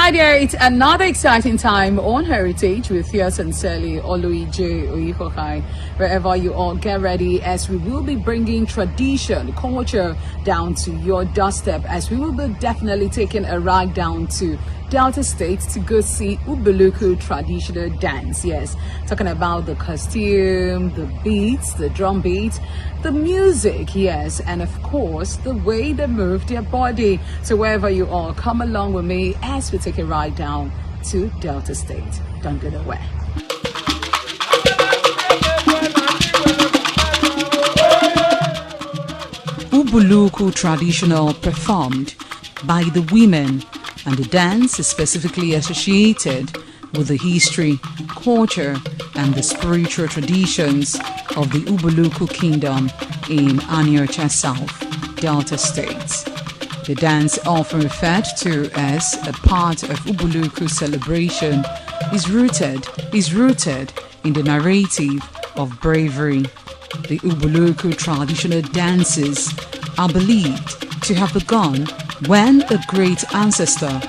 Hi there, it's another exciting time on Heritage with yours sincerely, Oluije Oyihokai. Wherever you all, get ready as we will be bringing tradition, culture down to your doorstep, as we will be definitely taking a ride down to Delta State to go see Ubuluku traditional dance. Yes, talking about the costume, the beats, the drum beat, the music, yes, and of course the way they move their body. So wherever you are, come along with me as we take a ride down to Delta State. Don't get away. Ubuluku traditional performed by the women, and the dance is specifically associated with the history, culture, and the spiritual traditions of the Ubuluku Kingdom in Aniocha South, Delta State. The dance, often referred to as a part of Ubuluku celebration, is rooted in the narrative of bravery. The Ubuluku traditional dances are believed to have begun when a great ancestor,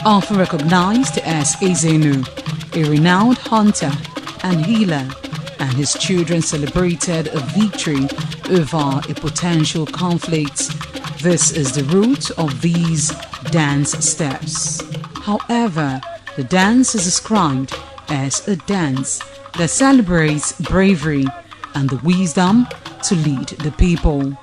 often recognized as Ezenu, a renowned hunter and healer, and his children celebrated a victory over a potential conflict. This is the root of these dance steps. However, the dance is described as a dance that celebrates bravery and the wisdom to lead the people.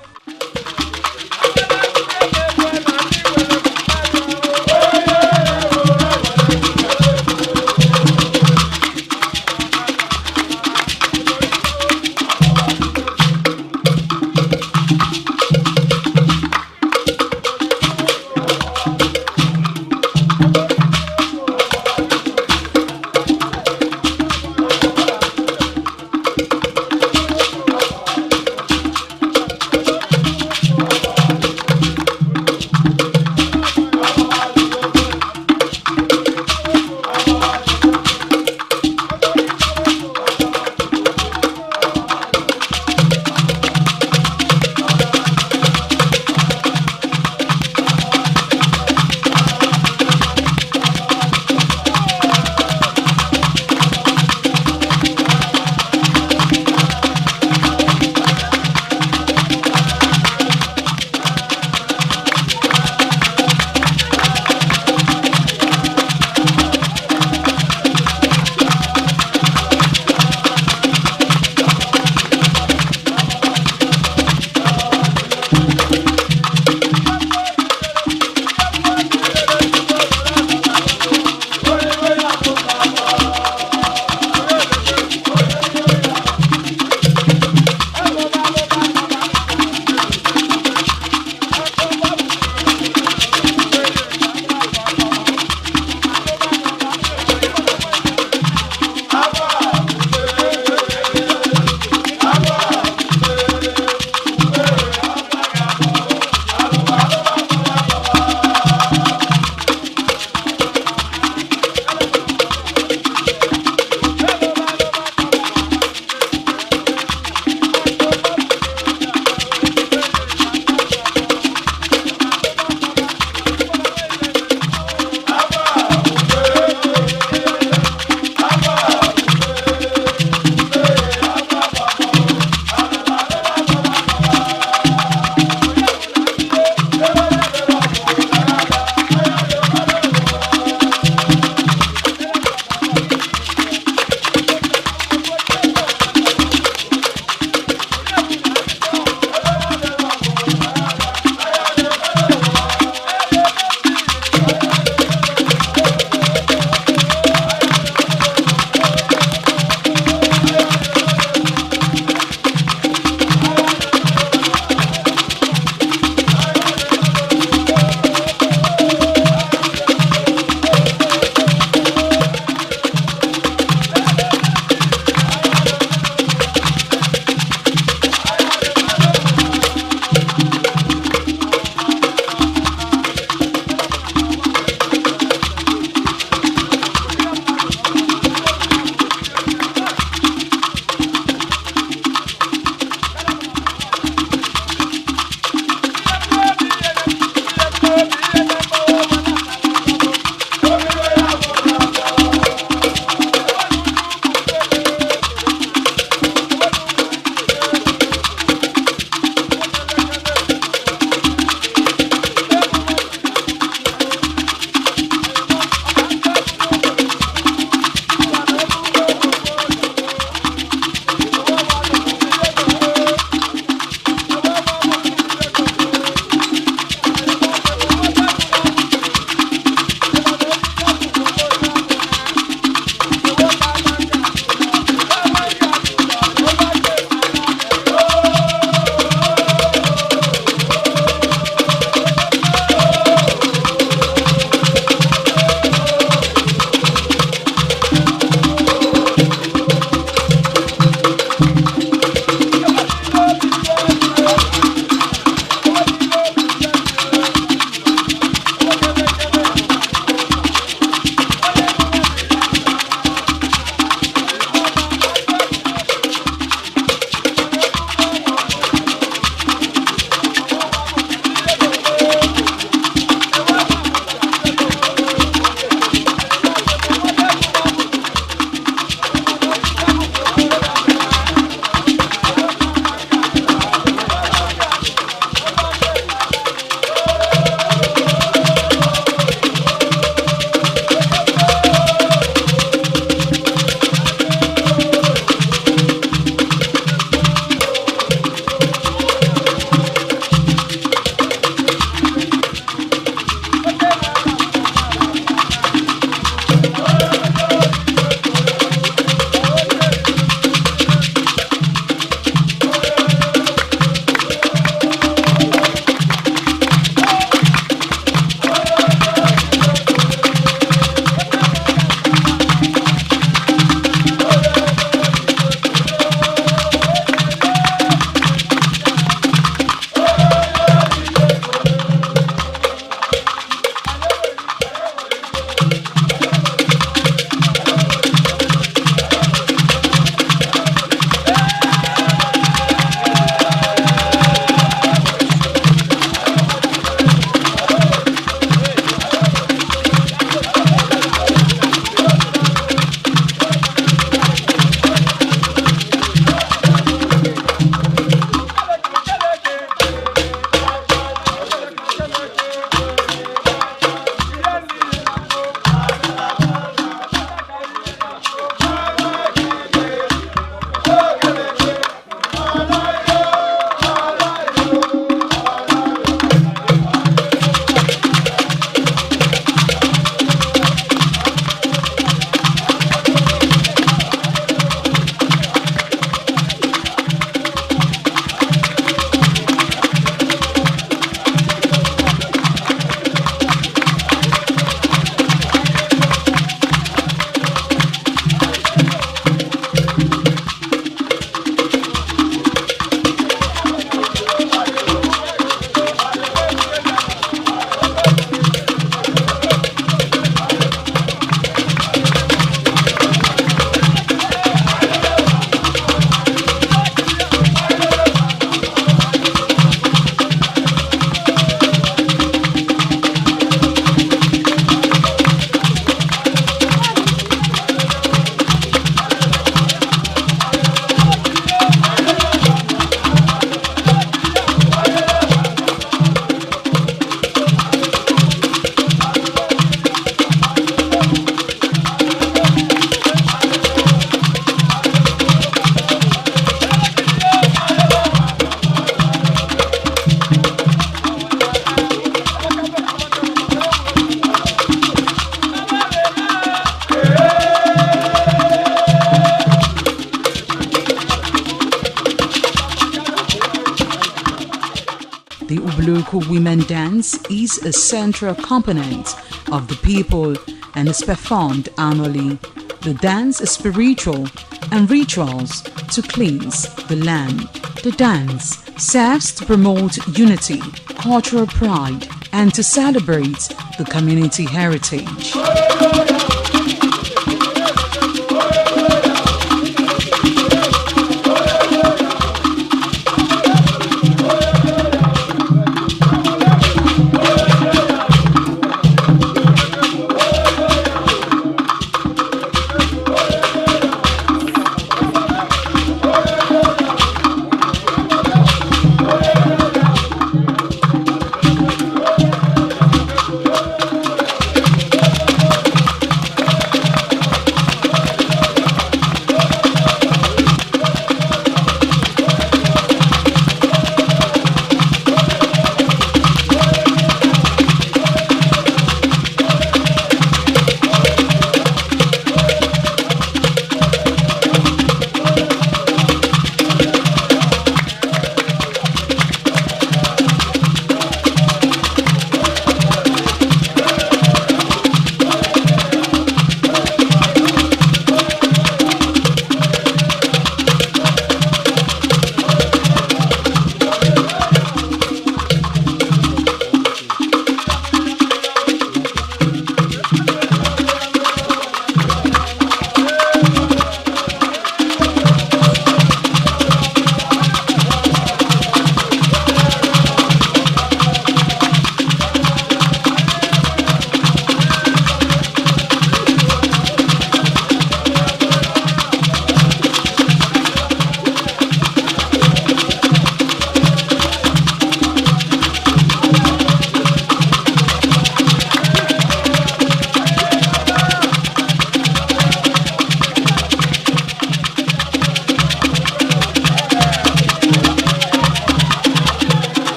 The Ubuluku women dance is a central component of the people and is performed annually. The dance is spiritual and rituals to cleanse the land. The dance serves to promote unity, cultural pride, and to celebrate the community heritage.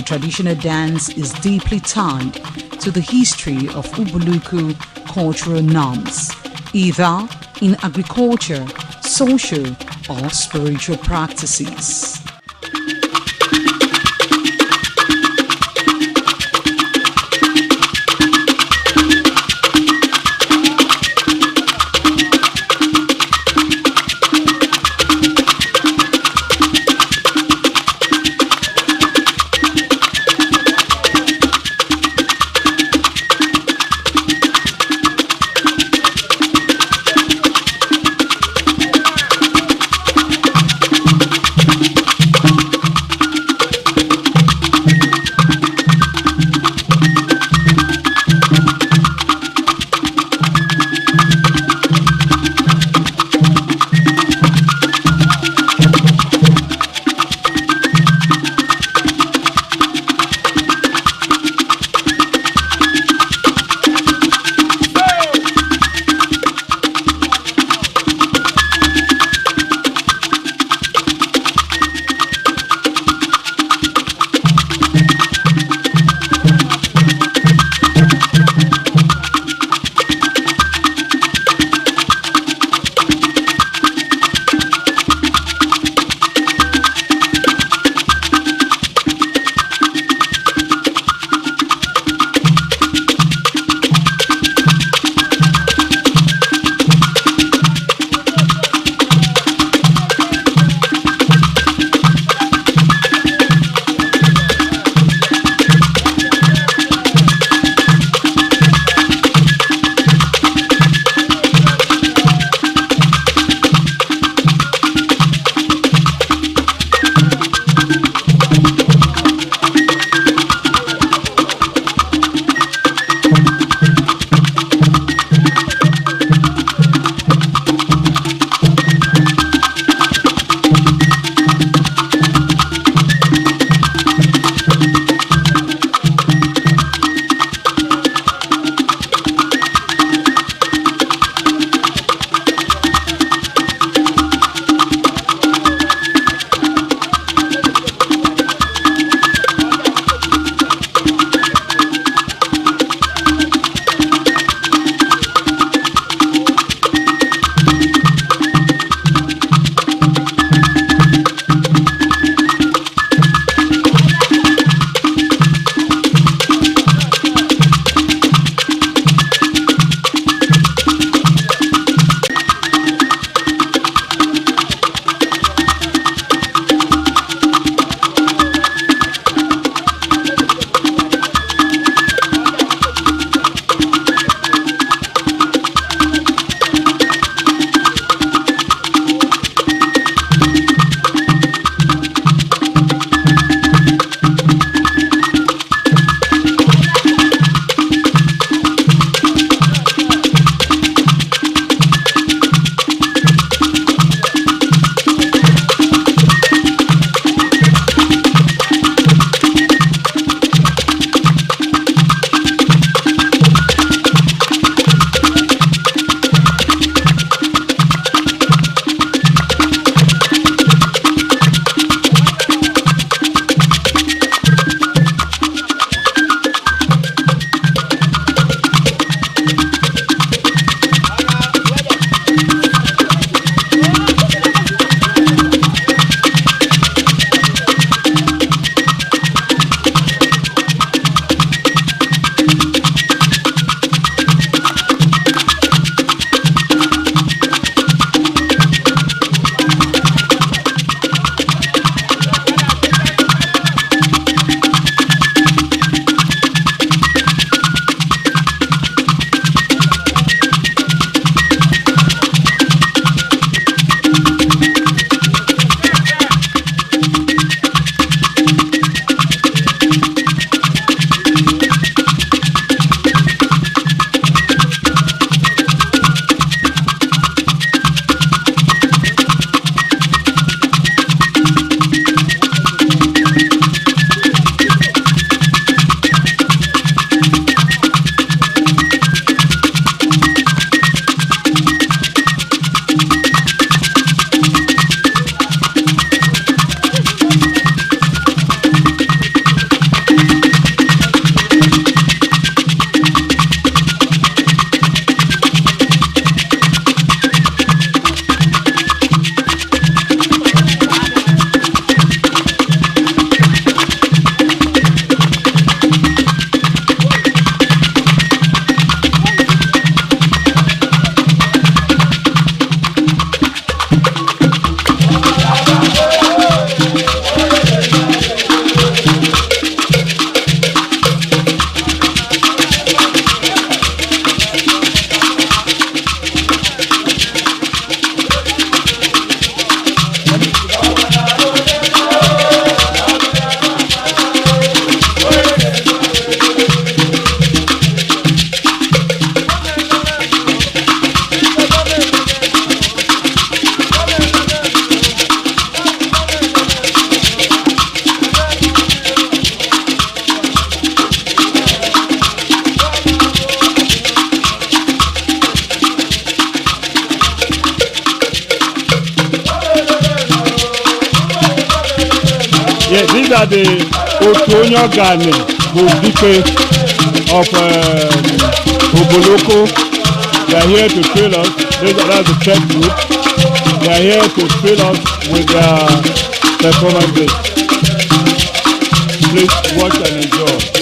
Traditional dance is deeply tied to the history of Ubuluku cultural norms, either in agriculture, social, or spiritual practices. These are the Otonyogani Bozike of Oboloko. They are here to train us. That's the church group. They are here to train us with their performances. Please watch and enjoy.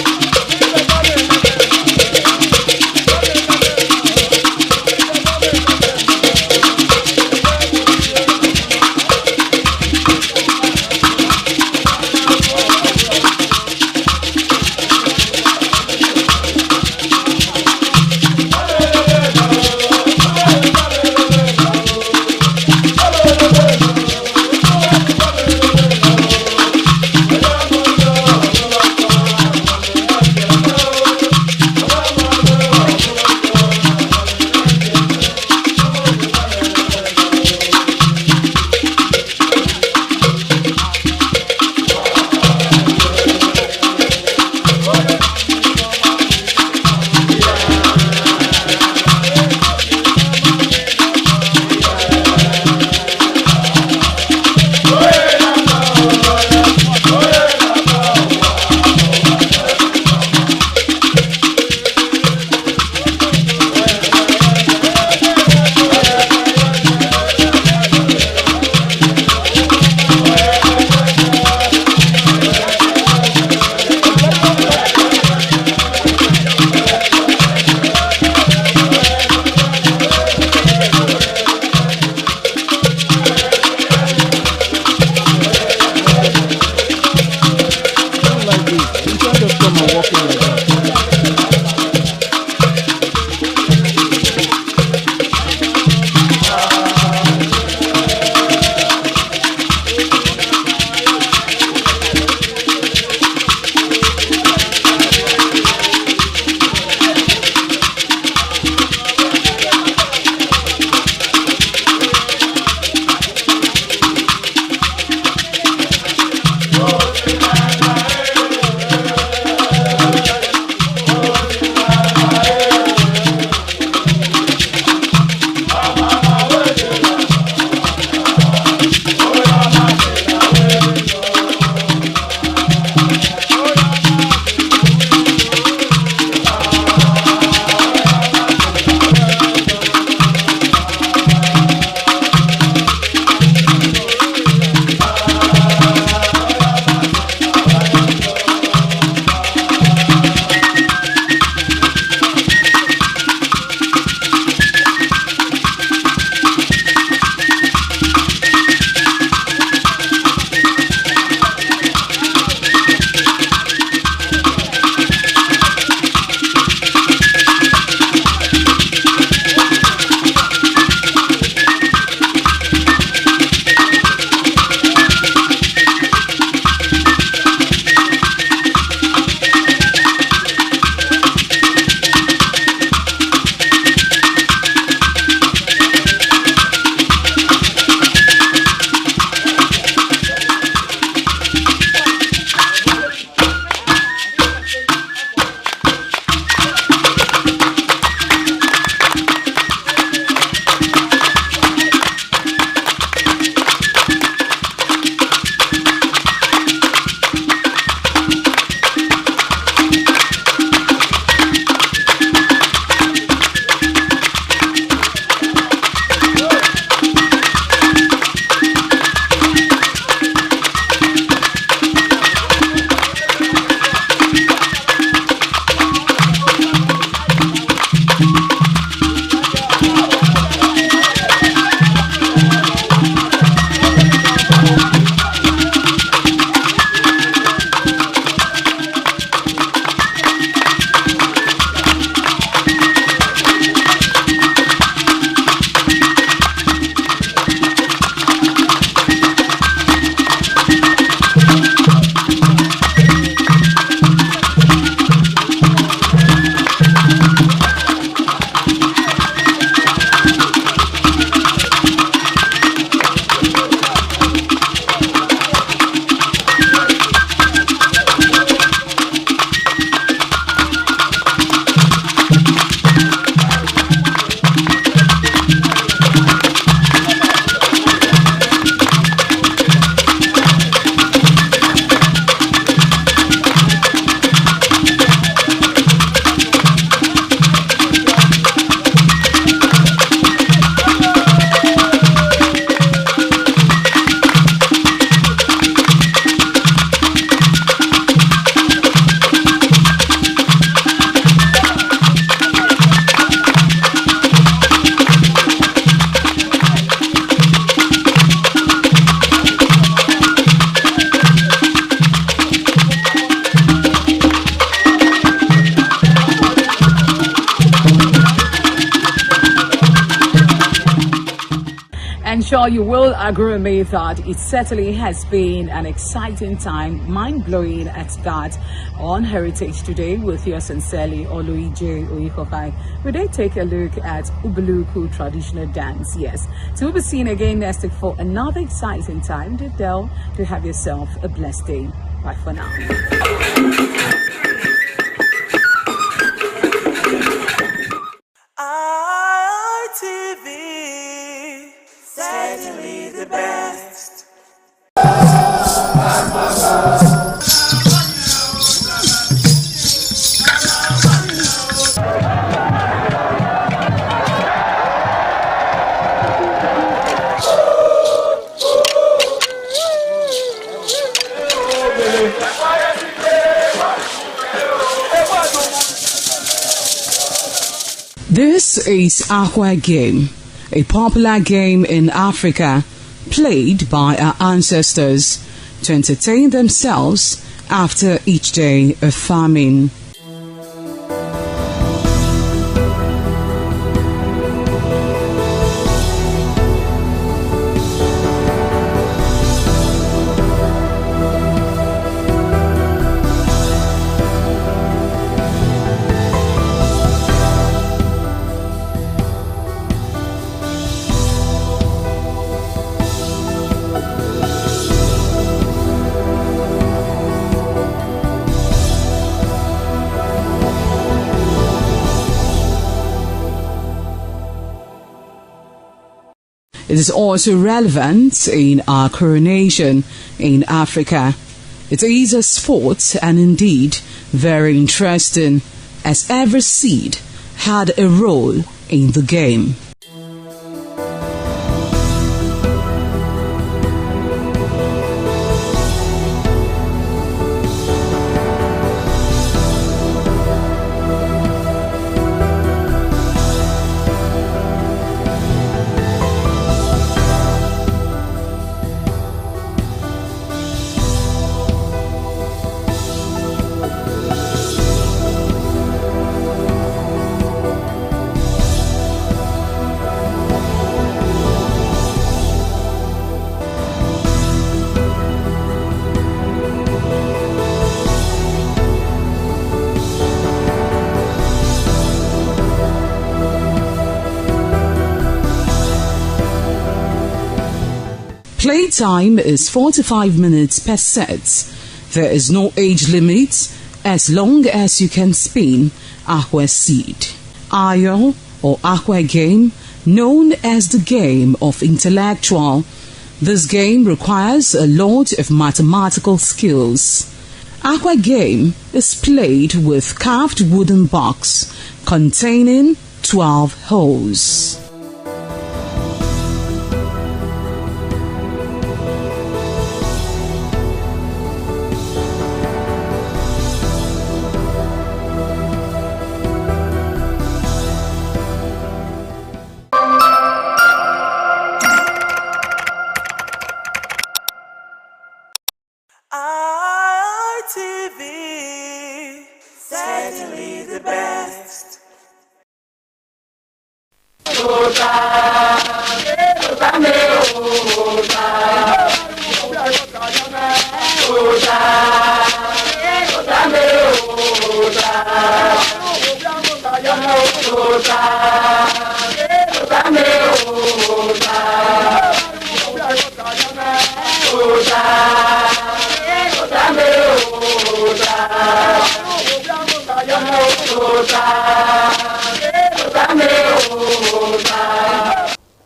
And sure, you will agree with me that it certainly has been an exciting time, mind-blowing at that, on Heritage Today with yours sincerely, Oluije Oyikopai. We did take a look at Ubuluku traditional dance, yes. So we'll be seeing again next week for another exciting time. Do have yourself a blessed day. Bye for now. ITV, certainly the best. This is Akwa Game, a popular game in Africa played by our ancestors to entertain themselves after each day of farming. It is also relevant in our coronation in Africa. It is a sport and indeed very interesting, as every seed had a role in the game. Playtime is 45 minutes per set. There is no age limit as long as you can spin Akwa seed. Ayo or Akwa game, known as the game of intellectual. This game requires a lot of mathematical skills. Akwa game is played with carved wooden box containing 12 holes. ITV, certainly the best.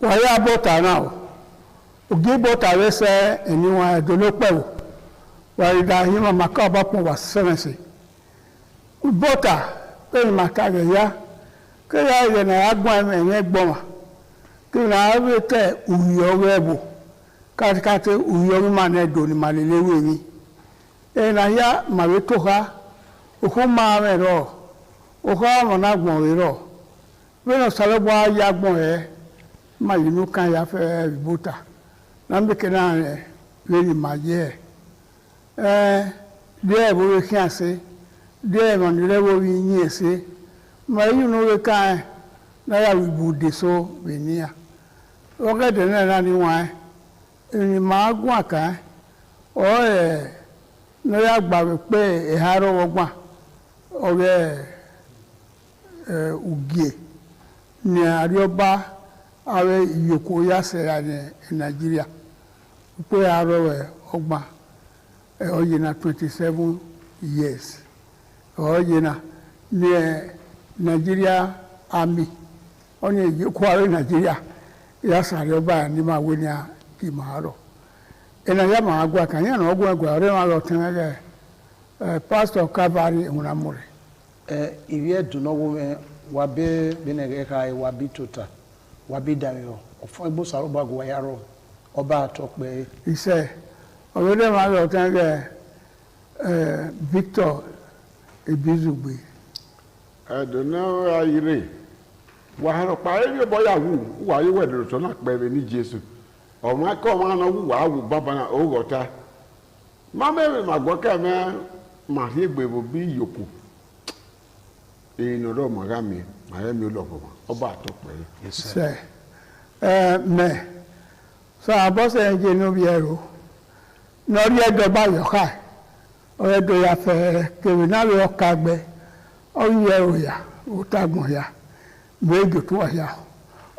Waya bota now. Ugi bota wese eniwa edolopewo. Waya hima makaba pon wa sevensi. Bota pe makage ya. Ke ya ye na agbon enye gboma. Ke na awete uyowebu. Katikate uyowi mane do ni malelewe ni. Na ya mawetoha ukuma mero. Oka mona gbon wero. Weno salebo ya gbon ma yinu kan ya fe bota na mbe kena le maje de bo ki ase de mo ni le wo yin ese ma yinu we kan na ya wi bude so benia ọ̀gẹ̀dẹ̀ náà náà ni wọ́n ẹni máa gún àká ọ̀ ẹ̀ lọ́yà gbàgbé pé ẹ̀há rọwọ́ gbà ọ̀rẹ́ ùgìẹ̀ ní àríọ́bá ààrẹ ìyókù yásẹ̀rà ní Nàìjíríà pé àárọ̀ ọgbà ọ̀yẹ̀nà 27 years ọ̀yẹ̀nà ní Nigeria Army ọ̀nà ìyókù ààrẹ Nàìjíríà yásẹ̀rà ọba ní máa wé ní ìmọ̀-àárọ̀ ẹ̀nà yà máa gbọ́ àkànyẹ̀ náà ọgbọ́n ẹgbẹ́ ọ̀rẹ́ máa lọ tẹ́lẹ̀ Pastor Calvary ìmúramúrẹ̀. Ìwé ẹ̀dùnnáwó wà bẹ́ bẹ́nẹ̀rẹ́ ka wà bí tòta wà bí dàmíọ̀ ọ̀fọ́n igbó sàrọ́bà gùn wáyàrọ̀ ọba àtọ́pẹ́. Iṣẹ́ ọ̀rẹ́dẹ̀ máa lọ tẹ́lẹ̀ Victor Ebizugbe. Ẹ̀dùnnáwó ayire wàhálà pààyè bí ọbọ̀ yà wù wà ayé wẹ̀dùrù tó náà pẹ̀lẹ́ ní Jésù ọmọ akọ́ ọmọ náà wù wà á wù bàbá náà ó rọ̀ta mámẹ́rin màgbọ́kẹ́ mẹ́ màrí gbèrò bí yòókù ìnọdọ mọ̀gámi àyẹ̀mí olùkọ́ ọba àtọ́pẹ́ yìí. Ṣe mẹ́ sọ àbọ̀sẹ̀ ń jẹ́ níbi ẹ̀rọ lórí ẹ̀dọ̀ bá yọ̀ká ọ̀rẹ́dọ̀ ya fẹ́rẹ́ kèrè náà lè ọkà gbẹ ọ̀yẹ́ ẹ̀rọ yà òtàgùn yà méjì tó wà yà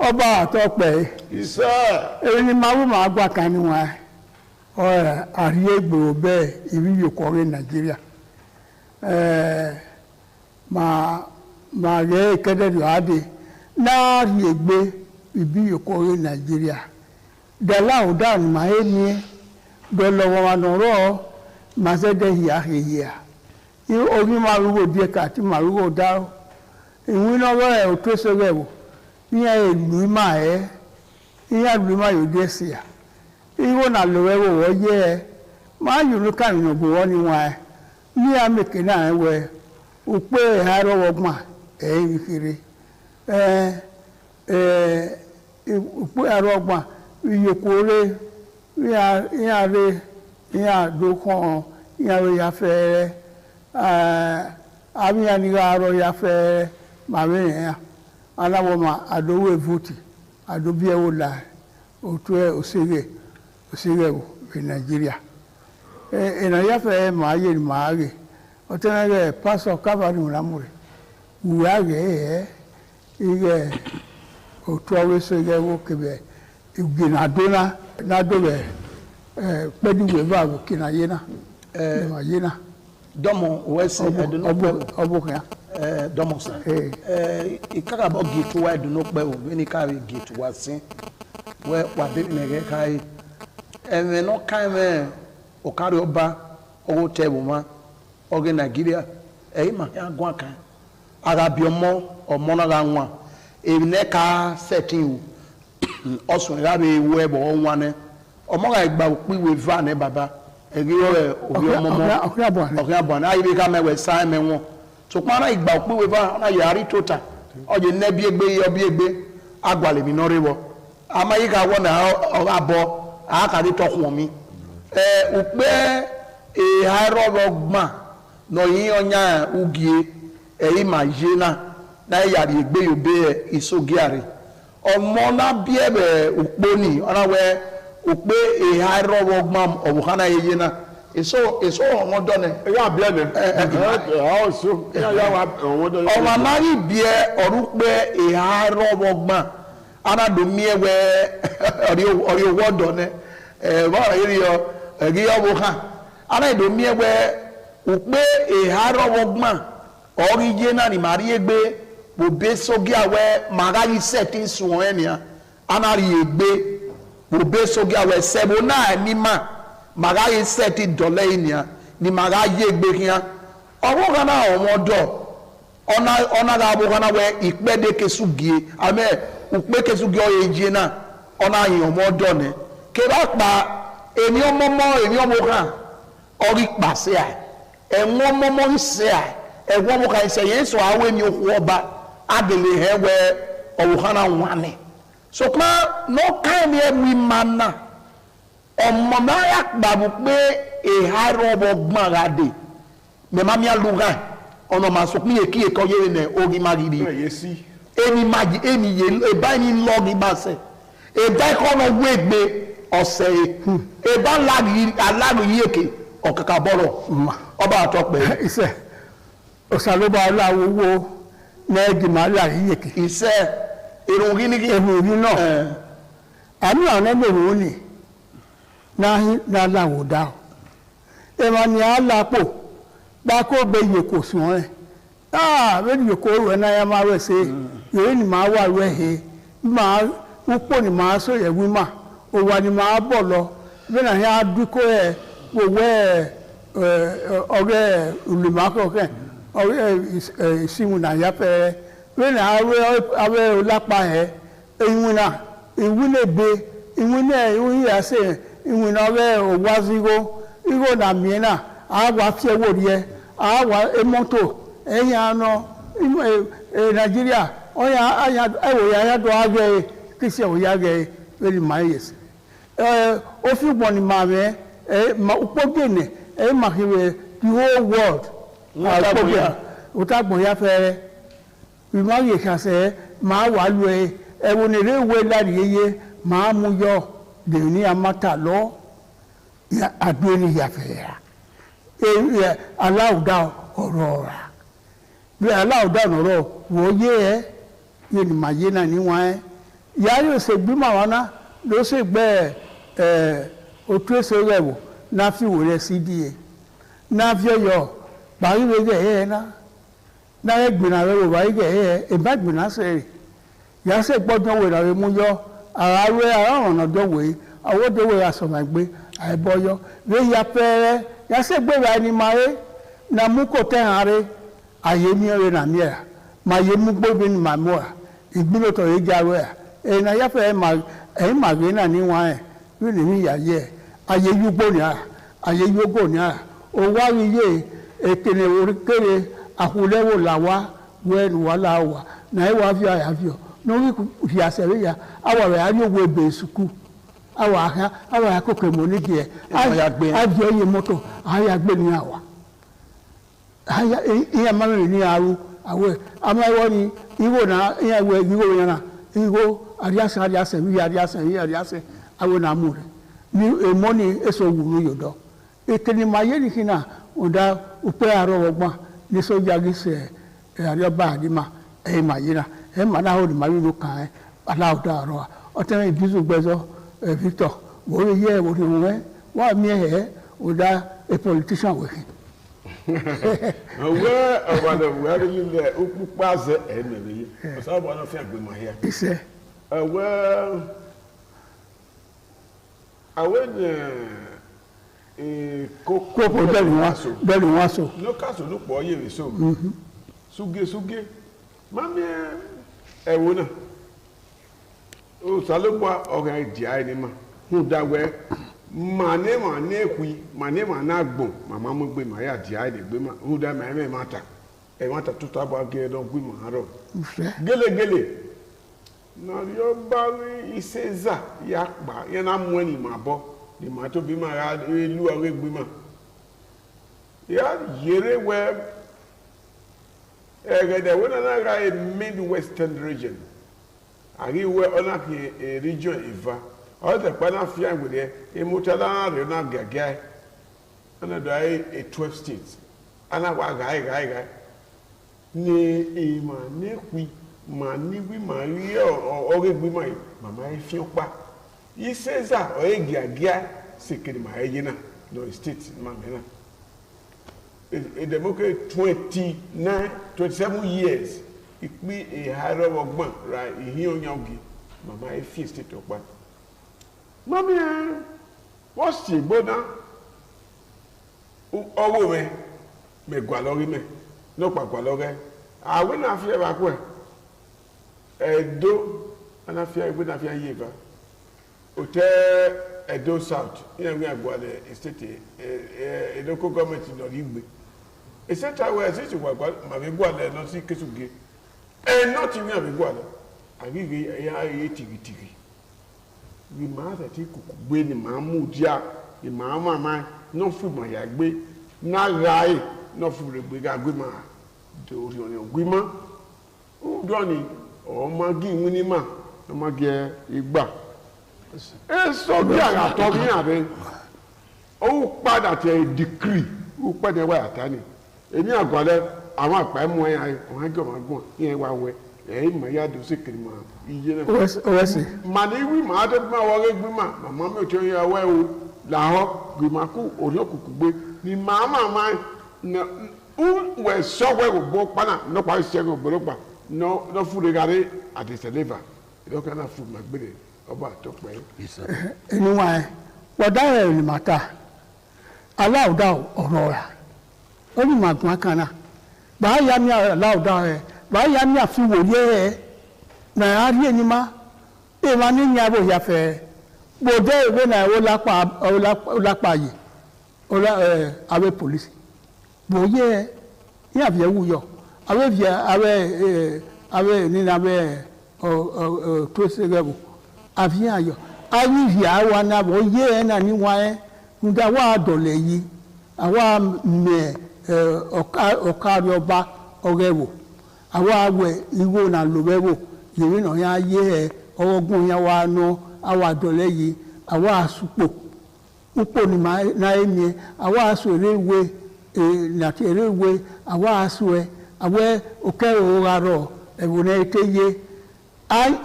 ọba àtọ́pẹ́ yìí. Èyí ni màá gbà kan níwọ̀n ọ̀rẹ́ àríyé gbòòrò bẹ́ẹ̀ ìrí yòókù ọ̀rẹ́ Nàìjíríà ma ge kede do ade na riegbe ibi okore Nigeria de la o da ni ma eni do lo wa no ro ma se de ya ya i omi ma rugo die ka ti ma rugo da iwi no ro e o to so rewo ni e lu ma iya lu ma yo de sia iwo na lo rewo wo ye ma yu lu ka ni go wo ni wa ni ameke na we upe haro wogma kiri upe haro wogma iyokore ya do kon ya fe ami ani haro ya fe ma me ya alawo ma adowe vote adobi e wo la otu e osege wo Nigeria ena ya fe ma ye ma ge ọtẹnẹgẹ Pastor Calvary ìmúramúrẹ̀ wùwá rẹ̀ ẹ̀ òtú ọwẹ́sọ ìgẹ̀wò kẹbẹ̀ ìgbìnàdóná nádọ́bẹ̀ pẹ́dùwẹ̀ bá kìnà yéná yéná. Dọ́mọ wẹ́sẹ̀ ẹ̀dùnúpẹ́ ọbùkún yá. Dọ́mọ sá. Ìkàkàbọ̀ gètò wa ẹ̀dùnúpẹ́ o bí ní káàrí gètò wa sí wẹ́ wà bẹ́ẹ̀ nẹ̀gẹ́ káyé ẹ̀mẹ̀ náà káyé ọ̀kárí ọba owó tẹ̀ wọ́n má. Oge Nigeria ma ya gwa kan arabi ọmọ na ga nwa ne ka setting osun ra be wo ebo nwa ne ọmọ ga gba piwe va ne baba eri obi ọmọ oke abo na ayi be ka mewe sai me won so pa na igba piwe va na yari tota oje ne bi egbe obi egbe agwale mi no rewo amayi ka wo na abo aka ri tokun mi upe hairo gba no yin onya ugie ma jena na yari egbe yobe isogiare ọmọ na bi ebe ukponi ona we ukpe hairo gbam obuhana yena eso ọmọ done ya bi ene also ya wa ọmọ done ọmọ na ri bi orukpe hairo gbam ana do mi ewe ori owo done ba ri yo egi obuha ana do mi ewe ukpe hairo gbam original ni mari egbe bobe sogi awe magari setting suwon enia anari egbe bobe sogi awe sebo na ni ma magari setting dole enia ni magari egbe kian owo kana omo do ona ga bo kana we ipede kesugie ame upe kesugie oyeje na ona yin omo do ne ke ba pa eni omo kan ori pase ai enwo momo nse ai egwo mo kan se yen so awe ni oku oba adele hewe owuhana nwane so pa no kan ye mi mana omo na ya gbabu pe haro ogbon rade me ma mi aluga ono ma so pin eki eko ye ne ogi magidi yesi eni magi eni ye e ba ni logi ba se eba ikono wegbe ose eba alaru yeke okaka boro oba atope ise osaloba alawo wo na edi mala yeke ise irun gini no ami ona meru ni na lawo da e ma ni alapo ba ko be yeko sun e be yeko we na ya ma we se yo ni ma wa we he ma upo ni ma so ye wi ma o wa ni ma bo lo be na ya duko e wo we oge ulima ko ke oge simu na ya pe be na awe olapa he iwina iwile be iwina iwi ya se iwina oge owazigo igo na miena agwa fi ewo rie agwa emoto eyan no Nigeria oya ewo ya do age kisi o ya ge very miles o fi gbon ni ma me ma upogene ma hiwe the whole world utagbon ya fere we ma ye ka se ma wa lu ewo ni rewe lari yeye ma mu yo de ni amata lo ya adweni ya fere allow down orora bí aláwọ̀dánù rọ̀ wò yé ẹ́ yé ni màá yé náà níwọ̀n ẹ́ ìyá yóò ṣe gbímọ̀ àwọn náà ló ṣe gbẹ́ òtún ẹsẹ̀ rẹ̀ wò náà fi wò rẹ̀ sí díẹ̀ náà fi ọyọ bàrí rẹ̀ gẹ̀ ẹ́ náà náà ẹ̀ gbìnà rẹ̀ wò bàrí gẹ̀ ẹ́ ẹ̀bá gbìnà sẹ̀ rẹ̀ ìyá ṣe gbọ́dọ̀ wò rẹ̀ mú yọ ara rẹ̀ ara ọ̀nà dọ̀wọ̀ yìí àwọ̀dọ̀wọ̀ rẹ̀ àsọ̀mọ̀gbé àìbọ̀yọ rẹ̀ ya pẹ́ẹ́rẹ́ ìyá ṣe gbé rẹ̀ ẹni máa rẹ̀ náà mú kò tẹ̀ hàn rẹ̀ aye mi ore na mi a ma ye mu gbobi ni ma mo a igbilo to ye jawe a e na ya fe ma ge na ni wan e wi ni ya ye aye yugbo ni a aye yogo ni a o wa wi ye ekene ori kere akulewo lawa we ni wala wa na e wa fi aya fi o no wi fi asere ya awa re ari owo ebe suku awa akoko mo ni die a je ye moto aya gbe ni awa aya iya mami ni aru awe amawo ni iwo na iya we iwo yana iwo ariase awe na mu re ni emoni eso wuru yodo ekeni maye ni kina oda upe aro ogbon ni so jagi se ari oba adima maye na ma na ho ni maye lo kan ala oda aro o te ibizu gbezo Victor wo ye wo ni we wa mi oda a politician we where about where the upu paze enemy so ba no fi agbemo here ise well awen koko beli waso no kaso no po ye so suge mami ewo na o salogba oga di ai ni ma hu dawe mane kui mane na gbon mama mo gbe ma ya di ai de gbe ma hu da ma me mata e mata tuta ba ge don gbe ma ro gele na yo ba wi iseza ya pa ye na mu ani ma bo ni ma to bi ma ra elu awe gbe ma ya yere we egede we na ra a Midwestern region ari we ona ki a region iva all the pana fia with the mutala na gaga ana dai a 12 states ana wa guy ni ima ne kwi ma ni wi ma ri o gbe ma mama e fi opa yi seza o e gaga sekere ma e na no state ma me na a democracy 27 years ipi e haro ogbon right ihin onyangi mama e fi state opa mami what's the bona owo me gwa lori me no pa gwa lori awe na fi e ba ko edo ana fi e na fi yeva hotel Edo South here we agwa the state edo ko government no rigbe e se ta we se ti gwa ma be gwa le no si kesuge not even be gwa le agigi ya tigi we ma that he could gbe ni ma mu dia ni ma mama no fu mo ya gbe na rai no fu re gbe ga gbe ma de ori oni gbe ma o do ni o ma gi wini ma o ma ge igba Eso bí àtọ́ bí àbẹ. Ó padà tẹ dìkírì. Ó pẹ̀lẹ́ wá àtàní. Èmi àgbàlẹ̀ àwọn àpá ẹ̀mú ẹ̀yà ọ̀hún ẹ̀jọ̀ máa gbọ̀n yẹn wá wẹ̀. Ẹ̀yìn mọ̀ yá dùn sí kiri mọ̀ iye náà. Owesi. Màní wí màá tó gbọ́n wọlé gbímà màmá mi ò tí ó yẹ wẹ́ o làhọ́ gbìmàkú òní òkùnkùn gbé ni màmá máa na wẹ̀ sọ́wọ́ ẹ̀ gbọ́ kpánà nọ́pàá ìṣẹ́gun ògbólógbà nọ́ fúre gàdé àdìsẹ́lẹ́fà ìdọ́kẹ́ náà fún màgbére ọba àtọ́pẹ́. Ẹniwa ẹ wọ́dà ẹ̀ ní màtá aláwùdá ọ̀rọ̀ rà ó ní màgbọ́n kan náà bàá yá mi aláwùdá ẹ̀ bàá yá mi àfiwòye ẹ̀ nàá rí ẹni má ẹ̀ máa ní ìyàwó ìyàfẹ́ gbòdé ìwé náà ó lápá yìí àwẹ̀ pòlísì bòye ẹ̀ ní àfẹ́ wúyọ àwẹ̀ nínú àwẹ̀ tó ṣe rẹ̀ wò àfihàn ayọ̀ ayíyí àwa náà wọ́n yé ẹ̀ náà níwọ̀n ẹ̀ nígbà wà á dọ̀lẹ̀ yìí àwa mẹ̀ ọ̀kárí ọba ọ̀rẹ́ wò àwa awẹ̀ ìwò náà lòwẹ́ wò yìí náà yà yé ẹ̀ ọwọ́gùn yà wà nù àwa dọ̀lẹ̀ yìí àwa àsùpò púpọ̀ ní náà ẹ̀ ní àwa àsù eréwé nàti eréwé àwa àsù ẹ̀ àwẹ̀ òkèrè òrarọ̀ ẹ̀wọ̀n ẹ̀ tẹ́ yé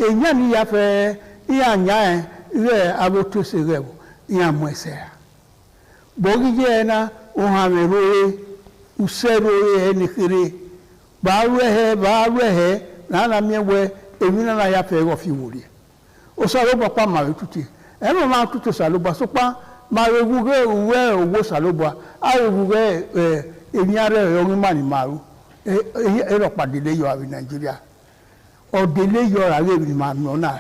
èyàn ni ya fẹ́ ìyá nya ẹ̀ rẹ̀ abótóse rẹ̀ wò ìyá mọ̀ ẹsẹ̀ rà bọ́ọ̀gì jẹ́ ẹ̀ na òhun àmì rore ùsẹ́ rore ẹ̀ nìkiri bàá rẹ̀ ẹ̀ nàánà miẹ̀wẹ̀ èmi náà ya fẹ́ rọ̀ fi wò rí o sàlóbà pa màrí tutù ẹ̀ mọ̀ máa tutù sàlóbà sọ́pá màrí wúrẹ́ òwúrẹ́ owó sàlóbà àrẹ wúrẹ́ èmi àrẹ ọ̀rìn mà ní màrú ẹ̀ rọ̀ pàdé lẹ́yọ̀ àrí Nàìjíríà ọ̀dẹ̀lẹ̀ yọ ààrẹ ìrìnmọ̀ àmì ọ̀nà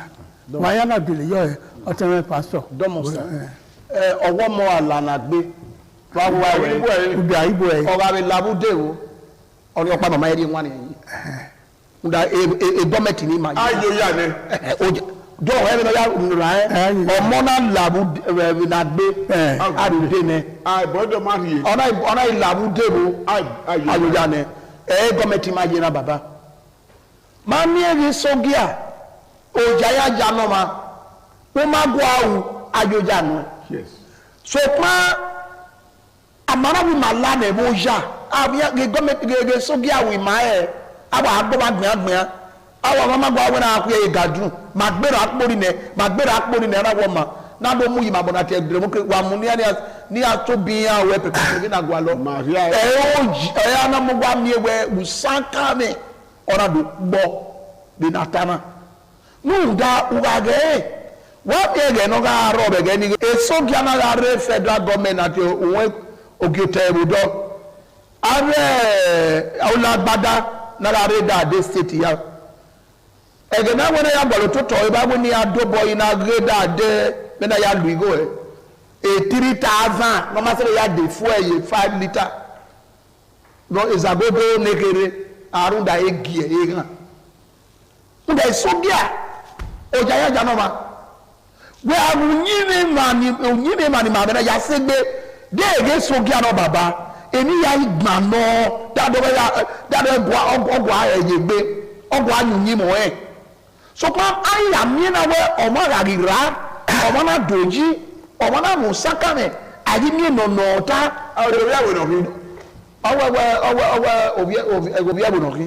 wáyá náà dẹ̀lẹ̀ yọ ẹ̀ ọ̀tẹ̀rẹ̀ pásítọ̀. dọ́mọ̀sá ọwọ́ mọ àlànà gbé wáwá rẹ̀ ìgbà ìbò ẹ̀ ọ̀rọ̀ àrẹ làbúdèrò ọ̀rẹ́ ọ̀pá màmá ẹ̀rí wọn nìyí nda gọ́mẹ̀tì ní màá yìí. ayò yà ni. dọ́ọ̀ ẹ̀rí náà yà nùrà ẹ̀ ọmọ náà làbúdèrò gbé àdùdé nẹ. àìbọ̀dọ̀ máa rí i. ọ̀nà ìlàbúdèrò ayò yà ni ẹ̀ gọ́mẹ̀tì máa yẹ náà bàbá. Mami eri sogia ojaya jano ma o ma go awu ajoja no Yes. so pa amara bi malane boja abia ge government ge sogia wi ma e aba agbo ma gbia awa mama go awu na akwe gadu magbero akpori ne na wo ma na do mu yi ma bona te democracy wa mu ni atobi ya we pepe na gwa lo Maria ya na mo gwa mi we usanka me ọ̀rọ̀ do gbọ́ bí nàtàmà nùdá ugàgẹ́ wọ́n bí ẹgẹ̀ náà ká rọ̀ bẹ̀gẹ́ ní èso gíánà rẹ̀ federal government àti òun ògìtẹ̀ ìrùdọ́ ààrẹ ọ̀làgbádá náà rẹ̀ dáadé state ya ẹgẹ̀ náà wọ́n yà gbọ́dọ̀ tó tọ̀ ìbá wọ́n ní adóbọ̀ iná rẹ̀ dáadé mẹ́ta yà lù igó ẹ̀ 3,000 normal sẹ́lẹ̀ yà dé fún ẹ̀yẹ 5 litre ìzàgbógbó nékeré arunda egi egan nda isogia ojaya janoma we arunyine mani ma bena ya segbe de ege sogia no baba eni ya igba no dado bua ogwa eyegbe ogwa anyunyi mo so pa aya mi na we omo rarira omo na doji omo na musakame ayi mi no ta ore ya we no mi obi abụnọ gị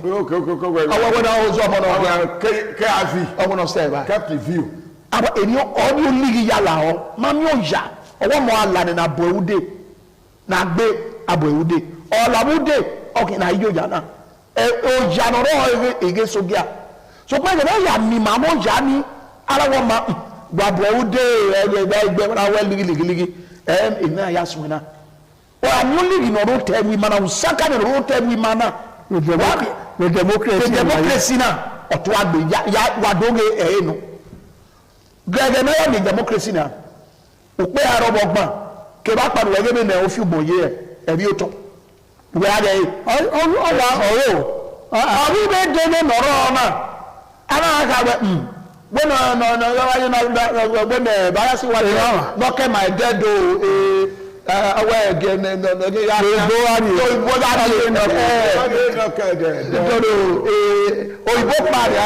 ọwọ́ náà ọzọ ọmọ náà ọmọ náà sẹ́ẹ̀bà àbọ̀ èmi ọdún olígi yàrá ọ máa mi ò yà ọwọ́ mọ alànà nà abọ̀ ewúdè nà gbé abọ̀ ewúdè ọ̀làwúdè ọkì nà yíyó yà náà ọjà nọ̀rọ̀ ege sogíà so pé ẹ̀jẹ̀ yà mí màá mọ̀ yà ní aláwọ̀ ma gbọ̀ abọ̀ ewúdè ẹgbẹ́ náà wẹ́ ligiligi èmi náà yà sùn náà only no tell we man usaka no tell we man the democracy na oto agbe ya wadoge no gege na ya democracy na ope arobogban ke ba padu wege be na ofi boye e bi oto we ade owa abi be de ne noro na ana ka be when no when ba ya si wa no ke my dead awọ ẹgẹ nẹgẹ ya òyìnbó láti nítorí òyìnbó parí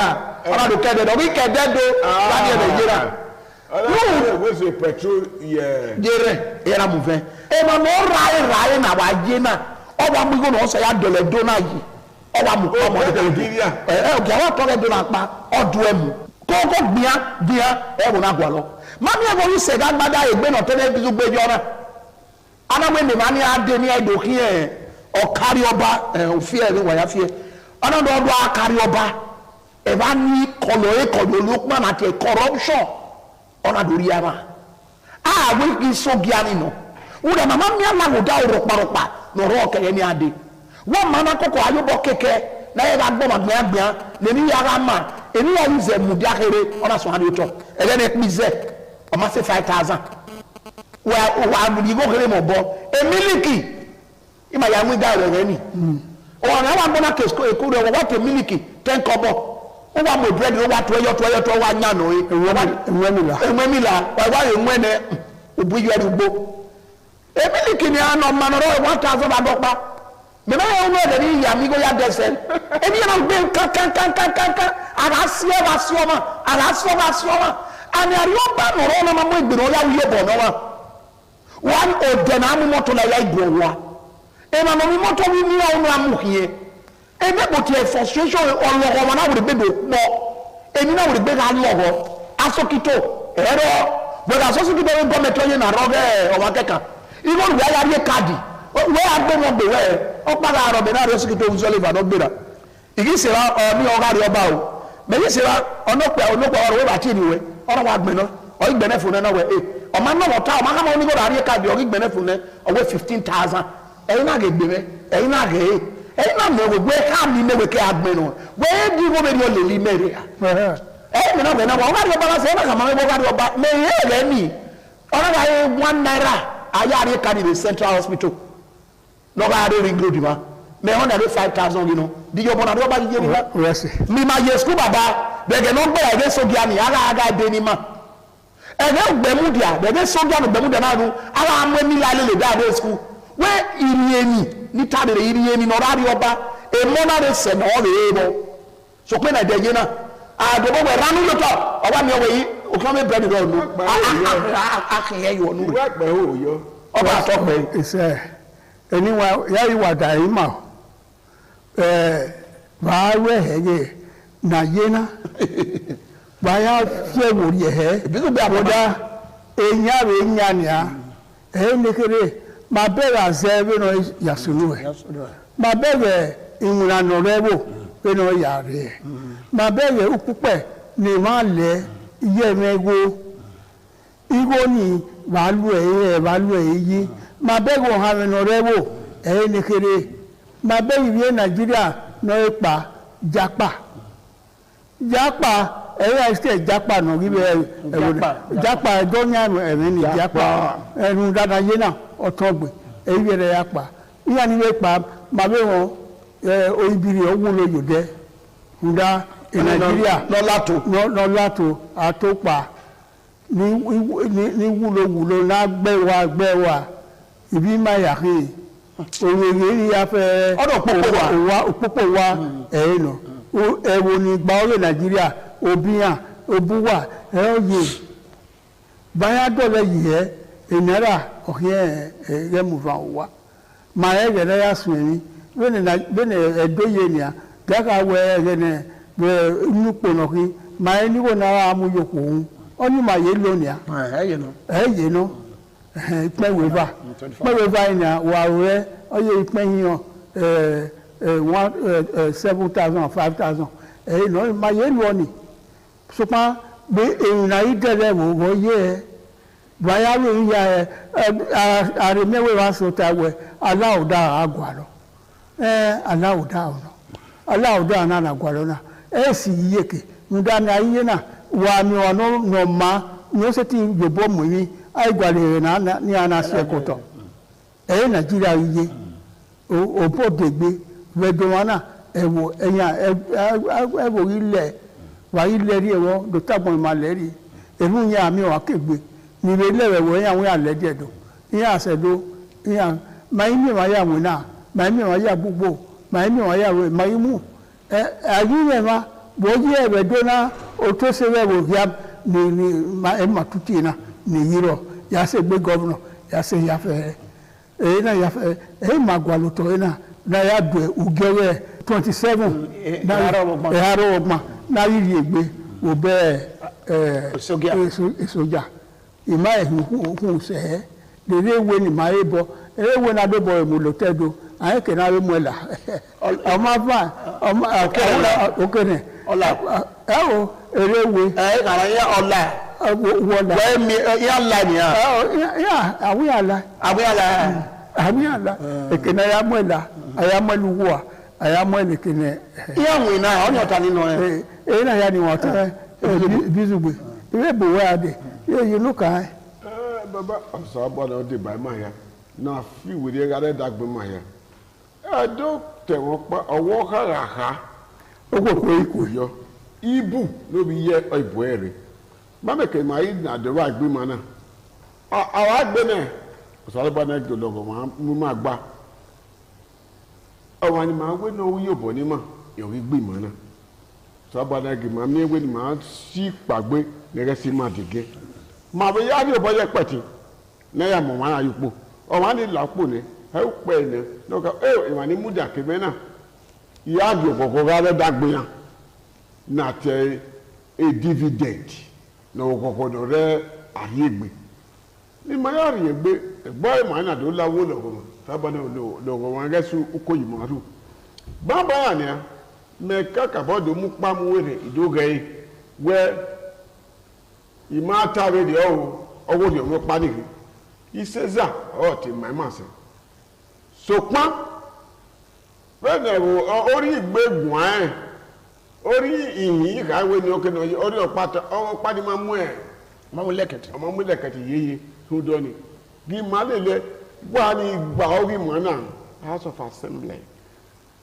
ọlọ́dún kẹ́dẹ̀ ọ̀gbìn kẹ́dẹ̀ do láti ẹ̀dẹ̀ yíra ọlọ́run ìwé ṣe petrol yẹ. jẹrẹ yẹra mu fẹ ẹnna ní ọ̀ráyé na wà á yé náà ọba mu igbó na ọsẹ yà dọ̀lẹ̀ dó náà yìí ọba mu kọ́ ọmọ ọdún Nàìjíríà. ọkẹ àwọn àtọ́lẹ̀ dó náà pa ọdún ẹ̀ mu kókó gbìyà ẹ̀ wò náà gbà lọ mami ẹ̀ wọ́n yìí sẹ̀dá gbadá ìgbé náà tẹ́lẹ̀ bí gbé jọ náà anamọ ẹni maa ni adé ní ẹdọ kí ẹ ọkárí ọba òfin ẹ ní wàyà fíẹ ọ̀nàdọ̀ ọdọ̀ akárí ọba ẹ bá ní kọlọ̀ olókùnmá àti corruption ọ̀nàdọ̀ orí ara àwọn ìsọ̀gíà nínú wọ́n dẹ̀ màmá mi àná wòdà ọ̀rọ̀pàrọ̀pà lọ́rọ̀ ọ̀kẹ́yẹ ní adé wọ́n máa ná kọ́kọ́ ayọ́bọ̀ kẹ̀kẹ́ náà yẹ ká gbọ́ màgbìyàngbìyàn lèmi yàrá mà èmi yà ń zẹ̀ mùdí àkèrè ọ̀nà sọ̀rọ̀ àdé tọ̀ ẹ̀rẹ́ ní ẹ̀kpí zẹ̀ ọ̀ma sí 5,000 wà àgùdìgbò kéré mọ̀ bọ́ emiliki ìmà yà ń wí dáa rẹ̀ ni ọ̀nà àwọn agbọ́nà kẹ̀sìkò èkó rẹ̀ wọ́n tẹ̀ emiliki 10 kọ́bọ̀ ó wà mọ̀ búrẹ́dì ó wà tó ẹyọ wà nyà nù ẹ̀wẹ̀mìlà wà wà ẹ̀wẹ̀nẹ̀ òbú yọ ẹ̀rùgbó emiliki ni àná mmanọ̀rọ̀ 1,000 àdọ́gba mẹ́mẹ́ yẹn wọ́n ẹ̀dẹ̀ ní ìyá mi kó yá dẹ́sẹ̀ ẹni yẹn náà gbé kankankankankan àràsíọ́mà àni àríwọ̀bá nọ̀rọ̀ ọ̀nà máa mú ìgbìnà ọ̀yá wúyẹ̀ bọ̀ náà wọn ọ̀dẹ̀ náà mú mọ́tò láyà ìgbìnà wa ẹ̀nà nà mú mọ́tò wí mú àwọn amú yẹ ẹ̀mẹ́ bò tiẹ̀ frustration ọlọ́wọ́ wọn náà wòlé gbé dò pọ̀ ẹ̀mí náà wòlé gbé ká lọ́wọ́ asọ́kító ẹ̀rọ bọ̀dà asọ́kító bẹ́ẹ̀ gọ́mẹ̀tì ọ̀yẹ́ nà rọ́ bẹ́ẹ̀ ọ̀wá kẹ́kà ìwọ́n wíwá yà rí káàdì wọ́n yà gbé wọn gbé wẹ́ ọ̀pára àrọ̀ bẹ̀ náà asọ́kító ń sọ́lé ìbàdàn gbéra ìkí sèrà ní ọ̀gá rí ọba o mẹ́yìn sèrà ọ̀nọ́pẹ̀ ọ̀rọ̀ wọ́n bá tí ì níwẹ̀ ọ̀rọ̀ wa gbẹ̀nà ọ̀yìn gbẹ̀nẹ̀ fún náà wẹ̀ ọ̀ma náà wọ̀ tá ọ̀ma kàmá onígbọ̀dọ̀ àríyé káàdì ọ̀yìn gbẹ̀nẹ̀ fún náà ọ̀wẹ́ 15,000 ẹ̀yin náà gẹ̀ gbẹ̀mẹ̀ ẹ̀yin náà gẹ̀ ẹ̀yin náà mọ̀ wẹ̀ káàmì mẹ́wẹ̀ kẹ́ agbẹ̀nà wẹ́ẹ́ di wọ́n bẹ̀ ní ọ̀lẹ̀ lì mẹ́rẹ̀ ẹ̀yin mìíràn gbẹ̀nà wọ̀ ọ̀gá ọba lásẹ̀ ẹ̀yin kàmá ọba ọba mẹ́yìn rẹ̀ ní ọ̀rọ̀ ayé 1 naira ayé àríyé káàdì ní Central Hospital lọ́gà àríyé ring road ma mẹ́ 105,000 yìí nù díjọ́ bọ́nà àdúgbò bá yé mi wá mi ma yẹ skul bàbá bẹ̀gẹ̀ náà gbẹ̀rẹ̀ ẹ̀gẹ́ sọ́gíà ni aga dé ni ma ẹ̀gẹ́ gbẹ̀múdìà bẹ̀gẹ́ sọ́gíà ni gbẹ̀múdìà náà nu ara amú ẹ̀mí lálẹ́ lè dáadé skul wẹ́ ìrìnyẹ̀nì níta lè ìrìnyẹ̀nì náà rárí ọba èmọ́ náà lè sẹ̀ náà lè yé bọ́ sọpẹ́ náà dẹ̀ yé náà àdòbò wẹ̀ ránú lótọ́ ọba mi ọwọ́ yìí òkè ọmọ bẹ́ẹ̀ nìyọ̀ nù akẹ́yẹ yọ̀ nù ọba àtọ́pẹ́. ìṣe ẹni wa yáyí wà dà yín mà bàá wẹ̀ ẹ̀yẹ na yena baya fie wòri ẹhẹ bọdá enyàwé nyànìá ẹhẹ nìkéré ma bẹ̀rẹ̀ azẹ bẹ nọ yasunu ẹ ma bẹ̀rẹ̀ ìwúranù rẹ wò bẹ nọ yàrá ẹ ma bẹ̀rẹ̀ ukpụkpẹ ní ma lẹ iye mẹgo igo ni wàlú ẹ yí ma bẹ̀rẹ̀ ọ̀hánù rẹ wò ẹhẹ nìkéré ma bẹ̀rẹ̀ ìwé Nàìjíríà nọ ipa japa ẹ̀rọ ẹ̀sẹ̀ japa nà kí bẹ́ẹ̀ japa ẹ̀dọ́nyà ẹ̀mí ni japa ẹ̀rù dáadáa yé náà ọ̀tọ̀ gbè èyí bẹ̀rẹ̀ yà pa yíyá ni wọ́n pa màbẹ́ wọn oyibiri ọ̀wúlò yòdẹ́ ǹda Nàìjíríà lọ́látò àtòpà ní wúlò nágbẹ́wà ìbí máa yà kí òwe yìí yà fẹ́ òpópó wa ẹ̀yìn nà ẹ̀wò ní ìgbà ọ̀rẹ́ Nàìjíríà òbíyàn òbúwà ẹ̀rọ yìí báyà dọ̀lẹ̀ yìí ẹ̀ ìnára ọ̀hìn ẹ̀rẹ́ mùfà wà màá ẹ̀rẹ́ rẹ̀ yà sùn ẹ̀mí bẹ́ẹ̀ni ẹ̀dọ́ yìí nìyà gàkà wẹ̀ ẹ̀rẹ́ nẹ̀ bẹ́ẹ̀ inú kpọ̀nà kí màá ẹ̀ níwò náà amúyọ̀pọ̀ òun ọ̀ní màá yẹ lónìà ẹ̀yẹ nọ ìpẹ́wẹ́fà yìí nìyà wà rẹ̀ ọ̀yẹ́ ìpẹ́yìn 7,000 5,000 ẹ̀yìn náà ma yé lọ ni ṣùgbọ́n bí èyìn náà yí tẹ̀lé wò yé ẹ báyàwó yíya ẹ ààrẹ mẹ́wẹ́ wá sọta wẹ aláwòdà àgbàlọ́ aláwòdà náà àgbàlọ́ náà ẹ sì yíyèké nígbà ní ayé náà wà ní ọ̀nà nọ̀ọ́mà ní ó sì ti yòbó mú mi àìgbàlẹ̀ rẹ̀ náà ní àná sí ẹ̀kọ́tọ̀ ẹ̀yìn Nàìjíríà yíyé òpó dègbé vedovana ewo enya ewo ilẹ̀ wa ilẹ̀ rí ẹwọ́ dọ́tàgbọ̀n ma lẹ́rí ẹ̀rù yẹn àmì wà kégbé nílé lẹ́wẹ̀wọ̀ ẹ̀yà wọ́n yà lẹ́dẹ̀ dọ̀ ìyá àṣẹ̀dọ̀ ìyá máa ń mìíràn yà wọ́n náà máa ń mìíràn yà gbogbo máa ń mìíràn yà wọ́n máa ń mú ayé yẹn ma bọ́ yí ẹ̀rẹ̀ dọ́nà o tó ṣe wẹ̀wọ̀ ni ma tuti na ni yiro ya se gbe governor ya se ya fe na ya fe ma gwaluto na ya do ugewe 27 na haro ogma na yiri egbe obe soja ima hu se de rewe ni ma ebo ewe na do boy mu lotedo aye ke na we mu la ama fa ama okene ola erewe kara ya ola wola we mi ya la ni ya awiyala ekene ya mu la aya mu luwa aya mu le kene ya mu na onyo ta ni no na ya ni won ta bizugbe ire bo wa de you look at baba so abodo de by my na fi we dey gare dagbe my do te won pa owo karaha oko yo ibu no bi ye ibu ere ma me ke mai na de wa gbe mana awa gbe ne so abodo do logo ma gba awa ni ma we no yo bo ni ma yo wi gbe mana so abodo ge ma mi we ni ma si pagbe nere si ma dige ma be ya bi oboye peti na ya mo ma ayupo o wa ni lapo ni e pe ni no ka ma ni muda ke be na ya bi okoko ga le dagbe yan na te a dividend no okoko do re ayegbe ni ma ya ri egbe egbo e ma na do lawo logo ta ba no logo wan ga su ukoyi maru baba ni me kaka bodo mu pa mu were idoge we ima tawe de owo de mo pa ni iseza o ti my man se so pon when ori igbegun ori iyin ka we ni o ke no ori opa ni ma mu ma mu lekete yeye so do ni gi ma le wa ni gba ori mo na House of Assembly,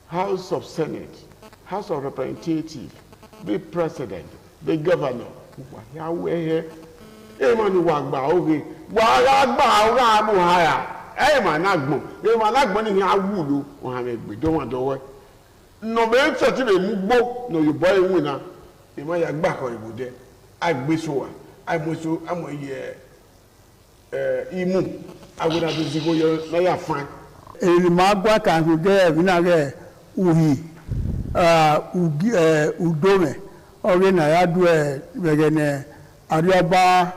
House of Senate, House of Representatives, the President, the Governor ya we ma ni wa gba oge wa ra gba ora mu haya ma na gbon ma na gbon ni awulo won ha me gbe do won do we no be se ti le mu gbo no yo boy wi na ma ya gba ko ibude agbeso wa amoso amoye imu aguna to zigo yo na ya fan ma gwa kan so de bi na ge uhi udome ore na ya du begene arioba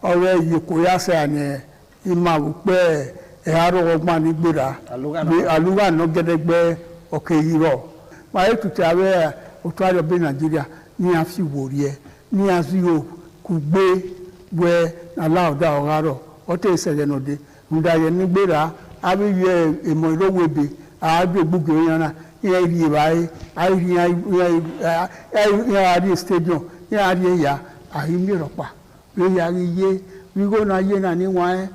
ore yiko ya se ani ima pe haro ogma ni gbera bi aluga no gedegbe oke yiro ma etuti awe otuario be Nigeria ni afi worie ni azio kugbe we na lauda ogaro ote isele no de ndaye ni gbera abi ye emo irowebe agbe gbugbe yana ye ri bai ai stadium ya ri ya ahi mi ropa we ya ye we go na ye na ni wa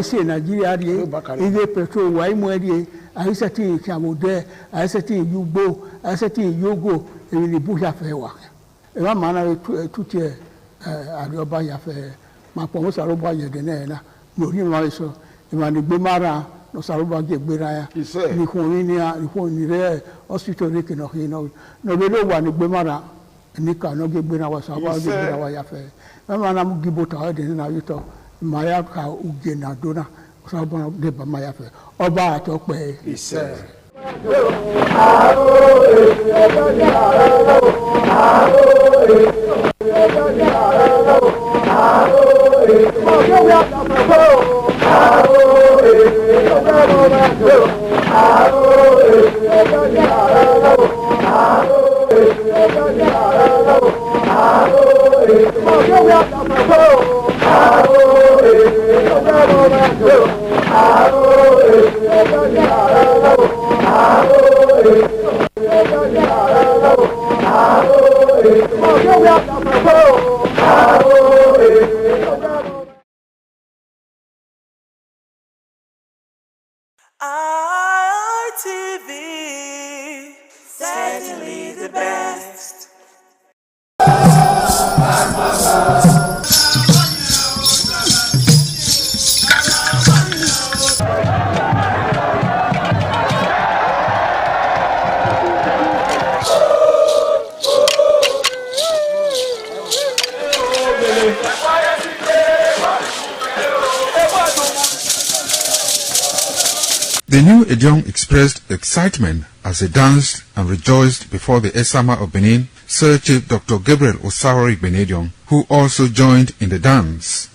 se Nigeria ri ile petrol wa imo ri ahi seti kamode ahi seti yugbo ahi seti yogo ni bu ya fe wa e ma mana tuti ari oba ya fe ma po mo saro ba ye de na no ri ma so e ma ni gbe mara no saro ba ge gbera ya ni ko ni re hospital re ke no be lo wa ni gbe mara ni ka no ge gbera wa saro ba ge gbera wa ya fe ma na mu gibo ta de na yuto ma ya ka uge na dona saro ba de ba ma ya fe oba ato pe ITV, certainly the best. The new Edion expressed excitement as they danced and rejoiced before the Esama of Benin, Sir Chief Dr. Gabriel Osawori Igbinedion, who also joined in the dance.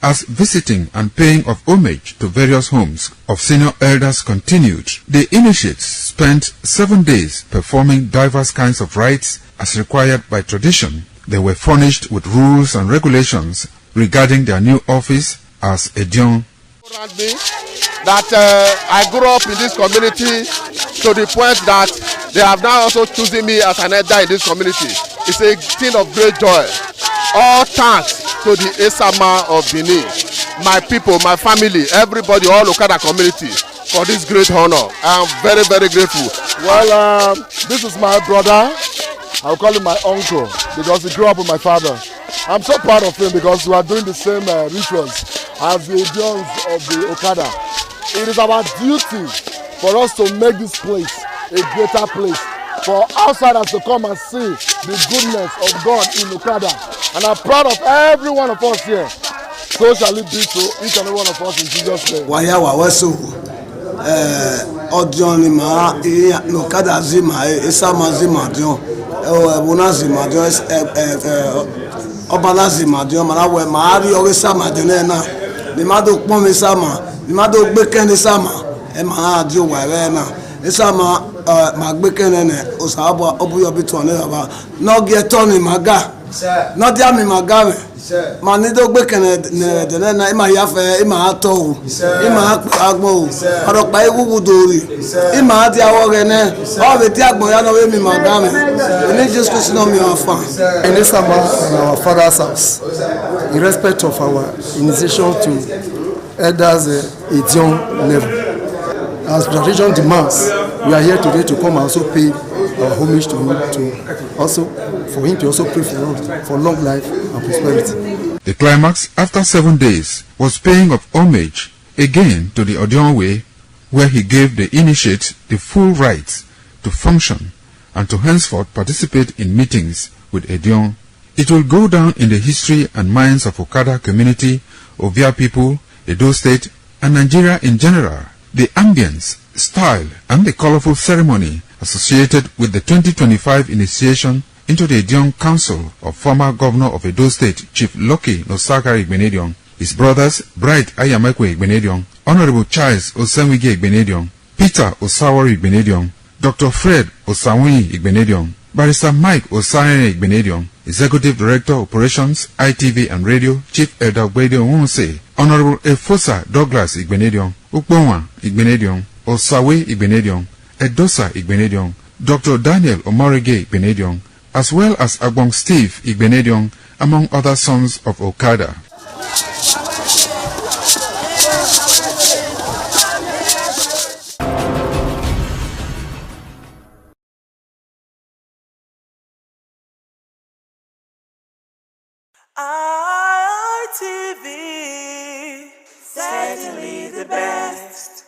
As visiting and paying of homage to various homes of senior elders continued, the initiates spent 7 days performing diverse kinds of rites as required by tradition. They were furnished with rules and regulations regarding their new office as Edion. That I grew up in this community to the point that they have now also chosen me as an elder in this community. It's a thing of great joy. All thanks to the Esama of Benin, my people, my family, everybody, all Okada community for this great honor. I am very, very grateful. Well, this is my brother. I'll call him my uncle because he grew up with my father. I'm so proud of him because we are doing the same rituals as the Edions of the Okada. It is our duty for us to make this place a greater place, for outsiders to come and see the goodness of God in Okada. And I'm proud of every one of us here. So shall it be to each and every one of us in Jesus' name. Odion ma Okada zima Esama zima Dion Bona zima Dion Obana zima Dion Malawe Mari Esama Dion na the mado pon Esama the mado gbeken Esama e ma Dion wa na Esama ma gbeken ne osabo obuyo bitu ne baba no get turn maga no dia mi maga ma ni do gbeken ne de na e ma ya fe e ma ato e ma agbon oro pa ewu dori e ma di awo re ne o be ti agbon ya no we mi maga me ni Jesus Christ no mi afa In Esama, in our father's house, in respect of our initiation to elders Edion level. As tradition demands, we are here today to come and also pay our homage to him, to also for him to also pray for us for long life and prosperity. The climax after 7 days was paying of homage again to the Odion way, where he gave the initiate the full rights to function and to henceforth participate in meetings with Edion. It will go down in the history and minds of Okada community, Ovia people, Edo State, and Nigeria in general. The ambience, style, and the colorful ceremony associated with the 2025 initiation into the Edion Council of former Governor of Edo State, Chief Lucky Nosakari Igbinedion, his brothers Bright Ayamakwe Igbinedion, Honorable Charles Osenwige Igbinedion, Peter Osawori Igbinedion, Dr. Fred Osawuni Igbinedion, Barrister Mike Osane Igbinedion, Executive Director Operations, ITV and Radio, Chief Elder Gwede Onwunse, Honorable Efosa Douglas Igbinedion, Ukbonwa Igbinedion, Osawe Igbinedion, Edosa Igbinedion, Dr. Daniel Omorige Igbinedion, as well as Agbong Steve Igbinedion, among other sons of Okada. ITV, certainly the best.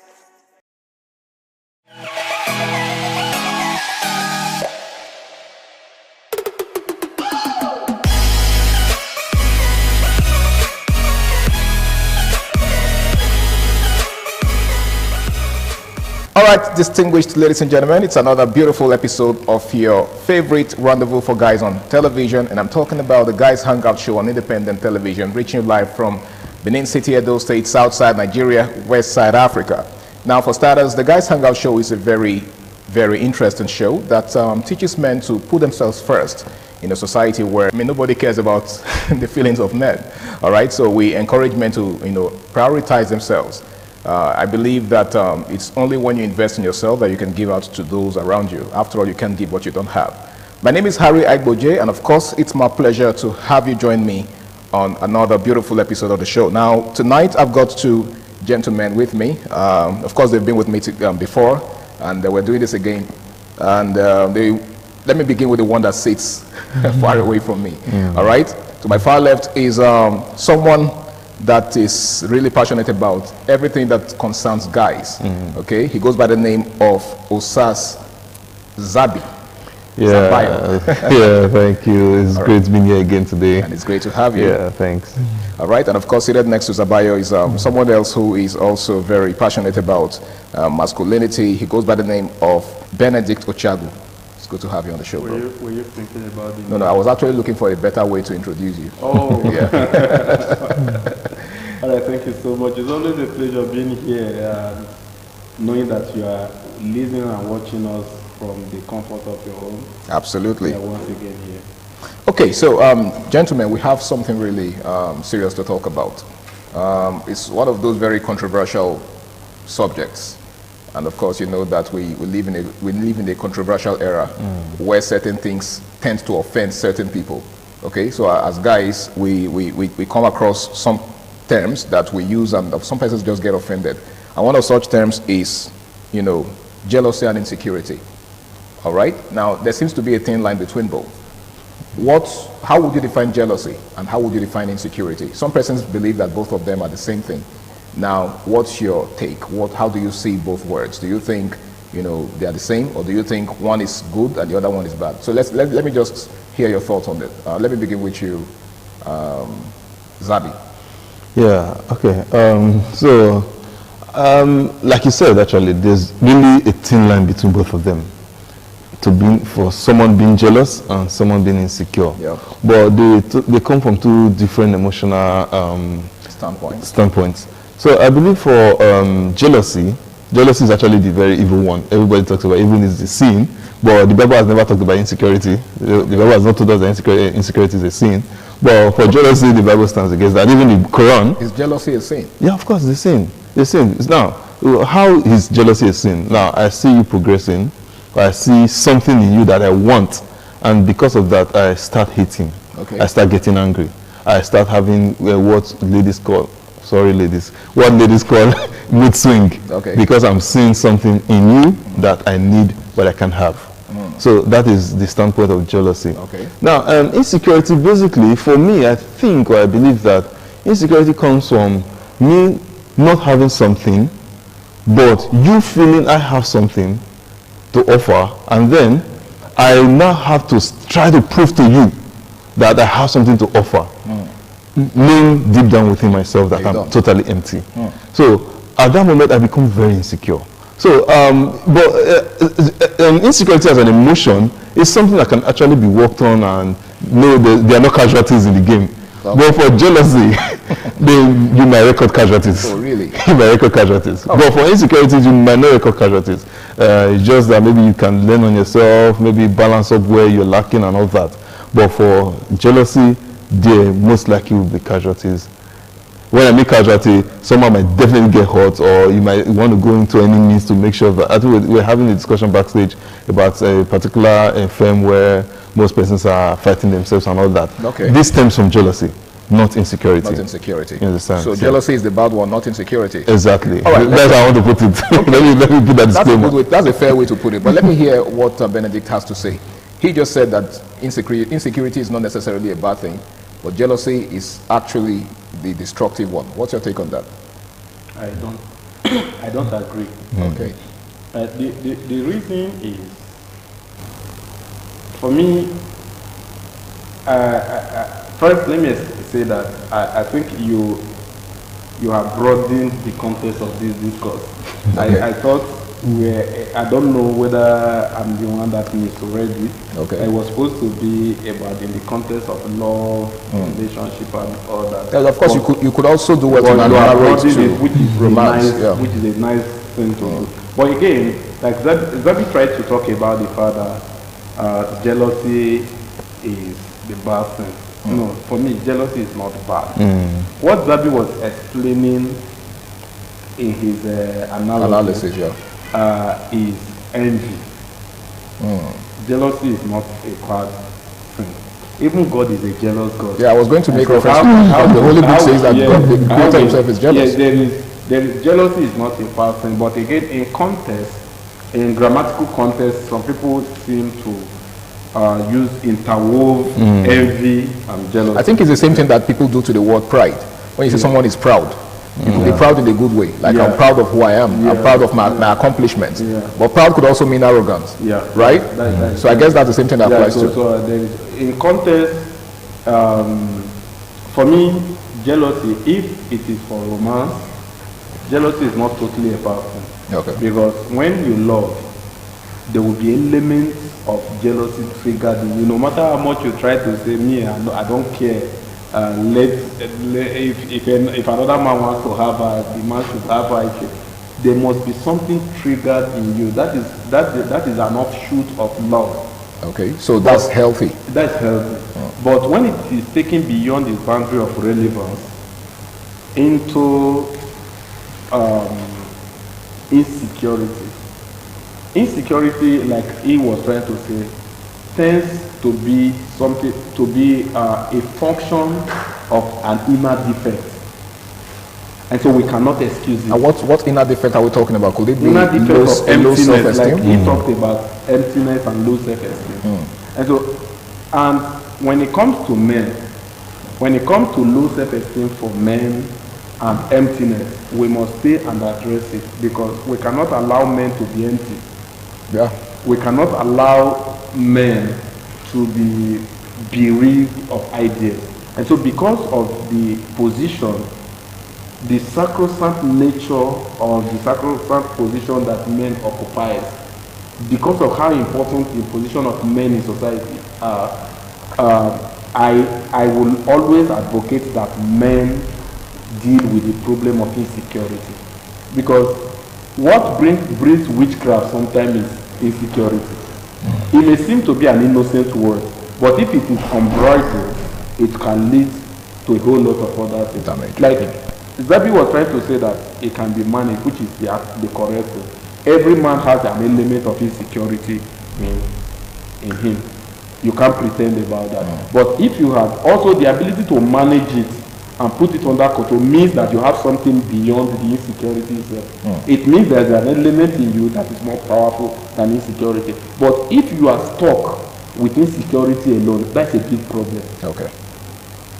All right, distinguished ladies and gentlemen, it's another beautiful episode of your favorite Rendezvous for Guys on television, and I'm talking about the Guys Hangout Show on independent television, reaching you live from Benin City, Edo State, Southside Nigeria, West Side Africa. Now, for starters, the Guys Hangout Show is a very, very interesting show that teaches men to put themselves first in a society where nobody cares about the feelings of men. All right, so we encourage men to prioritize themselves. I believe that it's only when you invest in yourself that you can give out to those around you. After all, you can't give what you don't have. My name is Harry Agboje, and of course, it's my pleasure to have you join me on another beautiful episode of the show. Now, tonight, I've got two gentlemen with me. Of course, they've been with me before, and we're doing this again. And they let me begin with the one that sits far away from me. All right. To my far left is someone that is really passionate about everything that concerns guys. Okay. He goes by the name of Osas Zabi. Yeah, yeah, thank you. It's great being here again today. And it's great to have you. Yeah, thanks. All right, and of course, seated next to Zabayo is someone else who is also very passionate about masculinity. He goes by the name of Benedict Ochagu. It's good to have you on the show, bro. Were you thinking about it? No, I was actually looking for a better way to introduce you. Oh, yeah. All right, thank you so much. It's always a pleasure being here, knowing that you are listening and watching us from the comfort of your home. Absolutely. Yeah, once again here. Okay, so gentlemen, we have something really serious to talk about. It's one of those very controversial subjects, and of course, you know that we live in a controversial era where certain things tend to offend certain people. Okay, so as guys, we come across some terms that we use, and some persons just get offended. And one of such terms is, you know, jealousy and insecurity. All right. Now, there seems to be a thin line between both. How would you define jealousy and how would you define insecurity? Some persons believe that both of them are the same thing. Now, what's your take? How do you see both words? Do you think, you know, they are the same, or do you think one is good and the other one is bad? So let me just hear your thoughts on it. Let me begin with you, Zabi. Yeah. Okay. Like you said, actually, there's really a thin line between both of them. For someone being jealous and someone being insecure. Yeah. But they come from two different emotional standpoints. So I believe for jealousy is actually the very evil one. Everybody talks about evil is the sin, but the Bible has never talked about insecurity. The Bible has not told us that insecurity is a sin. But for jealousy, the Bible stands against that. Even the Quran. Is jealousy a sin? Yeah, of course, it's a sin. It's a sin. Now, how is jealousy a sin? Now, I see you progressing. I see something in you that I want, and because of that, I start hating. Okay. I start getting angry. I start having what ladies call mood swing. Okay. Because I'm seeing something in you that I need, but I can't have. So that is the standpoint of jealousy. Okay. Now, insecurity, basically, for me, I think or I believe that insecurity comes from me not having something, but you feeling I have something to offer, and then I now have to try to prove to you that I have something to offer, knowing deep down within myself that I'm totally empty. So at that moment, I become very insecure. So, insecurity as an emotion is something that can actually be worked on, and no, there are no casualties in the game. Okay. But for jealousy, you might record casualties. Oh, really? You might record casualties. Okay. But for insecurities, you might not record casualties. It's just that maybe you can learn on yourself, maybe balance up where you're lacking and all that. But for jealousy, there most likely will be casualties. When I mean casualty, someone might definitely get hurt, or you might want to go into any means to make sure that. I think we're having a discussion backstage about a particular firm where most persons are fighting themselves and all that. Okay. This stems from jealousy, not insecurity. Not insecurity. You understand? So jealousy is the bad one, not insecurity. Exactly. All right, that's how I want to put it. Okay. let me put that disclaimer. That's a fair way to put it. But let me hear what Benedict has to say. He just said that insecurity is not necessarily a bad thing, but jealousy is actually the destructive one. What's your take on that? I don't agree. Okay. The reason is, for me, first let me say that I think you have broadened the context of this discourse. Okay. I thought I don't know whether I'm the one that misread it. Okay. It was supposed to be about in the context of love, relationship, and all that. Yeah, of course, you could also do what you narrate to which is romance, which is a nice thing to do. But again, like Zabi tried to talk about the fact that jealousy is the bad thing. No, for me, jealousy is not bad. What Zabi was explaining in his analysis is envy. Jealousy is not a bad thing. Even God is a jealous God. Yeah, I was going to make reference to how the Holy Book says that God, the Creator himself is jealous. Yeah, there is jealousy is not a bad thing, but again, in grammatical context, some people seem to interwove envy and jealousy. I think it's the same thing that people do to the word pride. When you say someone is proud, you can be proud in a good way. Like I'm proud of who I am. I'm proud of my accomplishments. But proud could also mean arrogance. Right? So I guess that's the same thing that applies to. So in context, for me, jealousy, if it is for romance, jealousy is not totally a bad thing. Okay. Because when you love, there will be elements of jealousy triggered in you. No matter how much you try to say, me, I don't care. If another man wants to have her, the man should have her. There must be something triggered in you. That is an offshoot of love. Okay, so that's healthy. That's healthy. But when it is taken beyond the boundary of relevance into insecurity. Insecurity, like he was trying to say, tends to be something, to be a function of an inner defect. And so we cannot excuse it. And what inner defect are we talking about? Could it be inner defect of low emptiness, self-esteem? like he talked about emptiness and low self-esteem. And when it comes to men, when it comes to low self-esteem for men and emptiness, we must stay and address it, because we cannot allow men to be empty. We cannot allow men to be bereaved of ideas. And so because of the position, the sacrosanct nature or the sacrosanct position that men occupy, because of how important the position of men in society are, I will always advocate that men deal with the problem of insecurity. Because what brings witchcraft sometimes is insecurity. It may seem to be an innocent word, but if it is unbridled, it can lead to a whole lot of other things. Like Zabi was trying to say that it can be managed, which is the correct thing. Every man has an element of insecurity in him. You can't pretend about that. But if you have also the ability to manage it and put it under control, means that you have something beyond the insecurity itself. It means there's an element in you that is more powerful than insecurity. But if you are stuck with insecurity alone, that's a big problem. Okay.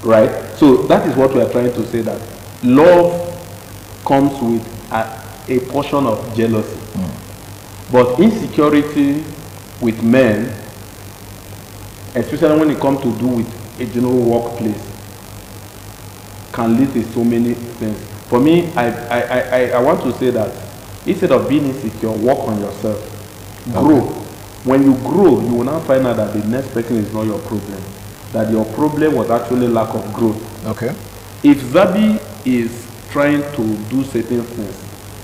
Right? So that is what we are trying to say, that love comes with a portion of jealousy. But insecurity with men, especially when it comes to do with a general workplace, can lead to so many things. For me, I want to say that instead of being insecure, work on yourself. Grow. When you grow, you will now find out that the next person is not your problem. That your problem was actually lack of growth. Okay. If Zabi is trying to do certain things,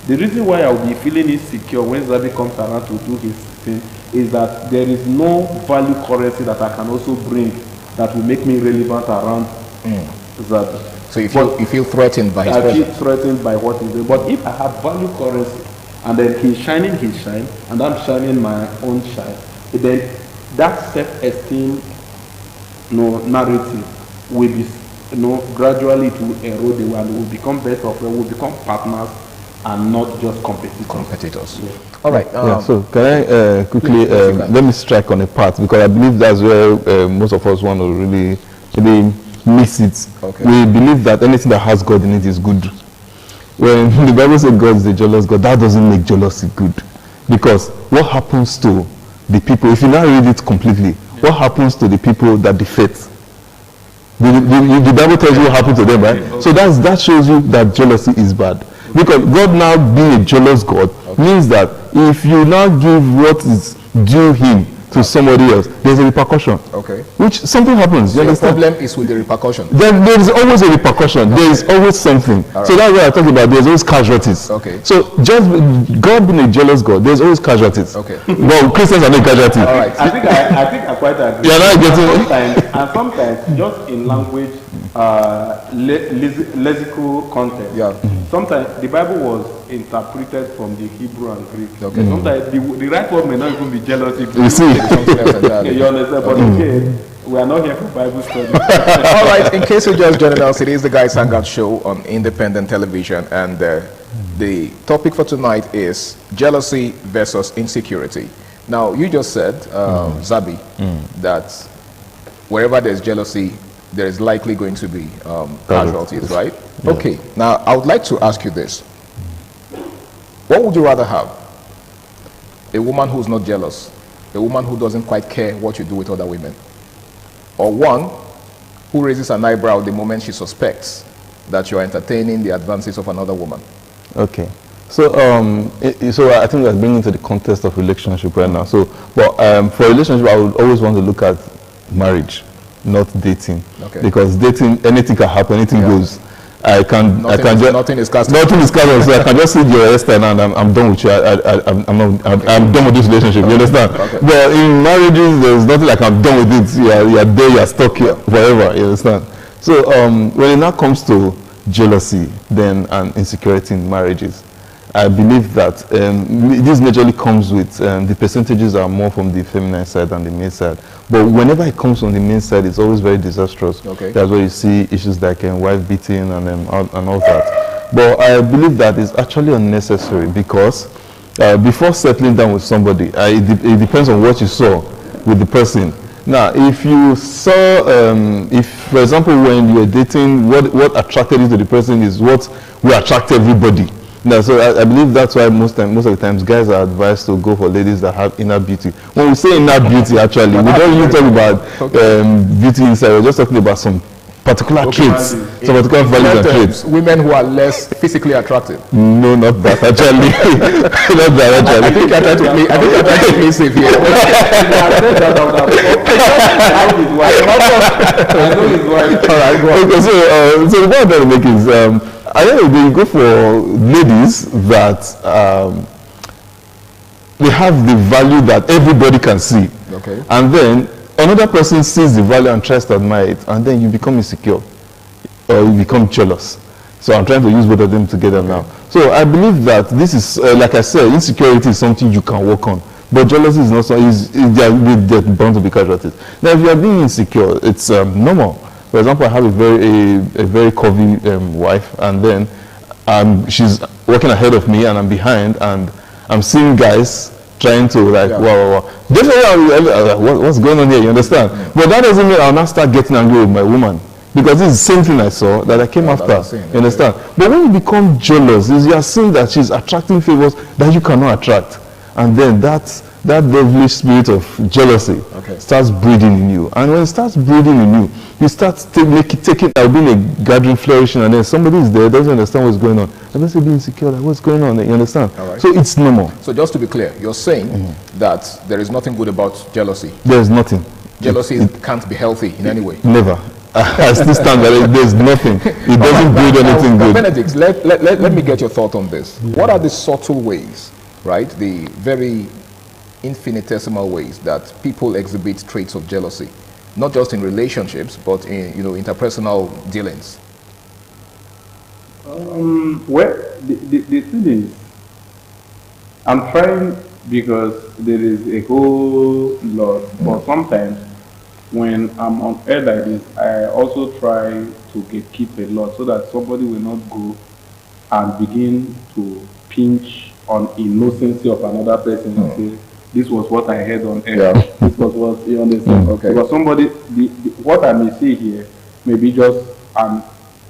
the reason why I will be feeling insecure when Zabi comes around to do his thing is that there is no value currency that I can also bring that will make me relevant around Zabi. So you feel threatened by his I presence? feel threatened by what he's doing. But if I have value currency, and then he's shining his shine, and I'm shining my own shine, then that self-esteem narrative will be, gradually to erode away, and we'll become better, we'll become partners and not just competitors. Yeah. All right. So can I quickly let me strike on a part, because I believe that's where most of us want to really miss it. Okay. We believe that anything that has God in it is good. When the Bible says God is a jealous God, that doesn't make jealousy good. Because what happens to the people, if you now read it completely, what happens to the people that defect? The Bible tells you what happened to them, right? Okay. So that shows you that jealousy is bad. Because God now being a jealous God means that if you now give what is due him to somebody else, there's a repercussion. Okay. Which something happens. You understand? The problem is with the repercussion. Then there is always a repercussion. There is always something. Right. So that's what I'm talking about. There's always casualties. Okay. So just God being a jealous God, there's always casualties. Okay. Well, Christians are not casualties. All right. I think I quite agree. You're not getting and sometimes just in language, lexical context. Yeah. Sometimes the Bible was interpreted from the Hebrew and Greek. Okay. Sometimes the right word may not even be jealousy. You see. You understand? But again, we are not here for Bible study. All right. In case you just joined us, it is the Guys Hangout Show on independent television, and the topic for tonight is jealousy versus insecurity. Now, you just said, Zabi, that wherever there's jealousy, there is likely going to be casualties, right? Yeah. Okay, now I would like to ask you this. What would you rather have? A woman who's not jealous, a woman who doesn't quite care what you do with other women, or one who raises an eyebrow the moment she suspects that you're entertaining the advances of another woman? Okay. So, so I think we're bringing to the context of relationship right now. So, but for a relationship, I would always want to look at marriage, not dating. Okay. Because dating, anything can happen, anything goes. Nothing is cast. Nothing is cast. So I can just see your Esther and I'm done with you. I'm done with this relationship. You understand? Okay. But in marriages, there's nothing like I'm done with it. You're there. You're stuck here forever. You understand? So when it now comes to jealousy, then and insecurity in marriages, I believe that this majorly comes with the percentages are more from the feminine side than the male side. But whenever it comes from the male side, it's always very disastrous. Okay. That's where you see issues like wife beating and all that. But I believe that is actually unnecessary because before settling down with somebody, it depends on what you saw with the person. Now, if you saw, if for example, when you were dating, what attracted you to the person is what will attract everybody. Now, so I believe that's why most of the times guys are advised to go for ladies that have inner beauty. When we say inner beauty, actually, we don't really talk about beauty inside. We're just talking about some particular traits, some particular values and traits. Women who are less physically attractive. No, not that actually. Not that actually. I think I tried to play safe here. All right, go on. Okay, so the point I'm trying to make is, I don't know, they go for ladies that they have the value that everybody can see. Okay. And then another person sees the value and tries to admire it, and then you become insecure or you become jealous. So I'm trying to use both of them together now. So I believe that this is, like I said, insecurity is something you can work on. But jealousy is not something, they're bound to be casualties. Now, if you are being insecure, it's normal. For example, I have a very curvy wife, and then she's working ahead of me, and I'm behind, and I'm seeing guys trying to wow. Definitely, what's going on here? You understand? But that doesn't mean I'll not start getting angry with my woman, because this is the same thing I saw that I came after. You understand? But when you become jealous, you are seeing that she's attracting favors that you cannot attract, and then that devilish spirit of jealousy starts breeding in you. And when it starts breeding in you, you start taking out, being a gathering, flourishing, and then somebody is there, doesn't understand what's going on. And let's say being insecure, like what's going on? You understand? Right. So it's normal. So just to be clear, you're saying that there is nothing good about jealousy. There's nothing. Jealousy can't be healthy in any way. Never. I still stand that there's nothing. It doesn't breed anything good. Benedict, let me get your thought on this. What are the subtle ways, right? The very infinitesimal ways that people exhibit traits of jealousy, not just in relationships, but in interpersonal dealings? Well, the thing is, I'm trying because there is a whole lot, but sometimes when I'm on air like this, I also try to keep a lot so that somebody will not go and begin to pinch on innocency of another person and say, this was what I heard on air. This was what you understand. Because somebody, what I may say here may be just an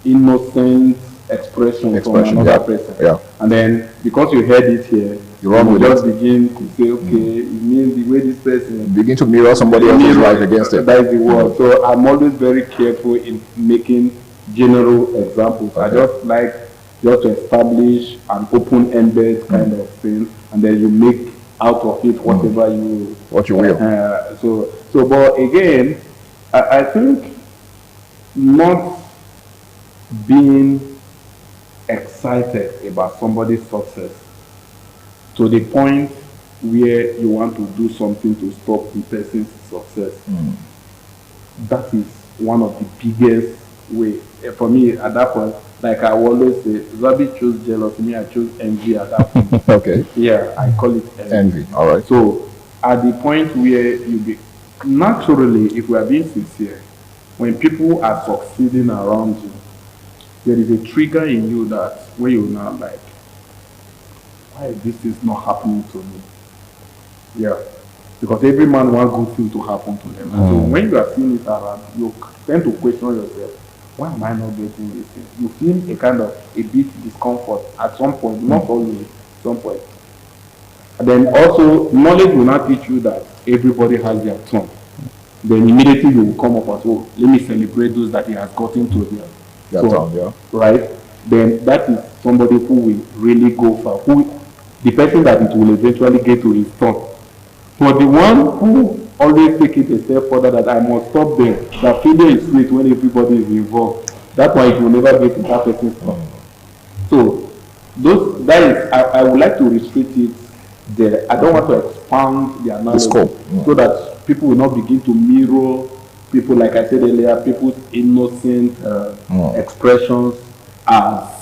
innocent expression from another person. And then because you heard it here, you just begin to say, okay, it means the way this person begin to mirror somebody else's life against it. That is the word. So I'm always very careful in making general examples. I just like to establish an open-ended kind of thing, and then you make out of it whatever you will. But again, I think not being excited about somebody's success to the point where you want to do something to stop the person's success. That is one of the biggest ways. For me, at that point, like I always say, Zabi chose jealousy, me I chose envy at that point. Okay. Yeah, I call it envy. All right. So at the point where naturally, if we are being sincere, when people are succeeding around you, there is a trigger in you that where you're now like, why this is not happening to me? Yeah. because every man wants good thing to happen to them. And so when you are seeing it around, you tend to question yourself, why am I not getting this thing? You feel a kind of a bit discomfort at some point, not always, at some point. And then also, knowledge will not teach you that everybody has their turn. Then immediately you will come up as well. Let me celebrate those that he has gotten to their turn, yeah. Right? Then that is somebody who will really go far. The person that it will eventually get to his turn. But the one who always take it a step further, that I must stop there, that failure is sweet when everybody is involved. That's why it will never get to that person's turn. So I would like to restrict it there. I don't want to expand the analogy so that people will not begin to mirror people, like I said earlier, people's innocent expressions as,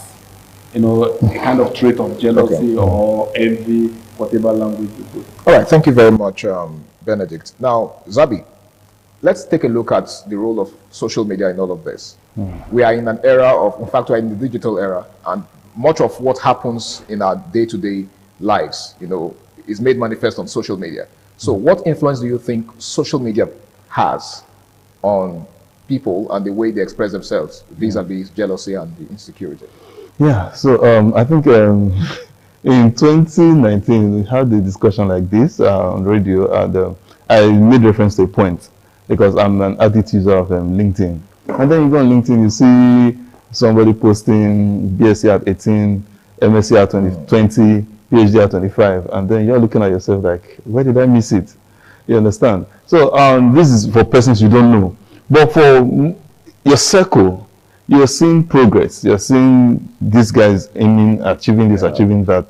a kind of trait of jealousy or envy, whatever language you put. All right, thank you very much, Benedict. Now, Zabi, let's take a look at the role of social media in all of this. We are in an era of, in fact, we're in the digital era, and much of what happens in our day-to-day lives, is made manifest on social media. So what influence do you think social media has on people and the way they express themselves vis-a-vis jealousy and the insecurity? Yeah, so I think in 2019 we had a discussion like this on radio, and I made reference to a point because I'm an added user of LinkedIn. And then you go on LinkedIn, you see somebody posting BSc at 18, MSc at 20, PhD at 25, and then you're looking at yourself like, where did I miss it? You understand? So this is for persons you don't know. But for your circle, you're seeing progress. You're seeing these guys achieving this, achieving that.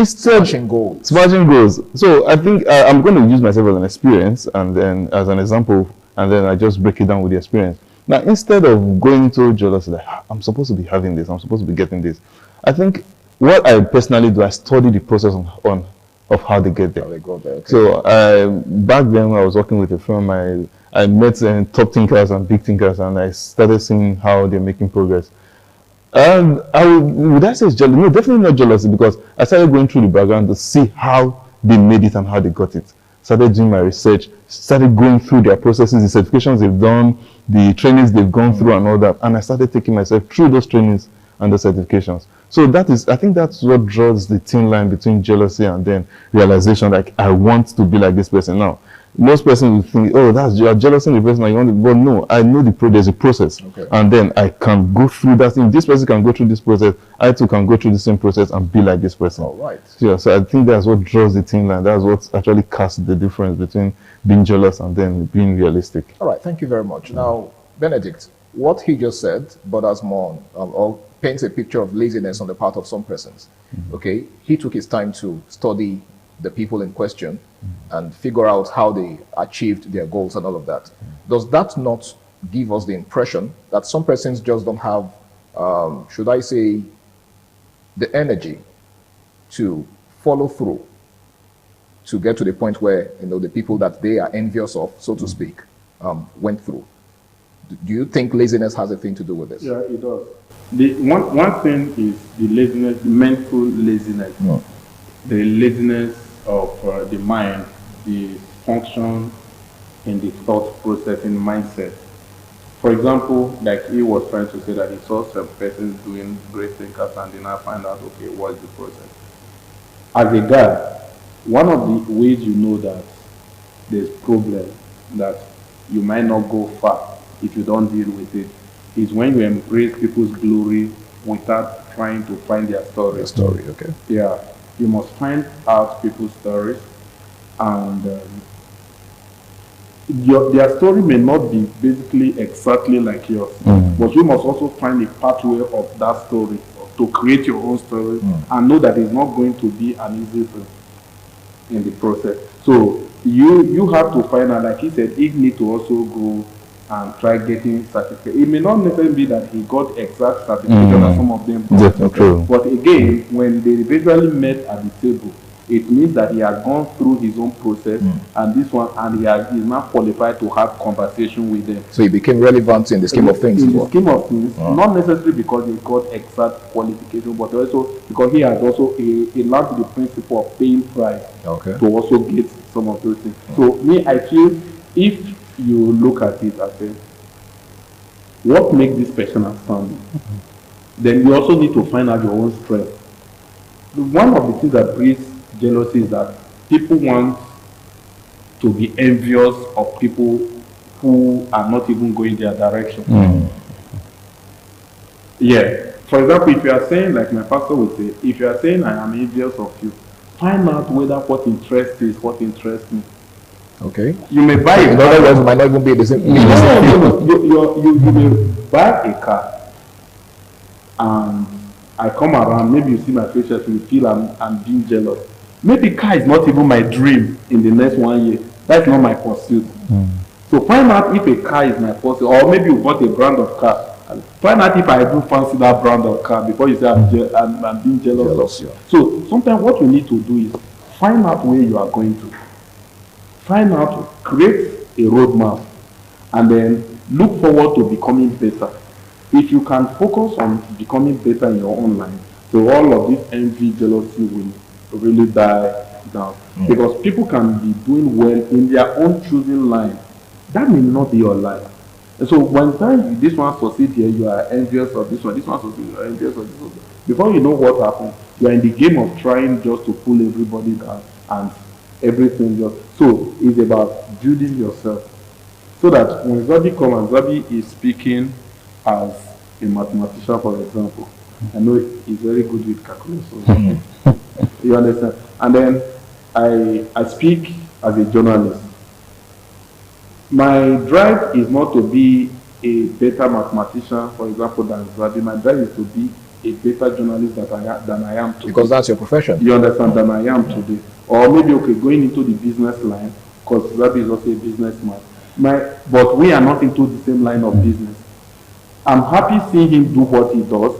Smashing goals. Smashing goals. So I think I'm going to use myself as an experience and then as an example, and then I just break it down with the experience. Now, instead of going to jealousy, like, I'm supposed to be having this, I'm supposed to be getting this, I think what I personally do, I study the process of how they get there. How they go there. Okay. So back then when I was working with a firm, I met top thinkers and big thinkers, and I started seeing how they're making progress. And would I say it's jealousy? No, definitely not jealousy, because I started going through the background to see how they made it and how they got it. Started doing my research, started going through their processes, the certifications they've done, the trainings they've gone through and all that. And I started taking myself through those trainings and the certifications. So I think that's what draws the thin line between jealousy and then realization, like, I want to be like this person now. Most persons will think, oh, you're jealous of the person, you want it. But no, I know there's a process. Okay. And then I can go through that thing. This person can go through this process. I too can go through the same process and be like this person. All right. Yeah, so I think that's what draws the thin line. That's what actually casts the difference between being jealous and then being realistic. All right, thank you very much. Now, Benedict, what he just said borders more or paints a picture of laziness on the part of some persons. Okay, he took his time to study the people in question and figure out how they achieved their goals and all of that. Does that not give us the impression that some persons just don't have, should I say, the energy to follow through to get to the point where, the people that they are envious of, so to speak, went through? Do you think laziness has a thing to do with this? Yeah, it does. One thing is the laziness, the mental laziness, the laziness of the mind, the function in the thought processing mindset. For example, like he was trying to say that he saw some persons doing great things and then I find out, okay, what's the process? As a guy, one of the ways you know that there's problem, that you might not go far if you don't deal with it, is when you embrace people's glory without trying to find their story. Their story, okay. Yeah, you must find out people's stories, and their story may not be basically exactly like yours, but you must also find a pathway of that story to create your own story and know that it's not going to be an easy thing in the process. So you have to find out, like he said, he need to also go and try getting certificate. It may not necessarily be that he got exact certification as some of them got. But again, when they eventually met at the table, it means that he has gone through his own process and this one, and he's now qualified to have conversation with them. So he became relevant in the scheme of things. In the scheme of things, not necessarily because he got exact qualification, but also because he has also learned the principle of paying price to also get some of those things. So me, I feel if you look at it as a what makes this person outstanding, then you also need to find out your own strength. One of the things that breeds jealousy is that people want to be envious of people who are not even going their direction. Yeah. For example, if you are saying, like my pastor would say, if you are saying I am envious of you, find out whether what interests you is what interests me. Okay. You may buy a in car. other words, might not even be the same. No. You may buy a car, and I come around, maybe you see my features, you feel I'm being jealous. Maybe car is not even my dream in the next 1 year. That's not my pursuit. So find out if a car is my pursuit, or maybe you bought a brand of car. Find out if I do fancy that brand of car before you say I'm being jealous of you. So sometimes what you need to do is find out where you are going to. Find out, create a roadmap, and then look forward to becoming better. If you can focus on becoming better in your own life, so all of this envy, jealousy will really die down. Because people can be doing well in their own choosing line. That may not be your life. And so one time this one succeeds here, you are envious of this one succeeds, you are envious of this one. Before you know what happened, you are in the game of trying just to pull everybody down and everything just. So it's about building yourself. So that when Zabi comes and Zabi is speaking as a mathematician, for example, I know he's very good with calculations. You understand? And then I speak as a journalist. My drive is not to be a better mathematician, for example, than Zabi. My drive is to be a better journalist than I am today. Because that's your profession. You understand? Than I am today. Or maybe, okay, going into the business line, because Zabi is also a businessman. But we are not into the same line of business. I'm happy seeing him do what he does,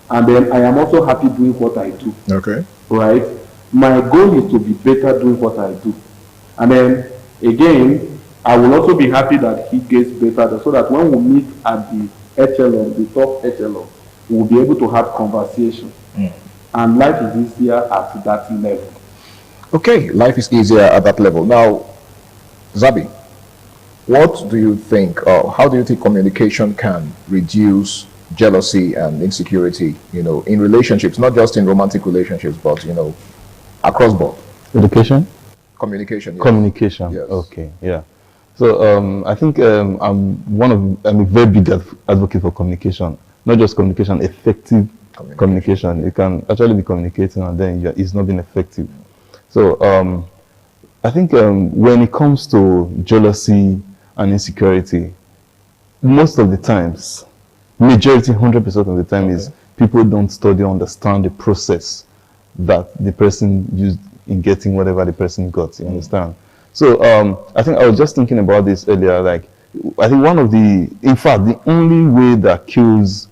and then I am also happy doing what I do. Okay. Right? My goal is to be better doing what I do. And then, again, I will also be happy that he gets better, so that when we meet at the echelon, the top echelon, we'll be able to have conversation. And life is easier at that level. Okay, life is easier at that level. Now, Zabi, what do you think, or how do you think communication can reduce jealousy and insecurity, in relationships, not just in romantic relationships, but, across board? Education? Communication, yes. Communication, yes. Okay, yeah. So I think I'm a very big advocate for communication, not just communication, effective communication. You can actually be communicating and then it's not being effective. So I think when it comes to jealousy and insecurity, most of the times, majority, 100% of the time, is people don't study or understand the process that the person used in getting whatever the person got, you understand? So I think I was just thinking about this earlier, like, I think in fact, the only way that kills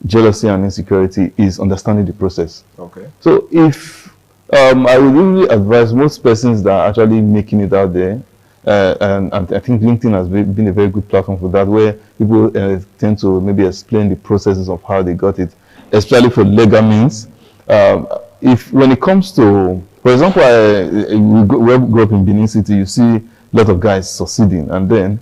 jealousy and insecurity is understanding the process. Okay. So if I would really advise most persons that are actually making it out there, and I think LinkedIn has been a very good platform for that, where people tend to maybe explain the processes of how they got it, especially for legal means. When it comes to, for example, we grew up in Benin City, you see a lot of guys succeeding, and then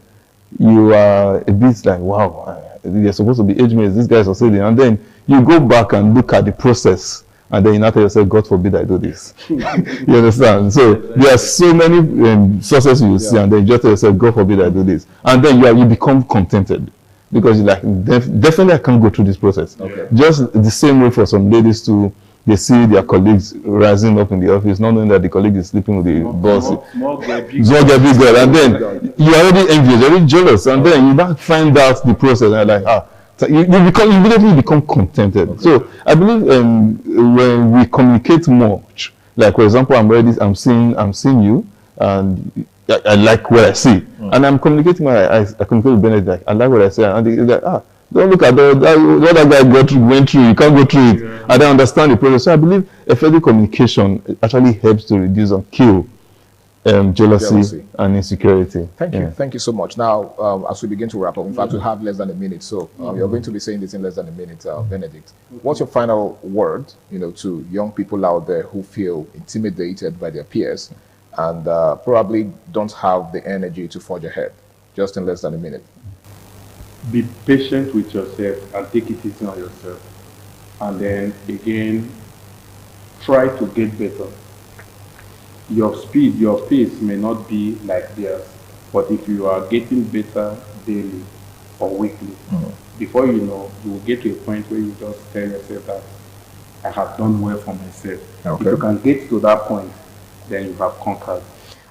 you are a bit like, wow, you're supposed to be age mates, this guy is succeeding, and then you go back and look at the process, and then you now tell yourself, God forbid I do this. You understand? So there are so many successes you see, and then you just tell yourself, God forbid I do this. And then you become contented. Because you're like, definitely I can't go through this process. Okay. Just the same way for some ladies too, they see their colleagues rising up in the office, not knowing that the colleague is sleeping with the boss. Small big girl. And then you're already envious, you're already jealous. And then you now find out the process, and you're like, so you immediately become contented. Okay. So I believe when we communicate much, like for example, I'm seeing you, and I like what I see, and I'm communicating I communicate with Bennett, like I like what I say, and he's like, don't look at what that guy went through, you can't go through it. Yeah. I don't understand the process. So I believe effective communication actually helps to reduce or kill jealousy and insecurity. Thank you so much. Now, as we begin to wrap up, in fact, we have less than a minute, so you're going to be saying this in less than a minute, Benedict. What's your final word, to young people out there who feel intimidated by their peers and probably don't have the energy to forge ahead? Just in less than a minute. Be patient with yourself and take it easy on yourself. And then again, try to get better. Your speed, your pace may not be like theirs, but if you are getting better daily or weekly, before you know, you will get to a point where you just tell yourself that I have done well for myself. Okay. If you can get to that point, then you have conquered.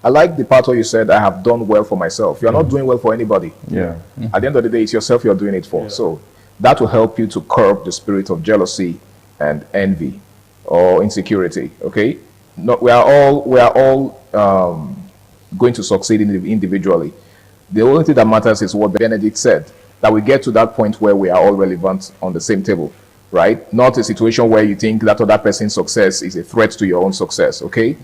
I like the part where you said, I have done well for myself. You're not doing well for anybody. Yeah. At the end of the day, it's yourself you're doing it for. So that will help you to curb the spirit of jealousy and envy or insecurity. Okay? No, we are all going to succeed individually. The only thing that matters is what Benedict said, that we get to that point where we are all relevant on the same table, right? Not a situation where you think that other person's success is a threat to your own success. Okay?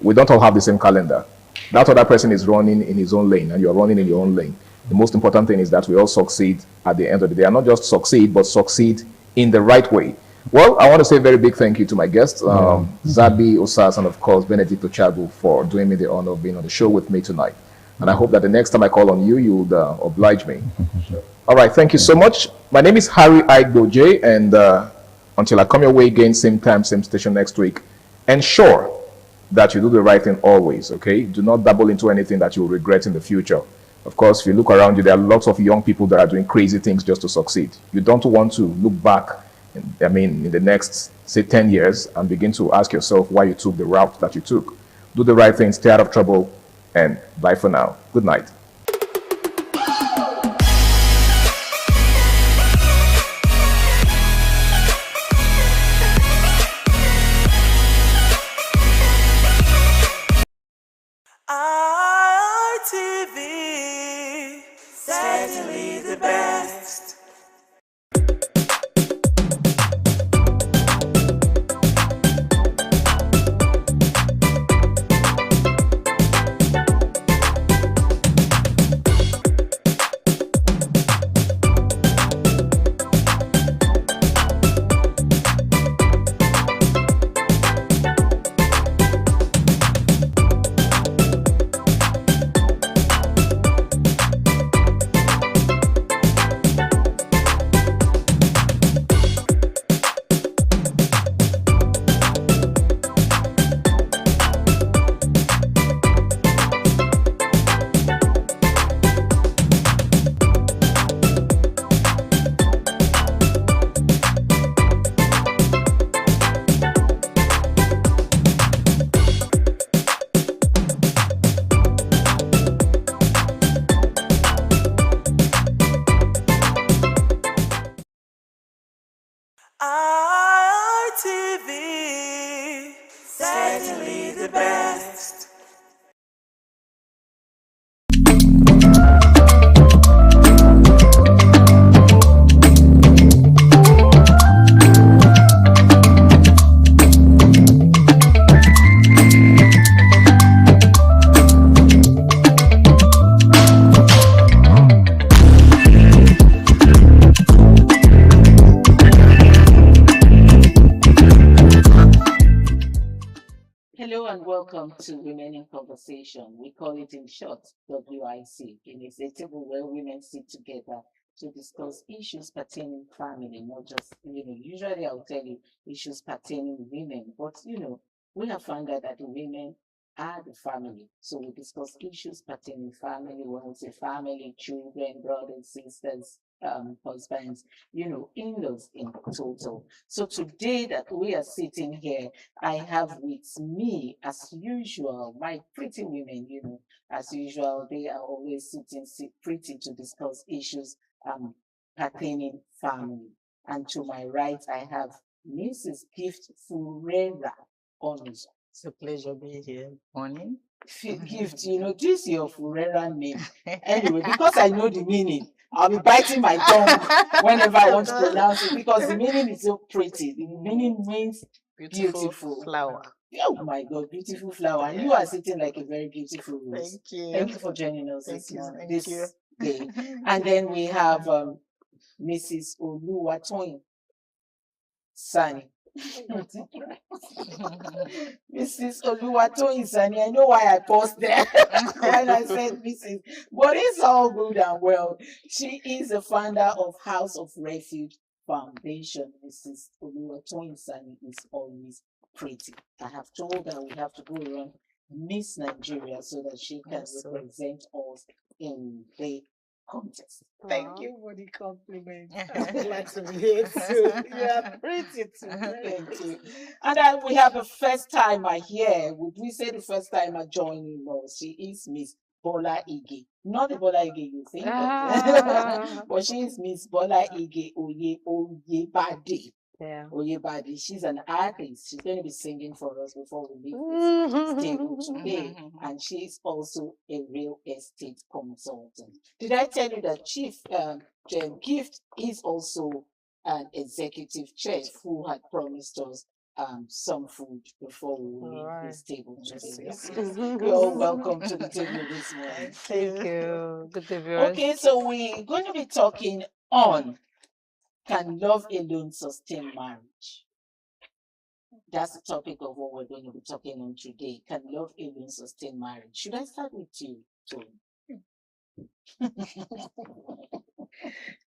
We don't all have the same calendar. That other person is running in his own lane and you're running in your own lane. The most important thing is that we all succeed at the end of the day. And not just succeed, but succeed in the right way. Well, I want to say a very big thank you to my guests, Zabi Osas and of course Benedict Ochagu, for doing me the honor of being on the show with me tonight. And I hope that the next time I call on you, you'll oblige me. All right, thank you so much. My name is Harry Igboje, and until I come your way again, same time, same station next week, ensure that you do the right thing always, okay? Do not dabble into anything that you will regret in the future. Of course, if you look around you, there are lots of young people that are doing crazy things just to succeed. You don't want to look back, in the next, say, 10 years and begin to ask yourself why you took the route that you took. Do the right thing, stay out of trouble, and bye for now. Good night. RTV, certainly the best. RTV, certainly the best. Hello and welcome to Women in Conversation. We call it in short WIC. It is a table where women sit together to discuss issues pertaining family, not just, usually I'll tell you issues pertaining women, but we have found out that the women are the family. So we discuss issues pertaining family, when we say family, children, brothers, sisters, husbands, in-laws in total. So today that we are sitting here, I have with me, as usual, my pretty women, as usual, they are always sitting pretty to discuss issues pertaining family. And to my right, I have Mrs. Gift Furera Onuzo. It's a pleasure being here. Morning. Gift, this is your Furera name. Anyway, because I know the meaning, I'll be biting my tongue whenever I want to pronounce it because the meaning is so pretty. The meaning means beautiful flower. Oh my God, beautiful flower. And you are sitting like a very beautiful rose. Thank you. Thank you for joining us Thank this you. day. And then we have Mrs. Oluwatoyin Sani. Mrs. Oluwatoyin Sani, I know why I paused there when I said Mrs. But it's all good and well. She is the founder of House of Refuge Foundation. Mrs. Oluwatoyin Sani is always pretty. I have told her we have to go around Miss Nigeria so that she can represent us in the contest. Thank you for the compliment. I'm glad to be here too. You are pretty too. Thank you. And then we have a first timer here. Would we say the first timer joining us? She is Miss Bola Ige. Not the Bola Ige you think, but she is Miss Bola Ige Oyebade. Yeah. Oyebade. She's an artist. She's going to be singing for us before we leave this table today. And she's also a real estate consultant. Did I tell you that Chief Gift is also an executive chef who had promised us some food before we leave this table today? You're all welcome to the table this morning. Thank you. Good to be Okay, so we're going to be talking on, can love alone sustain marriage? That's the topic of what we're going to be talking on today. Can love alone sustain marriage? Should I start with you, Tony?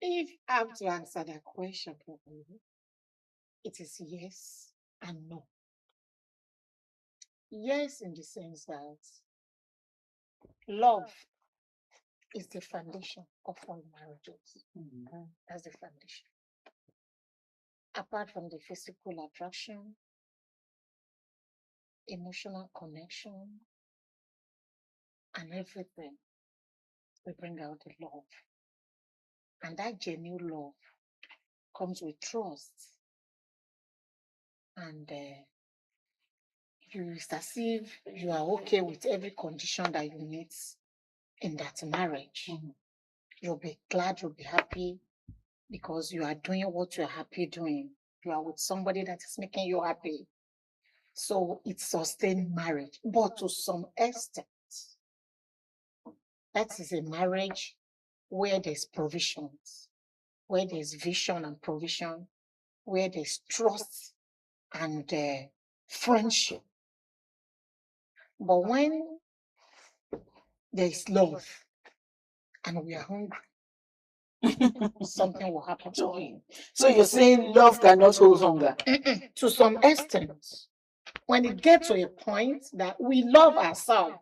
If I have to answer that question properly, it is yes and no. Yes, in the sense that love is the foundation of all marriages. That's the foundation. Apart from the physical attraction, emotional connection, and everything, we bring out the love. And that genuine love comes with trust. And it's as if you are okay with every condition that you meet in that marriage. You'll be glad, you'll be happy, because you are doing what you're happy doing. You are with somebody that is making you happy. So it sustains marriage. But to some extent, that is a marriage where there's provisions, where there's vision and provision, where there's trust and friendship. But when there's love and we are hungry, something will happen to him. So you're saying love cannot hold hunger? To some extent, when it gets to a point that we love ourselves,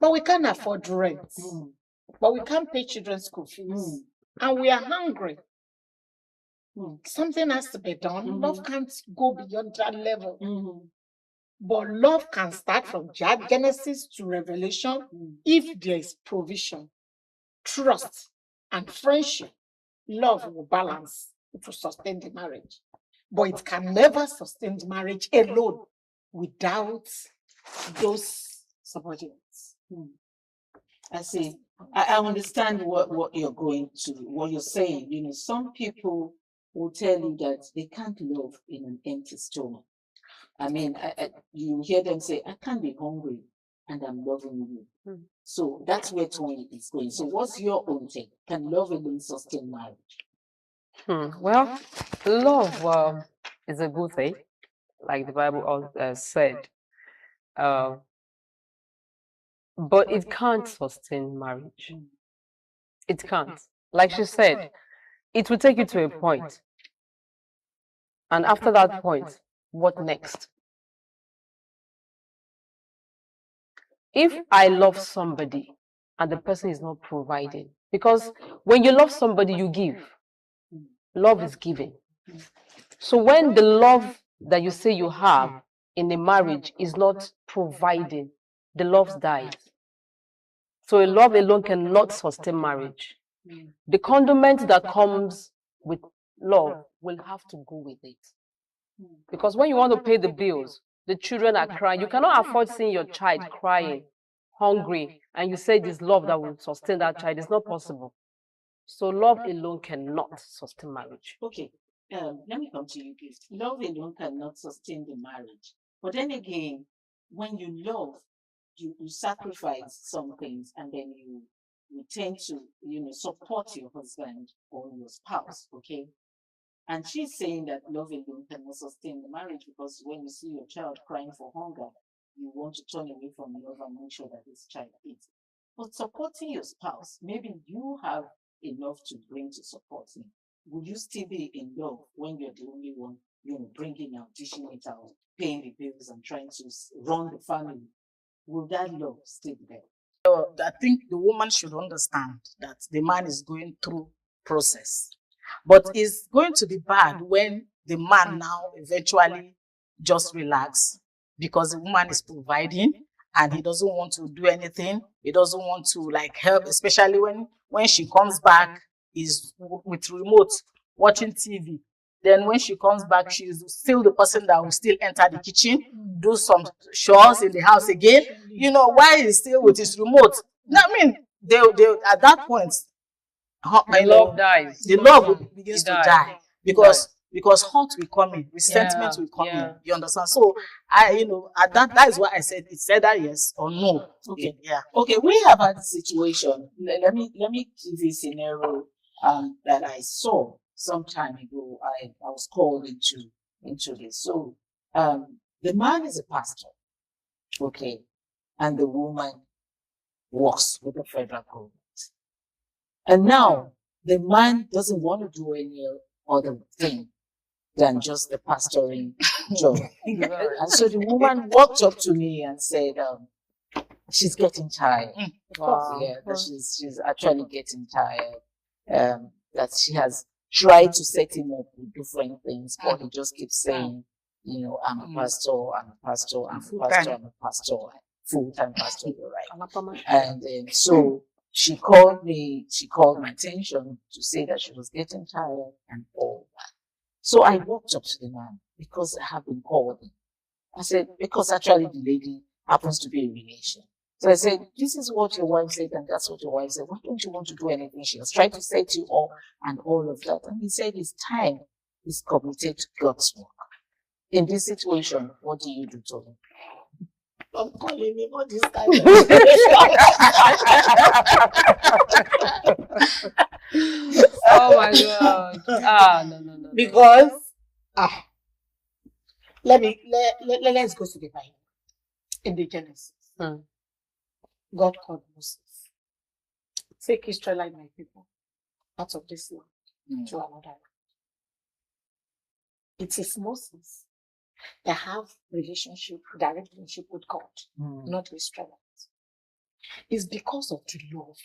but we can't afford rent, but we can't pay children's school fees, and we are hungry, something has to be done. Love can't go beyond that level. But love can start from Genesis to Revelation if there is provision, trust, and friendship. Love will balance to sustain the marriage. But it can never sustain the marriage alone without those subordinates. I see. I understand what you're going to, what you're saying. You know, some people will tell you that they can't love in an empty stomach. I mean, you hear them say, I can't be hungry and I'm loving you. So that's where Tony is going. So what's your own take? Can love alone sustain marriage? Well, love is a good thing, like the Bible said. But it can't sustain marriage. It can't. Like she said, it will take you to a point. And after that point, what next? If I love somebody and the person is not providing, because when you love somebody, you give. Love is giving. So when the love that you say you have in a marriage is not providing, the love dies. So a love alone cannot sustain marriage. The condiment that comes with love will have to go with it. Because when you want to pay the bills, the children are crying. You cannot afford seeing your child crying, hungry, and you say this love that will sustain that child. It's not possible. So love alone cannot sustain marriage. Okay, let me come to you, Gift. Love alone cannot sustain the marriage. But then again, when you love, you sacrifice some things, and then you tend to, support your husband or your spouse, okay? And she's saying that love alone cannot sustain the marriage, because when you see your child crying for hunger, you want to turn away from love and make sure that this child eats. But supporting your spouse, maybe you have enough to bring to support him. Would you still be in love when you're the only one, bringing out, dishing it out, paying the bills, and trying to run the family? Will that love still be there? I think the woman should understand that the man is going through process, but it's going to be bad when the man now eventually just relax because the woman is providing and he doesn't want to do anything. He doesn't want to help, especially when she comes back, he's with remote watching TV. Then when she comes back, she's still the person that will still enter the kitchen, do some chores in the house again. Why he's still with his remote? I mean, they at that point, the love dies. The love begins to die because hurt will come in, resentment will come in. You understand? So that is why I said it's either yes or no. Okay, yeah. Okay, we have had a situation. Let me give you a scenario that I saw some time ago. I was called into this. So the man is a pastor, okay, and the woman works with the federal government. And now the man doesn't want to do any other thing than just the pastoring job. And so the woman walked up to me and said, she's getting tired. Wow. Yeah, that she's actually getting tired. That she has tried to set him up with different things, but he just keeps saying, I'm a pastor, I'm a pastor, I'm a pastor, I'm a pastor, full-time pastor, you're right. And so she called my attention to say that she was getting tired and all that. So I walked up to the man because I have been called. I said, because actually the lady happens to be a relation. So I said, this is what your wife said, and that's what your wife said. Why don't you want to do anything? She was trying to set you up and all of that. And he said his time is committed to God's work. In this situation, what do you do to him? I'm calling him all this time. Oh my God. No. Because let's go to the Bible. In the Genesis, God called Moses. Take Israelite, my people, out of this land to another land. It is Moses that have direct relationship with God, not the Israelites. It's because of the love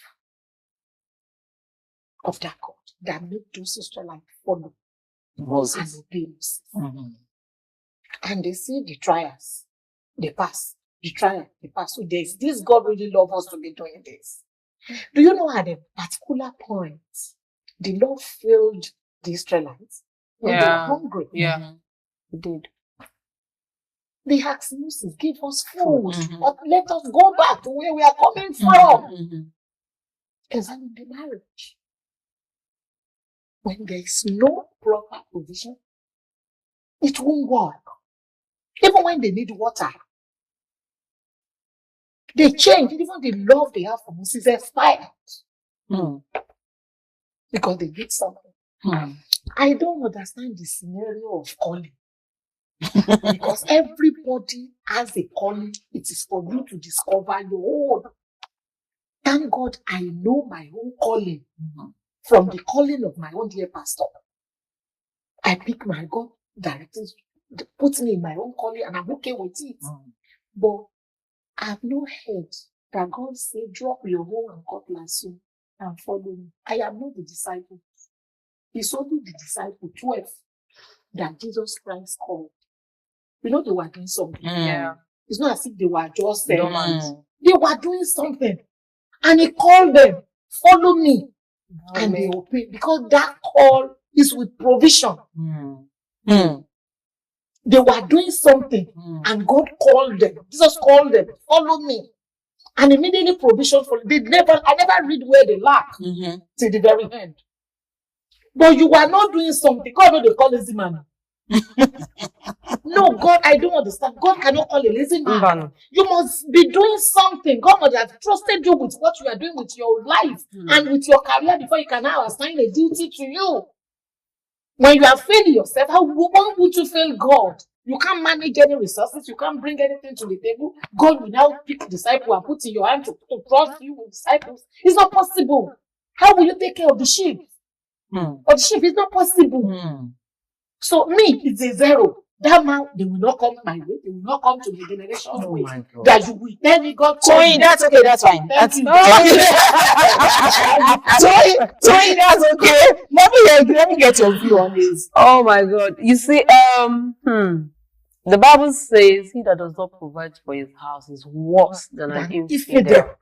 of that God that made those Israelites follow Moses and obey Moses. And they see the trials, they pass. The trial, they pass. So there's this God really loves us to be doing this. Do you know at a particular point, the Lord filled the Israelites when they were hungry? Yeah. He did. They asked Moses, give us food, but let us go back to where we are coming from. Examine the marriage. When there is no proper provision, it won't work. Even when they need water, they change. Even the love they have for Moses expired. Because they did something. I don't understand the scenario of calling. Because everybody has a calling. It is for you to discover your own. Thank God I know my own calling from the calling of my own dear pastor. I pick my God directly, puts me in my own calling, and I'm okay with it. But I have no heard that God said, drop your hoe and cutlass and follow me. I am not the disciple. It's only the disciple, 12, that Jesus Christ called. They were doing something. Yeah. It's not as if they were just they were doing something. And he called them, follow me. And they obeyed. Because that call is with provision. They were doing something and God called them. Jesus called them, follow me. And immediately provision for them. I never read where they lack till the very end. But you were not doing something. God knows they call lazy man. No, God, I don't understand. God cannot call a lazy man. You must be doing something. God must have trusted you with what you are doing with your life and with your career before you can now assign a duty to you. When you are failing yourself, why would you fail God? You can't manage any resources. You can't bring anything to the table. God will now pick disciple and put in your hand to trust you with disciples. It's not possible. How will you take care of the sheep? Of the sheep, it's not possible. So me, it's a zero. That man, they will not come my way. They will not come to the generation's way. That you will tell me God. Toyin, that's okay. That's fine. That's you. Toyin, that's okay. Let me get your view on this. Oh my God! You see, the Bible says, "He that does not provide for his house is worse than an infidel."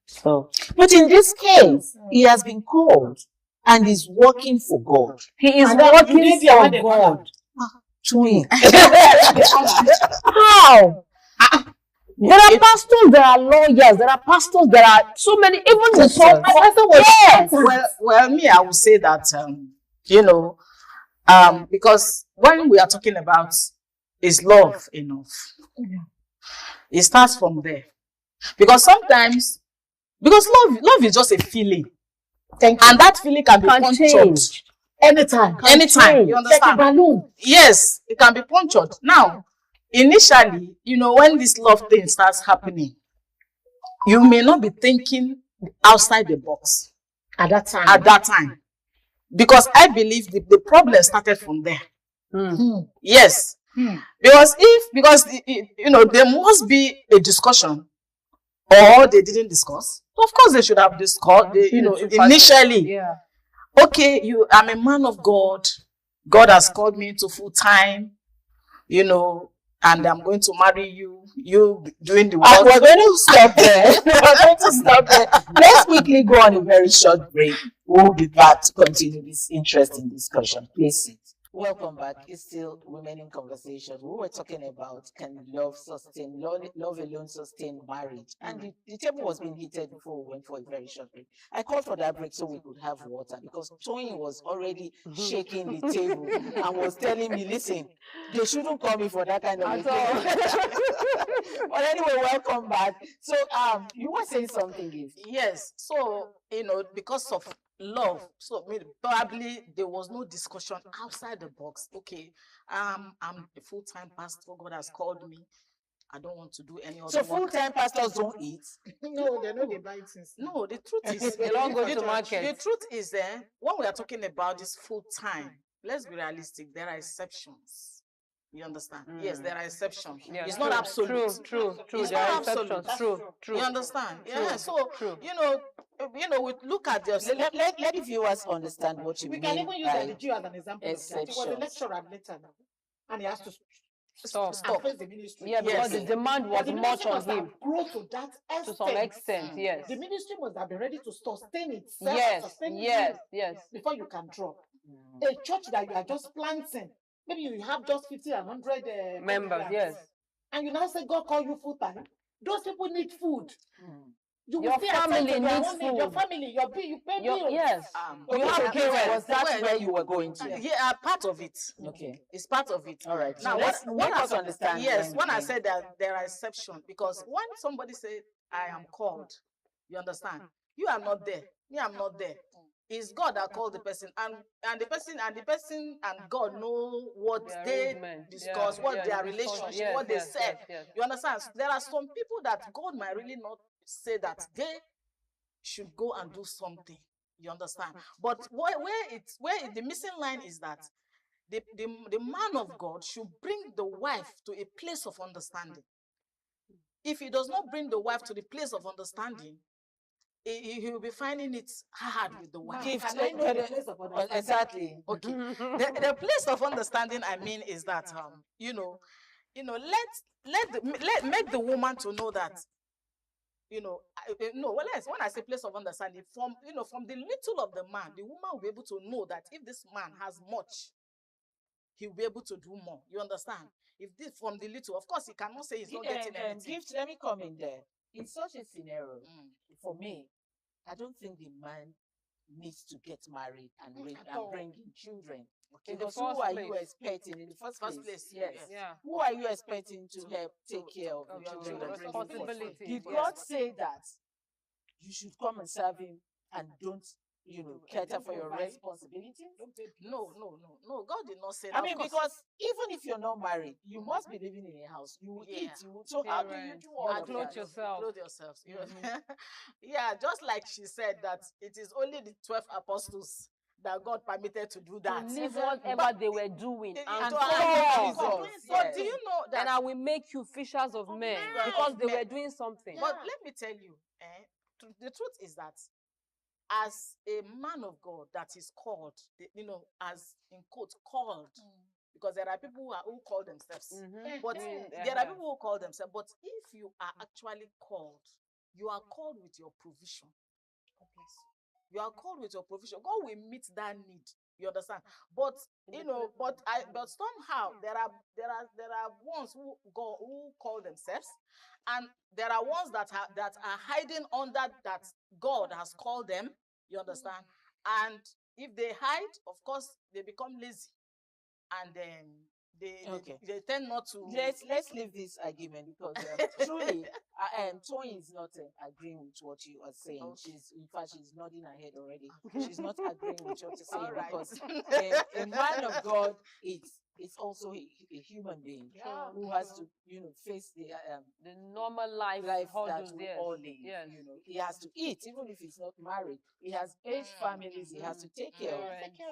So, but in this case, he has been called and is working for God. He is And working for God. Toyin. How? There are pastors, there are lawyers, there are pastors, there are so many, even the song. Yes. Well, me, I would say that, because when we are talking about is love enough, it starts from there. Because sometimes, because love is just a feeling. And that feeling can be punctured. Anytime. Anytime. You understand? Like a balloon. Yes, it can be punctured. Now, initially, when this love thing starts happening, you may not be thinking outside the box. At that time. Because I believe the problem started from there. Yes. Because there must be a discussion, or they didn't discuss. Of course, they should have discussed, initially. Yeah. Okay, I'm a man of God. God has called me to full time, and I'm going to marry you. You doing the work. We're going to stop there. Let's quickly go on a very short break. We'll be back to continue this interesting discussion. Please sit. Welcome back. It's still Women in Conversation. We were talking about can love alone sustain marriage. And the table was being heated before we went for a very short break. I called for that break so we could have water because Toyin was already shaking the table and was telling me, listen, they shouldn't call me for that kind of thing. But anyway, welcome back. So you were saying something, Gift. Yes. So, because of love, so probably there was no discussion outside the box. Okay, I'm a full-time pastor. God has called me. I don't want to do any other. So full-time pastors don't eat? No, they know they buy things. No, the truth is they don't go to market. The truth is, when we are talking about this full-time, let's be realistic. There are exceptions. You understand? Yes, there are exceptions. Yeah, it's not absolute. True. It's There not are absolute. exceptions. True. You understand? Yeah. So we look at this. Let the viewers understand what you mean. We can even use by the Jew as an example. He was a lecturer at Later, and he has to stop and face the ministry. Yeah, because the demand was much on him. Grow to that extent. To some extent, yes. The ministry must have been ready to sustain itself. Yes. Before you can drop. A church that you are just planting, maybe you have just 50 and 100 members, yes. And you now say God call you full time. Those people need food. Your family needs food. Your family, your bill, you pay bills. Yes. You have parents. Was that where you were going to? Yeah, part of it. Okay. It's part of it. All right. Now, what I understand. Yes, when I said that there are exceptions, because when somebody says, I am called, you understand? You are not there. Me, I'm not there. It's God that called the person, and the person and God know what they discuss, what their relationship, what they said. You understand? There are some people that God might really not say that they should go and do something. You understand? But where the missing line is that the man of God should bring the wife to a place of understanding. If he does not bring the wife to the place of understanding, he will be finding it hard with the wife. Exactly. Okay. The place of understanding, I mean, is that make the woman to know that when I say place of understanding, from the little of the man, the woman will be able to know that if this man has much, he will be able to do more. You understand? If this from the little, of course, he cannot say he's not getting anything. Gift, let me come in there. In such a scenario, for me, I don't think the man needs to get married and bring in children. Okay. Because who are you expecting in the first place? Yes. Yeah. Who are you expecting to help take care of the children? Responsibility. Did God say that you should come and serve him and don't cater for your responsibilities. No. God did not say that. I mean, because even if you're not married, you must be living in a house. You will eat. So how do you do all of clothe that? yourself? Clothe yourselves. Yeah, just like she said that it is only the 12 apostles that God permitted to do that. To leave whatever they were doing and to follow Jesus. But do you know that? And I will make you fishers of men because they were doing something. But let me tell you, the truth is that as a man of God that is called, as in quote, called, because there are people who call themselves, but there are people who call themselves, but if you are actually called, you are called with your provision. You are called with your provision. God will meet that need. You understand? But but somehow there are ones who call themselves, and there are ones that are hiding under that God has called them. You understand? And if they hide, of course, they become lazy, and then they tend not to. Let's leave this argument because truly, Toyin is not agreeing with what you are saying. Okay. In fact, she's nodding her head already. She's not agreeing with what you're saying All right. because a man of God is also a human being who has to face the normal life that hurdles, we yes. all live. Yes. He has to eat even if he's not married. He has 8 families he has to take care of,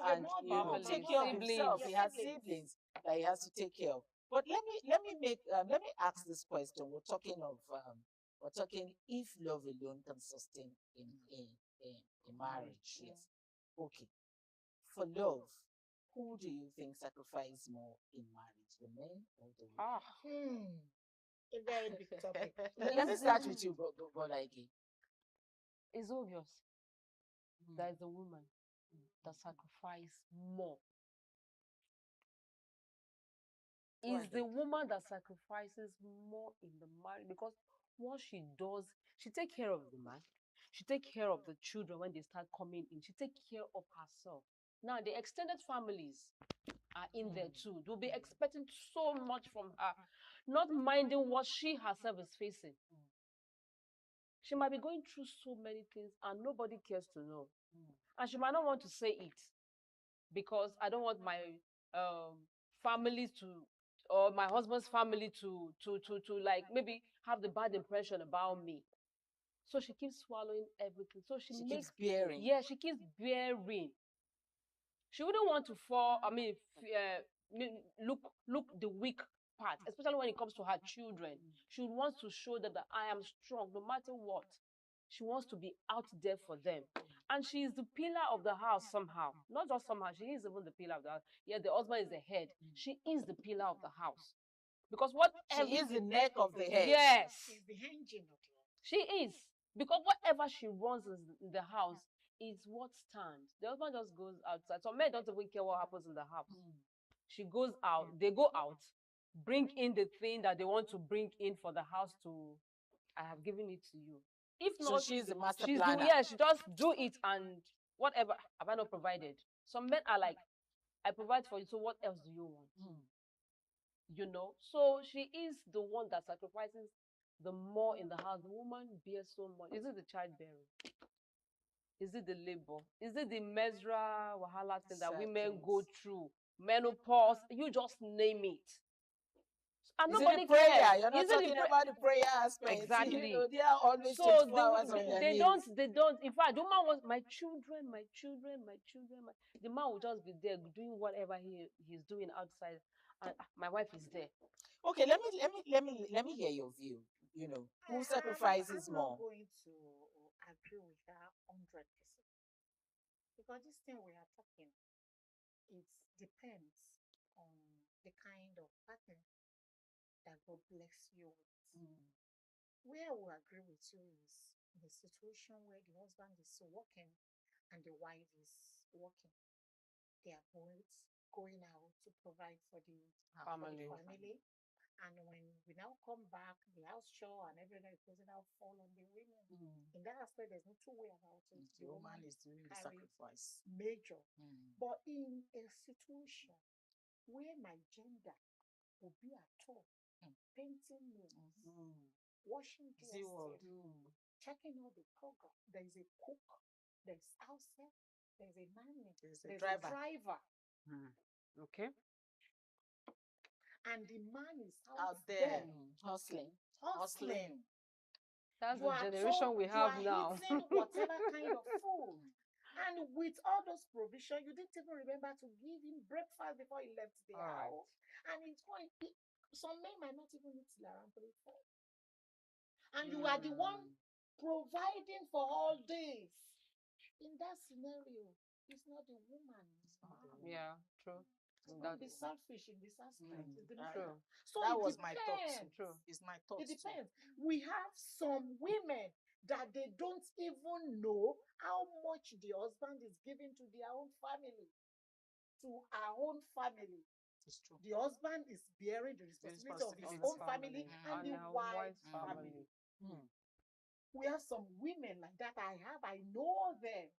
and take care of himself. He has siblings that he has to take care of. But let me ask this question. We're talking if love alone can sustain a marriage. Yes. Okay. For love, who do you think sacrifice more in marriage, the men or the women? A very big topic. Let me start with you, Brother Ige. It's obvious that is the woman that sacrifice more. It's the woman that sacrifices more in the marriage because what she does, she take care of the man, she take care of the children when they start coming in, she take care of herself. Now the extended families are in there too. They'll be expecting so much from her, not minding what she herself is facing. She might be going through so many things and nobody cares to know. And she might not want to say it because I don't want my families to, or my husband's family to like maybe have the bad impression about me. So she keeps swallowing everything. So she keeps bearing. Yeah, she keeps bearing. She wouldn't want to fall. I mean, look the weak part, especially when it comes to her children. She wants to show them that I am strong no matter what. She wants to be out there for them. And she is the pillar of the house somehow. Not just somehow, she is even the pillar of the house. Yeah, the husband is the head. She is the pillar of the house. Because she is the neck of the head. Yes. She's the engine of the house. She is. Because whatever she runs in the house is what stands. The husband just goes outside. Some men don't even care what happens in the house. She goes out, they go out, bring in the thing that they want to bring in for the house to, I have given it to you. If not, so she's the master planner. She just do it and whatever have I not provided. Some men are like, I provide for you, so what else do you want? So she is the one that sacrifices the more in the house. The woman bears so much. Is it the childbearing? Is it the labor? Is it the menstrual wahala thing that women go through? Menopause, you just name it. And is nobody it the prayer? cares. You're not talking about the prayer aspect. Exactly. They are always so 24 hours on their they knees. don't. In fact, the man wants my children. The man will just be there doing whatever he's doing outside, and my wife is there. Okay, let me hear your view. Who sacrifices more? I'm not going to agree with that 100%. Because this thing we are talking, it depends on the kind of partner that God bless you with. Where I will agree with you is in a situation where the husband is working and the wife is working. They are both going out to provide for the family. And when we now come back, the house chore and everything is going to now fall on the women. In that aspect, there's no two way about it. The woman is doing the sacrifice. Major. But in a situation where my gender will be at all, painting nails, washing dishes, checking out the program, there is a cook there's house help, there's a nanny, There's there's a a driver. driver, Okay. and the man is Out there hustling. That's You the are generation we you have are now. eating whatever kind of food. And with all those provision, you didn't even remember to give him breakfast before he left the house. And it's going, some men might not even eat till around 3-4. And you are the one providing for all days. In that scenario, it's not the woman. It's the man. Yeah, true. Don't be selfish in this aspect. It's the man. True. So That it was my thought depends. too. It's my thought It too. depends. We have some women that they don't even know how much the husband is giving to their own family, to our own family. It's true. The husband is bearing the responsibility of his own family and the wife's family. We have some women like that. I know them.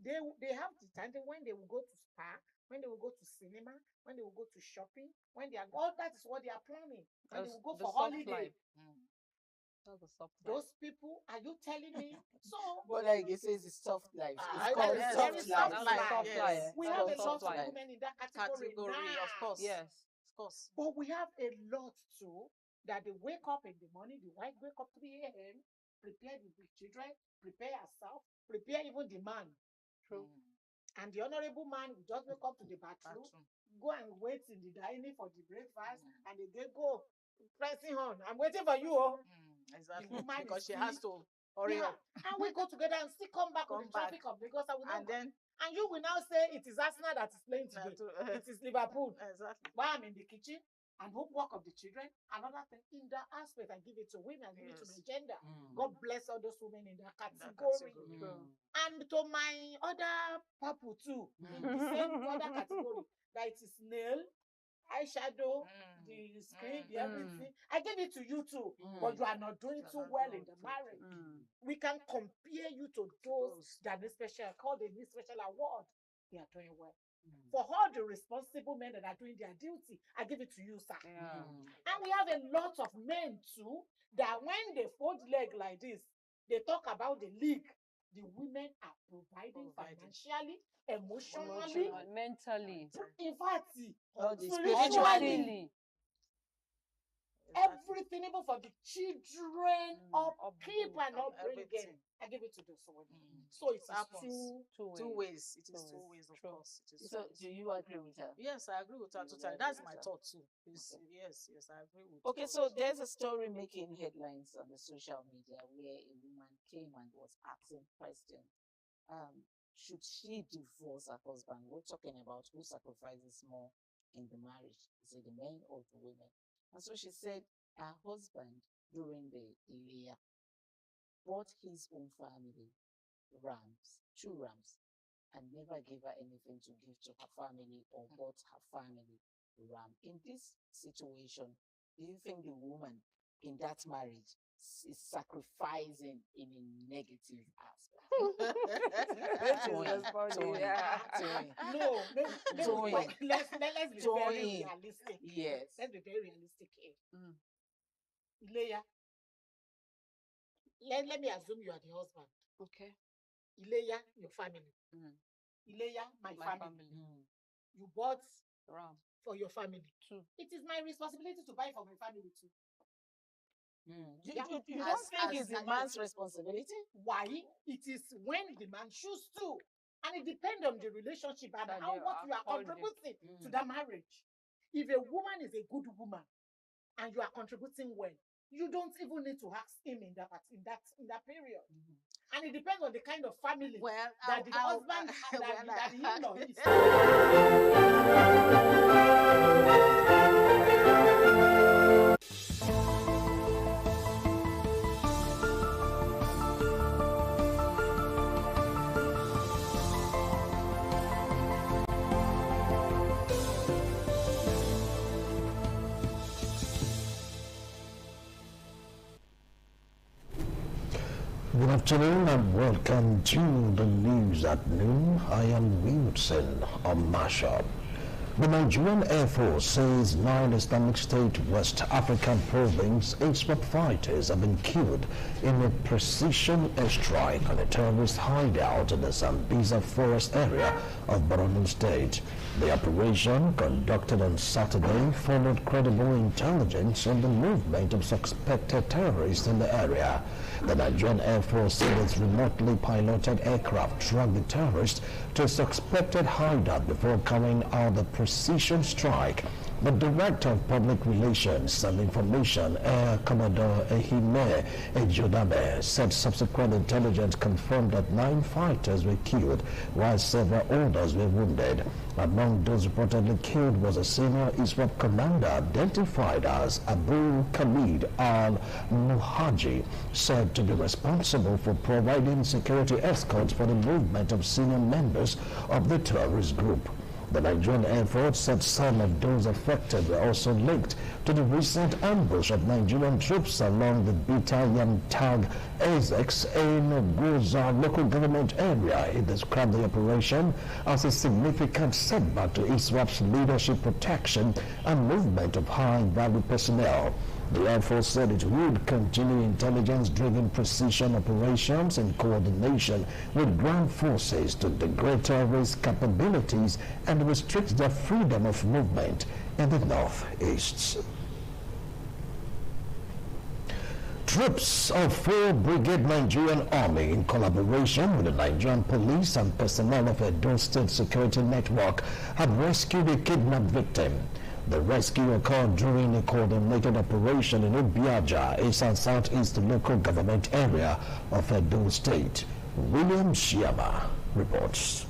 They have the time when they will go to spa, when they will go to cinema, when they will go to shopping, when they are all that is what they are planning. And they will go for holiday. Those people, are you telling me? So, but like it says, it's soft life. It's called soft life. We have a lot of women in that category now. Of course. Yes. Of course. But we have a lot too that they wake up in the morning, the wife wake up 3 a.m., prepare the children, prepare herself, prepare even the man. True. And the honorable man will just wake up to the bathroom, go and wait in the dining for the breakfast, and they go pressing on. I'm waiting for you. Exactly. Because she has to hurry up. And we go together and still come back on the traffic of Lagos. And you will now say it is Arsenal that is playing today. It is Liverpool. Exactly. While I'm in the kitchen and homework of the children, another thing in that aspect, I give it to women, I give it to my gender. God bless all those women in that category. And to my other people too, in the same other category, that it is nail, eyeshadow, the screen, the everything. I give it to you too, but you are not doing too well in the marriage. We can compare you to those that need special, called a special award. They are doing well. For all the responsible men that are doing their duty, I give it to you, sir. And we have a lot of men too that when they fold leg like this, they talk about the league. The women are providing financially, emotionally, mentally, in fact, spiritually. Everything, even for the children, upkeep and upbringing. I give it to those women. So it's two ways. It is two ways, of course. So do you agree with her? Yes, I agree with her totally. That's my thought too. Yes, I agree with her. Okay, so there's a story making headlines on the social media where a woman came and was asking questions. Should she divorce her husband? We're talking about who sacrifices more in the marriage. Is it the men or the women? And so she said her husband, during the Ileya, bought his own family two rams, and never gave her anything to give to her family or bought her family ram. In this situation, do you think the woman in that marriage is sacrificing in a negative aspect? No. Let's be very realistic. Yes. Let's be very realistic here. Ileya, let me assume you are the husband. Okay. Ileya, your family. Ileya, my family. You bought ram for your family too. It is my responsibility to buy for my family too. You don't think it's the man's responsibility? Why? It is when the man chooses to. And it depends on the relationship and what you are contributing to the marriage. If a woman is a good woman and you are contributing well, you don't even need to ask him in that period. And it depends on the kind of family that the husband and that the in-law is. Good afternoon and welcome to the news at noon. I am Wilson Marshall. The Nigerian Air Force says 9 Islamic State West African province ISWAP fighters have been killed in a precision airstrike on a terrorist hideout in the Sambisa forest area of Borno State. The operation, conducted on Saturday, followed credible intelligence on the movement of suspected terrorists in the area. The Nigerian Air Force said its remotely piloted aircraft tracked the terrorists to a suspected hideout before carrying out the precision strike. The Director of Public Relations and Information, Air Commodore Ehime Ejodame, said subsequent intelligence confirmed that 9 fighters were killed while several others were wounded. Among those reportedly killed was a senior ISWAP commander identified as Abu Khalid al-Muhaji, said to be responsible for providing security escorts for the movement of senior members of the terrorist group. The Nigerian Air Force said some of those affected were also linked to the recent ambush of Nigerian troops along the Bita Tag Azex in Goza local government area. It described the operation as a significant setback to ISWAP's leadership protection and movement of high-value personnel. The Air Force said it would continue intelligence-driven precision operations in coordination with ground forces to degrade terrorist capabilities and restrict their freedom of movement in the northeast. Troops of 4 Brigade Nigerian Army, in collaboration with the Nigerian Police and personnel of Edo State Security Network, have rescued a kidnapped victim. The rescue occurred during a coordinated operation in Obiaja, east and southeast local government area of Edo State. William Shiama reports.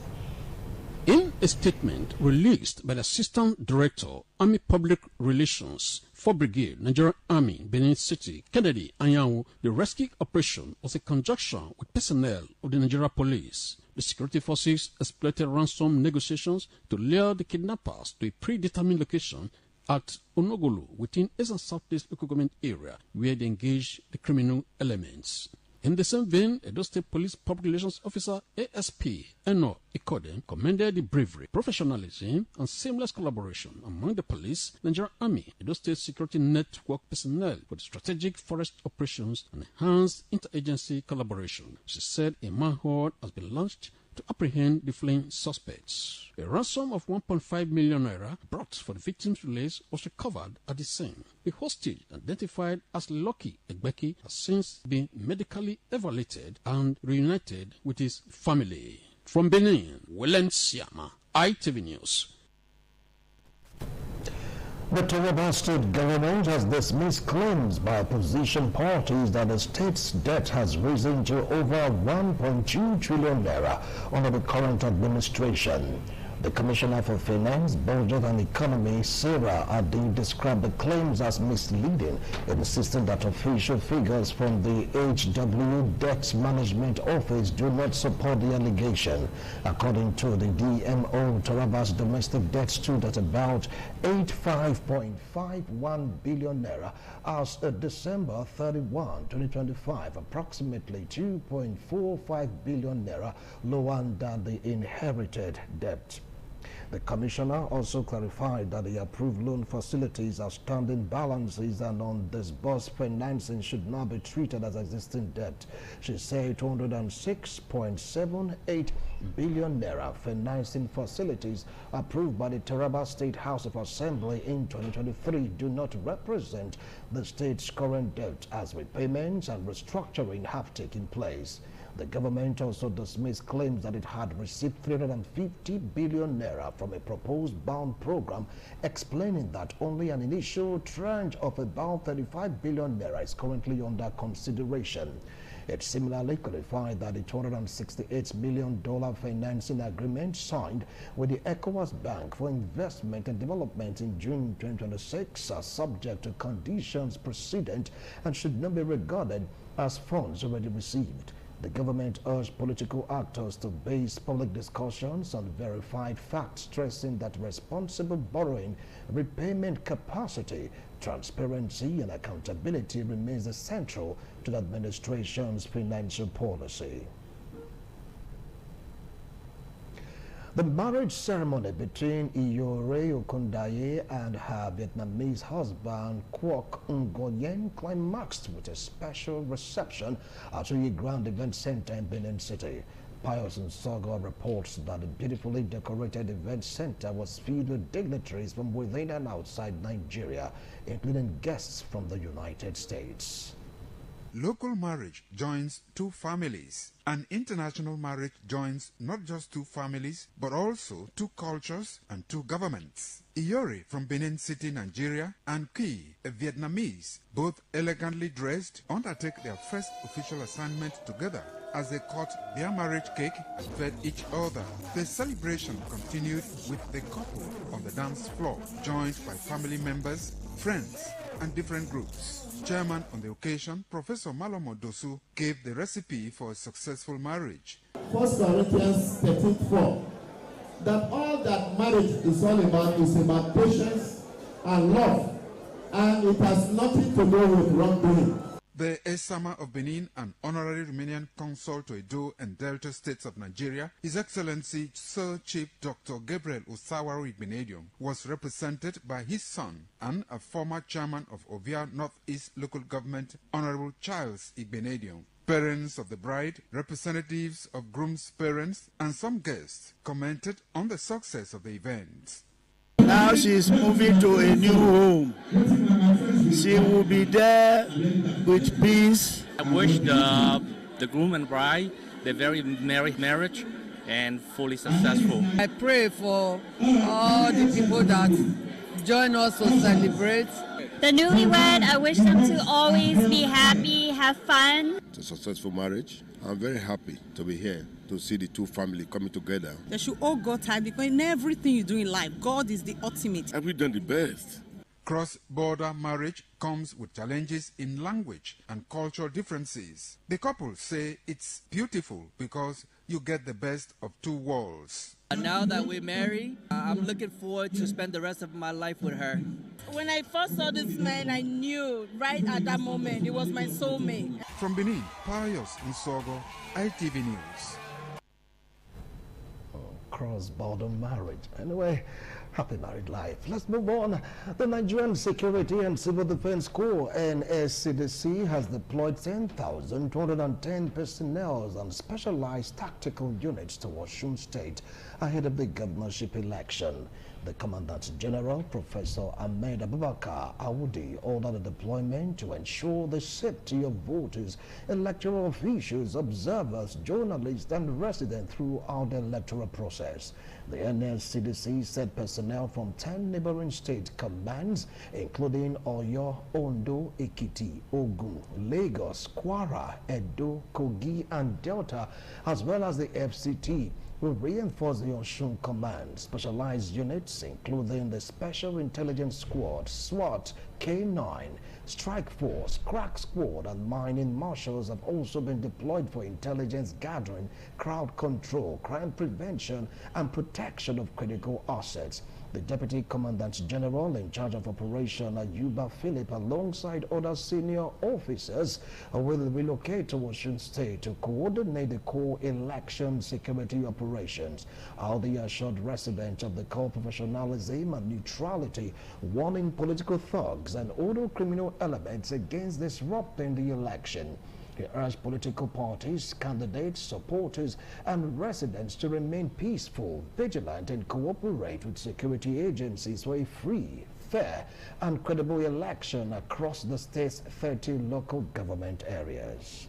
In a statement released by the Assistant Director, Army Public Relations, 4 Brigade, Nigerian Army, Benin City, Kennedy Anyanwu, the rescue operation was a conjunction with personnel of the Nigeria Police. The security forces exploited ransom negotiations to lure the kidnappers to a predetermined location at Onogolu within East and Southeast local government area where they engaged the criminal elements. In the same vein, Edo State Police Public Relations Officer ASP Eno Ikodem commended the bravery, professionalism, and seamless collaboration among the police, Nigerian Army, Edo State Security Network personnel for the strategic forest operations and enhanced interagency collaboration. She said a manhunt has been launched to apprehend the fleeing suspects. A ransom of 1.5 million naira brought for the victim's release was recovered at the scene. The hostage, identified as Lucky Egbeki, has since been medically evaluated and reunited with his family. From Benin, William Siama, ITV News. The Taraba State government has dismissed claims by opposition parties that the state's debt has risen to over 1.2 trillion naira under the current administration. The Commissioner for Finance, Budget and Economy, Sarah Adi, described the claims as misleading, insisting that official figures from the HW Debt Management Office do not support the allegation. According to the DMO, Taraba's domestic debt stood at about 85.51 billion naira as of December 31, 2025, approximately 2.45 billion naira lower than the inherited debt. The Commissioner also clarified that the approved loan facilities, outstanding balances and undisbursed financing should not be treated as existing debt. She said 206.78 billion naira financing facilities approved by the Taraba State House of Assembly in 2023 do not represent the state's current debt, as repayments and restructuring have taken place. The government also dismissed claims that it had received 350 billion naira from a proposed bond program, explaining that only an initial tranche of about 35 billion naira is currently under consideration. It similarly clarified that the $268 million financing agreement signed with the ECOWAS Bank for Investment and Development in June 2026 are subject to conditions precedent and should not be regarded as funds already received. The government urged political actors to base public discussions on verified facts, stressing that responsible borrowing, repayment capacity, transparency, and accountability remains essential to the administration's financial policy. The marriage ceremony between Iyore Okundaye and her Vietnamese husband Kwok Ngoyen climaxed with a special reception at the Grand Event Center in Benin City. Pius Nsogo reports that the beautifully decorated event center was filled with dignitaries from within and outside Nigeria, including guests from the United States. Local marriage joins two families. An international marriage joins not just two families, but also two cultures and two governments. Iyore from Benin City, Nigeria, and Ki, a Vietnamese, both elegantly dressed, undertake their first official assignment together as they cut their marriage cake and fed each other. The celebration continued with the couple on the dance floor, joined by family members, friends, and different groups. Chairman on the occasion, Professor Malomo Dosu, gave the recipe for a successful marriage. 1 Corinthians 13:4, that all that marriage is all about is about patience and love, and it has nothing to do with wrongdoing. The Esama of Benin and Honorary Romanian Consul to Edo and Delta States of Nigeria, His Excellency Sir Chief Dr. Gabriel Osawaru Igbenedium, was represented by his son and a former chairman of Ovia Northeast Local Government, Honorable Charles Igbenedium. Parents of the bride, representatives of groom's parents, and some guests commented on the success of the event. Now she is moving to a new home. She will be there with peace. I wish the groom and bride the very merry marriage and fully successful. I pray for all the people that join us to celebrate. The newlywed, I wish them to always be happy, have fun. It's a successful marriage. I'm very happy to be here, to see the two families coming together. They should all God type, because in everything you do in life, God is the ultimate. And we've done the best. Cross-border marriage comes with challenges in language and cultural differences. The couple say it's beautiful because you get the best of two worlds. Now that we're married, I'm looking forward to spend the rest of my life with her. When I first saw this man, I knew right at that moment it was my soulmate. From Benin, Pius Nsogo, ITV News. Cross-border marriage. Anyway, happy married life. Let's move on. The Nigerian Security and Civil Defense Corps, NSCDC, has deployed 10,210 personnel and specialized tactical units to Osun State ahead of the governorship election. The Commandant General, Professor Ahmed Abubakar Awudi, ordered the deployment to ensure the safety of voters, electoral officials, observers, journalists, and residents throughout the electoral process. The NSCDC said personnel from 10 neighboring state commands, including Oyo, Ondo, Ekiti, Ogun, Lagos, Kwara, Edo, Kogi, and Delta, as well as the FCT, will reinforce the Osun Command. Specialized units, including the Special Intelligence Squad, SWAT, K9, Strike Force, Crack Squad, and Mining Marshals have also been deployed for intelligence gathering, crowd control, crime prevention, and protection of critical assets. The Deputy Commandant General in charge of Operation Ayuba Philip, alongside other senior officers, will relocate to Osun State to coordinate the core election security operations. Aldi assured residents of the core professionalism and neutrality, warning political thugs and other criminal elements against disrupting the election. He urged political parties, candidates, supporters, and residents to remain peaceful, vigilant, and cooperate with security agencies for a free, fair, and credible election across the state's 30 local government areas.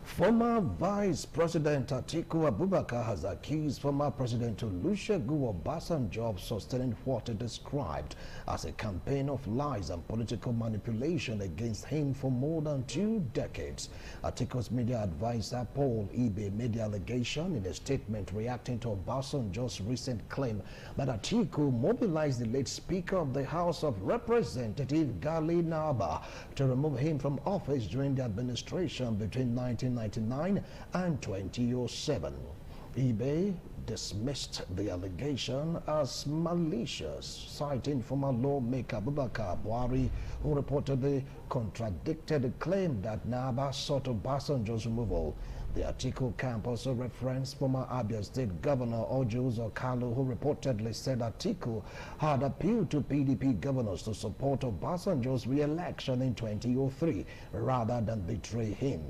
Former Vice President Atiku Abubakar has accused former President Olusegun Obasanjo of sustaining what he described as a campaign of lies and political manipulation against him for more than 2 decades. Atiku's media advisor Paul Ibe made the allegation in a statement reacting to Obasanjo's recent claim that Atiku mobilized the late Speaker of the House of Representatives Gali Naba to remove him from office during the administration between 1999 and 2007. eBay dismissed the allegation as malicious, citing former lawmaker Abubakar Buhari, who reportedly contradicted the claim that Naba sought Obasanjo's removal. The Atiku camp also referenced former Abia State Governor Ojus Okalu, who reportedly said Atiku had appealed to PDP governors to support Obasanjo's re-election in 2003 rather than betray him.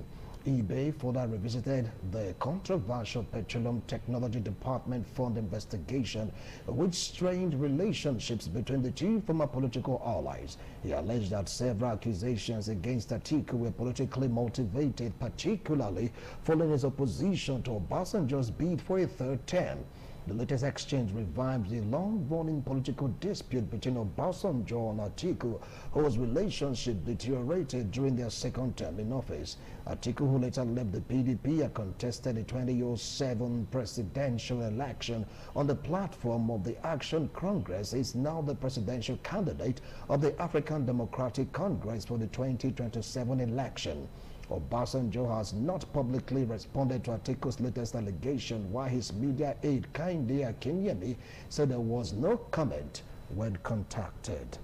eBay further revisited the controversial Petroleum Technology Department Fund investigation, which strained relationships between the two former political allies. He alleged that several accusations against Atiku were politically motivated, particularly following his opposition to Obasanjo's bid for a third term. The latest exchange revives the long-running political dispute between Obasanjo and Atiku, whose relationship deteriorated during their second term in office. Atiku, who later left the PDP and contested the 2007 presidential election on the platform of the Action Congress, is now the presidential candidate of the African Democratic Congress for the 2027 election. Obasanjo has not publicly responded to Atiku's latest allegation, while his media aide Kehinde Akinyemi said there was no comment when contacted.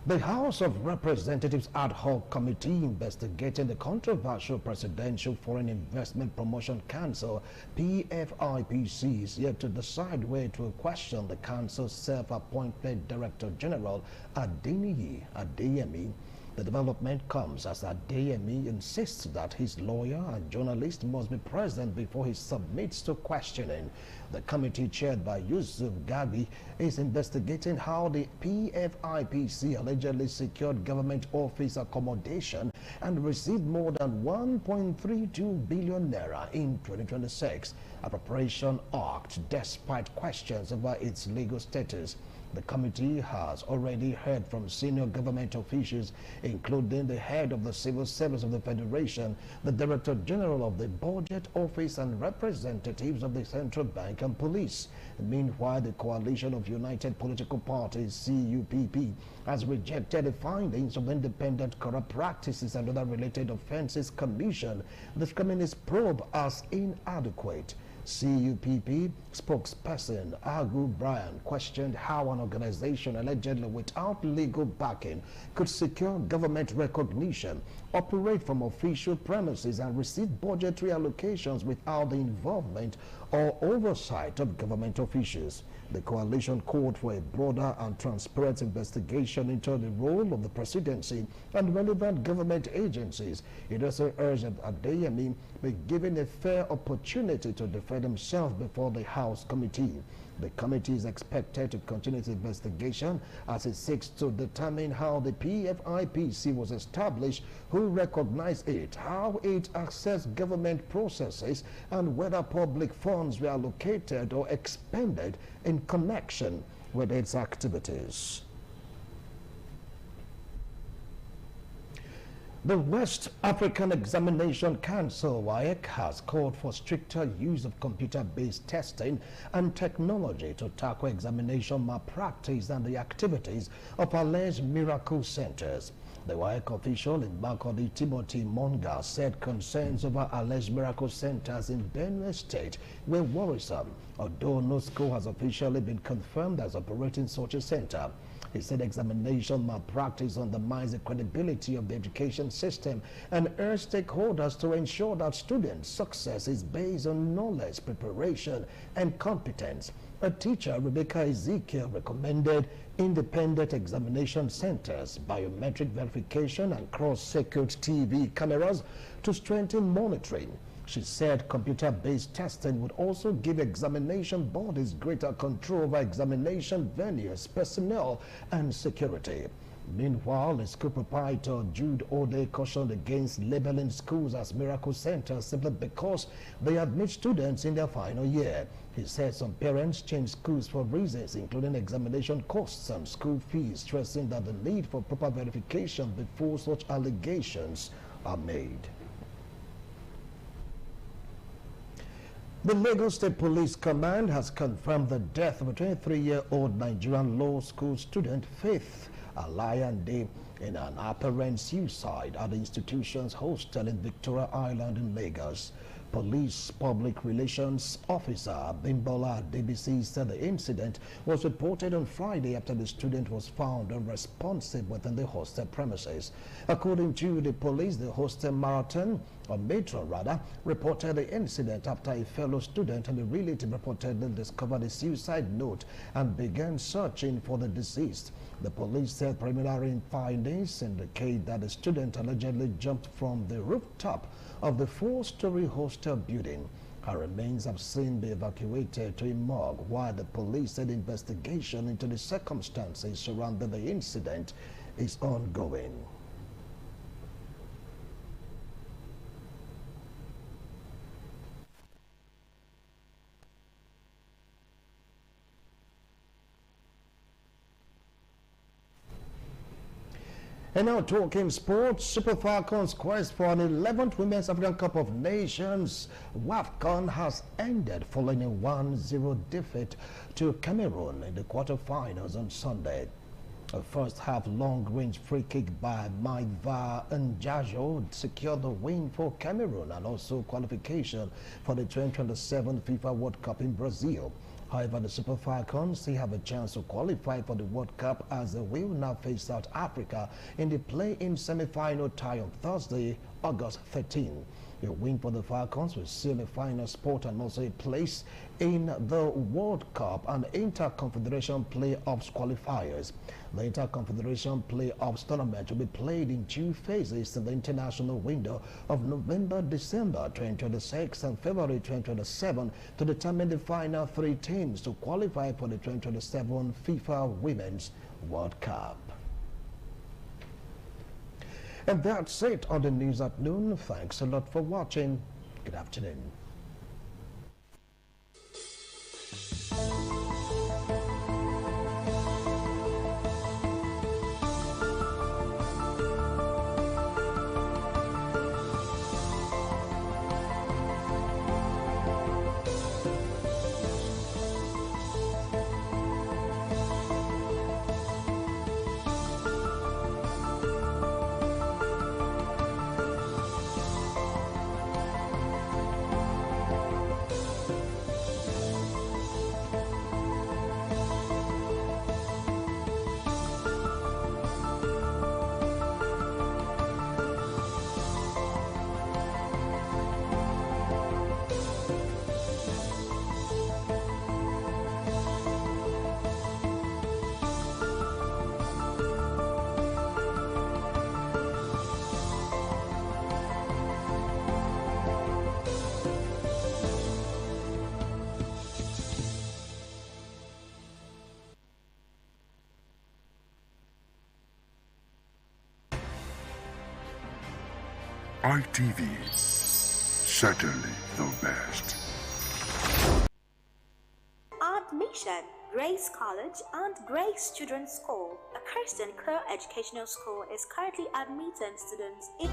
The House of Representatives Ad Hoc Committee investigating the controversial Presidential Foreign Investment Promotion Council (PFIPC) is yet to decide whether to question the council's self-appointed Director General Adeniyi Adeyemi. The development comes as Adeyemi insists that his lawyer and journalist must be present before he submits to questioning. The committee, chaired by Yusuf Gagi, is investigating how the PFIPC allegedly secured government office accommodation and received more than 1.32 billion naira in 2026. Appropriation arced despite questions over its legal status. The committee has already heard from senior government officials, including the head of the Civil Service of the Federation, the Director General of the Budget Office, and representatives of the Central Bank and Police. Meanwhile, the Coalition of United Political Parties, CUPP, has rejected the findings of the Independent Corrupt Practices and Other Related Offences Commission, describing its probe as inadequate. CUPP spokesperson Agu Brian questioned how an organization allegedly without legal backing could secure government recognition, operate from official premises, and receive budgetary allocations without the involvement or oversight of government officials. The coalition called for a broader and transparent investigation into the role of the presidency and relevant government agencies. It also urged that Adeyemi be given a fair opportunity to defend himself before the House committee. The committee is expected to continue its investigation as it seeks to determine how the PFIPC was established, who recognized it, how it accessed government processes, and whether public funds were allocated or expended in connection with its activities. The West African Examination Council, WAEC, has called for stricter use of computer-based testing and technology to tackle examination malpractice and the activities of alleged miracle centers. The WAEC official in Makurdi, Timothy Monga, said concerns over alleged miracle centers in Benue State were worrisome, although no school has officially been confirmed as operating such a center. He said examination malpractice undermines the credibility of the education system and urged stakeholders to ensure that students' success is based on knowledge, preparation, and competence. A teacher, Rebecca Ezekiel, recommended independent examination centers, biometric verification, and cross-circuit TV cameras to strengthen monitoring. She said computer-based testing would also give examination bodies greater control over examination venues, personnel, and security. Meanwhile, the school proprietor Jude Ode cautioned against labeling schools as miracle centers simply because they admit students in their final year. He said some parents change schools for reasons including examination costs and school fees, stressing that the need for proper verification before such allegations are made. The Lagos State Police Command has confirmed the death of a 23-year-old Nigerian law school student, Faith Alayande, in an apparent suicide at the institution's hostel in Victoria Island in Lagos. Police Public Relations Officer Bimbola DBC said the incident was reported on Friday after the student was found unresponsive within the hostel premises. According to the police, the hostel matron reported the incident after a fellow student and the relative reportedly discovered a suicide note and began searching for the deceased. The police said preliminary findings indicate that the student allegedly jumped from the rooftop of the 4-story hostel building. Her remains have since been evacuated to a morgue, while the police said investigation into the circumstances surrounding the incident is ongoing. And now talking sports, Super Falcons' quest for an 11th Women's African Cup of Nations WAFCON has ended following a 1-0 defeat to Cameroon in the quarterfinals on Sunday. A first-half long-range free kick by Maïva Njajo secured the win for Cameroon and also qualification for the 2027 FIFA World Cup in Brazil. However, the Super Falcons still have a chance to qualify for the World Cup as they will now face South Africa in the play-in semi-final tie on Thursday, August 13. A win for the Falcons will seal a final spot and also a place in the World Cup and Inter-Confederation Playoffs qualifiers. The Inter-Confederation Playoffs tournament will be played in 2 phases in the international window of November-December 2026 and February 2027 to determine the final 3 teams to qualify for the 2027 FIFA Women's World Cup. And that's it on the news at noon. Thanks a lot for watching. Good afternoon. ITV, certainly the best. Admission, Grace College and Grace Children's School, a Christian co-educational school, is currently admitting students in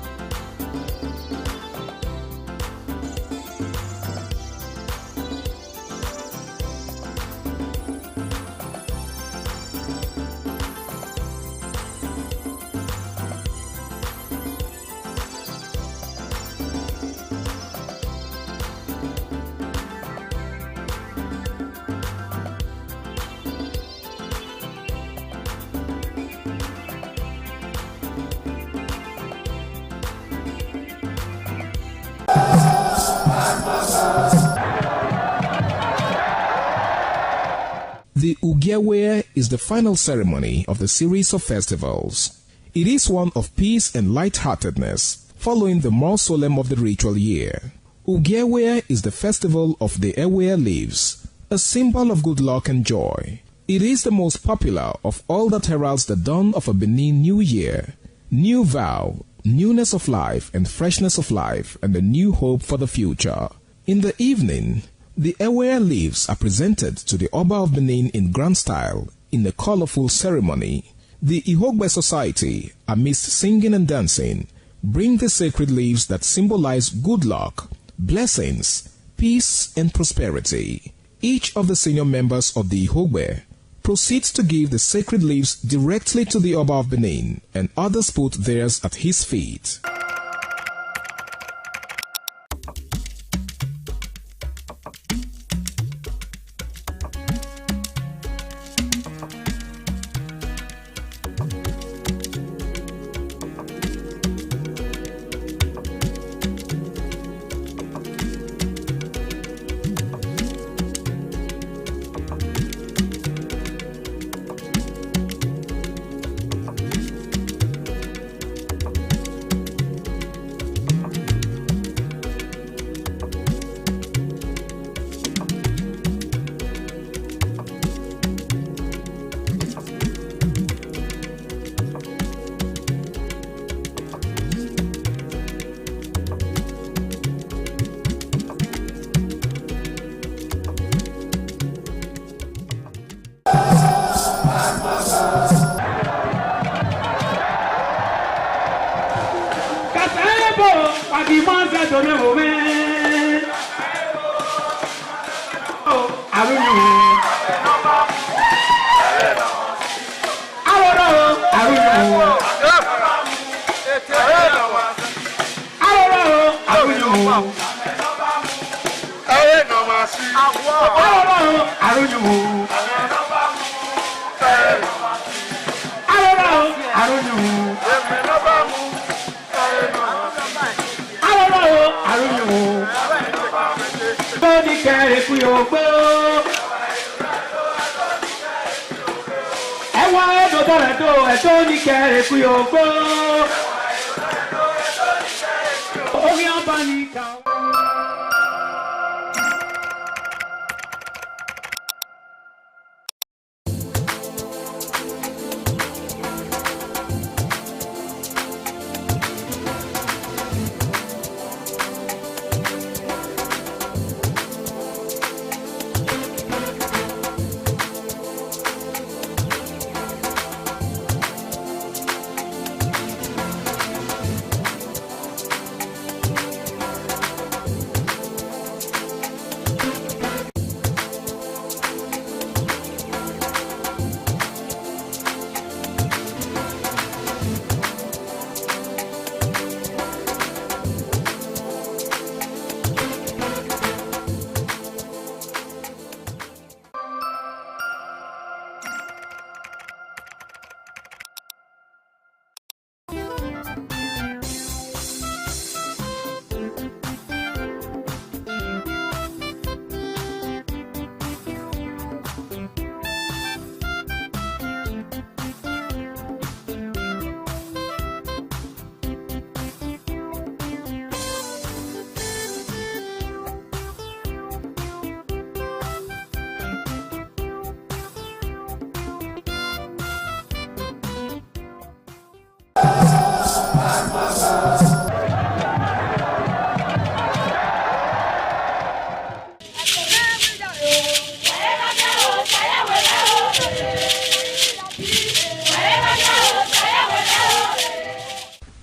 The Ugewe is the final ceremony of the series of festivals. It is one of peace and lightheartedness, following the more solemn of the ritual year. Ugewe is the festival of the Ewe leaves, a symbol of good luck and joy. It is the most popular of all that heralds the dawn of a Benin New Year, new vow, newness of life and freshness of life, and a new hope for the future. In the evening, the Ewe leaves are presented to the Oba of Benin in grand style in a colorful ceremony. The Ihogbe Society, amidst singing and dancing, bring the sacred leaves that symbolize good luck, blessings, peace, and prosperity. Each of the senior members of the Ihogbe proceeds to give the sacred leaves directly to the Oba of Benin, and others put theirs at his feet.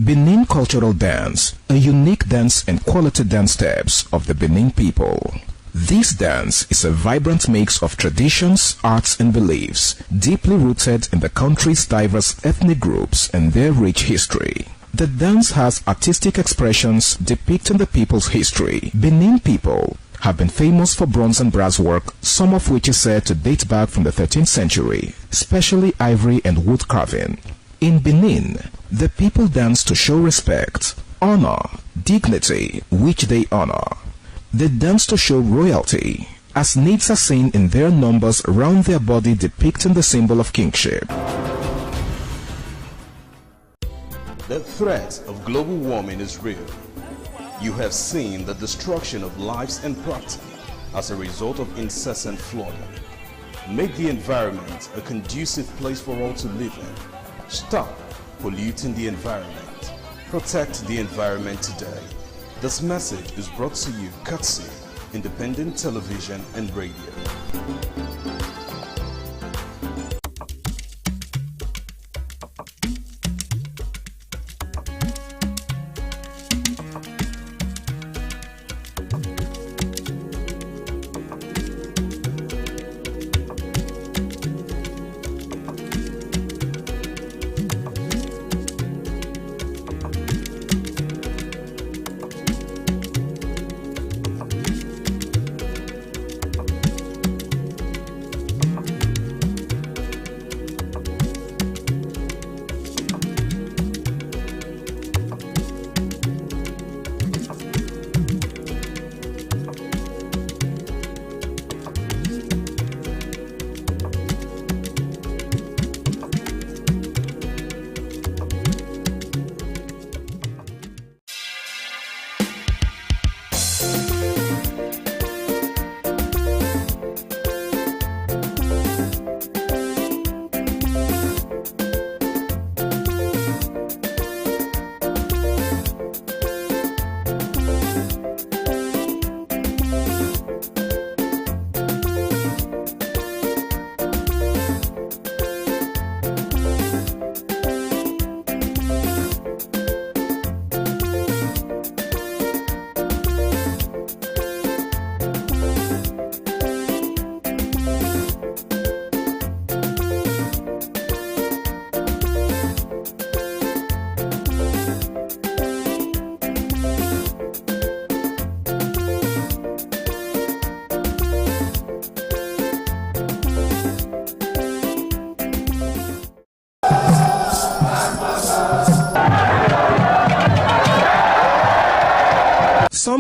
Benin Cultural Dance, a unique dance and quality dance steps of the Benin people. This dance is a vibrant mix of traditions, arts and beliefs, deeply rooted in the country's diverse ethnic groups and their rich history. The dance has artistic expressions depicting the people's history. Benin people have been famous for bronze and brass work, some of which is said to date back from the 13th century, especially ivory and wood carving. In Benin, the people dance to show respect, honor, dignity, which they honor. They dance to show royalty, as natives are seen in their numbers around their body depicting the symbol of kingship. The threat of global warming is real. You have seen the destruction of lives and property as a result of incessant flooding. Make the environment a conducive place for all to live in. Stop polluting the environment. Protect the environment today. This message is brought to you courtesy Independent Television and Radio.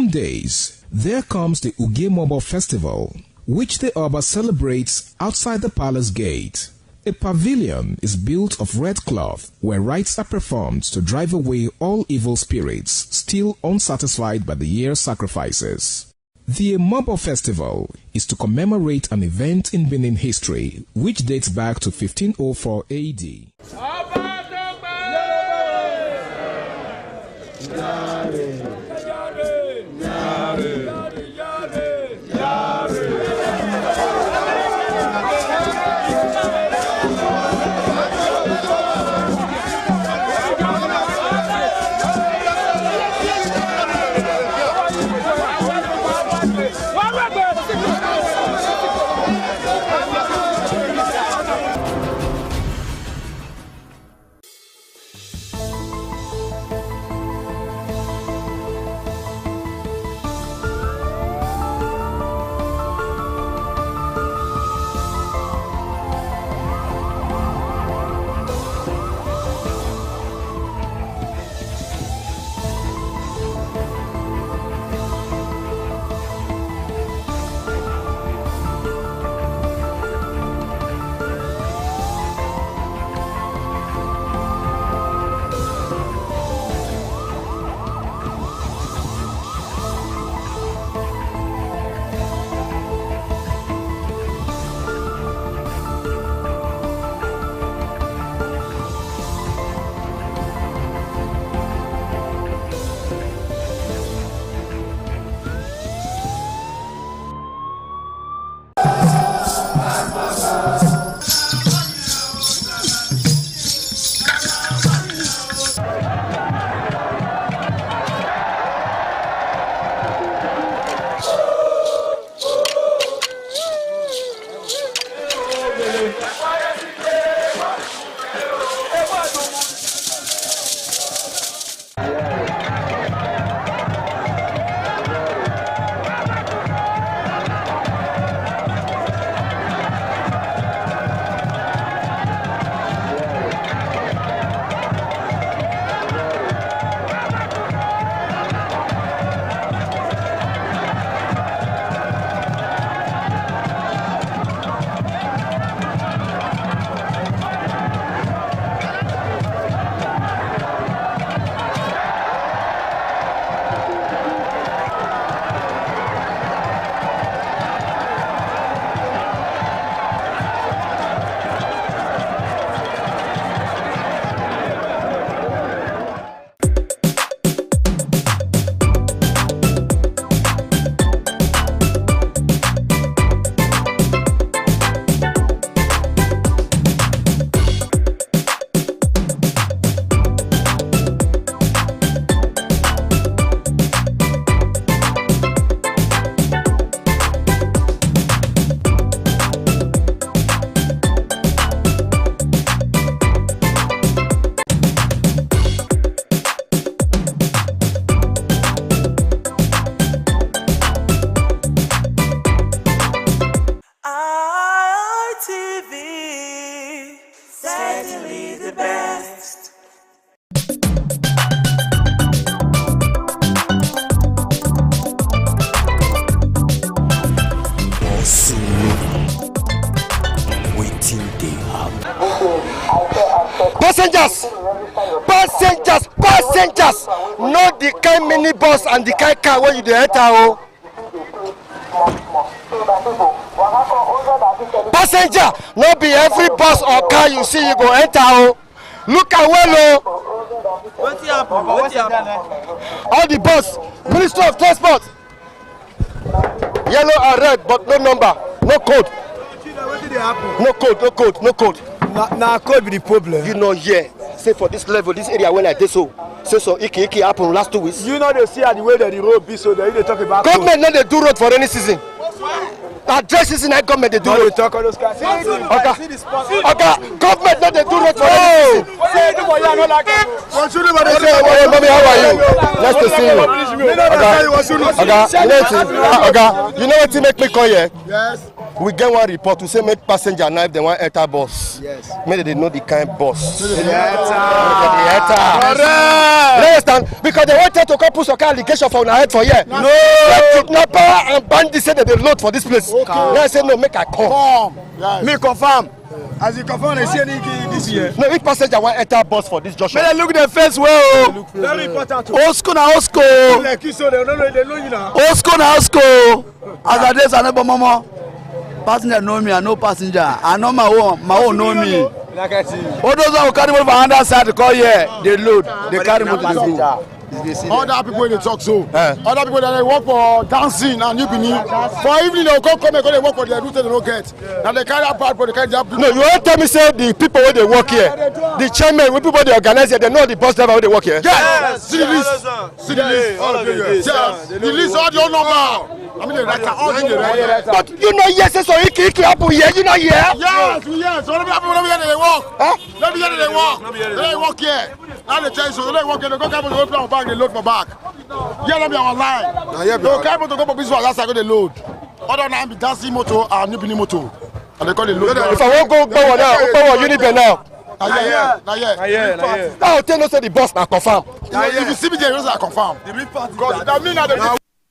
some days, there comes the Ugemobo Festival, which the Oba celebrates outside the palace gate. A pavilion is built of red cloth where rites are performed to drive away all evil spirits still unsatisfied by the year's sacrifices. The Emobo Festival is to commemorate an event in Benin history which dates back to 1504 AD. Passengers, not the kind minibus and the kind car where you dey enter. Passenger, not be every bus or car you see you go enter. Look at well. What happened? All the bus, Ministry of Transport. Yellow and red, but no number, no code. No code. Now code be the problem. You know, yeah. Say for this level, this area when I did so iki happened last 2 weeks. You know they see the way that the road be, so they talk about government not they do road for any season. Dry season, I government they do road. They talk on those guys. Okay, government not they do road for any season. Mommy, how are you? Nice to see you. You know what make me call here? Yes. We get one report to say make passenger now if they want enter bus. Yes. Maybe they know the kind bus. Let's understand? Because they wanted to come put some kind of allegation for our head for here. No. Kidnapper and bandits said that they load for this place. Okay. Then I said, no, make I come. Yes. Me confirm. As you confirm, I see any this year. No, if passenger want enter bus for this junction. May they look at the face well. Very important. Old school na old school. Like you so they know you now. Old school na old school. As I dey say, mama. Passenger know me, I know passenger. I know my own know me. All those who carry money from another side to call here, they load, they carry money to go. Other people they talk so. Other people that they work for dancing and you believe. For evening they go come and go they work for their route they don't get. Now they carry a part for the kind of. No, you won't tell me say the people where they work here, the chairman, when people they organize here, they know the bus driver where they work here. Yes. See the list. See the list. All of you. Yes. The list all your number. I mean the writer, all the writer. But you know yes, so it happen here. You know here. Yes, yes. So let me happen over here they work. Huh? Let me hear they work. They work here. Now they tell you so they work here. They go carry to go back. They load for back. Yeah, let me on line. They carry to go for business last time they load. Other than be dancing motor and new bini motor. And they call it load. If I won't go power now, power Uniben now. Now tell us the boss now confirm. If you see me there, you know confirm. Because that mean that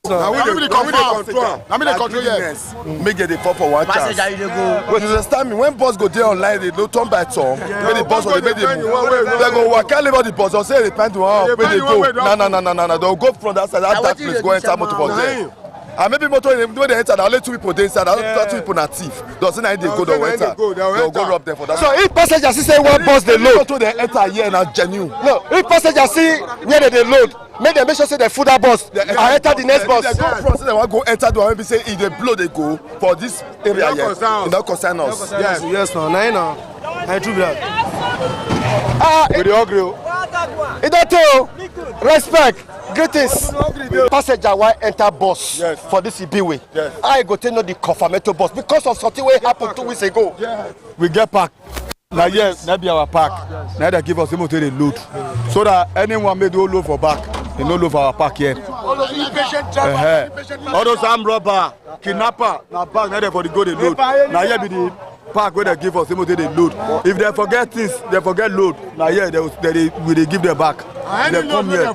now we dey control. Now me dey control yes. Make it dey fall for one chance. But you understand me? When bus go there online, they don't turn by turn. When the bus go, they go work. Can't leave all the bus. Or say they plan to where they go. No. They'll go from that side. That place go enter motor for there. And maybe motor when they enter, only 2 people dey inside. Other 2 people na thief. Doesn't mean they go. They'll enter. They'll go rob them for that. So if passengers see say one bus they load, motor they enter here na genuine. No, if passengers see where they load. Make them make sure say they food that bus and enter the next bus. They go front, so they want go enter the one. Maybe say if they blow, they go for this area here. It don't concern us. Yes, no. I true that. We dey agree. It don't tell. Respect, greetings. Passenger why enter bus for this Ibiwe. Yes. I go to know the confirmatory bus because of something wey happened 2 weeks ago. Yes. We get packed. Now yes, that be our pack. Now they give us the motor they load, so that anyone may do load for back. They no load for our pack here. All those impatient drivers, all those armed robber, kidnapper, now back now they for the go they load. Now here be the pack where they give us the motor they load. If they forget things, they forget load. Now here they give them back. They come here,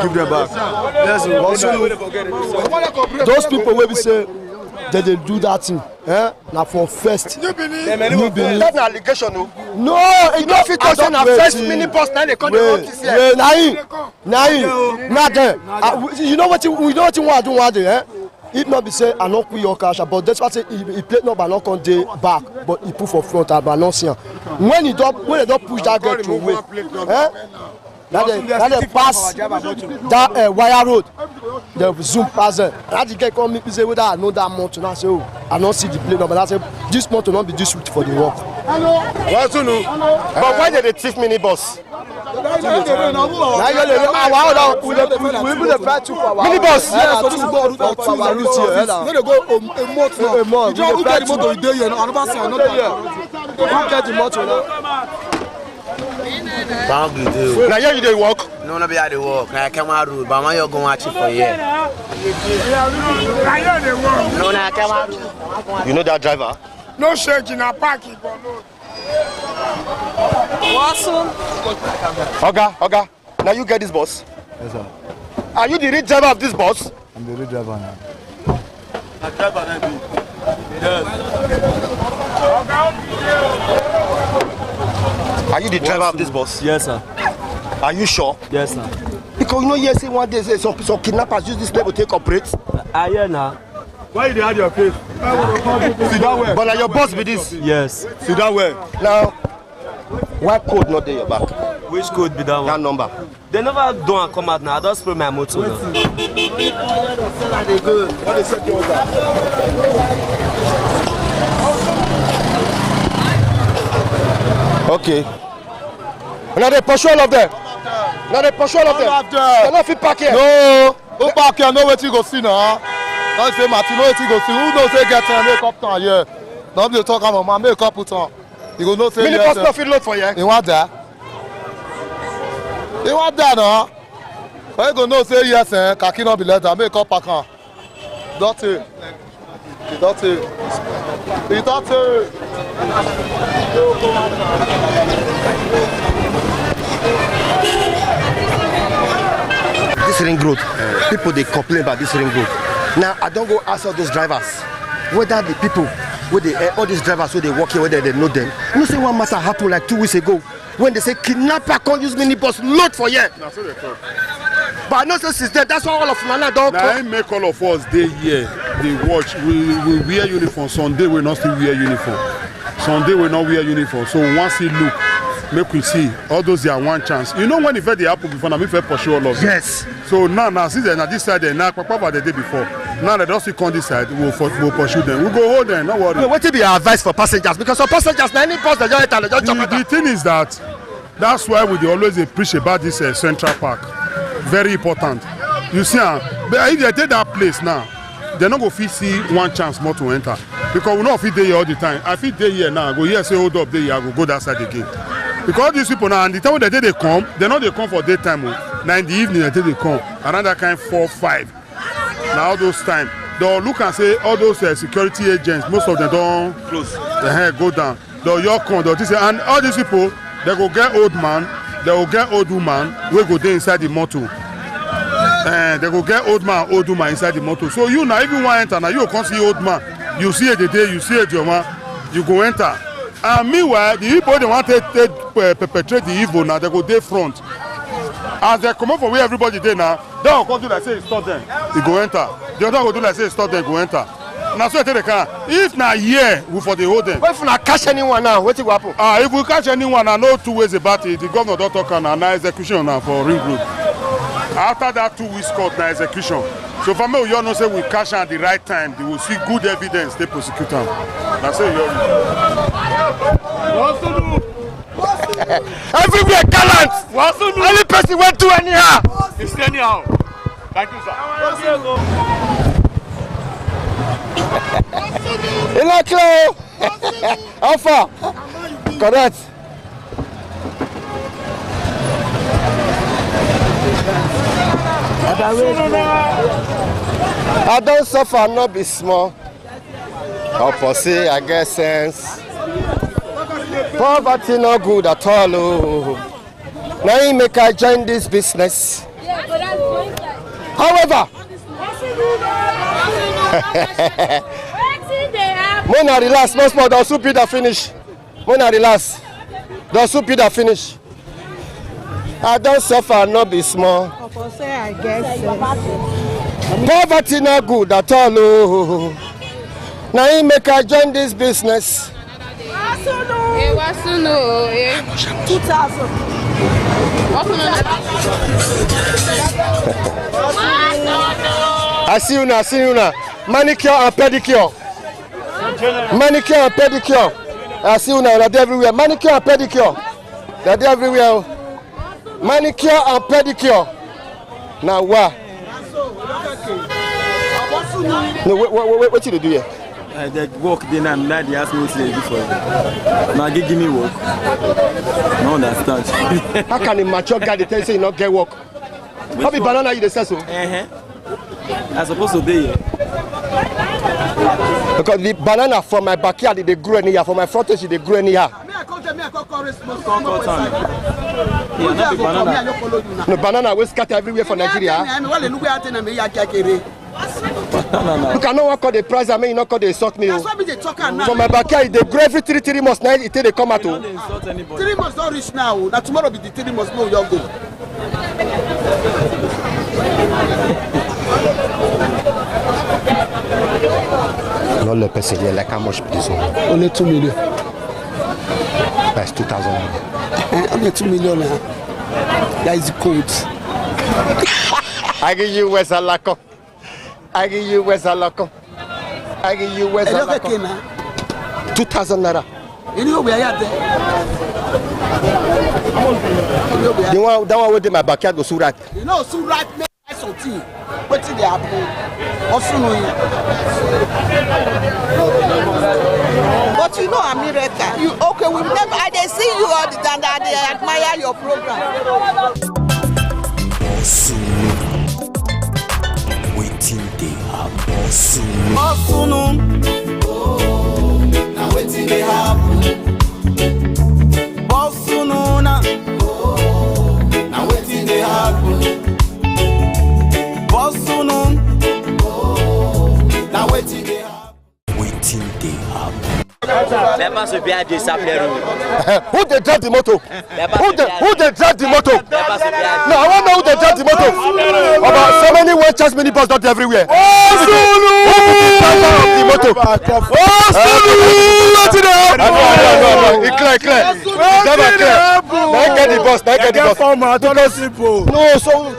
give them back. Yes, those people will be say. They do that thing, now for first. New Benin. That's an allegation, no? No, it don't fit concern a first minibus. Now they call the office here. Nothing. You know what you want to do, It not be say I not quit your cash, but that's why say he plate number not come day back, but he put for front and not see. When they don't push that girl to away, now they pass that wire road. They zoom past there. Now the guy come me say whether I know that motor. Now say I don't see the plate number. I say this motor not be this route for the work. What to know? But why did they thief minibus? Minibus. Yes, so this is go for our route here. No, they go a month. You get the motor you dey here. Another side, not there. You get the motor now. Now here you dey work? No, be at the work. I come out road, but I'm going to for here. No, I come out. You know that driver? No shaking, I park it. Oga, now you get this bus? Yes, sir. Are you the real driver of this bus? I'm the real driver now. The driver now? Yes. Are you the driver of this bus? Yes, sir. Are you sure? Yes, sir. Because you know, yes, one day some kidnappers use this level to take operate. Yeah, now. Why you hide your face? Sit down well. But now your boss be this? Yes. Sit down well. Now, why code not there your back? Which code be that one? That number. They never don't come out now. I just spray my motor now. Okay. Now they pursue all of them. Now they pursue all of them. They not fit park here. No. Who park here? No wait you go see now. Don't say Martin, no wait you go see. Who knows say get time make up time here. Don't be talking about man make up put on. You go know say yes. Minibus not fit load for you. You want that? You want that now? You go know say yes kaki not be letter make up pack on. Dirty. Dirty. Dirty. this ring road. People they complain about this ring road. Now I don't go ask all those drivers whether the people, all these drivers who they work here, whether they know them. You know, say one matter happened like 2 weeks ago when they say kidnapper can't use minibus load for here. That's what they talk. But I know since then, that's why all of Nana don't come. Now I make all of us day here. They watch. We wear uniform. Sunday we not still wear uniform. Sunday we not wear uniform. So once you look, make we see all those there one chance. You know when the they happen before, now we first pursue all of them. Yes. So now since they're on this side, now Papa the day before. Now they don't still on this side. We'll pursue them. We'll go hold them. No worry. No, what will be your advice for passengers? Because for passengers, now any bus they just the thing is that's why we always preach about this Central Park. Very important. You see, but if they take that place now, they're not going to see one chance more to enter. Because we not fit there all the time. I fit there here now. I go here, say hold up there, I go that side again. Because these people now, and the time when they come, they know they come for daytime. Now in the evening, they come. Around that kind 4, 5. Now all those time, they'll look and say all those security agents, most of them don't close. The hair go down. They'll your come, they'll say, and all these people, they go get old man, they will get old woman, we go there inside the motor. They go get old man, old woman inside the motor. So you now, if you want to enter, now you can't see old man. You see it the day, you see it your man, you go enter. And meanwhile, the people they want to perpetrate the evil now, they go there front. As they come up from where everybody there now, they will come do like say stop them, you go enter. The other will do like say stop them, go enter. Now so I tell the car, if now here we for the hold them. What if we catch anyone now? What will happen? If we catch anyone, I know 2 ways about it. The governor don't talk now execution now for ring road. After that 2 weeks court now execution. So for me, you know say we catch at the right time, they will see good evidence, they prosecute them. That's it. Everywhere gallant. Any person went to anyhow. It's anyhow. Thank you, sir. Ilaklo. Alpha. Correct. I don't suffer, not be small. Opposite, I guess sense. Poverty no good at all. Oh. Now you make I join this business. However, Mona relax, no small, they'll soup it finish. Mona relax. They'll soup it finish. I don't suffer, not be small. I guess. Poverty no good at all. Oh. Now you make I join this business. 2,000. I see you now. Manicure and pedicure. Manicure and pedicure. I see you now. They're everywhere. Manicure and pedicure. They're everywhere. Manicure and pedicure. Now what? No, what you do here? They work then and now they ask me what they do for you. Now give me work. No understand. How can a mature guy tell you not get work? How be banana you the say so? I supposed to be here. Because the banana from my backyard they grew in here, from my front edge they grew in here. No banana will scatter everywhere for Nigeria. You cannot work on the price, I mean you not call they insult me. From my backyard they grow every 3 months now it they come out. 3 months don't reach now. Now tomorrow be the 3 months no young go. Not le person here, like how much this one? Only 2 million. That's 2,000. Only 2 million. That is the code. I give you West Alako. I give you West Alako. I give you West Alako. 2,000 naira. You know where I am there? That one with my backyard go Surat. You know Surat make something. What did they happen? Also know you. But you know America. You okay? We never. I they see you all the time. They admire your program. Waiting they happen. Now waiting they happen. Now waiting they happen. Who they drive the motor? Who they drive the motor? No, I want to know who they drive the motor. About so many West minibus not everywhere. Who the driver of the motor? Clear. Get the bus. No,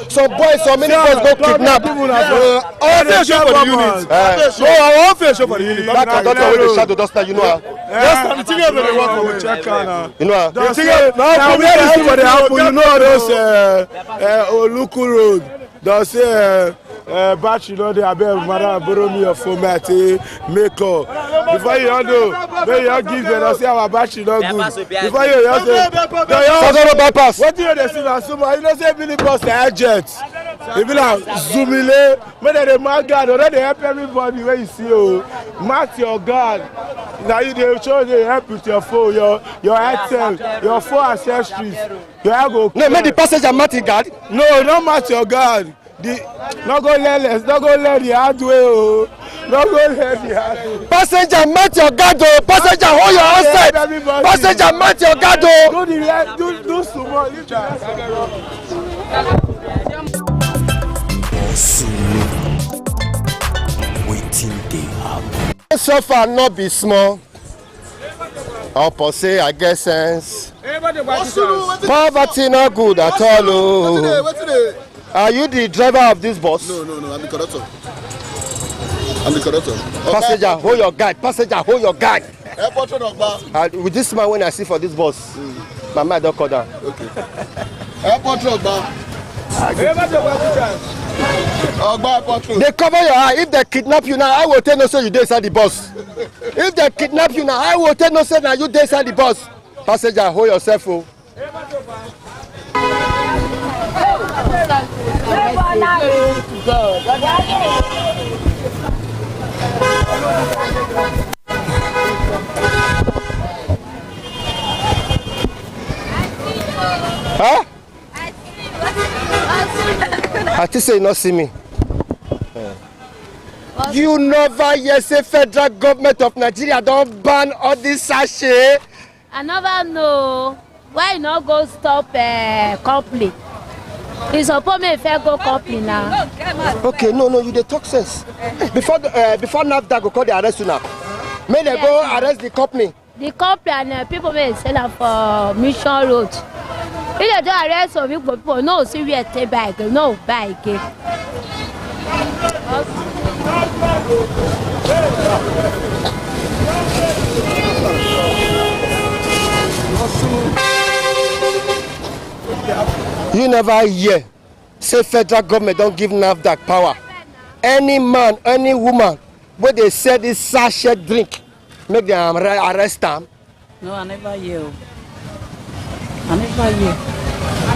some boys, so many boys go kidnap. All the show for the unit. No, I want to show for the unit. That can don't know where the shadow does that, you know. Yes, the thing they work with check now. You know. The thing now we are for the happen. You know those Oluku Road. They say batch, you know, they are better. Madam, borrow me a format, makeup. Before you know, when you give them, they say our batch is not good. Before you say, bypass. What do you see now? So you know, say mini bus agents. They be like zoomile. When they mark guard, already help everybody. When you see you, mark your guard. Now you they show they help with your phone, your Airtel, your phone accessories. You have go. No, make the passenger mark the guard. No, don't match your guard. Not go let the hard way. Oh. Not go let the hard way. Passenger match your guard. Oh. Passenger hold your outside. Passenger match your guard. Oh. Do small. Waiting they happen. So far not be small. Or per se, I guess sense. Poverty not good at all. Oh. Are you the driver of this bus? No, I'm the conductor. Passenger, hold your guard. Passenger, hold your guard. Airport Ogba. With this man when I see for this bus, my mind don't call down. Okay. Airport Ogba. They cover your eye. If they kidnap you now, I will tell no say you dey inside the bus. If they kidnap you now, I will tell no say now you dey inside the bus. Passenger, hold yourself. Oh. Huh? I think say you not see me. You never hear say federal government of Nigeria don't ban all this sachet. I never know. Why you not go stop company? It's supposed to fair go company now. Okay, no, you dey talk sense. Before NAFDAC go call the arrest you now. May they go arrest the company. The company and people may sell am for Mission Road. If they don't arrest some people, no see where they buy again, no buy again. You never hear say federal government don't give NAFDAC power. Any man, any woman, where they sell this sachet drink, make them arrest them. No, I never hear.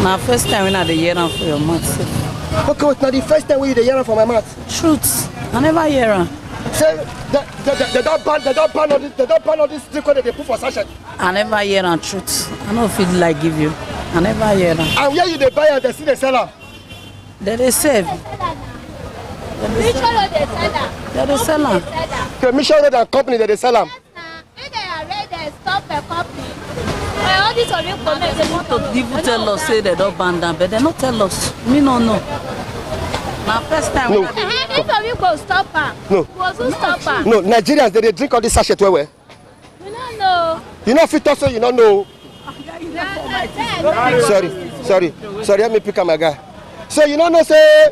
My first time when I hear them for your mouth. Okay, it's not the first time when you hear them for my mouth. Truth, I never hear them. Say they don't ban all this drink that they put for sachet. I never hear them. Truth, I don't feel like give you. I never hear them. And where you they buy and they see they sell them? They sell. They sell them. The Mission Road and company they sell them. If they are ready, they stop a company. All these of you comment. They want to even tell us say they don't ban them, but they don't tell us. Me no know. My first time. No. If of you go stop her. No. Who stop her? No, Nigerians they drink all this sachet where? You don't know. You know if you talk so you don't know. Sorry, let me pick up my guy. So you don't know say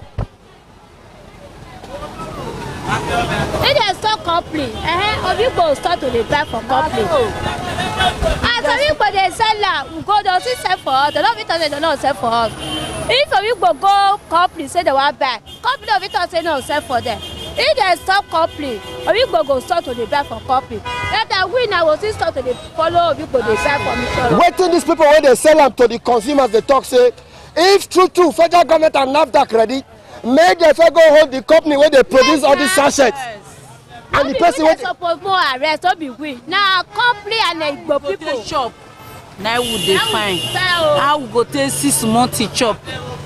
if they stop company, of you go start to the back for company. As of you go they sell am, we go they sell for us. They don't fit say they don't sell for us. If of you go company say they want buy, company of it say no sell for them. If they stop company, of you go start to the back for company. That we now will still start to the follow of you go they sell for me. Waiting these people when they sell them to the consumers, they talk say if true federal government and NAFDAC ready, make the federal hold the company where they produce all these sachets. And the person wey suppose more arrest don't be we. Now company and the people shop. Now we dey fine. How we go take 6 months chop?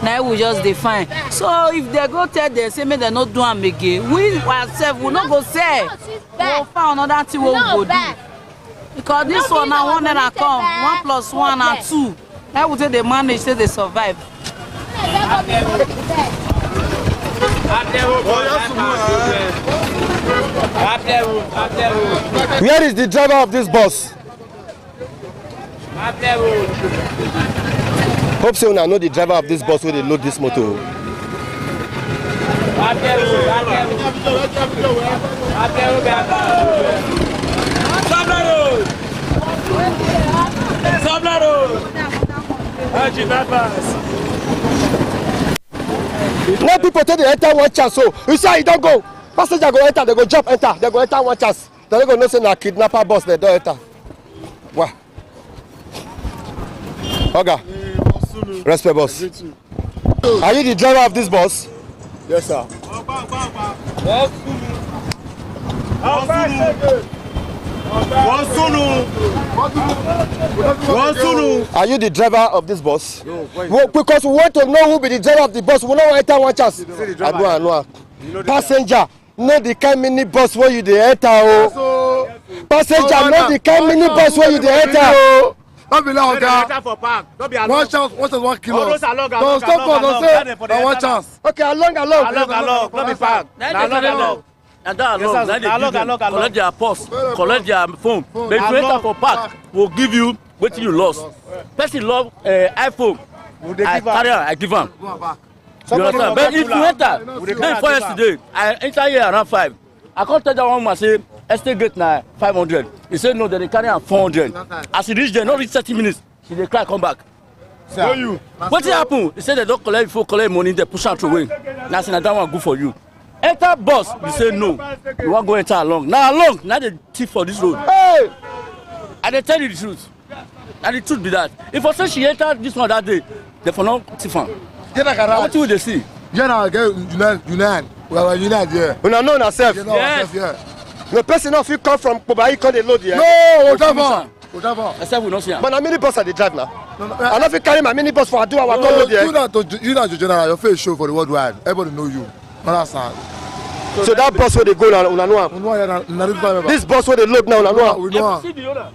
Now we just dey fine. So if they go tell them say make they not do am again, we ourselves we not go sell. We'll find another thing we go do. Because this one now one and I come 1 + 1 and 2. I would say they manage, say they survive. Where is the driver of this bus? Hope so now know the driver of this bus where they load this motor. Now people take the enter one chance, so you say you don't go. Passenger go enter, they go jump enter, they go enter one chance. They don't go no say na kidnapper bus, they don't enter. Wow. Oga, respect boss. Are you the driver of this bus? Yes, sir. Are you the driver of this bus? No, because we want to know who be the driver of the bus. We don't enter one chance. I know. Passenger, know the kind mini bus where you dey enter. Oh. Passenger, know the kind mini bus where you dey enter. Don't be like that. One chance, what is 1 kilo? Don't stop for don't say one chance. Okay, along. Not be park. Collect their purse, collect their phone. The creator for park will give you what you lost. Person love iPhone. I give him. You understand? But if you enter, then for yesterday, I enter here around 5. I can't tell that one man say estate gate now 500. He said no, they carry am 400. As he reach there, not reach 30 minutes, he dey cry come back. What happen? He said they don't collect before collect money, they push am away. Now say that one good for you. Enter bus, you say no. You want go enter along. Now they thief for this road. Hey! And they tell you the truth. And the truth be that. If I say she entered this one that day, they for no thief am. What will they see? Yeah, United. Well, United, yeah. We don't know ourselves. Yes. The person not fit come from Kobai, come they load here. No, whatever. Except we don't see him. But a mini bus at the drive now. I don't fit carry my mini bus for I do our come load here. You not to general, your face show for the worldwide. Everybody know you. Understand? So that bus where they go now, we know. This bus where they load now, we know. See the owner.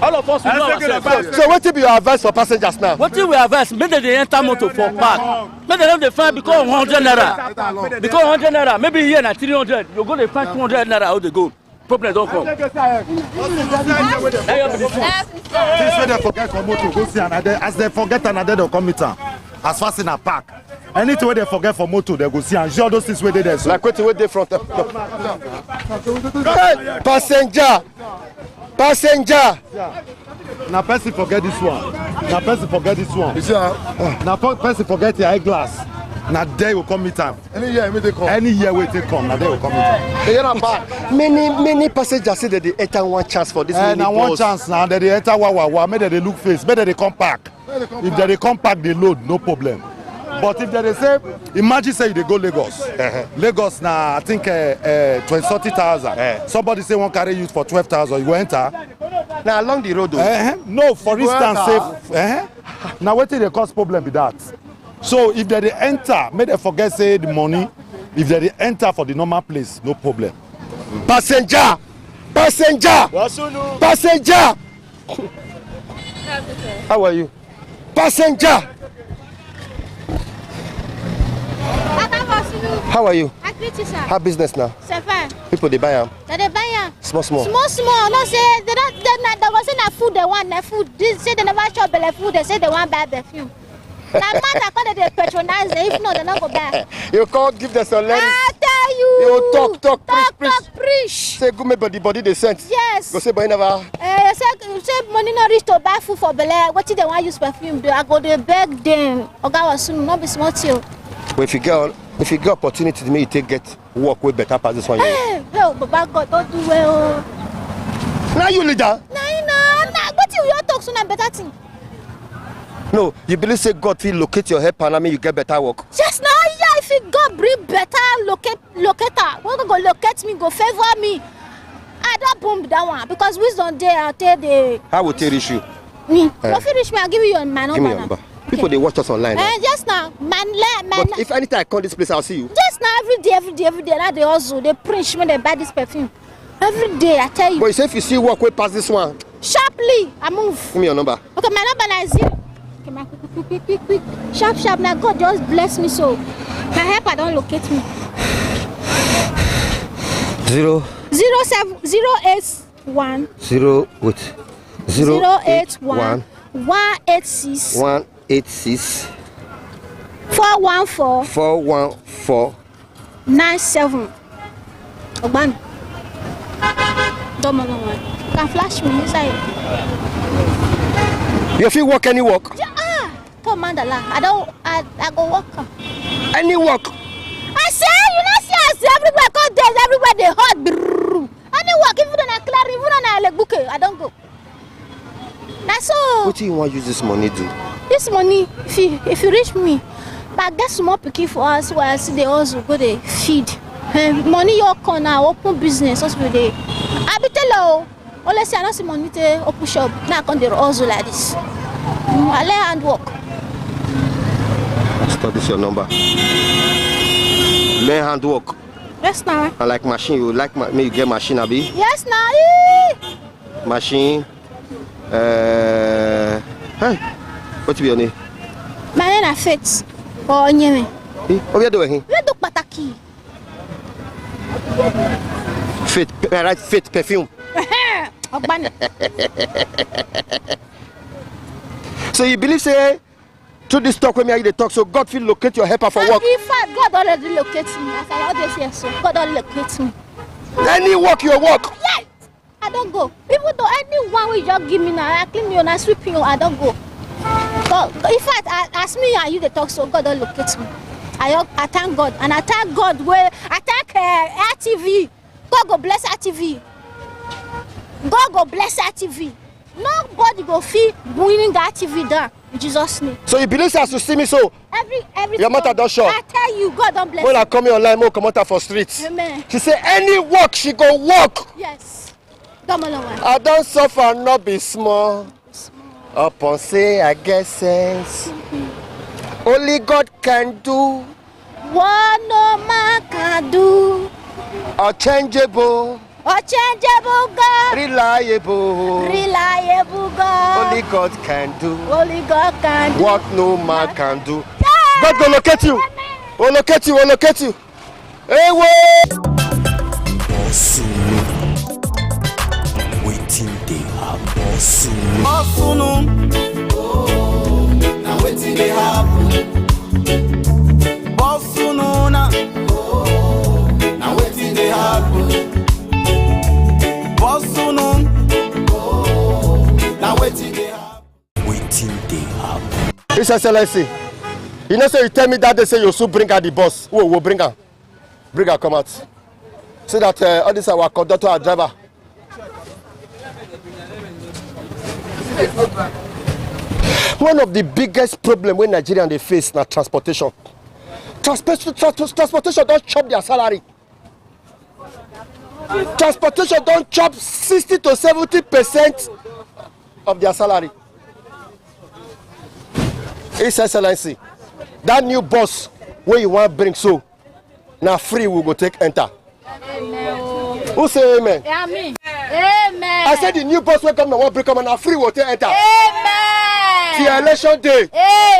All of us we know ourselves. So what be your advice for passengers now? What we advise? Make them enter motor for park. Make them dey find because 100 naira. Because 100 naira, maybe here na 300. You go dey find 200 naira how they go. Problem don't come. This way they forget for motor, go see another. As they forget another, they'll come meet as fast in a park. Anything where they forget for motor, they go see and all those things where they there. Like what they front. Passenger. Now person forget this one. You see, now person forget the eyeglass. Now they will come meet time. Any year we take come. Now they will come meet time. Many passengers say that they enter one chance for this mini now bus. One chance now that they enter wawa. Maybe they look face. Maybe they come back. If they come back, they load, no problem. But if they say, imagine say they go Lagos. Lagos now I think 20,000. Somebody say one carry you for 12,000. You enter. Now along the road. No, for instance, say now what they cause problem with that. So if they enter, may they forget say the money. If they enter for the normal place, no problem. Passenger. How are you? Passenger. How are you? I greet you, sir. How business now? Seven. People they buy them. They buy them. Small. No say they don't. They go say na food they want. Na food. This say they never shop belle food. They say they want buy perfume. Na man that call they patronize. If not, they not go buy. You can't give them some letters. I tell you. You talk, preach. Say go make body they sent. Yes. Go say boy never. Say money not reach to buy food for belle. What they want use perfume do? I go they beg them. Oga was soon not be smart too. But if you get opportunity to make you get work with better pass this one. Hey, Baba God don't do well. Now you leader. Nah. What you talk so na better thing? No, you believe say God will locate your help and I mean you get better work. Just now, yeah. If God bring better locator, what go locate me, go favor me. I don't bomb that one because wisdom there. I tell the. How will they reach you? Me. If you reach me, I'll give you my number. Give me your number. People they watch us online. Just now, man. But if anytime I come this place, I'll see you. Just now, every day, now they also they preach when they buy this perfume. Every day, I tell you. But you say if you see work way past this one. Sharply, I move. Give me your number. Okay, my number is 0. Okay, my quick. Sharp. Now God just bless me so. My helper don't locate me. 0 081 186 414 97. Oban. Don't know one. You can flash me inside. You feel work any work? Poor Mandala. I go work. Any work? I say you not see us everywhere. Cause there's everywhere they hot. Any work, even on a clear, even on a bouquet, I don't go. That's all. What do you want to use this money do? This money, if you reach me, but get some more picky for us where I see they also go they feed. Money your corner, open business, also they. I be tell you, only say I don't see money to open shop. Now I can do also like this. I lay hand work. Stop this your number. Learn hand work. Yes, now. I like machine. You like me? You get machine, Abi? Yes, now. Machine. Hey, what's your name? My name is Faith. Oh, Nyeme. What are you doing? We do pataki. Faith perfume. So you believe say through this talk when me the talk, so God will locate your helper for work. In fact, God already locates me. As I always say so, God already locates me. Any work your work. Yes. I don't go. Even though anyone will just give me now, I clean you and I sweep you, I don't go. But in fact, as me and you the talk, so God don't locate me. I thank God, and I thank God where I thank RTV. God go bless RTV. God go bless RTV. Nobody go feel winning that TV down in Jesus' name. So you believe as you see me so? Every your mother don't show. I tell you, God don't bless. When I come here online, more come out for streets. Amen. She say any work she go work. Yes. Come on. I don't suffer, not be small. Upon say I get sense. Only God can do what no man can do. Unchangeable. Unchangeable God. Reliable. Reliable God. Only God can do. Only God can do what no man can do. God will locate you. Will locate you. Will locate you. Hey, wait. Waiting they happen soon. Now waiting they happen. Now waiting they happen. Now waiting they happen. Waiting they happen. His Excellency, you know, so you tell me that they say you should bring out the boss. Who will bring her? Bring her, come out. So that all this our conductor, our driver. One of the biggest problems when Nigerians they face is transportation. Transportation don't chop their salary. Transportation don't chop 60 to 70% of their salary. His Excellency, that new bus where you want to bring so now free we go take enter. Amen. Who say amen? Amen. Amen. I said the new bus will come now want bring come now free will take enter. Amen. Till election day.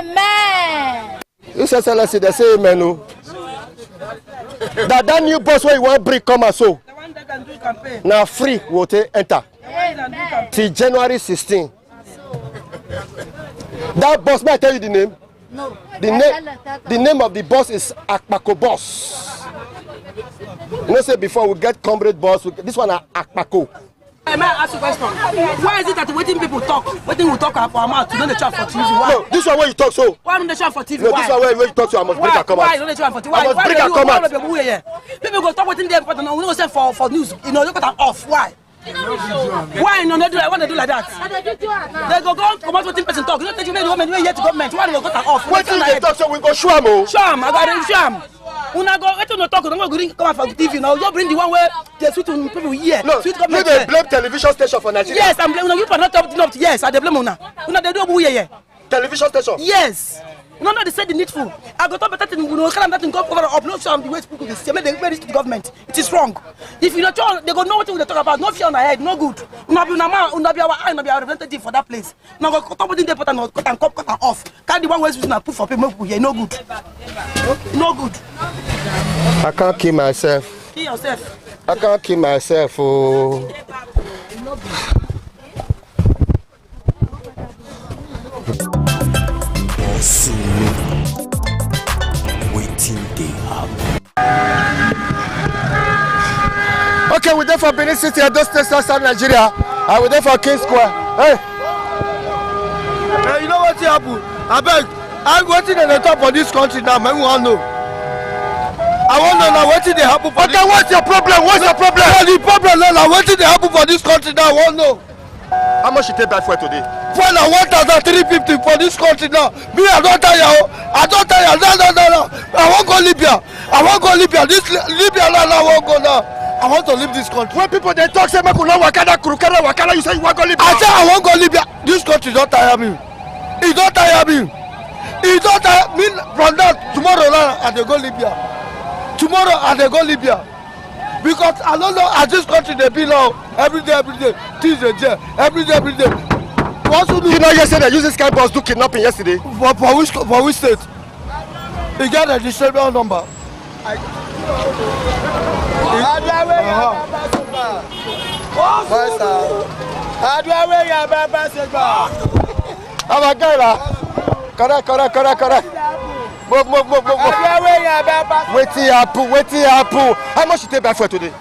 Amen. His Excellency, they say amen. No. that new bus where you want bring come and so now free will take enter. Amen. Till January 16. That bus, may I tell you the name? No. The name of the bus is Akpako bus. You know, say before we get comrade bus, this one is Akpako. I might ask you a question. Why is it that waiting people talk? Waiting we talk for our mouth to know the chat for TV? Why? No, this one where you talk so. Why don't they chat for TV? No, this one where you talk so I must break a comment. Why don't they chat for TV? I must break a comment. People go talk waiting there, but no, we don't say for news. You know, look at them off. Why? Why no they do like, when they do like that? They go come out with person talk. You don't think you made the woman yet to government. Why do they go that off? Wait till they talk so we go sham o. Sham, I got it sham. Una go let no talk, don't go come out for TV now. You bring the one where they sweet to people here. No, you dey blame television station for Nigeria. Yes, I'm blaming you for not up. Yes, I dey blame una. Una they do who here. Television station? Yes. No, they say the needful. I got up better thing, you know, that thing go over up, no show the way people will say, make this to the government. It is wrong. If you don't, they go know what they talk about, no fear on the head, no good. Una be our eye, be our representative for that place. Now go cut up within the cut and off. Can't the one way using a put for people here, no good. No good. I can't kill myself. Kill yourself. I can't kill myself. Oh. Okay, we're there for Benin City, Edo State, South Nigeria. And we're there for King Square. Hey, you know what's happening? I beg, I'm waiting at the top of this country now, man. We all know. I want to know what did they happen for okay, what's your problem? What's your problem? The problem now, what did they happen for this country now? I want to know. How much you take back for today? For now, 1,350 for this country now. Me, I don't tell you. I don't tell you. No. I won't go Libya. I won't go Libya. This Libya now, I won't go now. I want to leave this country. When people they talk, say, Wakana, you say you want to go Libya. I say I won't go Libya. This country don't tire me. It don't tire me. It don't tire me. From that, tomorrow now, I dey go Libya. Tomorrow, I dey go Libya. Because I don't know, as this country they be now, every day, things they jail, every day. You know, yesterday, using Sky Bus do kidnapping yesterday. For which state? He got a distribution number. Correct. Move. Wetin happen? How much you take back for today?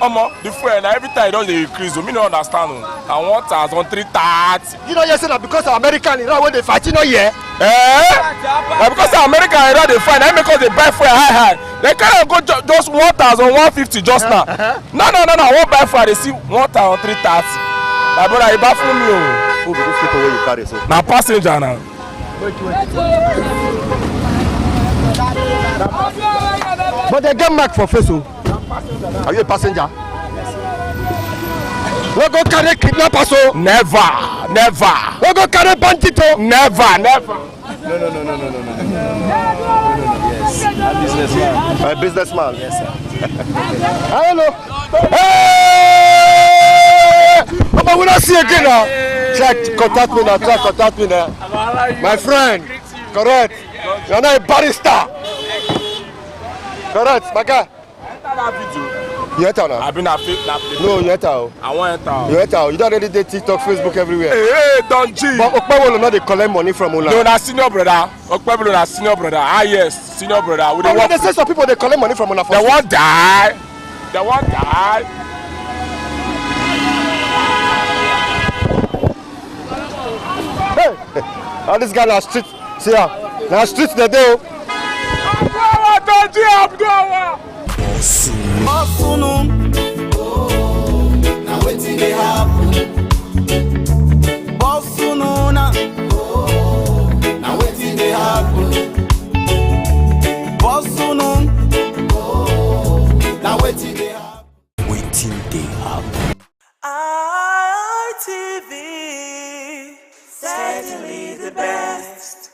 The fuel every time it dey increase. Me no understand. I want 1,330. You know, you say that because of American Iran when they fight, you know, yeah. Because of American Iran they fight, that make us they buy fuel high. They can't go just 1,150 just now. No. I won't buy fuel. They see 1,330. My brother, you buy for me. Who be these people where you carry so? Now passenger now. Wait. But they get mark for face. Are you a passenger? We go carry kidnappers. Never. We go carry bandits. Never. No. Yes. A businessman. Yes, sir. Hello. Hey! But we don't see again now. Try contact me now. My friend. Correct. You're not a barrister. Correct, my guy. You enter now? I've been a fake that. No, you enter. I want enter. You enter. You don't already do TikTok, Facebook, everywhere. Hey, don't G. But Okpebolo not they collect money from Ola. No, that's senior brother. Okpebolo na senior brother. Ah yes, senior brother. We they say some people they collect money from Ola. They won't die. Hey, all this guy na street. See ya. Na street they do. Don't G, I'm going. Now wetin dey happen? Now wetin dey happen? Now wetin dey happen? ITV, certainly the best.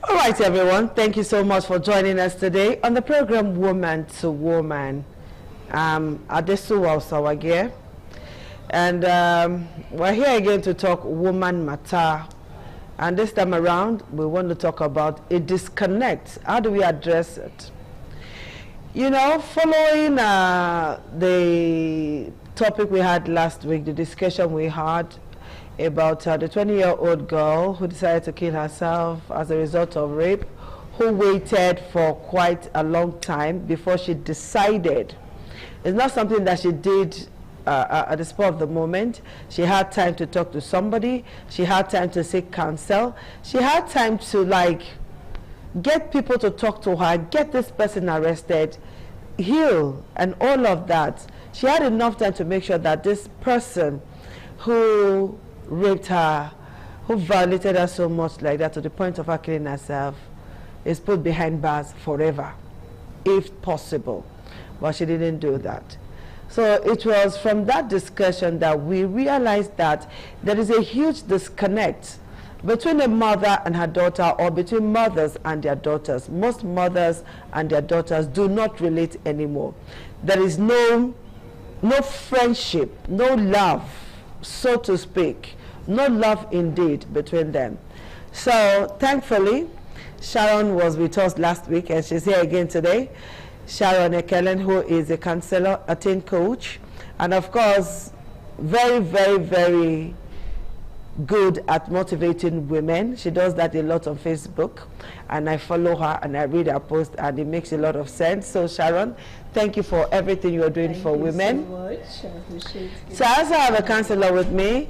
All right, everyone. Thank you so much for joining us today on the program Woman to Woman. Adesu Sawagye. And we're here again to talk woman matter. And this time around, we want to talk about a disconnect. How do we address it? You know, following the topic we had last week, the discussion we had about the 20-year-old girl who decided to kill herself as a result of rape, who waited for quite a long time before she decided. It's not something that she did at the spur of the moment. She had time to talk to somebody. She had time to seek counsel. She had time to like get people to talk to her, get this person arrested, heal, and all of that. She had enough time to make sure that this person who raped her, who violated her so much like that to the point of her killing herself, is put behind bars forever, if possible. But she didn't do that. So it was from that discussion that we realized that there is a huge disconnect between a mother and her daughter, or between mothers and their daughters. Most mothers and their daughters do not relate anymore. There is no friendship, no love, so to speak, no love indeed between them. So thankfully, Sharon was with us last week and she's here again today. Sharon Ekelen, who is a counselor, a teen coach, and of course, very, very, very good at motivating women. She does that a lot on Facebook, and I follow her and I read her post, and it makes a lot of sense. So Sharon, thank you for everything you are doing for women. Thank you so much. I appreciate it. So I also have a counselor with me,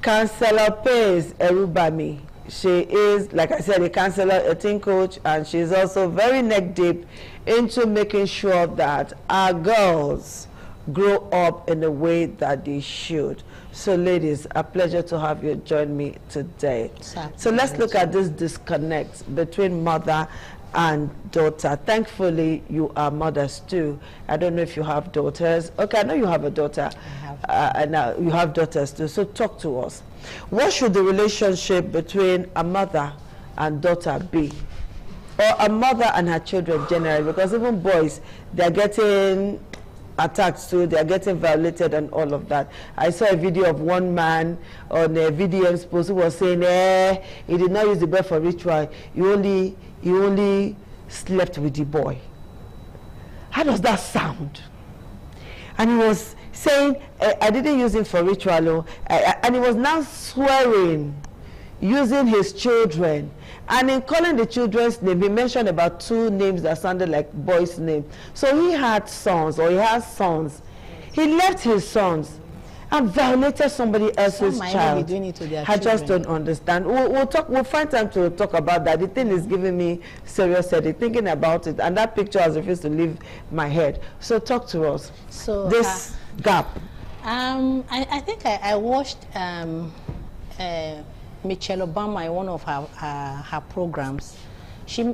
Counselor Pace Erubami. She is, like I said, a counselor, a teen coach, and she's also very neck deep into making sure that our girls grow up in the way that they should. So ladies, a pleasure to have you join me today. So let's look at this disconnect between mother and daughter. Thankfully, you are mothers too. I don't know if you have daughters. Okay, I know you have a daughter. And now you have daughters too. So talk to us. What should the relationship between a mother and daughter be? Or a mother and her children generally? Because even boys, they're getting attacked too, they're getting violated and all of that. I saw a video of one man on a video post who was saying, he did not use the boy for ritual. He only slept with the boy. How does that sound? And he was saying, I didn't use him for ritual. And he was now swearing, using his children. And in calling the children's name, he mentioned about 2 names that sounded like boys' names. So he had sons, or he has sons. He left his sons and violated somebody else's child. I just don't understand. We'll find time to talk about that. The thing is giving me serious headache thinking about it, and that picture has refused to leave my head. So talk to us. So this gap. I think I watched Michelle Obama in one of her programs. She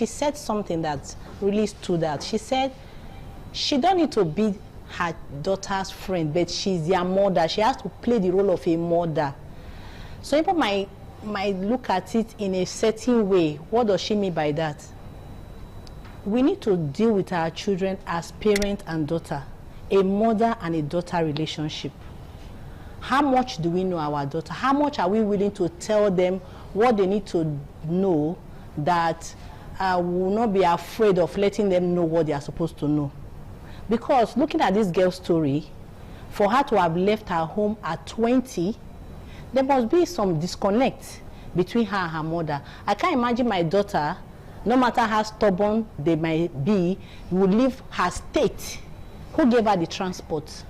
said something that really stood out. She said she don't need to be her daughter's friend, but she's their mother. She has to play the role of a mother. So people might look at it in a certain way. What does she mean by that? We need to deal with our children as parent and daughter, a mother and a daughter relationship. How much do we know our daughter? How much are we willing to tell them what they need to know, that will not be afraid of letting them know what they are supposed to know? Because looking at this girl's story, for her to have left her home at 20, there must be some disconnect between her and her mother. I can't imagine my daughter, no matter how stubborn they might be, will leave her state. Who gave her the transport?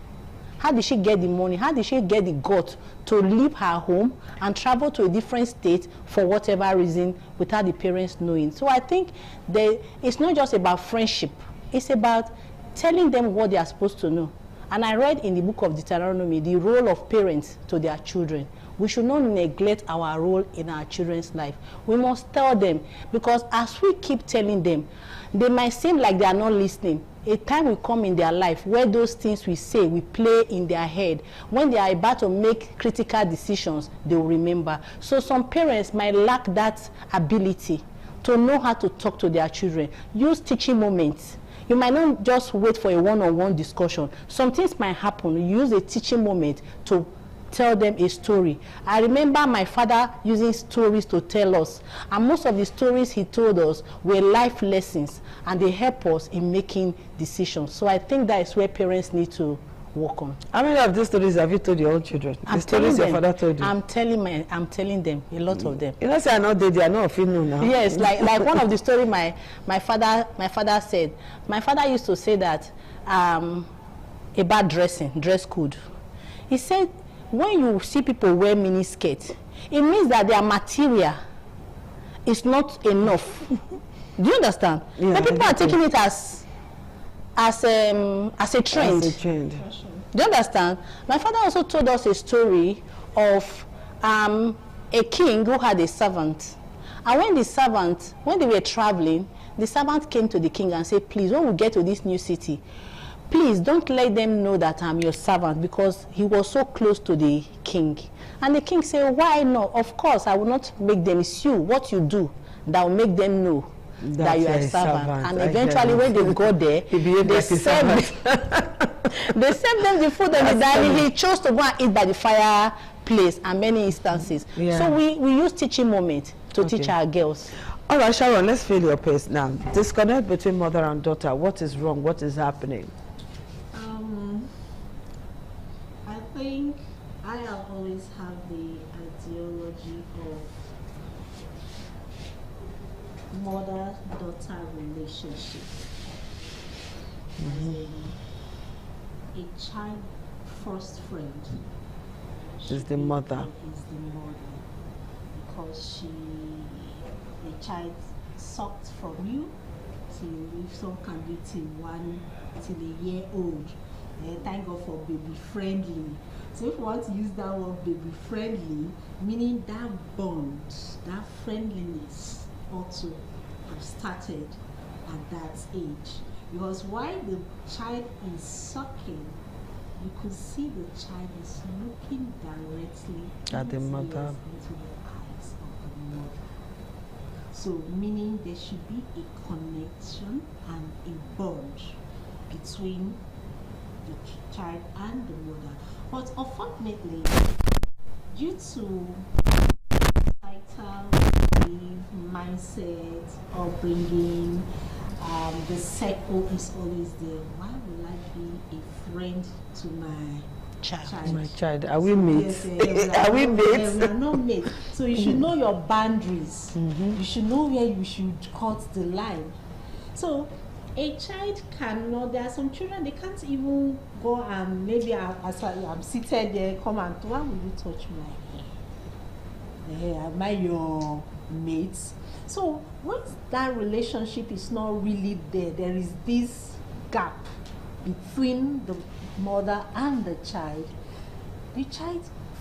How did she get the money? How did she get the guts to leave her home and travel to a different state for whatever reason without the parents knowing? So I think it's not just about friendship. It's about telling them what they are supposed to know. And I read in the book of Deuteronomy the role of parents to their children. We should not neglect our role in our children's life. We must tell them, because as we keep telling them, they might seem like they are not listening. A time will come in their life where those things we say will play in their head. When they are about to make critical decisions, they will remember. So some parents might lack that ability to know how to talk to their children. Use teaching moments. You might not just wait for a one-on-one discussion. Some things might happen. Use a teaching moment to tell them a story. I remember my father using stories to tell us, and most of the stories he told us were life lessons, and they help us in making decisions. So I think that is where parents need to work on. How many of these stories have you told your own children? The stories your father told you? I'm telling them a lot of them. You know, say I know they are not feeling now. Yes, like one of the story my father said. My father used to say that about dress code. He said when you see people wear mini skirts, it means that their material is not enough. Do you understand? Yeah, but people are taking it as a trend. Do you understand? My father also told us a story of a king who had a servant. And when they were traveling, the servant came to the king and said, please, when we get to this new city, please don't let them know that I'm your servant, because he was so close to the king. And the king said, why not? Of course, I will not make them. It's you, what you do, that will make them know that you are a servant. And eventually when they got there, they served them the food and the dining. He chose to go and eat by the fireplace and many instances. Yeah. So we use teaching moment to teach our girls. All right, Sharon, let's feel your pace now. Disconnect between mother and daughter. What is wrong? What is happening? I think I have always had the ideology of mother-daughter relationship. A child first friend is the mother. Because the child sucked from you till, if some can be till a year old. Thank God for baby friendly. So if you want to use that word baby friendly, meaning that bond, that friendliness ought to have started at that age. Because while the child is sucking, you could see the child is looking directly at the mother, into the eyes of the mother. So meaning there should be a connection and a bond between the child and the mother. But unfortunately, due to societal mindset, upbringing, the circle is always there. Why will I be a friend to my child? My child, are we mates? Yes, are we mates? We are not mates. So you should know your boundaries. You should know where you should cut the line. So a child cannot, there are some children, they can't even go and maybe as I'm seated there, come and, why will you touch my hair? Am I your mate? So once that relationship is not really there, there is this gap between the mother and the child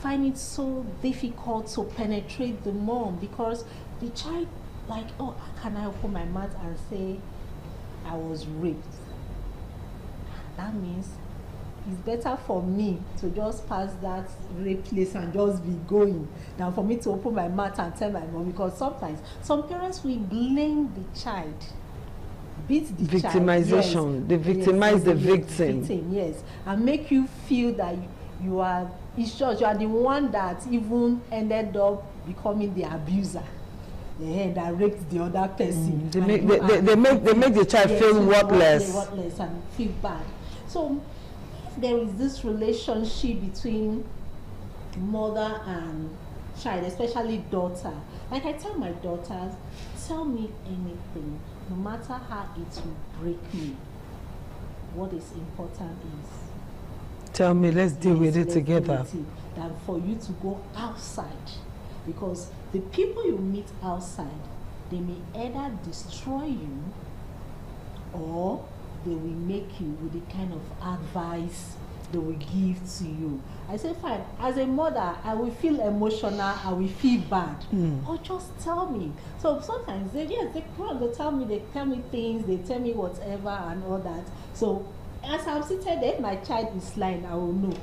find it so difficult to penetrate the mom, because the child like, oh, can I open my mouth and say I was raped? That means it's better for me to just pass that rape place and just be going than for me to open my mouth and tell my mom, because sometimes some parents will blame the child, beat the victimization. child. Yes. They victimize the victim. Yes, and make you feel that you are, it's just you are the one that even ended up becoming the abuser. That raped the other person. They make the child feel worthless and feel bad. So if there is this relationship between mother and child, especially daughter, like I tell my daughters, tell me anything, no matter how it will break me. What is important is, tell me, let's deal with it together. Than for you to go outside, because the people you meet outside, they may either destroy you or they will make you with the kind of advice they will give to you. I say, fine, as a mother, I will feel emotional, I will feel bad. Or just tell me. So sometimes they tell me things, they tell me whatever and all that. So as I'm seated there, if my child is lying, I will know.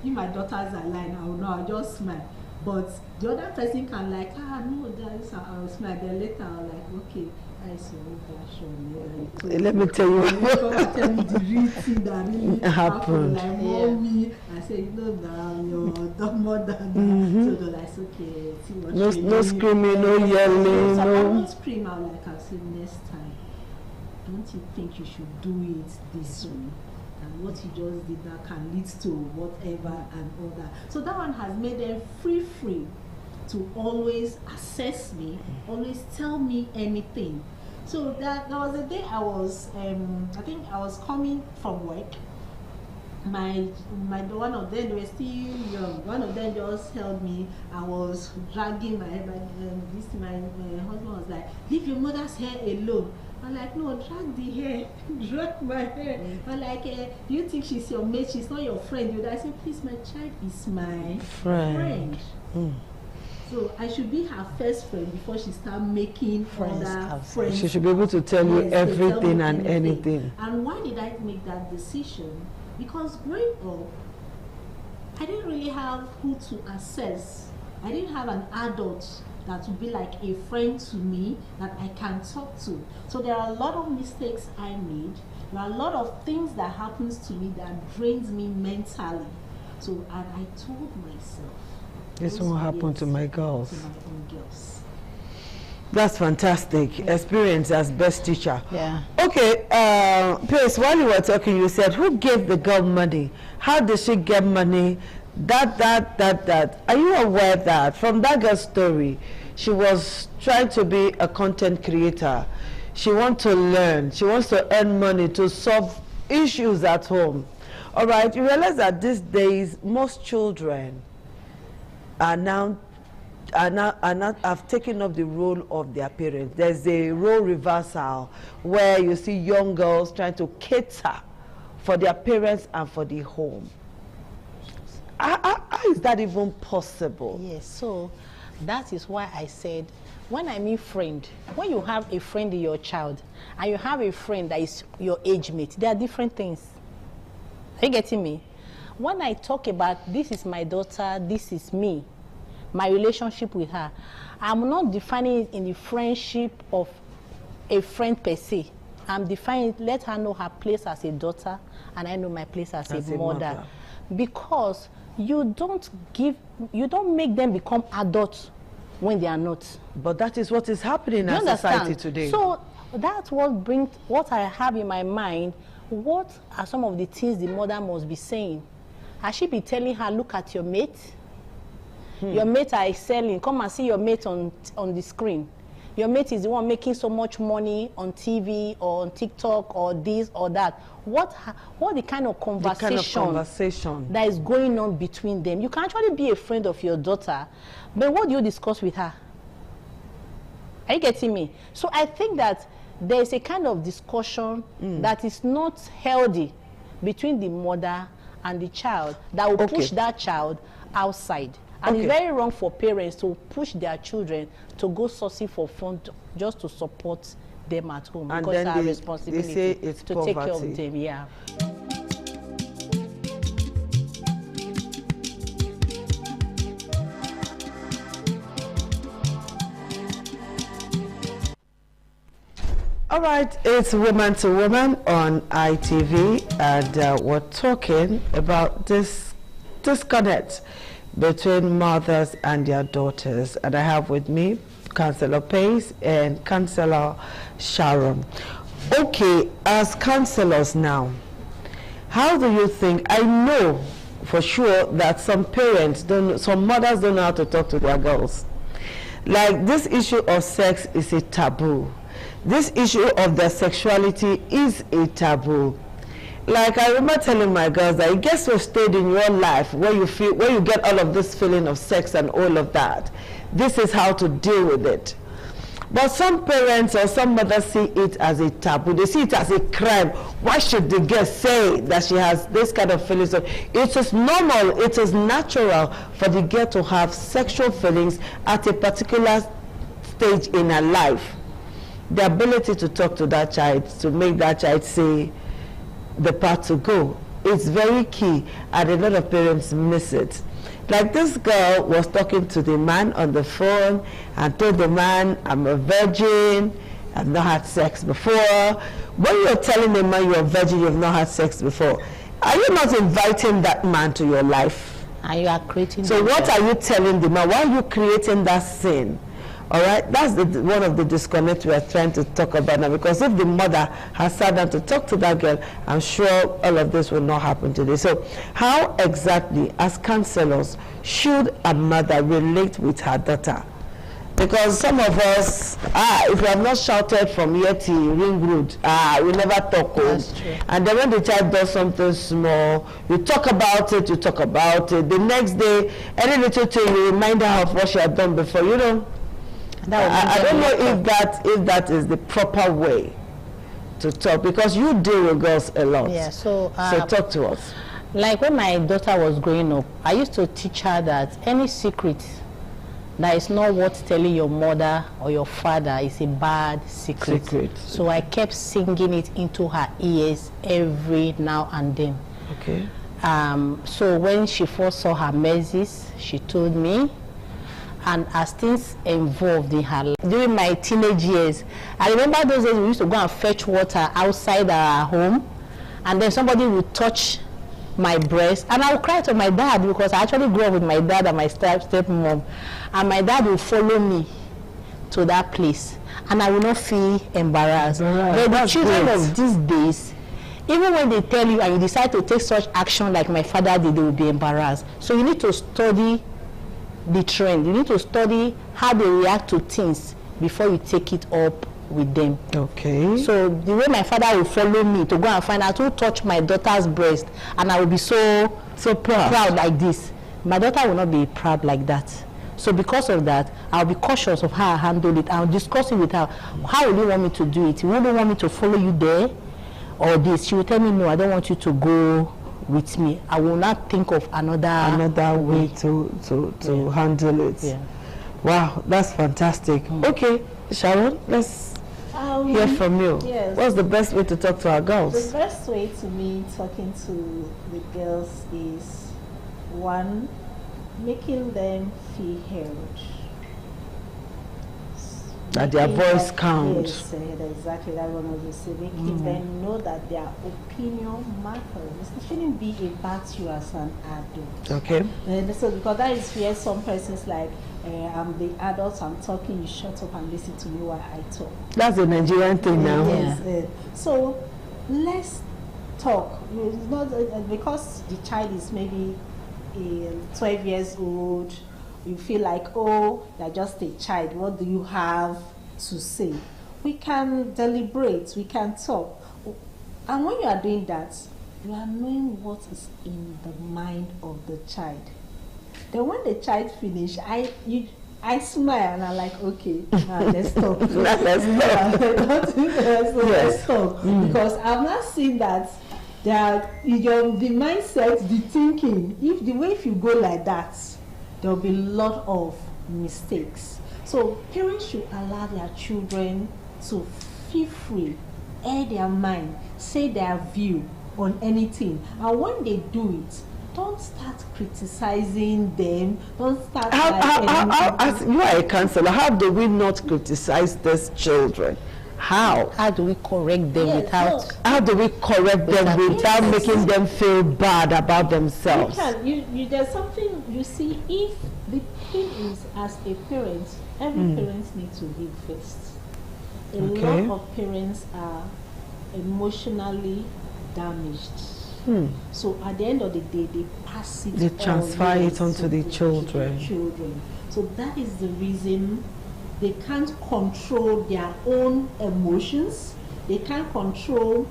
If my daughters are lying, I will know, I'll just smile. But the other person can like, no, that's I'll smile. Then later I'll like, okay, I saw that. Let me tell you. Tell me the real thing that really happened. Like, mommy, I said, no, you're more than that. So they're like, okay, see what no screaming, no yelling, so no. I won't scream out like I said next time. Don't you think you should do it this way? and what you just did that can lead to whatever and all that. So that one has made them free to always assess me, always tell me anything. So there was a day I was, I think I was coming from work. My one of them, they were still young. One of them just held me. I was dragging my hair. My husband was like, "Leave your mother's hair alone." I'm like, "No, drag the hair, drag my hair." I'm like, "Do you think she's your mate? She's not your friend." I said, "Please, my child is my friend." So I should be her first friend before she start making other friends. She should be able to tell you everything and anything. And why did I make that decision? Because growing up, I didn't really have who to assess. I didn't have an adult that would be like a friend to me that I can talk to. So there are a lot of mistakes I made. There are a lot of things that happens to me that drains me mentally. So, and I told myself, this won't happen to my girls. To my own girls. That's fantastic. Experience as best teacher. Yeah. Okay, Pace, while you were talking, you said, who gave the girl money? How did she get money? That. Are you aware that from that girl's story, she was trying to be a content creator. She wants to learn. She wants to earn money to solve issues at home. All right, you realize that these days, most children have taken up the role of their parents. There's a role reversal where you see young girls trying to cater for their parents and for the home. How is that even possible? Yes, so that is why I said, when I mean friend, when you have a friend in your child and you have a friend that is your age mate, they are different things. Are you getting me? When I talk about this is my daughter, this is me, my relationship with her, I'm not defining it in the friendship of a friend per se. I'm defining it, let her know her place as a daughter and I know my place as a mother. Because you don't make them become adults when they are not. But that is what is happening in our society today. So that's what I have in my mind. What are some of the things the mother must be saying? I should be telling her, look at your mate. Your mates are excelling. Come and see your mate on the screen. Your mate is the one making so much money on TV or on TikTok or this or that. What the kind of conversation that is going on between them? You can actually be a friend of your daughter, but what do you discuss with her? Are you getting me? So I think that there is a kind of discussion that is not healthy between the mother and the child that will push that child outside. And it's very wrong for parents to push their children to go sourcing for fund just to support them at home, and because then our responsibility they say it's to poverty. take care of them. Yeah. All right, it's Woman to Woman on ITV, and we're talking about this disconnect between mothers and their daughters. And I have with me Councillor Pace and Councillor Sharon. Okay, as councillors now, how do you think? I know for sure that some mothers don't know how to talk to their girls. Like, this issue of sex is a taboo. This issue of their sexuality is a taboo. Like, I remember telling my girls that it gets to a stage in your life where you get all of this feeling of sex and all of that. This is how to deal with it. But some parents or some mothers see it as a taboo. They see it as a crime. Why should the girl say that she has this kind of feelings? It is normal, it is natural for the girl to have sexual feelings at a particular stage in her life. The ability to talk to that child, to make that child say the path to go, it's very key, and a lot of parents miss it. Like, this girl was talking to the man on the phone and told the man, I'm a virgin, I've not had sex before. When you're telling the man you're a virgin, you've not had sex before, are you not inviting that man to your life? And you are creating. So what are you telling the man? Why are you creating that sin? All right, that's one of the disconnects we are trying to talk about now, because if the mother has sat down to talk to that girl, I'm sure all of this will not happen today. So how exactly, as counselors, should a mother relate with her daughter? Because some of us, if we have not shouted from here to Ring Road, we never talk. And then when the child does something small, you talk about it, The next day, any little thing, you remind her of what she had done before, you know. I don't know if that is the proper way to talk, because you deal with girls a lot. Yeah, so talk to us. Like when my daughter was growing up, I used to teach her that any secret that is not worth telling your mother or your father is a bad secret. So I kept singing it into her ears every now and then. Okay. So when she first saw her menses, she told me, and as things evolved in her life, during my teenage years, I remember those days we used to go and fetch water outside our home, and then somebody would touch my breast, and I would cry to my dad, because I actually grew up with my dad and my stepmom, and my dad would follow me to that place, and I will not feel embarrassed. But the children of these days, even when they tell you and you decide to take such action like my father did, they will be embarrassed. So you need to study the trend. You need to study how they react to things before you take it up with them. Okay. So the way my father will follow me to go and find out who touched my daughter's breast, and I will be so proud like this. My daughter will not be proud like that. So because of that, I'll be cautious of how I handle it. I'll discuss it with her. How will you want me to do it? You wouldn't want me to follow you there or this? She will tell me, no, I don't want you to go with me. I will not think of another way to handle it. Yeah. Wow, that's fantastic. Okay, Sharon, let's hear from you. Yes. What's the best way to talk to our girls? The best way to me talking to the girls is, one, making them feel heard. That their voice counts. Yes, exactly. That one was just making them know that their opinion matters. It shouldn't be about you as an adult. Okay. So because that is where some persons like, I'm the adult, I'm talking, you shut up and listen to me while I talk. That's the Nigerian thing now. Yes. So let's talk. It's not because the child is maybe 12 years old, you feel like, oh, you're just a child, what do you have to say? We can deliberate, we can talk. And when you are doing that, you are knowing what is in the mind of the child. Then when the child finish, I smile and I'm like, okay, now let's talk. Let's talk. Because I've not seen that the mindset, the thinking, if you go like that, there will be a lot of mistakes. So parents should allow their children to feel free, air their mind, say their view on anything. And when they do it, don't start criticizing them. Don't start. As you are a counselor, how do we not criticize these children? How do we correct them without? How do we correct them without making them feel bad about themselves? There's something you see. If the thing is, as a parent, every parent needs to give first. A lot of parents are emotionally damaged. So at the end of the day, they pass it. They transfer it onto the children. So that is the reason they can't control their own emotions. They can't control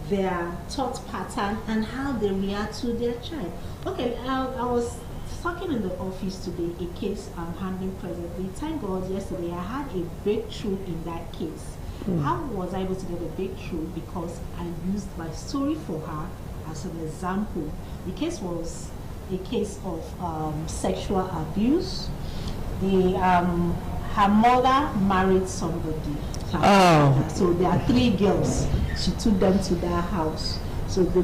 their thought pattern and how they react to their child. Okay, I was talking in the office today, a case I'm handling presently. Thank God yesterday I had a breakthrough in that case. How was I able to get a breakthrough? Because I used my story for her as an example. The case was a case of sexual abuse. Her mother married somebody. So there are 3 girls. She took them to their house. So the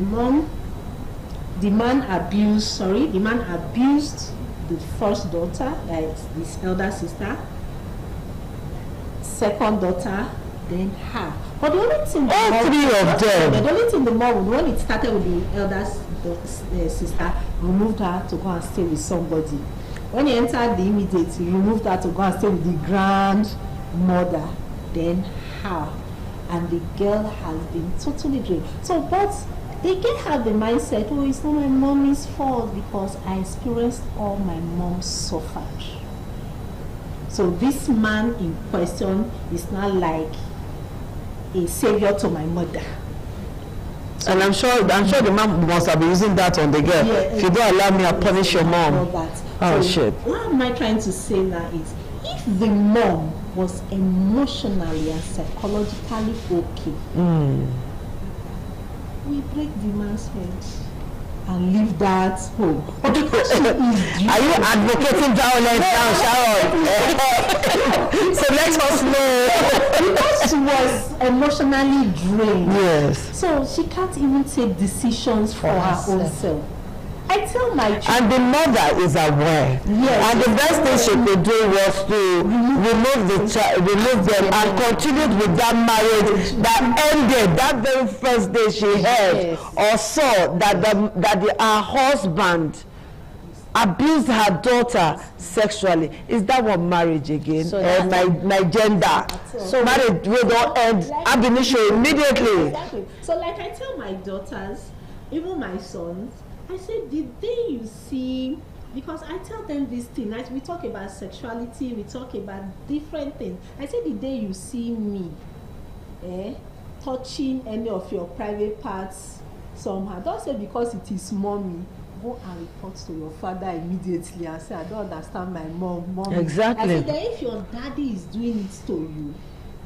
man abused the first daughter, like this elder sister, second daughter, then her. But the only thing the mom, when it started with the elder sister, removed her to go and stay with somebody. When he entered the immediate, he removed her to go and stay with the grandmother, then her. And the girl has been totally drained. So, but they can have the mindset, oh, it's not my mommy's fault because I experienced all my mom suffered. So this man in question is not like a savior to my mother. So and I'm sure the man must have been using that on the girl. Yeah, if you don't allow me, I'll punish your mom. Oh, so shit. What am I trying to say now is, if the mom was emotionally and psychologically okay, we break the man's head and leave that home. Are you advocating violence now, Sharon? So let us know. Because she was emotionally drained. Yes. So she can't even take decisions for her own self. I tell my children. And the mother is aware. Yes. And the best thing she could do was to remove them and continued with that marriage that ended that very first day she heard or saw that her husband abused her daughter sexually. Is that what marriage again? So my gender. So marriage will not end ab initio immediately. Exactly. So like I tell my daughters, even my sons, I said, the day you see, because I tell them this thing, like we talk about sexuality, we talk about different things. I said, the day you see me touching any of your private parts somehow, don't say because it is mommy, go and report to your father immediately and say, I don't understand my mom. Exactly. I said that if your daddy is doing it to you,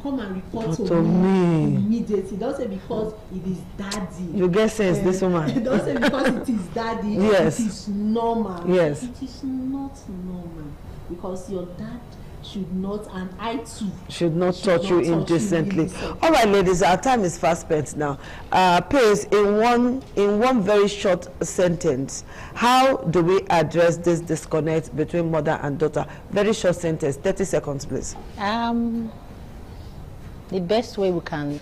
come and report to me immediately. Don't say because it is daddy. You get sense, this woman. Don't say because it is daddy. Yes. It is normal. Yes. It is not normal because your dad should not, and I too should not touch you indecently. All right, ladies, our time is fast spent now. Please, in one very short sentence, how do we address this disconnect between mother and daughter? Very short sentence, 30 seconds, please. The best way we can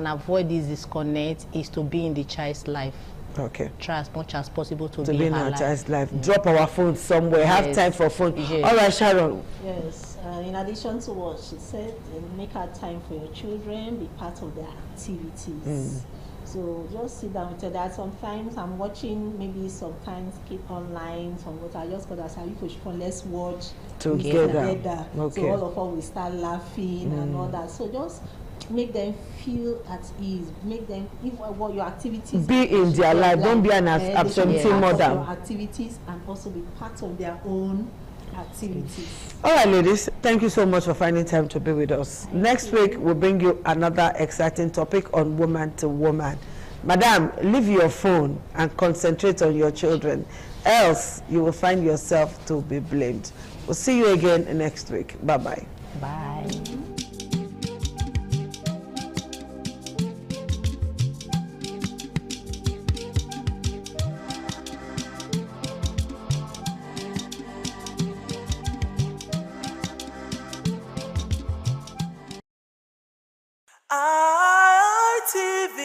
avoid this disconnect is to be in the child's life. Okay. Try as much as possible to be in our child's life. Yeah. Drop our phone somewhere. Yes. Have time for phone. Yes. All right, Sharon. Yes. In addition to what she said, make her time for your children. Be part of their activities. So just sit down with her. That sometimes I'm watching maybe sometimes keep online. I just got to say, let's watch together. Okay. So all of us will start laughing and all that. So just make them feel at ease. Make them, if what your activities be in their life. Don't be an absentee mother. Your activities and also be part of their own activities. All right, ladies, thank you so much for finding time to be with us. Next week, we'll bring you another exciting topic on woman to woman. Madam, leave your phone and concentrate on your children, else you will find yourself to be blamed. We'll see you again next week. Bye-bye. Bye. ITV,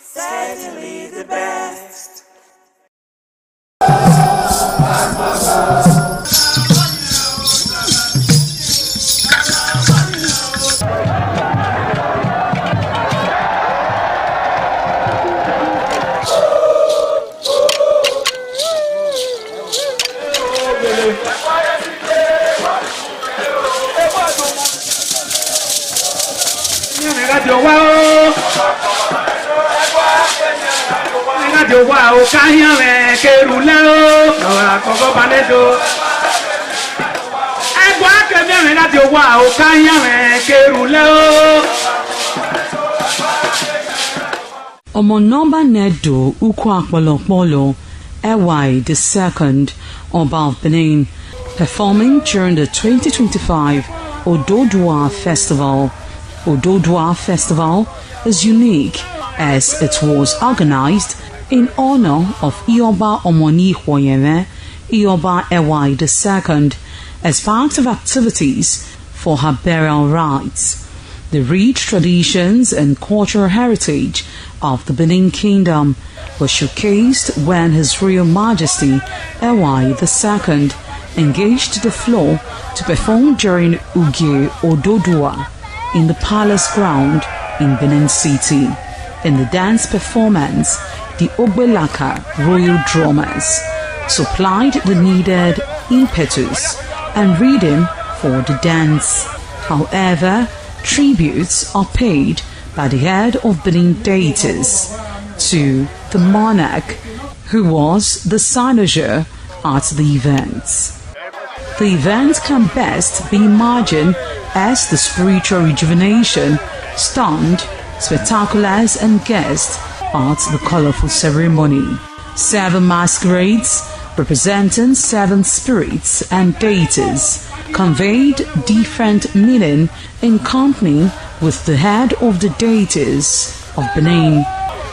certainly the best. Omonomba Nedo Ukwakwalopolo Ewai II, Oba of Benin, performing during the 2025 Ododua Festival. Ododua Festival is unique as it was organized in honor of Ioba Omoni Hwoyeme, Ioba Ewai II, as part of activities for her burial rites. The rich traditions and cultural heritage of the Benin Kingdom was showcased when His Royal Majesty Ewa II engaged the floor to perform during Ugie Ododua in the palace ground in Benin City. In the dance performance, the Ogbelaka royal drummers supplied the needed impetus and rhythm for the dance. However, tributes are paid by the head of Benin deities to the monarch, who was the cynosure at the events. The event can best be imagined as the spiritual rejuvenation, stunned, spectaculars and guests at the colorful ceremony. 7 masquerades representing 7 spirits and deities conveyed different meaning in company with the head of the deities of Benin,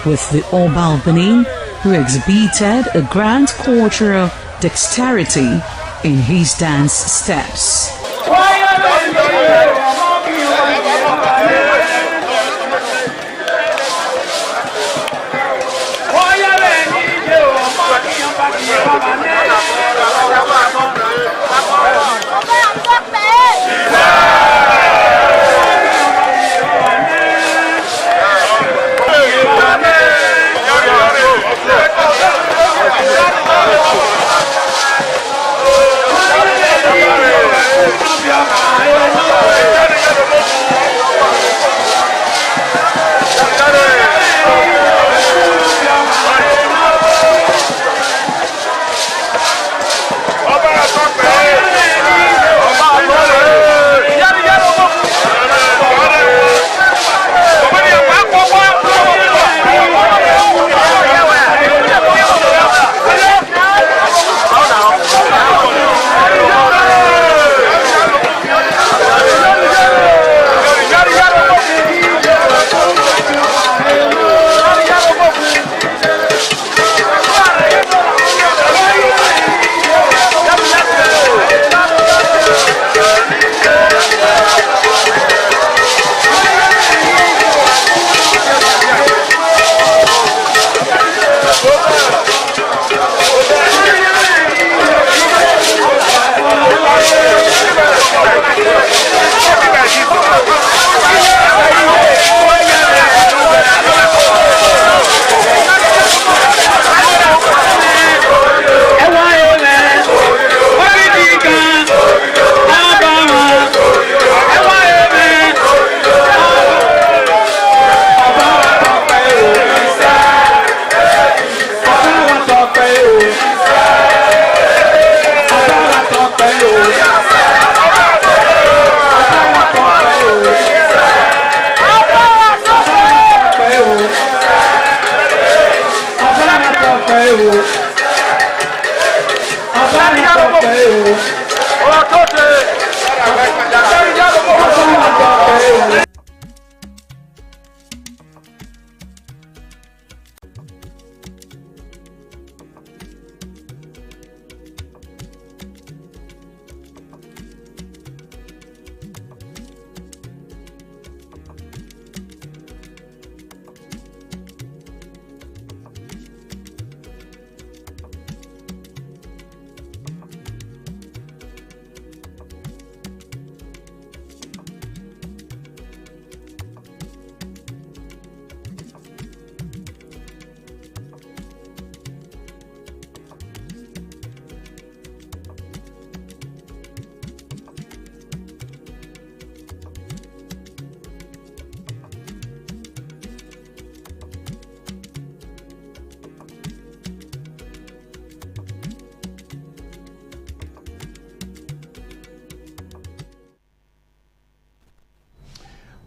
with the Oba of Benin, who exhibited a grand cultural dexterity in his dance steps.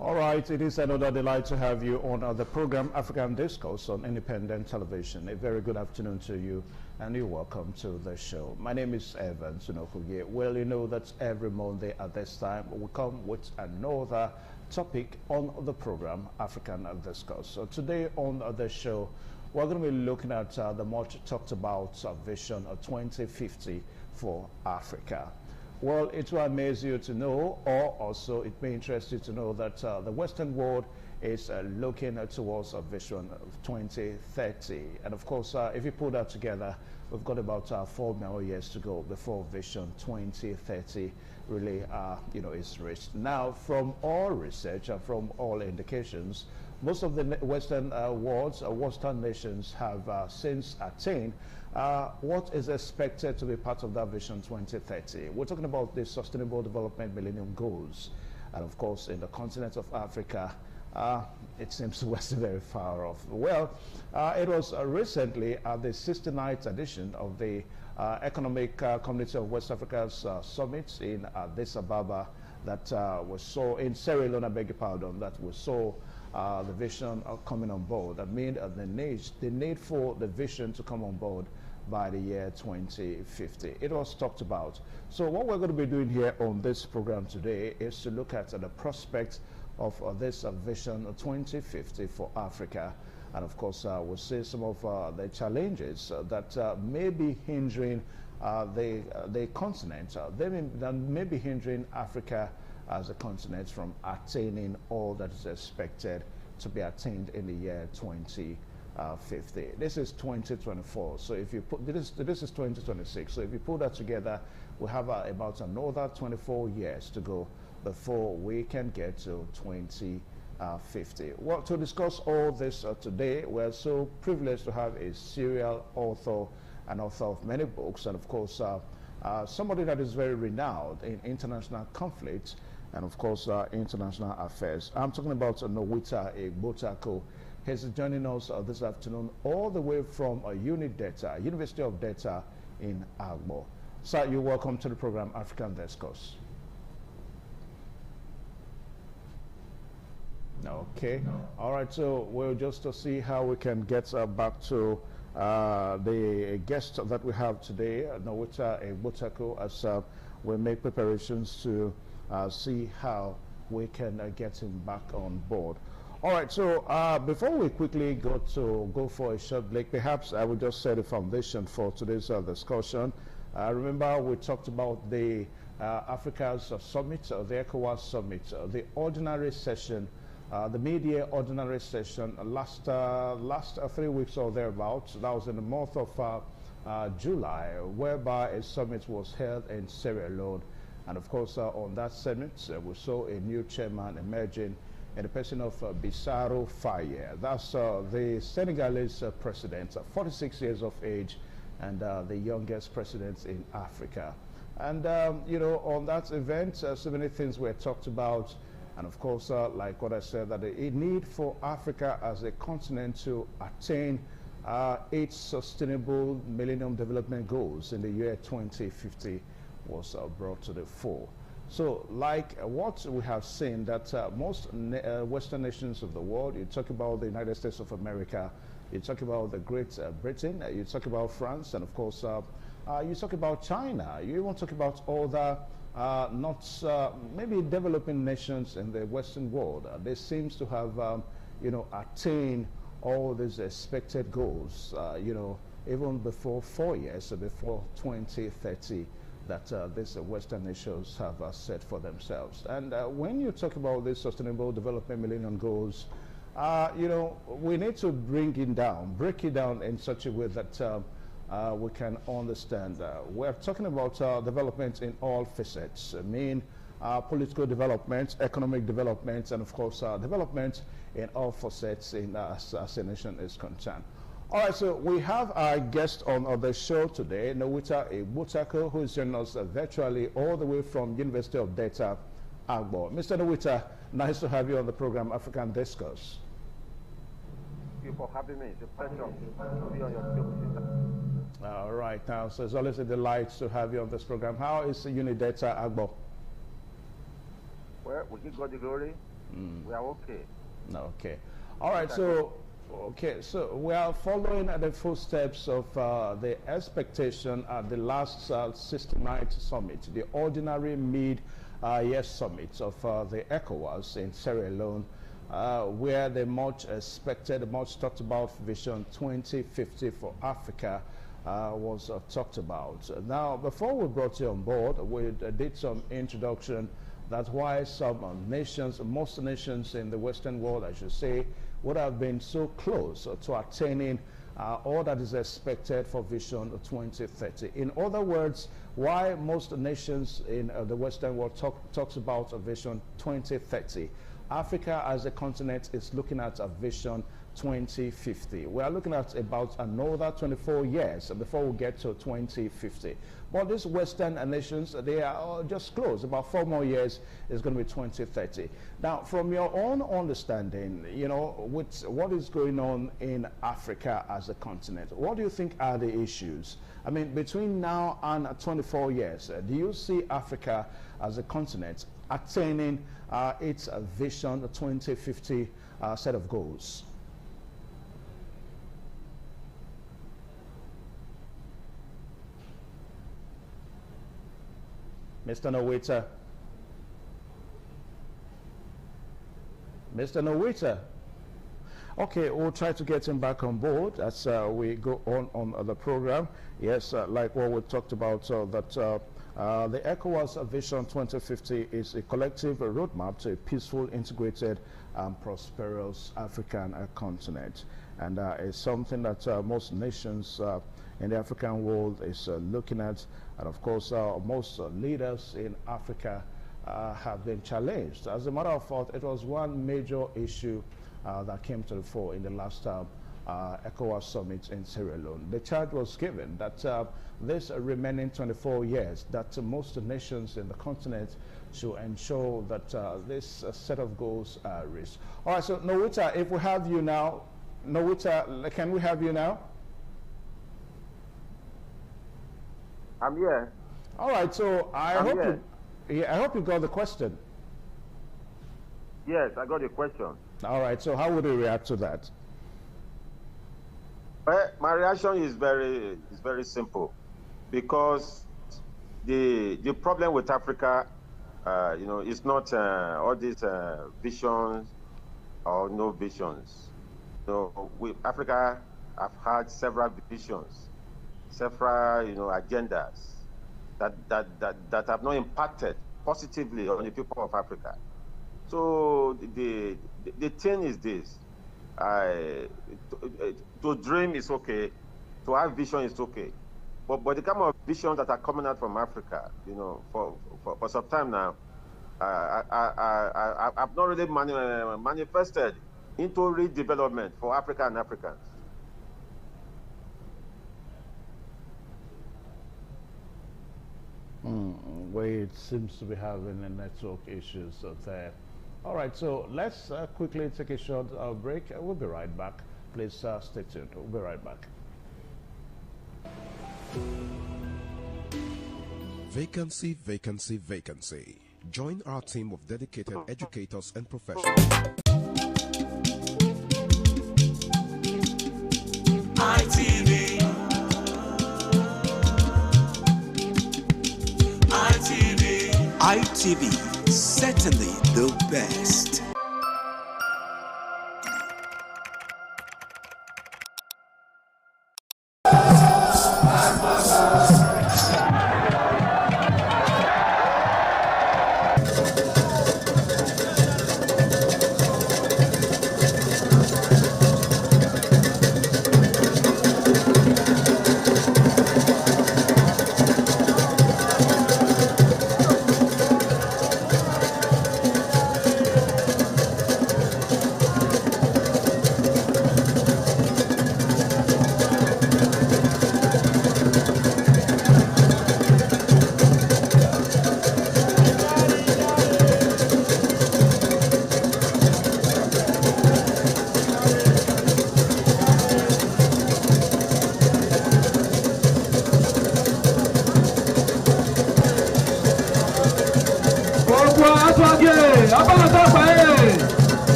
All right, it is another delight to have you on the program African Discourse on Independent Television. A very good afternoon to you, and you're welcome to the show. My name is Evan Sunokuye. Well, you know that every Monday at this time we come with another topic on the program African Discourse. So today on the show, we're going to be looking at the much talked about Vision 2050 for Africa. Well, it will amaze you to know, or also it may interest you to know that the Western world is looking towards a vision of 2030. And of course, if you put that together, we've got about 4 more years to go before Vision 2030 really, is reached. Now, from all research and from all indications, most of the Western Western nations have since attained what is expected to be part of that Vision 2030. We're talking about the Sustainable Development Millennium Goals. And of course, in the continent of Africa, it seems we're still very far off. Well, it was recently at the 69th edition of the Economic Community of West Africa's Summit in Addis Ababa that we saw, in Sierra Leone, I beg your pardon, that we saw the vision coming on board. That means the need for the vision to come on board by the year 2050. It was talked about. So what we're going to be doing here on this program today is to look at the prospects of this Vision 2050 for Africa. And of course, we'll see some of the challenges that may be hindering the continent, that may be hindering Africa as a continent from attaining all that is expected to be attained in the year 2050. This is 2024. So if you put this is 2026. So if you put that together, we have about another 24 years to go before we can get to 2050. Well, to discuss all this today, we're so privileged to have a serial author and author of many books, and of course somebody that is very renowned in international conflict and of course international affairs. I'm talking about Nowita Egbotako. He's joining us this afternoon all the way from UniDelta, University of Delta in Agbo. Sir, you're welcome to the program African Discourse. Okay. All right, so we'll just see how we can get back to the guest that we have today, Nowita Egbotako, as we make preparations to see how we can get him back on board. All right, so before we quickly go for a short break, perhaps I will just set the foundation for today's discussion. Remember, we talked about the Africa's summit, the ECOWAS summit, the ordinary session, the mid-year ordinary session last 3 weeks or thereabouts. That was in the month of July, whereby a summit was held in Sierra Leone. And of course, on that summit, we saw a new chairman emerging in the person of Bissaro Faye. That's the Senegalese president, 46 years of age, and the youngest president in Africa. And, on that event, so many things were talked about. And of course, like what I said, that the need for Africa as a continent to attain its Sustainable Millennium Development Goals in the year 2050 was brought to the fore. So like what we have seen, that most Western nations of the world, you talk about the United States of America, you talk about the Great Britain, you talk about France, and of course you talk about China, you even talk about other maybe developing nations in the Western world. They seems to have attained all these expected goals, even before 4 years, so before 2030. That these Western nations have set for themselves. And when you talk about these Sustainable Development Millennium Goals, we need to break it down in such a way that we can understand. We're talking about development in all facets. I mean, political development, economic development, and of course development in all facets as a nation is concerned. All right, so we have our guest on the show today, Nowita Egbotako, who is joining us virtually all the way from University of Delta, Agbo. Mr. Nowita, nice to have you on the program African Discourse. Thank you for having me. It's a pleasure to be on your show. All right, now, so it's always a delight to have you on this program. How is UniDelta, Agbo? Well, we give God the glory. We are okay. Okay. All right, so... Okay, so we are following the footsteps of the expectation at the last 69th summit, the ordinary mid-year summit of the ECOWAS in Sierra Leone, where the much expected, much talked about Vision 2050 for Africa was talked about. Now, before we brought you on board, we did some introduction. That's why some nations, most nations in the Western world, I should say, would have been so close to attaining all that is expected for Vision 2030. In other words, why most nations in the Western world talks about a Vision 2030. Africa as a continent is looking at a Vision 2050. We are looking at about another 24 years before we get to 2050. But these Western nations, they are just close. About 4 more years is going to be 2030. Now, from your own understanding, you know, with what is going on in Africa as a continent, what do you think are the issues? I mean, between now and 24 years, do you see Africa as a continent attaining its Vision 2050 set of goals? Mr. Nowita. Mr. Nowita. Okay, we'll try to get him back on board as we go on the program. Yes, like what we talked about, that the ECOWAS Vision 2050 is a collective roadmap to a peaceful, integrated, and prosperous African continent. And it's something that most nations in the African world is looking at. And of course, most leaders in Africa have been challenged. As a matter of fact, it was one major issue that came to the fore in the last ECOWAS summit in Sierra Leone. The charge was given that this remaining 24 years, that most nations in the continent should ensure that this set of goals are reached. All right, so Nowita, if we have you now, Nowita, can we have you now? I'm here. All right, so I hope you got the question. Yes, I got the question. All right, so how would you react to that? Well, my reaction is very simple, because the problem with Africa, you know, is not all these visions or no visions. So Africa have had several visions, several, you know, agendas that have not impacted positively on the people of Africa. So the thing is this: to dream is okay, to have vision is okay, but the kind of visions that are coming out from Africa, you know, for some time now, I've not really manifested into real development for Africa and Africans. Where it seems to be having a network issues there. All right, so let's quickly take a short break. We'll be right back. Please stay tuned. We'll be right back. Vacancy, vacancy, vacancy. Join our team of dedicated educators and professionals. ITV. ITV, certainly the best.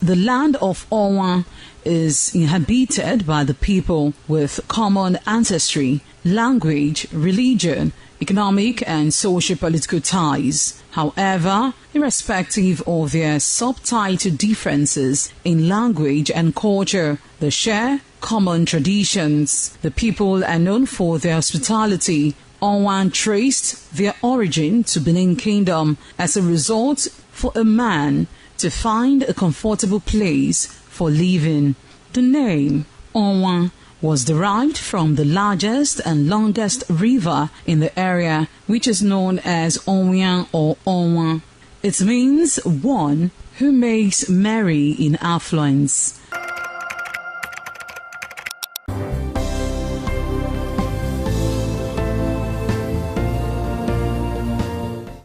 The land of Owa is inhabited by the people with common ancestry, language, religion, economic and socio-political ties. However, irrespective of their subtitle differences in language and culture, they share common traditions. The people are known for their hospitality. Onwan traced their origin to Benin Kingdom as a result for a man to find a comfortable place for living. The name Onwan was derived from the largest and longest river in the area, which is known as Onwian or Onwan. It means one who makes merry in affluence.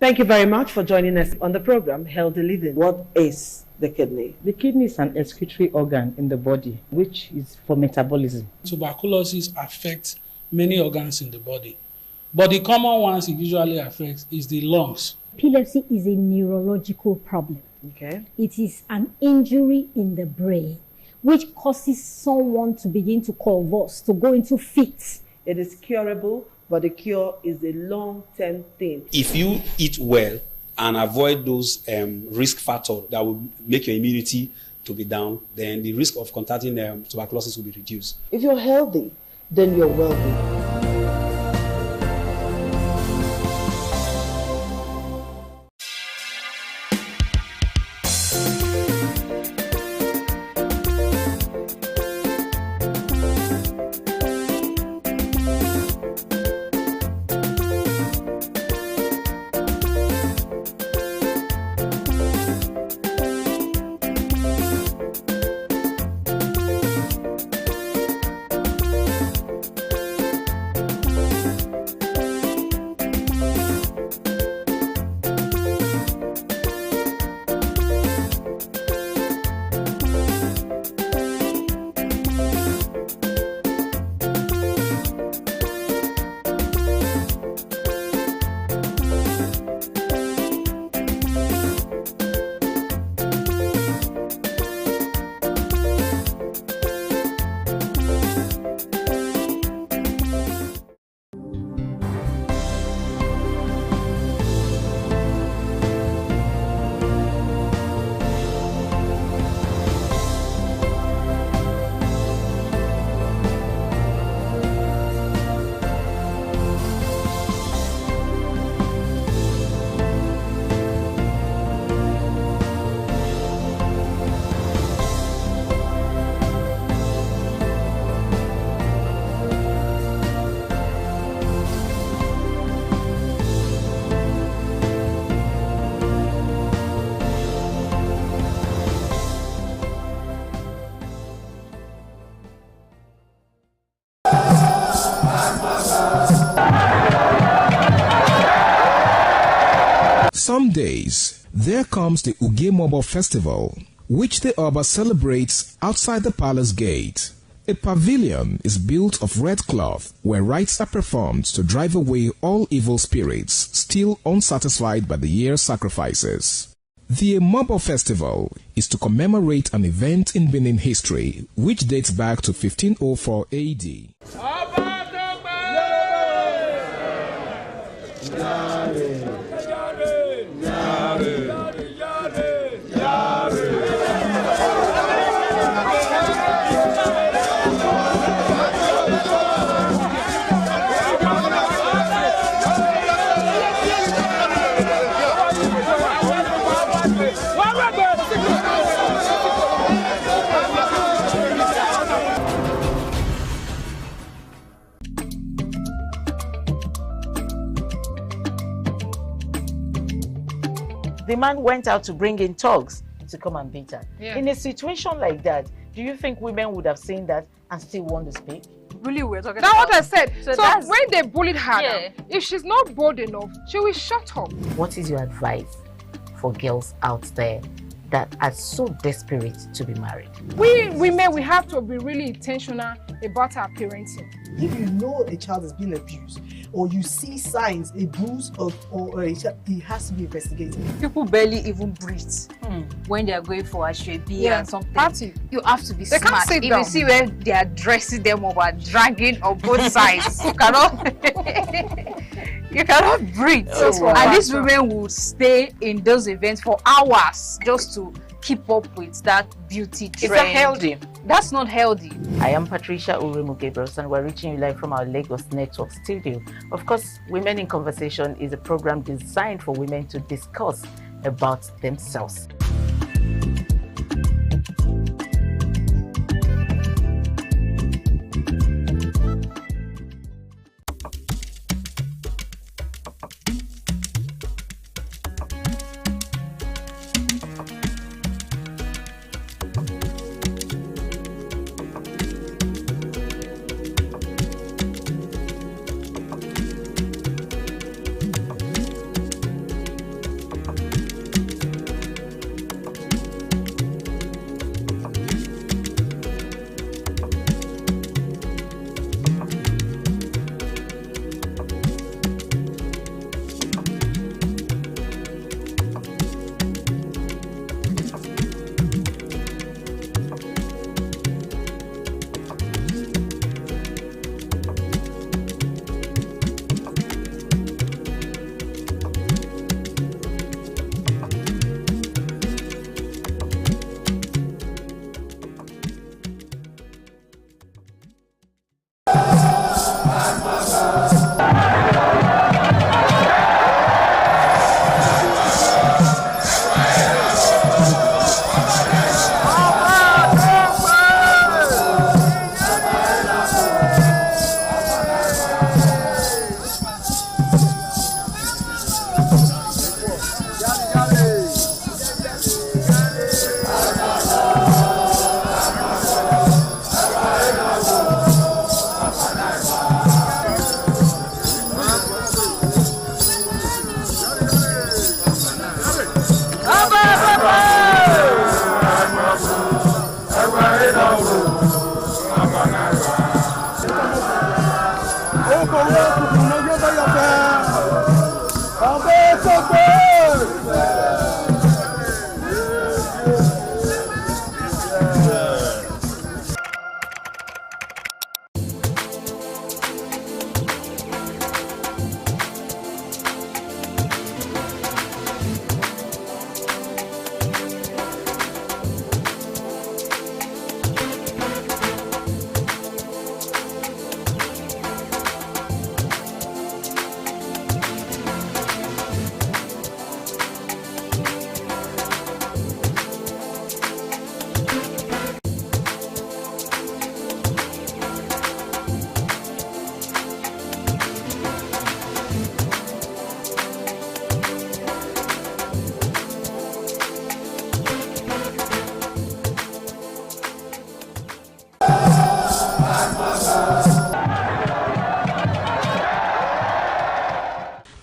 Thank you very much for joining us on the program, Healthy Living. What is the kidney? The kidney is an excretory organ in the body, which is for metabolism. Tuberculosis affects many organs in the body, but the common ones it usually affects is the lungs. Epilepsy is a neurological problem. Okay. It is an injury in the brain, which causes someone to begin to convulse, to go into fits. It is curable, but the cure is a long-term thing. If you eat well and avoid those risk factors that will make your immunity to be down, then the risk of contracting tuberculosis will be reduced. If you're healthy, then you're wealthy. Some days, there comes the Uge Mobo Festival, which the Oba celebrates outside the palace gate. A pavilion is built of red cloth where rites are performed to drive away all evil spirits still unsatisfied by the year's sacrifices. The Mobo Festival is to commemorate an event in Benin history which dates back to 1504 AD. The man went out to bring in thugs to come and beat her. Yeah. In a situation like that, do you think women would have seen that and still want to speak? Really, we're talking That's about. what I said. So that's- when they bullied her, now, if she's not bold enough, she will shut up. What is your advice for girls out there that are so desperate to be married? We women, we have to be really intentional about our parenting. If you know a child is being abused, or you see signs, a bruise or a child, it has to be investigated. People barely even breathe when they are going for a shrebi and something. Party. You have to be They can't smart. sit If down. you see where they are dressing them up or dragging on both sides, you cannot. You cannot breathe. And these women would stay in those events for hours just to keep up with that beauty trend. Is that healthy? That's not healthy. I am Patricia Uremu Gabriels, and we're reaching you live from our Lagos Network studio. Of course, Women in Conversation is a program designed for women to discuss about themselves.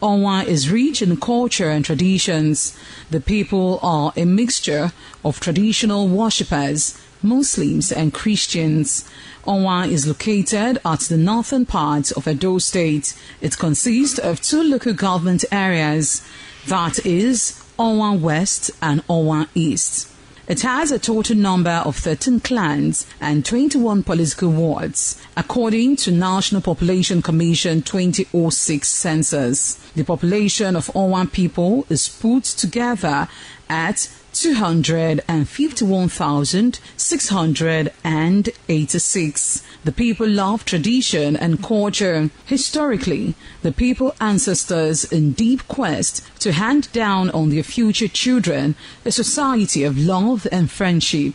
Onwa is rich in culture and traditions. The people are a mixture of traditional worshippers, Muslims and Christians. Onwa is located at the northern part of Edo State. It consists of two local government areas, that is Onwa West and Onwa East. It has a total number of 13 clans and 21 political wards, according to National Population Commission 2006 census. The population of Onwa people is put together at 251,686. The people love tradition and culture. Historically, the people ancestors in deep quest to hand down on their future children a society of love and friendship.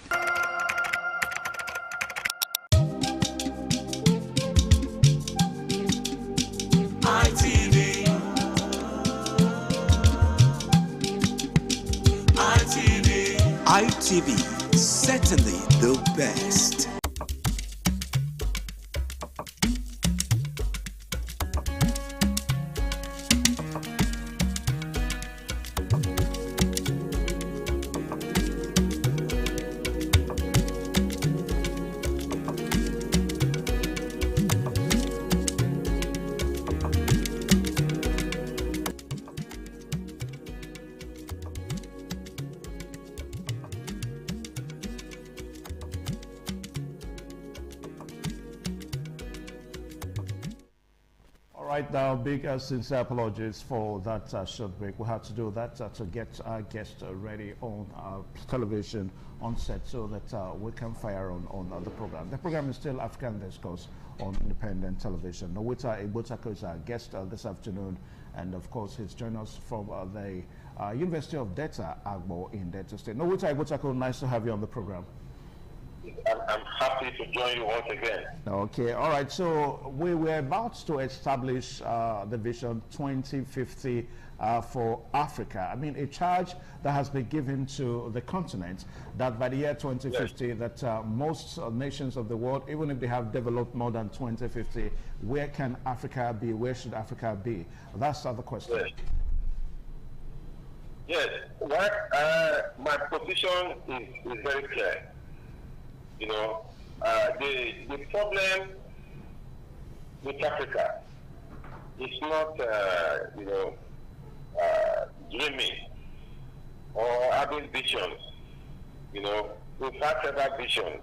ITV, certainly the best. Right now, big sincere apologies for that short break. We had to do that to get our guest ready on television on set so that we can fire on the program. The program is still African Discourse on independent television. Nowita Igbotako is our guest this afternoon, and of course he's joining us from the University of Delta Agbo in Delta State. Nowita Igbotako, nice to have you on the program. I'm happy to join you once again. Okay, all right. So we were about to establish the Vision 2050 for Africa. I mean, a charge that has been given to the continent that by the year 2050, yes, that most nations of the world, even if they have developed more than 2050, where can Africa be? Where should Africa be? That's the question. Yes. Yes. Well, my position is very clear. You know, the problem with Africa is not, dreaming or having visions. You know, we've had several visions,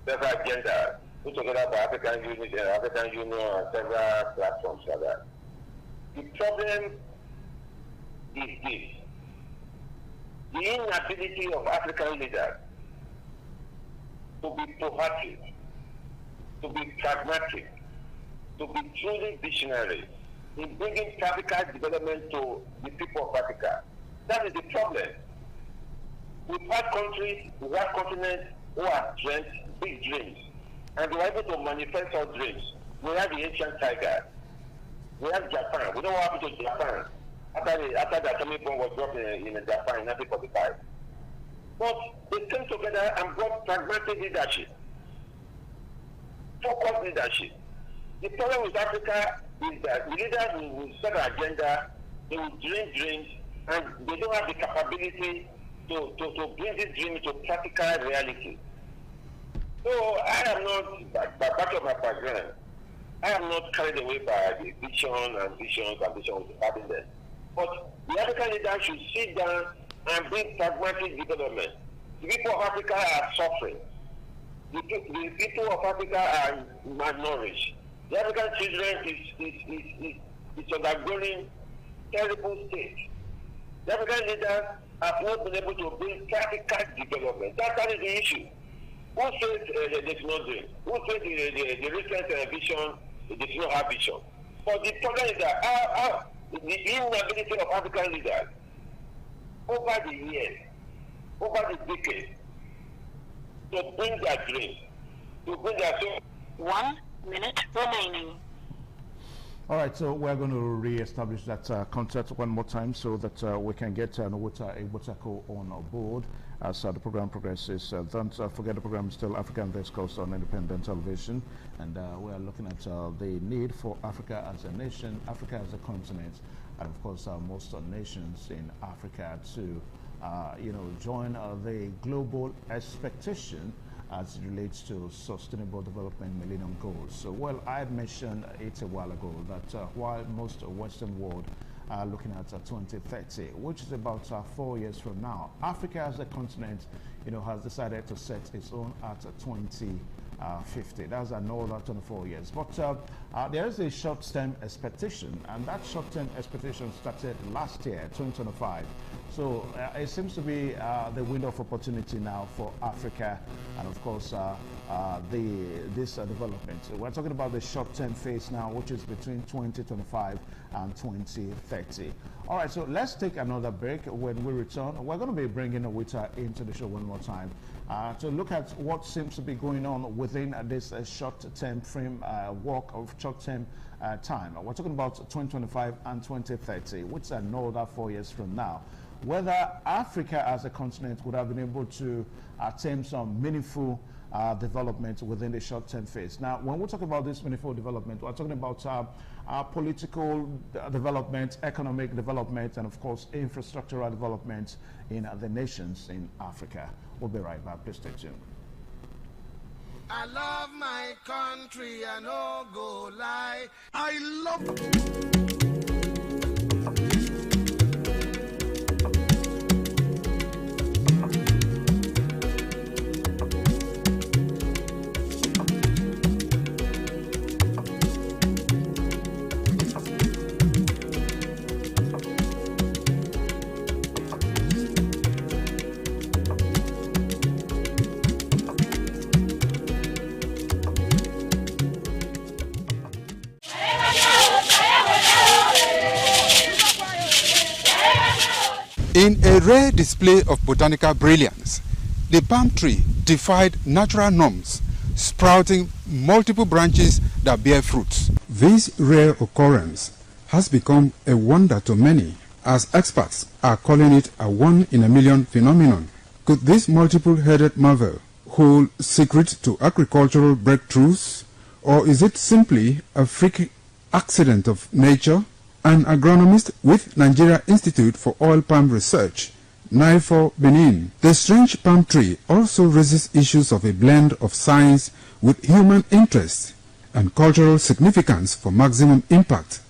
several agendas put together by African Union and several platforms like that. The problem is this: the inability of African leaders to be proactive, to be pragmatic, to be truly visionary in bringing practical development to the people of Africa. That is the problem. We've had countries, we have continents who have dreamt big dreams, and they were able to manifest our dreams. We have the ancient tiger. We have Japan. We know what happened to Japan after the atomic bomb was dropped in Japan in 1945. But they came together and brought pragmatic leadership, focused leadership. The problem with Africa is that the leaders will set an agenda, they will dream dreams, and they don't have the capability to bring this dream to practical reality. So I am not, by part of my background, I am not carried away by the vision and visions having them. But the African leaders should sit down and bring pragmatic development. The people of Africa are suffering. The people of Africa are malnourished. The African children is undergoing terrible state. The African leaders have not been able to bring practical development. That is the issue. Who says there's no dream? Who says the recent vision, there's no have vision? But the problem is that the inability of African leaders over the years, over the decades, to bring their dreams, to bring their soul. 1 minute remaining. All right, so we're going to re-establish that concept one more time so that we can get Nowita Igbotako on board as the program progresses. Don't forget the program is still African Discourse on independent television, and we are looking at the need for Africa as a nation, Africa as a continent, and of course most nations in Africa to join the global expectation as it relates to Sustainable Development Millennium Goals. So, well, I had mentioned it a while ago that while most Western world are looking at 2030, which is about 4 years from now, Africa as a continent, has decided to set its own at 2050. That's another 24 years. But there is a short-term expectation, and that short-term expectation started last year, 2025. So it seems to be the window of opportunity now for Africa, and of course this development. So we're talking about the short-term phase now, which is between 2025 and 2030. All right, so let's take another break. When we return, we're going to be bringing Nowita into the show one more time to look at what seems to be going on within this short-term frame work of short-term time. We're talking about 2025 and 2030, which are another 4 years from now. Whether Africa as a continent would have been able to attain some meaningful development within the short-term phase. Now, when we talk about this meaningful development, we're talking about political development, economic development, and of course, infrastructural development in the nations in Africa. We'll be right back. Please stay tuned. I love my country, I no go lie. I love In a rare display of botanical brilliance, the palm tree defied natural norms, sprouting multiple branches that bear fruits. This rare occurrence has become a wonder to many, as experts are calling it a one-in-a-million phenomenon. Could this multiple-headed marvel hold secret to agricultural breakthroughs, or is it simply a freak accident of nature? An agronomist with Nigeria Institute for Oil Palm Research, NIFOR Benin, the strange palm tree also raises issues of a blend of science with human interest and cultural significance for maximum impact.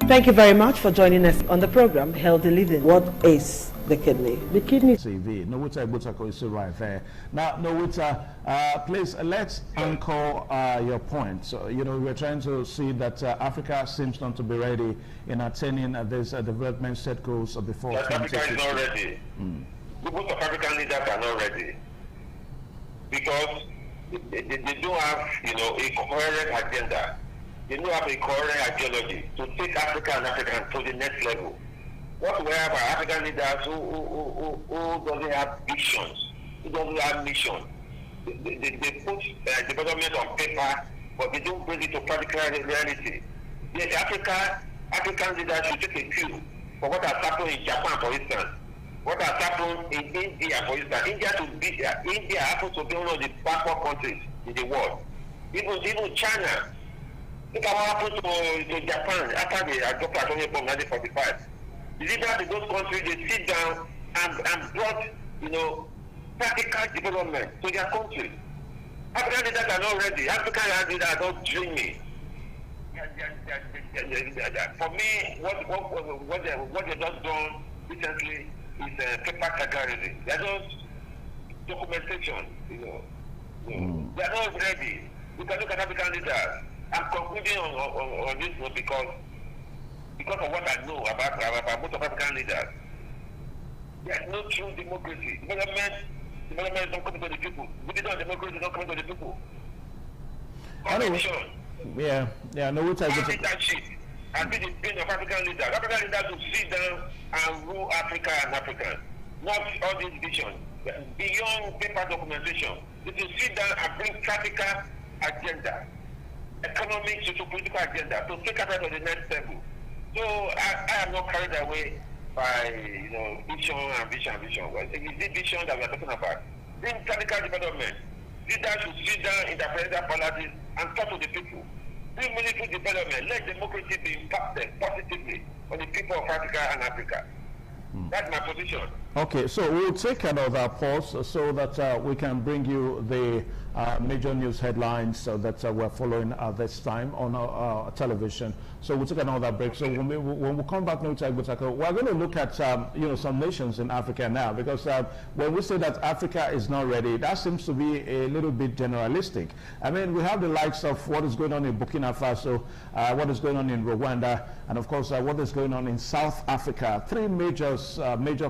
Thank you very much for joining us on the program, Healthy Living. What is the kidney? The kidney TV. Nowita Igbutako is right there. Now, Nowita, please let's anchor your point. So, we're trying to see that Africa seems not to be ready in attaining these development set goals before 2060. Africa is not ready. Most of African leaders are not ready because they don't have, a coherent agenda. They don't have a coherent ideology to take Africa and Africans to the next level. What we have are African leaders who doesn't have visions, who doesn't have mission. They put development on paper, but they don't bring it to practical reality. Yes, African leaders should take a cue for what has happened in Japan, for instance. What has happened in India, for instance. India happens to be one of the backward countries in the world. Even China. Look at what happened to Japan after they adopted atomic bomb in 1945. The leaders in those countries, they sit down and brought, practical development to their country. African leaders are not ready. African leaders are not dreaming. For me, what they just done recently is paper terrorism. They are just documentation. They are not ready. You can look at African leaders. I'm concluding on this one because of what I know about most of African leaders. There's no true democracy. Development is not coming to the people. Digital democracy is not coming to the people. Competition. Leadership has been the pain of African leaders. African leaders will sit down and rule Africa and Africans. Not all these visions. Beyond paper documentation. They will sit down and bring practical agenda. Economic, socio-political agenda to take Africa to the next level. So I am not carried away by vision. Well, it is the vision that we are talking about. Bring practical development. Leaders should sit down in the presidential palaces and talk to the people. Bring meaningful development. Let democracy be impacted positively on the people of Africa and Africa. That's my position. Okay, so we'll take another pause so that we can bring you the major news headlines that we're following at this time on our television. So we'll take another break. So when we come back, we're going to look at some nations in Africa now, because when we say that Africa is not ready, that seems to be a little bit generalistic. I mean, we have the likes of what is going on in Burkina Faso, what is going on in Rwanda, and of course what is going on in South Africa. Three major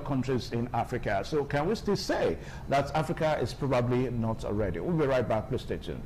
countries in Africa. So can we still say that Africa is probably not ready? We'll be right back. Please stay tuned.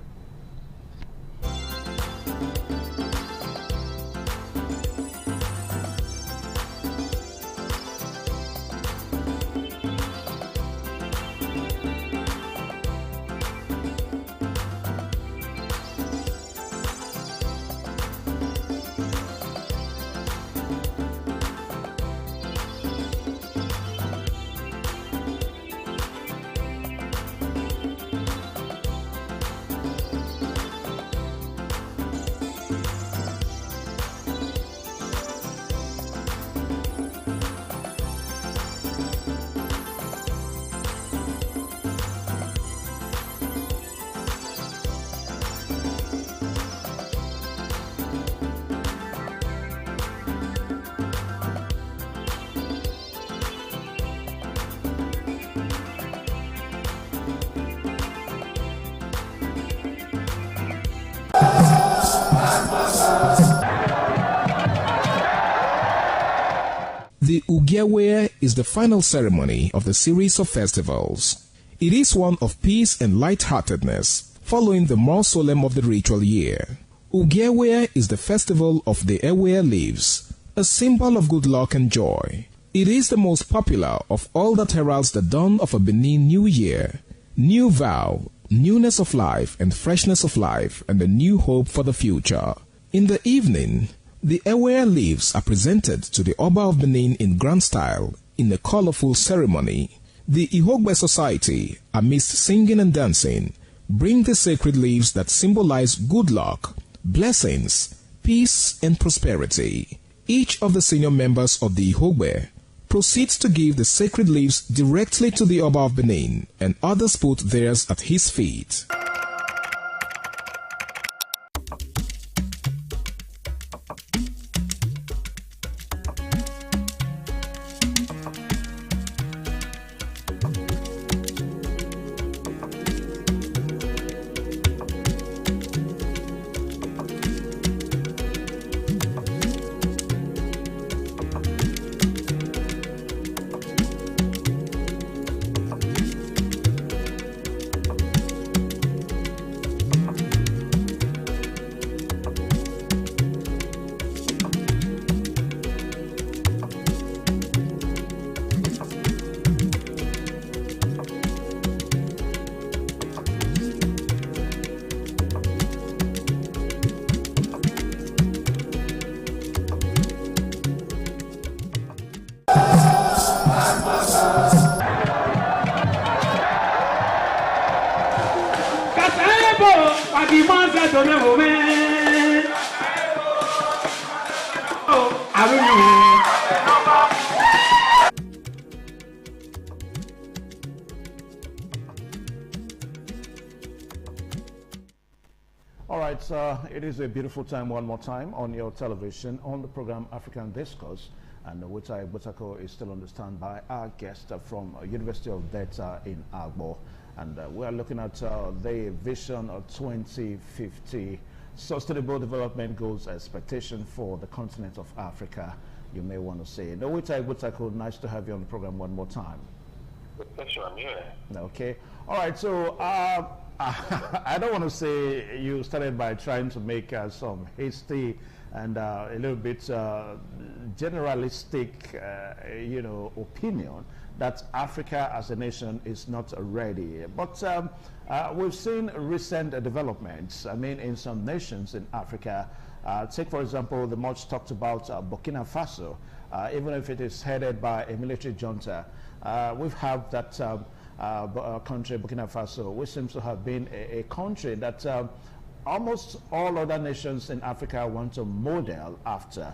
The Ugewe is the final ceremony of the series of festivals. It is one of peace and lightheartedness, following the more solemn of the ritual year. Ugewe is the festival of the Ewe leaves, a symbol of good luck and joy. It is the most popular of all that heralds the dawn of a Benin New Year, new vow, newness of life and freshness of life, and a new hope for the future. In the evening, the Ewe leaves are presented to the Oba of Benin in grand style in a colorful ceremony. The Ihogbe Society, amidst singing and dancing, bring the sacred leaves that symbolize good luck, blessings, peace, and prosperity. Each of the senior members of the Ihogbe proceeds to give the sacred leaves directly to the Oba of Benin, and others put theirs at his feet. All right, it is a beautiful time one more time on your television on the program African Discourse, and Witai Butako is still on the standby. Our guest from University of Delta in Agbo, and we are looking at the Vision 2050 Sustainable Development Goals expectation for the continent of Africa, you may want to say. Witai Butako, nice to have you on the program one more time. With pleasure, I'm here. Okay, all right, so I don't want to say you started by trying to make some hasty and a little bit generalistic, opinion that Africa as a nation is not ready. But we've seen recent developments, in some nations in Africa. Take, for example, the much talked about Burkina Faso. Even if it is headed by a military junta, we've had that country, Burkina Faso, which seems to have been a country that almost all other nations in Africa want to model after.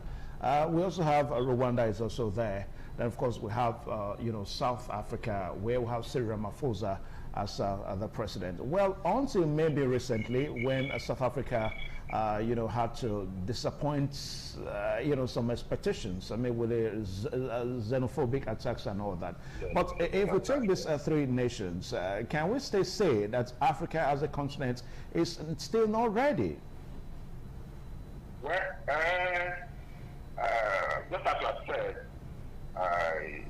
We also have Rwanda is also there. Then, of course, we have South Africa, where we have Cyril Ramaphosa as the president. Well, until maybe recently, when South Africa had to disappoint, some expectations, with the xenophobic attacks and all that. Yes. But if we take these three nations, can we still say that Africa as a continent is still not ready? Well, just as you have said,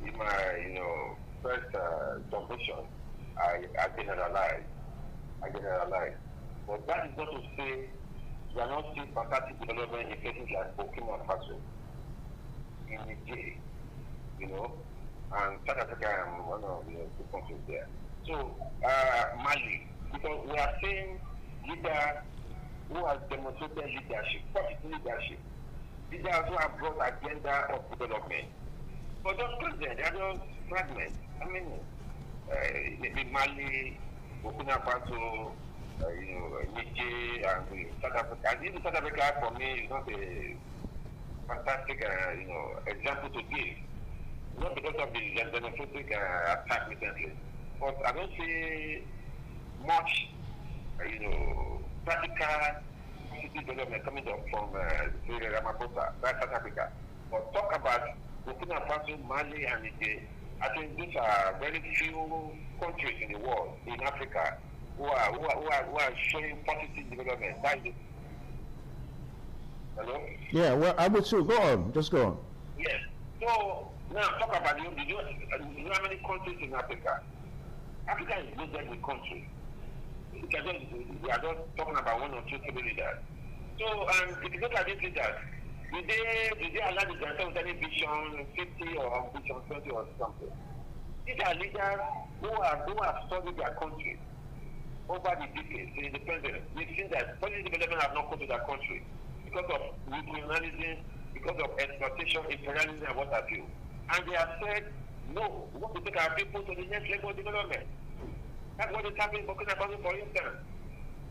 in my, first submission, I generalized. But that is not to say we are not seeing fantastic development in places like Burkina Faso, in Niger, and South Africa, and one of the two countries there. So, Mali, because we are seeing leaders who have demonstrated leadership, positive leadership, leaders who have brought agenda of development. But those presidents, they are just fragments. Maybe Mali, Burkina Faso, Niger, and South Africa. I think South Africa, for me, is not a fantastic, example to give. Not because of the xenophobic attack recently, but I don't see much, practical positive development coming up from Cyril Ramaphosa, that's South Africa. But talk about Burkina Faso, Mali, and Niger. I think these are very few countries in the world, in Africa, who are showing positive development. Hello? Yeah, well, I would too. Go on, just go on. Yes. So now talk about you know how many countries in Africa? Africa is a global country. We are just talking about one or two key leaders. So, if you look at these leaders, did they allow the Grantor with any vision 50 or vision 20 or something? These are leaders who have studied their country over the decades, the independence. We've seen that policy development have not come to their country because of regionalism, because of exploitation, imperialism, and what have you. And they have said, no, we want to take our people to the next level of development. That's what is happening in Burkina Faso, for instance,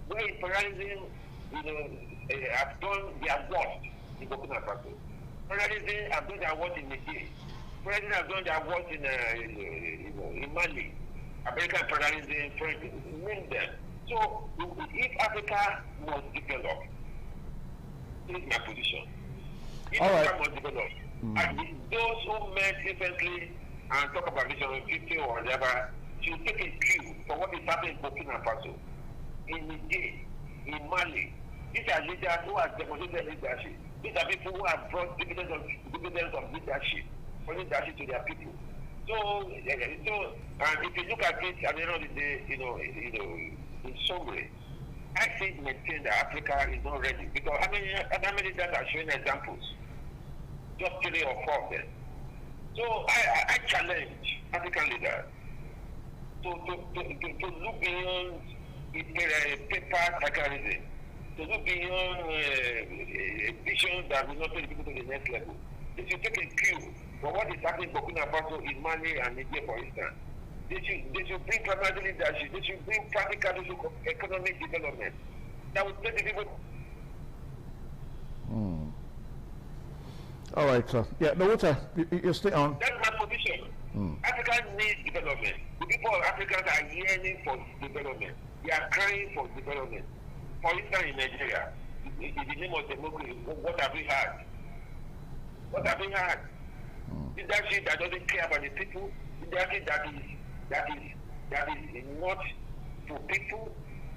where imperialism, have done their worst in Burkina Faso. Imperialism have done their worst in Niger. Imperialism have done their worst in Mali. American imperialism, French, name them. So, if Africa must develop, this is my position. If Africa must develop, and those who met recently and talk about vision 50 or whatever, should take a cue for what is happening in Burkina Faso, in Niger, in Mali. These are leaders who have demonstrated leadership. These are people who have brought dividends of leadership, for leadership to their people. So, and if you look at it at the end of the day, in summary, I think maintain that Africa is not ready because how many leaders are showing examples? Just 3 or 4 of them. So I challenge African leaders to look beyond paper tribalism, to look beyond visions that will not take people to the next level. They should take a cue from what is happening in Burkina Faso, in Mali and Niger, for instance. They should bring pragmatic leadership. They should bring practical economic development that will take the people. All right, sir. Yeah, no, you stay on. That's my position. Africa needs development. The people of Africa are yearning for development. They are crying for development. For instance, in Nigeria, in the name of democracy, what have we had? What have we had? Leadership that doesn't care about the people. Leadership that is not for people.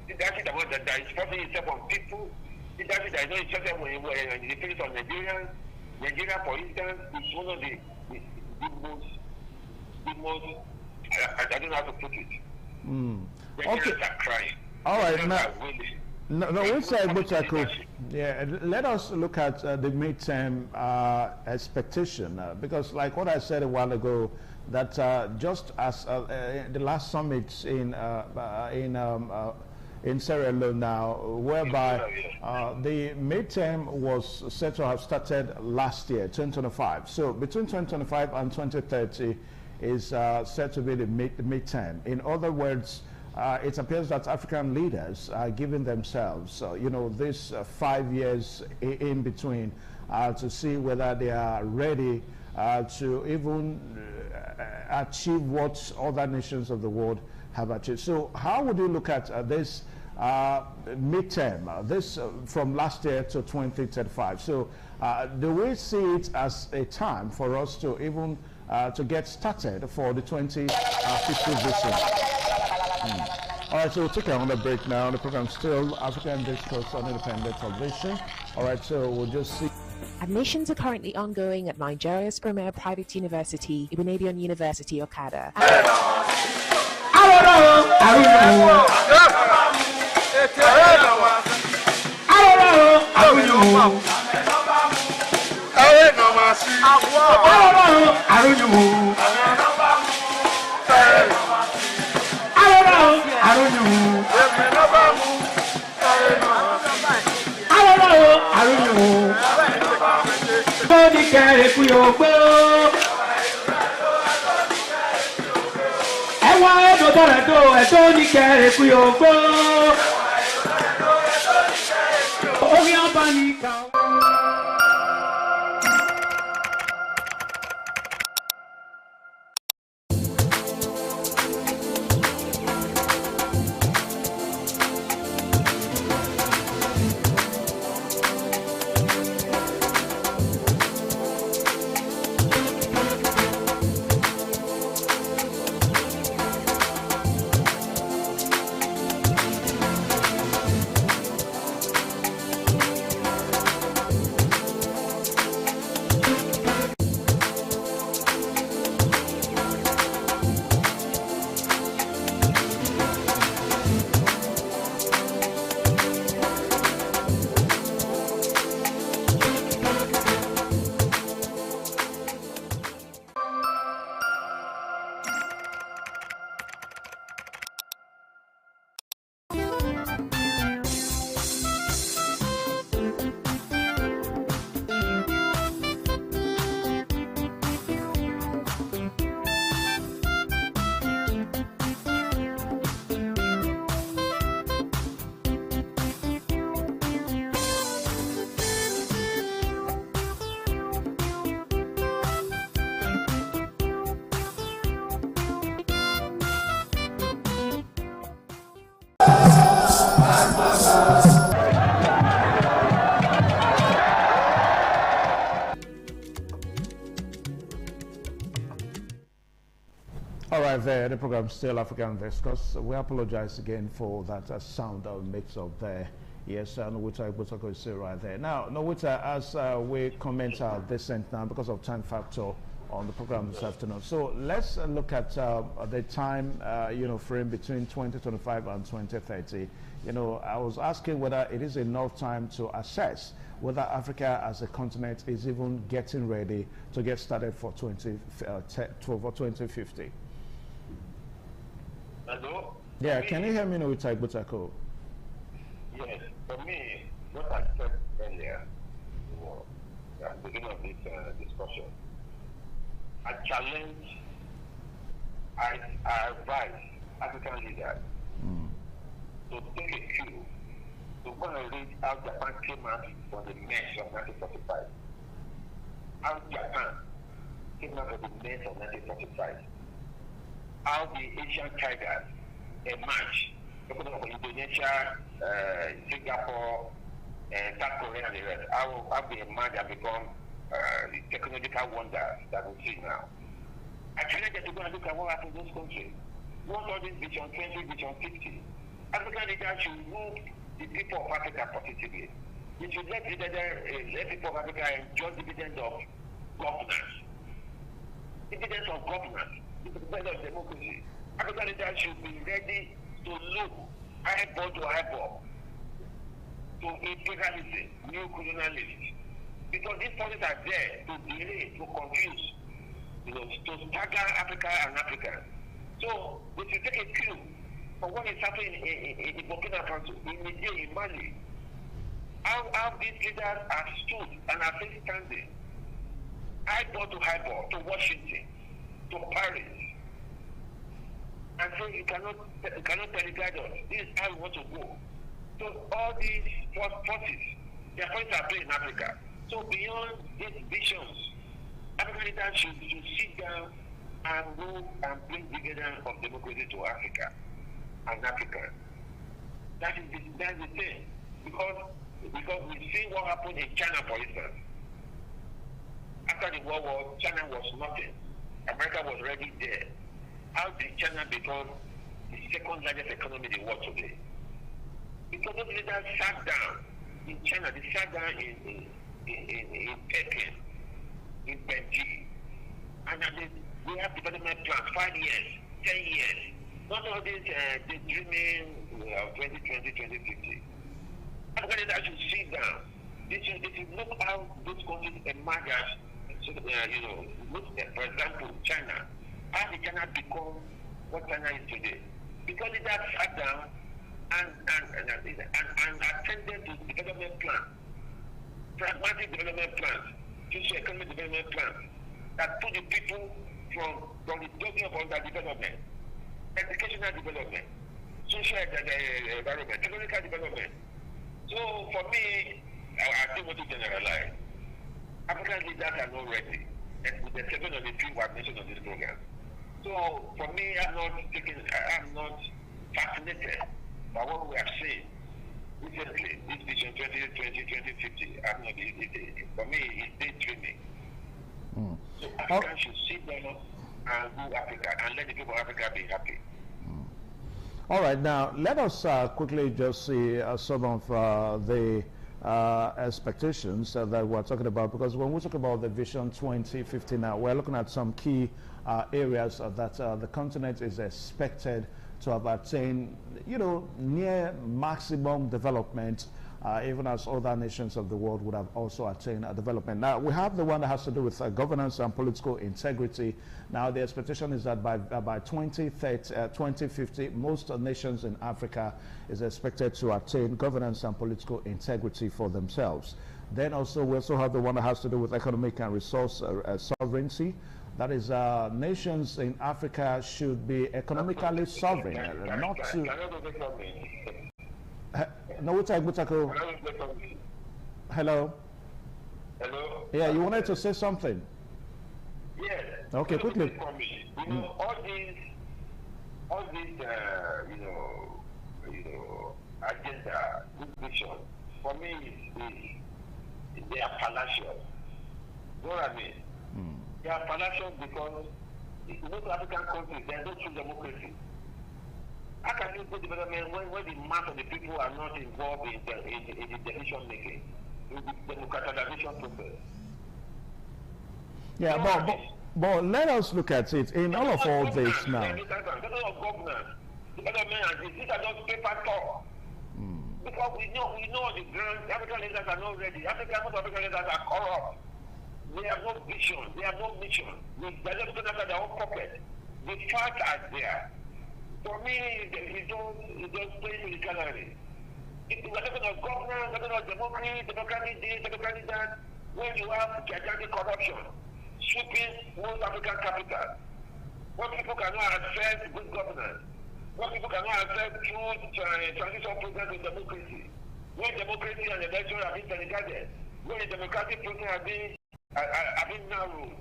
Leadership that is forcing itself on people. Leadership that is not interested in the feelings of Nigerians. Nigeria, for instance, is one of the most I don't know how to put it. Nigerians are crying. All right, let us look at the midterm expectation because, like what I said a while ago, that just as the last summit in Sierra Leone now, whereby the midterm was said to have started last year, 2025. So between 2025 and 2030 is said to be the midterm. In other words, it appears that African leaders are giving themselves, this 5 years in between to see whether they are ready to even achieve what other nations of the world have achieved. So how would you look at this midterm, this from last year to 2035? So do we see it as a time for us to even to get started for the 2050 vision? All right, so we'll take another break now. The program still African Discourse on Independent Television. All right, so we'll just see. Admissions are currently ongoing at Nigeria's premier private university, Ibadan University, Okada. All right, there, the program still African Discourse. We apologize again for that sound mix up there. Yes, Nwita Igbutako is still right there. Now, Nwita, as we comment our descent now because of time factor on the program this afternoon. So let's look at the time, frame between 2025 and 2030. I was asking whether it is enough time to assess whether Africa as a continent is even getting ready to get started for 2050. Hello? Yeah, can you hear me, Nwita Igbutako? Yes, for me, what I said earlier, at the beginning of this discussion, I challenge, I advise African leaders to take a cue to go and read how Japan came out from the mess of 1945. How Japan came out of the mess of 1945. How the Asian tigers emerged. Talking about Indonesia, Singapore, South Korea, and the rest. How they emerged and become the technological wonders that we see now. I challenge them to go and look at what happened in those countries. What all this Vision 20, Vision 50? African leaders should move the people of Africa positively. We should let people of Africa enjoy dividends of governance. Dividends of governance. Dividends of democracy. African leaders should be ready to look eyeball to eyeball to imperialism, new colonialism. Because these policies are there to delay, to confuse, to stagger Africa and Africans. So we should take a cue for what is happening in Burkina Faso, in Niger, in Mali. How these leaders are stood and are still standing, eyeball to Washington, to Paris, and say you cannot teleguide us. This is how we want to go. So all these forces, their forces are playing in Africa. So beyond these visions, African leaders should sit down and move and bring dividends of democracy to Africa and Africa. That's the thing. Because we see what happened in China, for instance. After the World War, China was nothing. America was already there. How did China become the second largest economy in the world today? Because those leaders sat down in China, they sat down in Peking, in Beijing, and they have development plans, 5 years, 10 years. Not all this the dreaming 2020, 2050. African leaders should sit down. They should look how those countries emerge as, look at, for example, China. How did China become what China is today? Because leaders sat down and attended to development plans, pragmatic development plans, socio-economic development plans that put the people from the talking about underdevelopment, educational development, social environment, technical development. So for me, I still want to generalize. African leaders are not ready, and with the exception of the few who have mentioned on this program. So for me, I'm not fascinated by what we have seen recently. This Vision 2020, 2050, for me, it's daydreaming. So Africans should sit down and do Africa and let the people of Africa be happy. All right, now let us quickly just see some of the expectations that we're talking about, because when we talk about the Vision 2050 now, we're looking at some key areas that the continent is expected to have attained, near maximum development, even as other nations of the world would have also attained development. Now, we have the one that has to do with governance and political integrity. Now, the expectation is that by 2050, most nations in Africa is expected to attain governance and political integrity for themselves. Then also, we also have the one that has to do with economic and resource sovereignty. That is, nations in Africa should be economically sovereign, not to... Nwita Igbutako. Hello. Hello. Yeah, you wanted to say something? Yes. Okay, quickly. All these, agenda, this vision, for me, they are fallacious. You know what I mean? They are fallacious because In most African countries, there's no true democracy. How can you do development when the mass of the people are not involved in the decision making, in the democratization process? Yeah, but let us look at it in all of all this now. These are just paper talk. Because we know the ground, African leaders are not ready. Most African leaders are corrupt. They have no vision. They have no mission. They're just going after their own pocket. The facts are there. For me, it don't play in the gallery. If we're talking about governance, talking about democratic this, democratic that, when you have gigantic corruption, sweeping most African capital, when people cannot access good governance, when people cannot access true transition programs in democracy, when democracy and election have been segregated, when the democratic process have been narrowed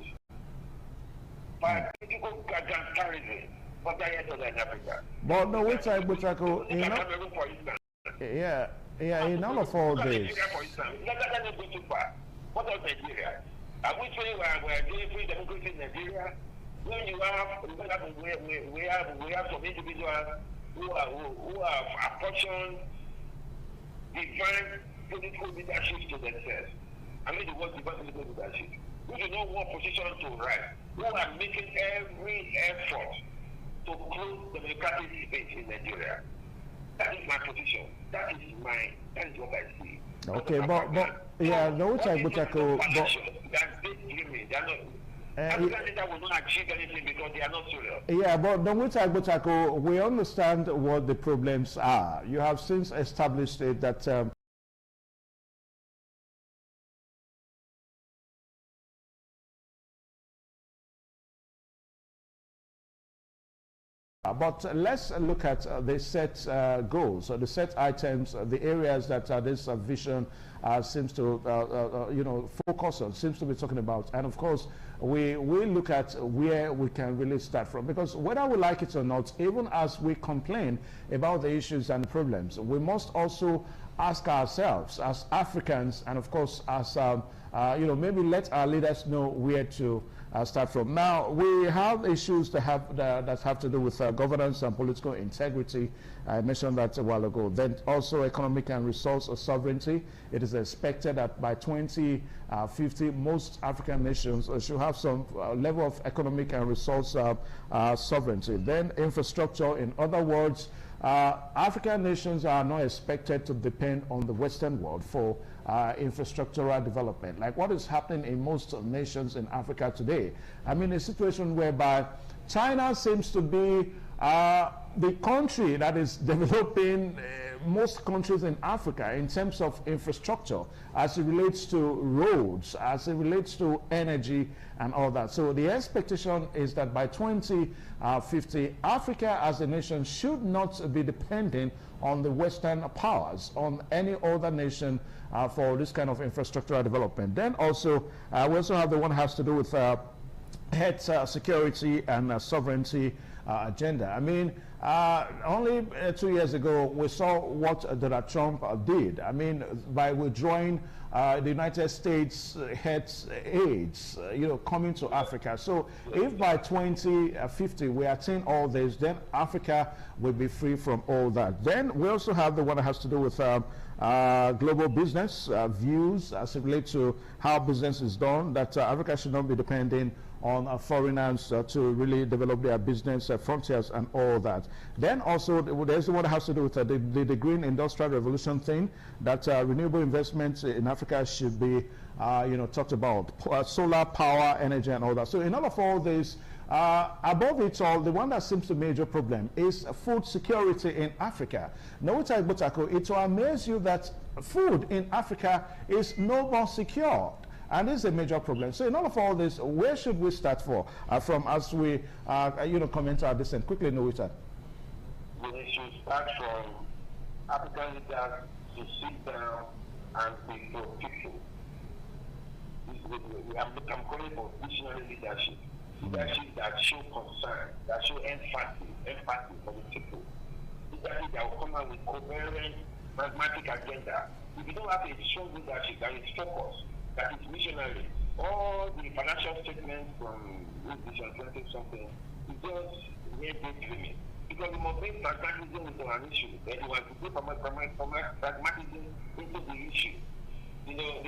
by political gangsterism. But no, which I would tackle, in all of all this. What of Nigeria? Are we saying we're doing free democracy in Nigeria? When we have some individuals who have apportioned divine political leadership to themselves. I mean the word divine political leadership. Who do not want position to rise? Who are making every effort to close the democratic debate in Nigeria. That is my position. That is what I see. Okay, but yeah, no, which I would tackle. That's big dreaming. They are not. African leaders will not achieve anything because they are not serious. Yeah, but the which I would tackle, we understand what the problems are. You have since established it that. But let's look at the set goals, the set items, the areas that this vision seems to, focus on, seems to be talking about. And of course, we look at where we can really start from. Because whether we like it or not, even as we complain about the issues and problems, we must also ask ourselves as Africans, and of course, as, maybe let our leaders know where to start from. Now, we have issues that have to do with governance and political integrity. I mentioned that a while ago. Then also economic and resource sovereignty. It is expected that by 2050, most African nations should have some level of economic and resource sovereignty. Then infrastructure, in other words, African nations are not expected to depend on the Western world for infrastructural development, like what is happening in most nations in Africa today. I mean, a situation whereby China seems to be the country that is developing most countries in Africa in terms of infrastructure, as it relates to roads, as it relates to energy and all that. So the expectation is that by 2050, Africa as a nation should not be dependent on the Western powers, on any other nation for this kind of infrastructural development. Then also, we also have the one that has to do with health security and sovereignty agenda. I mean, only 2 years ago, we saw what Donald Trump did. I mean, by withdrawing the United States health aids, coming to Africa. So if by 2050 we attain all this, then Africa will be free from all that. Then we also have the one that has to do with global business views as it relates to how business is done, that Africa should not be depending on foreigners to really develop their business frontiers and all that. Then also there's the one that has to do with the green industrial revolution thing, that renewable investments in Africa should be talked about, solar power, energy and all that. So in all of all this, above it all, the one that seems to be a major problem is food security in Africa. Now, it will amaze you that food in Africa is no more secure. And this is a major problem. So in all of all this, where should we start from as we, comment on this and quickly know it? We should start from African leaders to sit down and be for people. I'm calling for visionary leadership. Leadership that show concern, that show empathy for the people. Leadership that will come out with coherent, pragmatic agenda. If you don't have a strong leadership that is focused, that is missionary, all the financial statements from Vision 20 something, is just mere daydreaming. Because we must bring pragmatism into an issue. That you want to put pragmatism into the issue. Because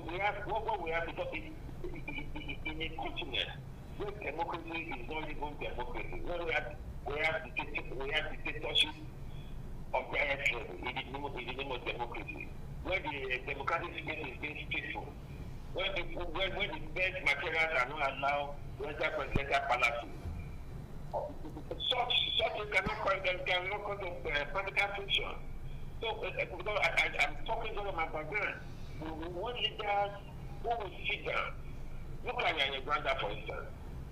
we have what we have, because in a continent where democracy is not even democracy, where we have dictatorship of the highest level in the name of democracy, where the democratic space is being peaceful, where the best materials are not allowed to enter presidential palaces. Such cannot cause political friction. So, I'm talking about my background. We want leaders who will sit down. Look at Uganda, for instance,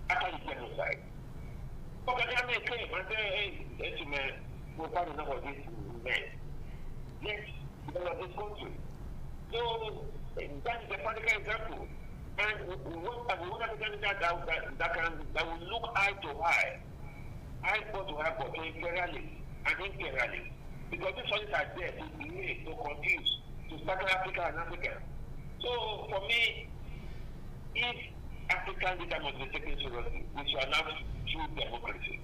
after the genocide. Okay, I may claim and say, hey, gentlemen, we'll find enough of this men. Yes, because of this country. So, that is a practical example. And we want a candidate that will look eye to eye. Eye to eye for imperialists and imperialists. Because these studies are there to delay, to confuse, to stagger Africa and Africa. So for me, if African leader must be taken seriously, we should allow true democracy.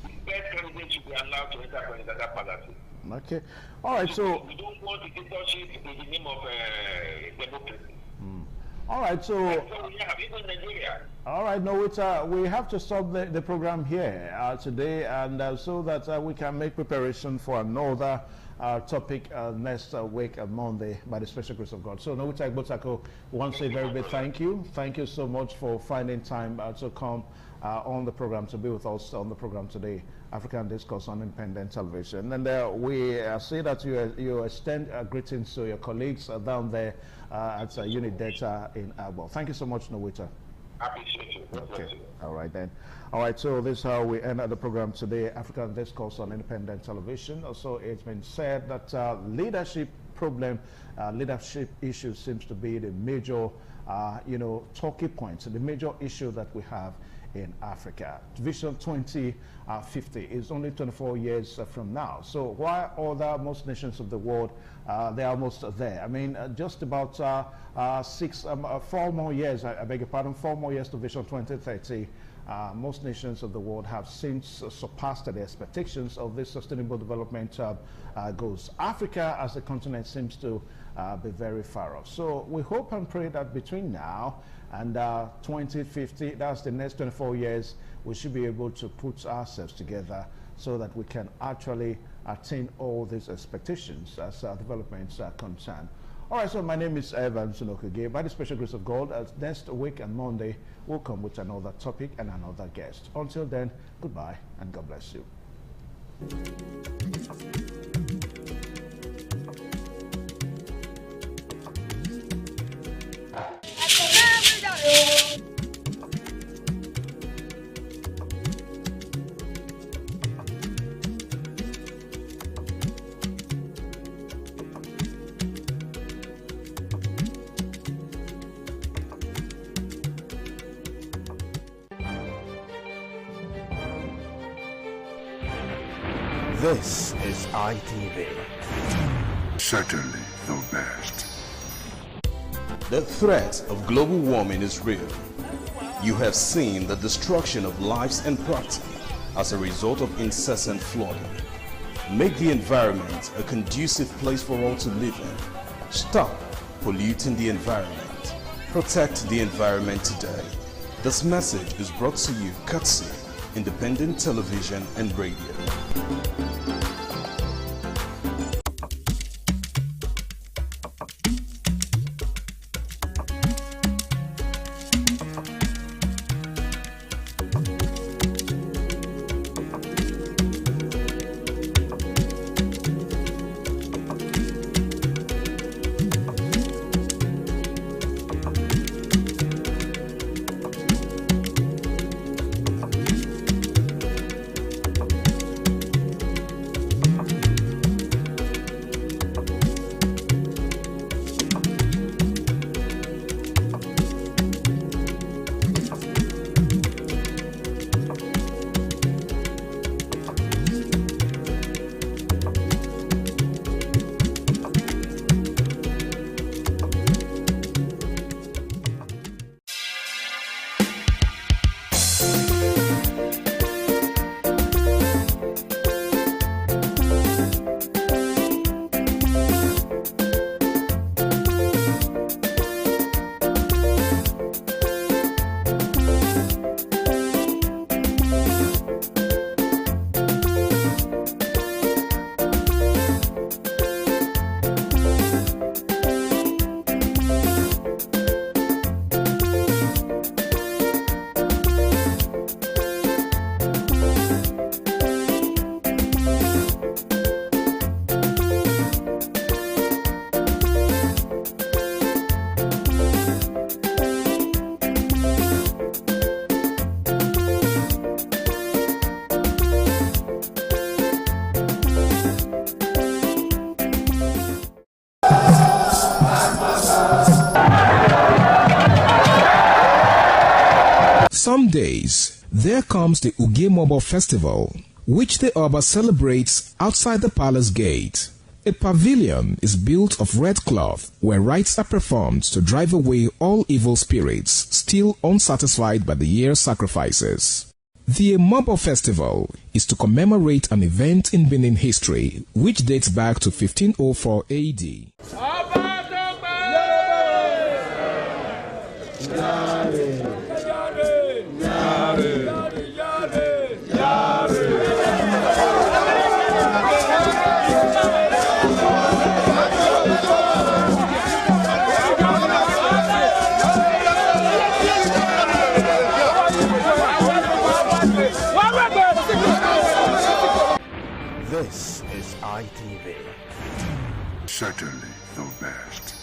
The best candidate should be allowed to enter presidential palaces. Okay. All right, so we don't want dictatorship in the name of democracy. All right, so we have even Nigeria. All right, no, we have to stop the program here today, and so that we can make preparation for another topic next week on Monday by the special grace of God. So, Nowita Igbotako, we want to say very big thank you. Thank you so much for finding time to come on the program, to be with us on the program today, African Discourse on Independent Television. And we see that you extend greetings to your colleagues down there at Unit Data in Abo. Thank you so much, Nowita. Appreciate you. Okay. All right then. All right, so this is how we end the program today, African Discourse on Independent Television. Also, it's been said that leadership problem, leadership issue seems to be the major, talking points, the major issue that we have in Africa. Vision 2050 is only 24 years from now. So while most nations of the world, they're almost there. I mean, just about 4 more years, I beg your pardon, 4 more years to Vision 2030. Most nations of the world have since surpassed the expectations of this sustainable development goals. Africa as a continent seems to be very far off. So we hope and pray that between now and 2050, that's the next 24 years, we should be able to put ourselves together so that we can actually attain all these expectations as developments are concerned. All right, so my name is Evan Sunokuge. By the special grace of God, next week and Monday, we'll come with another topic and another guest. Until then, goodbye and God bless you. This is ITV. Certainly the best. The threat of global warming is real. You have seen the destruction of lives and property as a result of incessant flooding. Make the environment a conducive place for all to live in. Stop polluting the environment. Protect the environment today. This message is brought to you courtesy Independent Television and Radio. some days, there comes the Ugemobo Festival, which the Oba celebrates outside the palace gate. A pavilion is built of red cloth where rites are performed to drive away all evil spirits still unsatisfied by the year's sacrifices. The Emobo Festival is to commemorate an event in Benin history which dates back to 1504 AD. This is ITV. Certainly the best.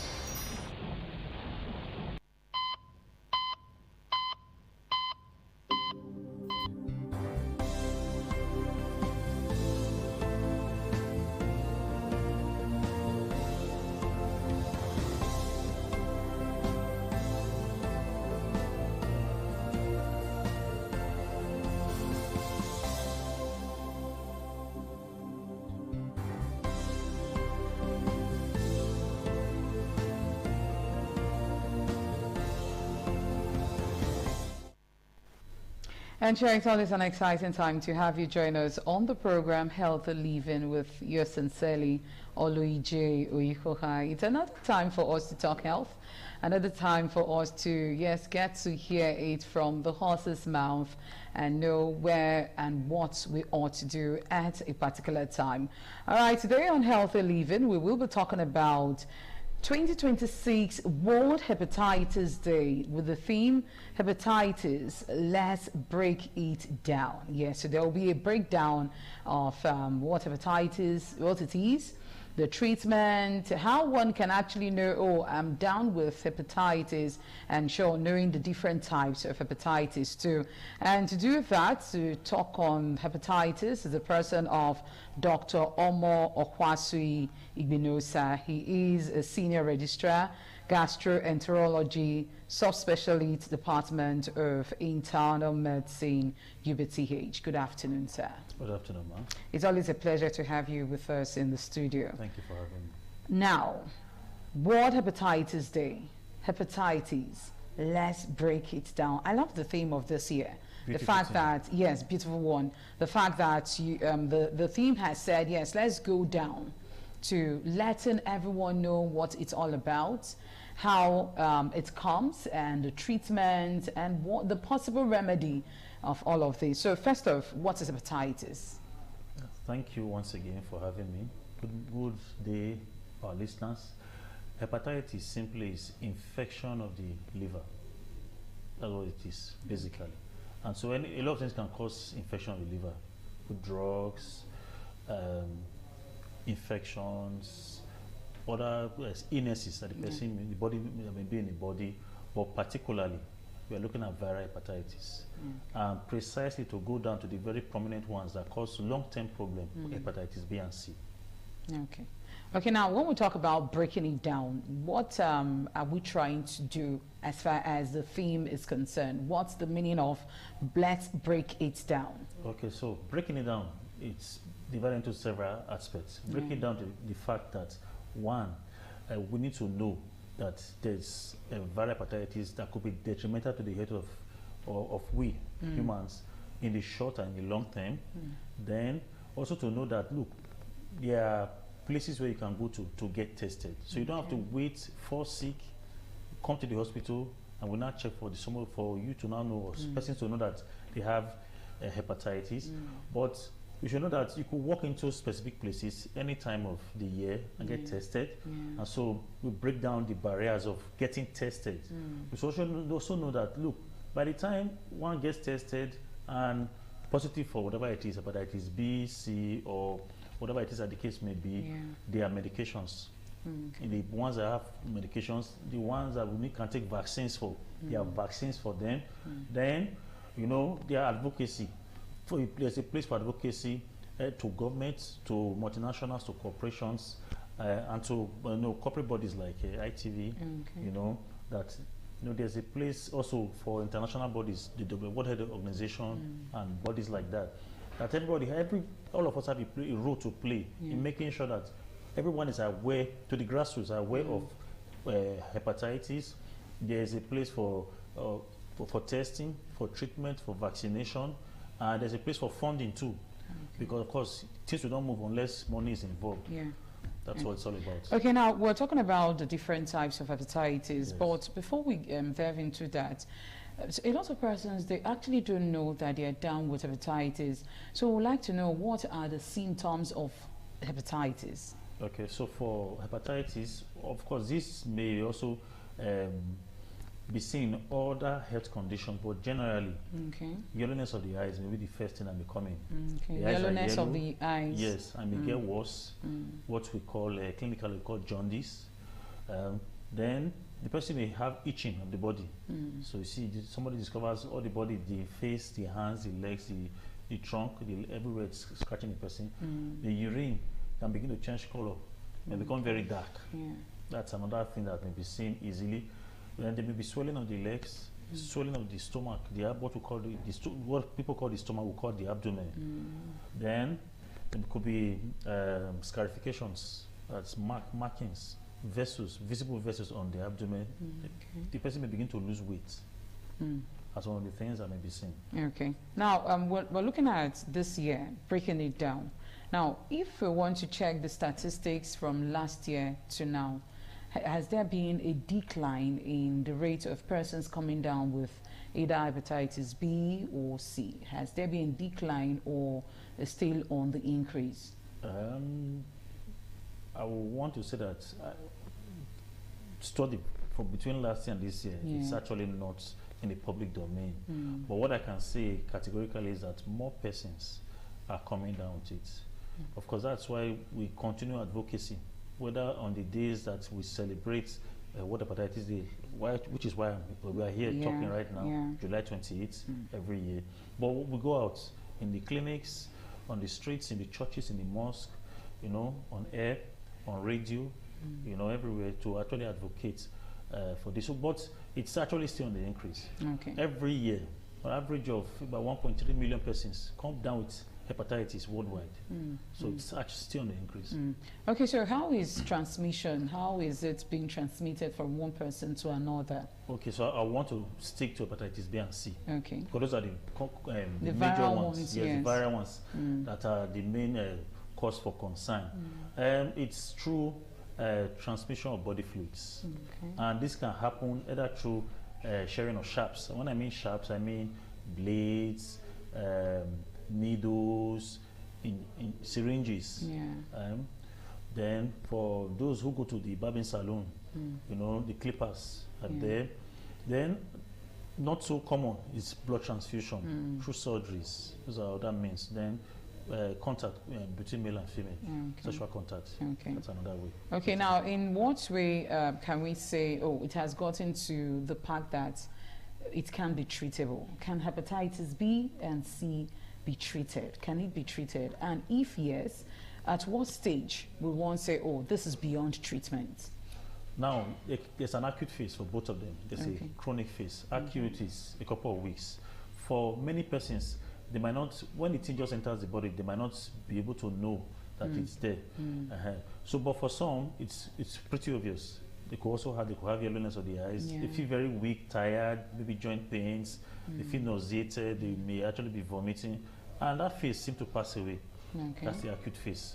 And sure, it's always an exciting time to have you join us on the program Healthy Living with yours sincerely, Oluije Oyikoha. It's another time for us to talk health, another time for us to, yes, get to hear it from the horse's mouth and know where and what we ought to do at a particular time. All right, today on Healthy Living, we will be talking about 2026 World Hepatitis Day with the theme Hepatitis, Let's Break It Down. Yes, so there will be a breakdown of what hepatitis, what it is, the treatment, how one can actually know, oh, I'm down with hepatitis, and sure, knowing the different types of hepatitis too. And to do that, to talk on hepatitis is the person of Dr. Omo Okwasui Igbinosa. He is a senior registrar, gastroenterology, subspecialty department of internal medicine, UBTH. Good afternoon, sir. Good afternoon, ma'am. It's always a pleasure to have you with us in the studio. Thank you for having me. Now, World Hepatitis Day, hepatitis, let's break it down. I love the theme of this year. Beautiful the fact theme. that, yes, beautiful one. The fact that you, the theme has said, yes, let's go down to letting everyone know what it's all about, how it comes, and the treatment, and what the possible remedy of all of this. So first off, what is hepatitis? Thank you once again for having me. Good day, our listeners. Hepatitis simply is infection of the liver. That's what it is, basically. And so a lot of things can cause infection of the liver. With drugs, infections, other illnesses that the person, the body may be in the body, but particularly we are looking at viral hepatitis. Precisely to go down to the very prominent ones that cause long-term problem, hepatitis B and C. Okay. Okay, now when we talk about breaking it down, what are we trying to do as far as the theme is concerned? What's the meaning of let's break it down? Okay, so breaking it down, it's divided into several aspects. Breaking it down to the fact that, one, we need to know that there's a viral hepatitis that could be detrimental to the health of we humans in the short and the long term. Then also to know that, look, there are places where you can go to get tested. So you don't have to wait, fall sick, come to the hospital, and we'll not check for you to now know, persons to know that they have hepatitis. But you should know that you could walk into specific places any time of the year and get tested. And so we break down the barriers of getting tested. We also know that, look, by the time one gets tested and positive for whatever it is, hepatitis B, C, or whatever it is that the case may be, there are medications. The ones that have medications, the ones that we can take vaccines for, there are vaccines for them. Then, you know, there are advocacy. There's a place for advocacy to governments, to multinationals, to corporations, and to corporate bodies like ITV, you know, that there's a place also for international bodies, the World Health Organization and bodies like that. That all of us have a role to play in making sure that everyone is aware, to the grassroots, aware of hepatitis. There's a place for testing, for treatment, for vaccination, and there's a place for funding too. Because of course, things will not move unless money is involved. Yeah. That's what it's all about. Okay, now we're talking about the different types of hepatitis, but before we delve into that, a lot of persons, they actually don't know that they are down with hepatitis. So we'd like to know, what are the symptoms of hepatitis? Okay, so for hepatitis, of course, this may also be seen in other health conditions, but generally, yellowness of the eyes may be the first thing that may come in. Okay, yellowness of the eyes. Yes, and may get worse, what we call, clinically we call jaundice. Then the person may have itching of the body. So you see, somebody discovers all the body, the face, the hands, the legs, the trunk, everywhere it's scratching the person. The urine can begin to change color, may become very dark. That's another thing that may be seen easily. Then there may be swelling of the legs, swelling of the stomach, what people call the stomach, we call the abdomen. Then there could be scarifications, that's markings, visible vessels on the abdomen. The person may begin to lose weight. That's one of the things that may be seen. Okay. Now, we're looking at this year, breaking it down. Now, if we want to check the statistics from last year to now, has there been a decline in the rate of persons coming down with either hepatitis B or C? Has there been a decline or still on the increase? I would want to say that study from between last year and this year, it's actually not in the public domain. But what I can say categorically is that more persons are coming down with it. Of course, that's why we continue advocacy, whether on the days that we celebrate World Hepatitis Day, which is why we are here talking right now, July 28th, every year. But we go out in the clinics, on the streets, in the churches, in the mosque, on air, on radio, everywhere to actually advocate for this. But it's actually still on the increase. Every year, an average of about 1.3 million persons come down with hepatitis worldwide. So it's actually still on the increase. Okay, so how is transmission? How is it being transmitted from one person to another? Okay, so I want to stick to hepatitis B and C. Okay. Because those are the major ones. Yes, the viral ones that are the main cause for concern. It's through transmission of body fluids. And this can happen either through sharing of sharps. And when I mean sharps, I mean blades, needles, in syringes. Then for those who go to the barbing salon, the clippers are there. Then not so common is blood transfusion through surgeries. Those are other means. Then contact between male and female, sexual contact. That's another way. Okay, now in what way can we say, it has gotten to the part that it can be treatable? Can hepatitis B and C be treated? Can it be treated? And if yes, at what stage will one say, this is beyond treatment? Now, there's an acute phase for both of them. There's a chronic phase. Acute is a couple of weeks. For many persons, they might not, when the thing just enters the body, they might not be able to know that it's there. So, but for some, it's pretty obvious. They could also have yellowness of the eyes. They feel very weak, tired, maybe joint pains. They feel nauseated. They may actually be vomiting, and that phase seems to pass away. That's the acute phase.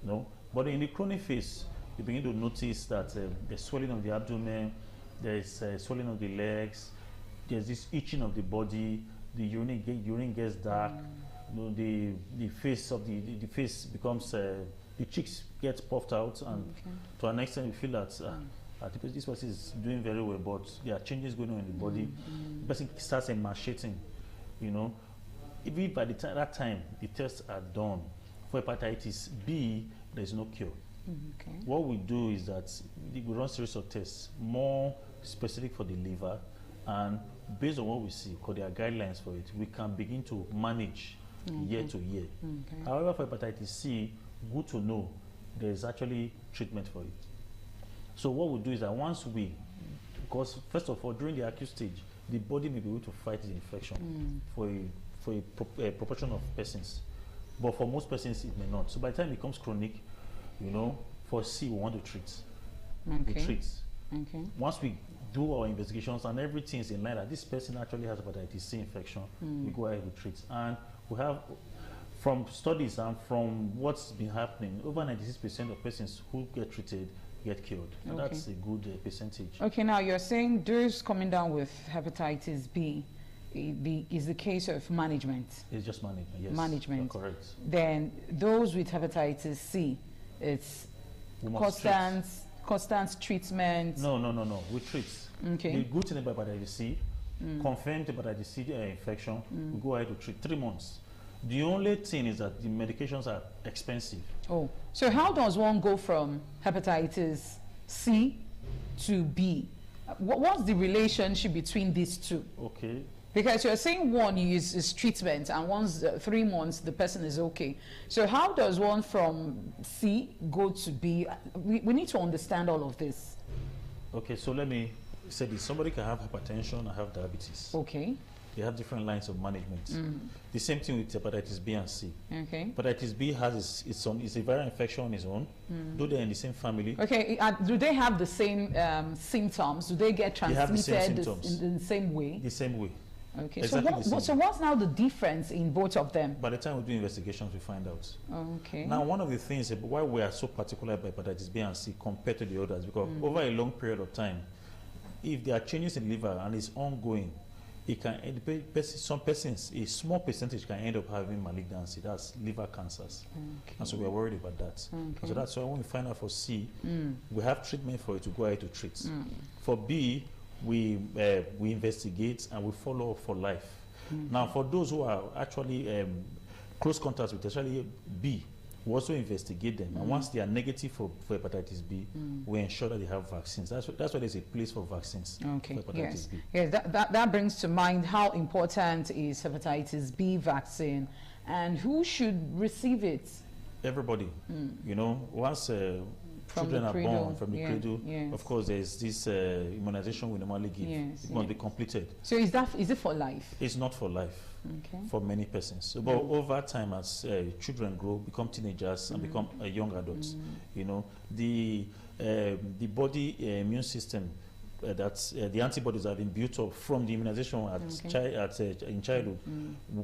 No, but in the chronic phase, you begin to notice that there's swelling of the abdomen, there's swelling of the legs, there's this itching of the body. The urine gets dark. The face of the face becomes the cheeks get puffed out, and to an extent you feel that this person is doing very well, but there are changes going on in the body. The person starts emaciating, Even by that time the tests are done for hepatitis B, there is no cure. What we do is that we run a series of tests, more specific for the liver, and based on what we see, because there are guidelines for it, we can begin to manage year to year. However, for hepatitis C, good to know there is actually treatment for it. So what we do is that once we Because first of all, during the acute stage, the body may be able to fight the infection for a proportion of persons, but for most persons it may not. So by the time it becomes chronic, you know, for C we want to treat. We treat. Once we do our investigations and everything is in line that this person actually has hepatitis C infection, we go ahead and treat. And we have, from studies and from what's been happening, over 96% of persons who get treated get cured. And that's a good percentage. Okay, now you're saying those coming down with hepatitis B is the case of management. It's just management, yes. Management. You're correct. Then those with hepatitis C, it's constant treatment. No. We treat. Okay. The good thing about hepatitis C, confirmed hepatitis C infection, we go ahead to treat 3 months. The only thing is that the medications are expensive. Oh, so how does one go from hepatitis C to B? What's the relationship between these two? Okay. Because you're saying one is treatment and once 3 months the person is okay. So how does one from C go to B? We need to understand all of this. Okay, so let me say this. Somebody can have hypertension and have diabetes. Okay. They have different lines of management. The same thing with hepatitis B and C. Okay. Hepatitis B has it's a viral infection on its own, though they're in the same family. Okay, do they have the same symptoms? Do they get transmitted in the same way? The same way. Okay, exactly so what's now the difference in both of them? By the time we do investigations, we find out. Okay. Now, one of the things why we are so particular about hepatitis B and C compared to the others, because over a long period of time, if there are changes in liver and it's ongoing, it can, some persons, a small percentage can end up having malignancy. That's liver cancers. And so we are worried about that. And so that's why when we find out for C, we have treatment for it to go ahead to treat. For B, we investigate and we follow up for life. Now, for those who are actually close contacts with especially B, we also investigate them. And once they are negative for hepatitis B, we ensure that they have vaccines. That's why there's a place for vaccines for hepatitis B. Yes, that brings to mind how important is hepatitis B vaccine and who should receive it? Everybody. You know, once children are born from the cradle, of course, there's this immunization we normally give. It must be completed. So is it for life? It's not for life. For many persons. So, but over time, as children grow, become teenagers and become young adults, you know, the body immune system, the antibodies that have been built up from the immunization in childhood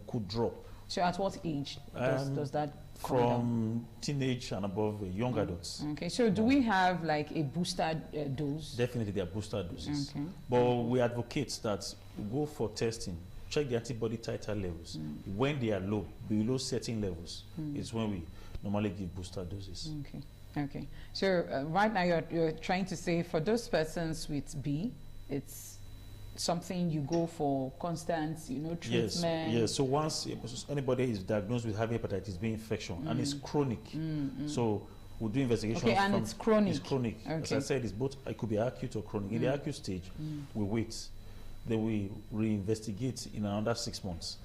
could drop. So at what age does that come from teenage and above young adults. Okay, so do we have like a booster dose? Definitely, there are booster doses. But we advocate that we go for testing, check the antibody titer levels. When they are low, below certain levels, is when we normally give booster doses. Okay. So right now you're trying to say for those persons with B, it's something you go for constant, treatment. Yes. So once anybody is diagnosed with having hepatitis B infection and it's chronic, so we'll do investigations. Okay, and it's chronic. It's chronic. As I said, it's both. It could be acute or chronic. In the acute stage, we wait. Then we reinvestigate in another 6 months.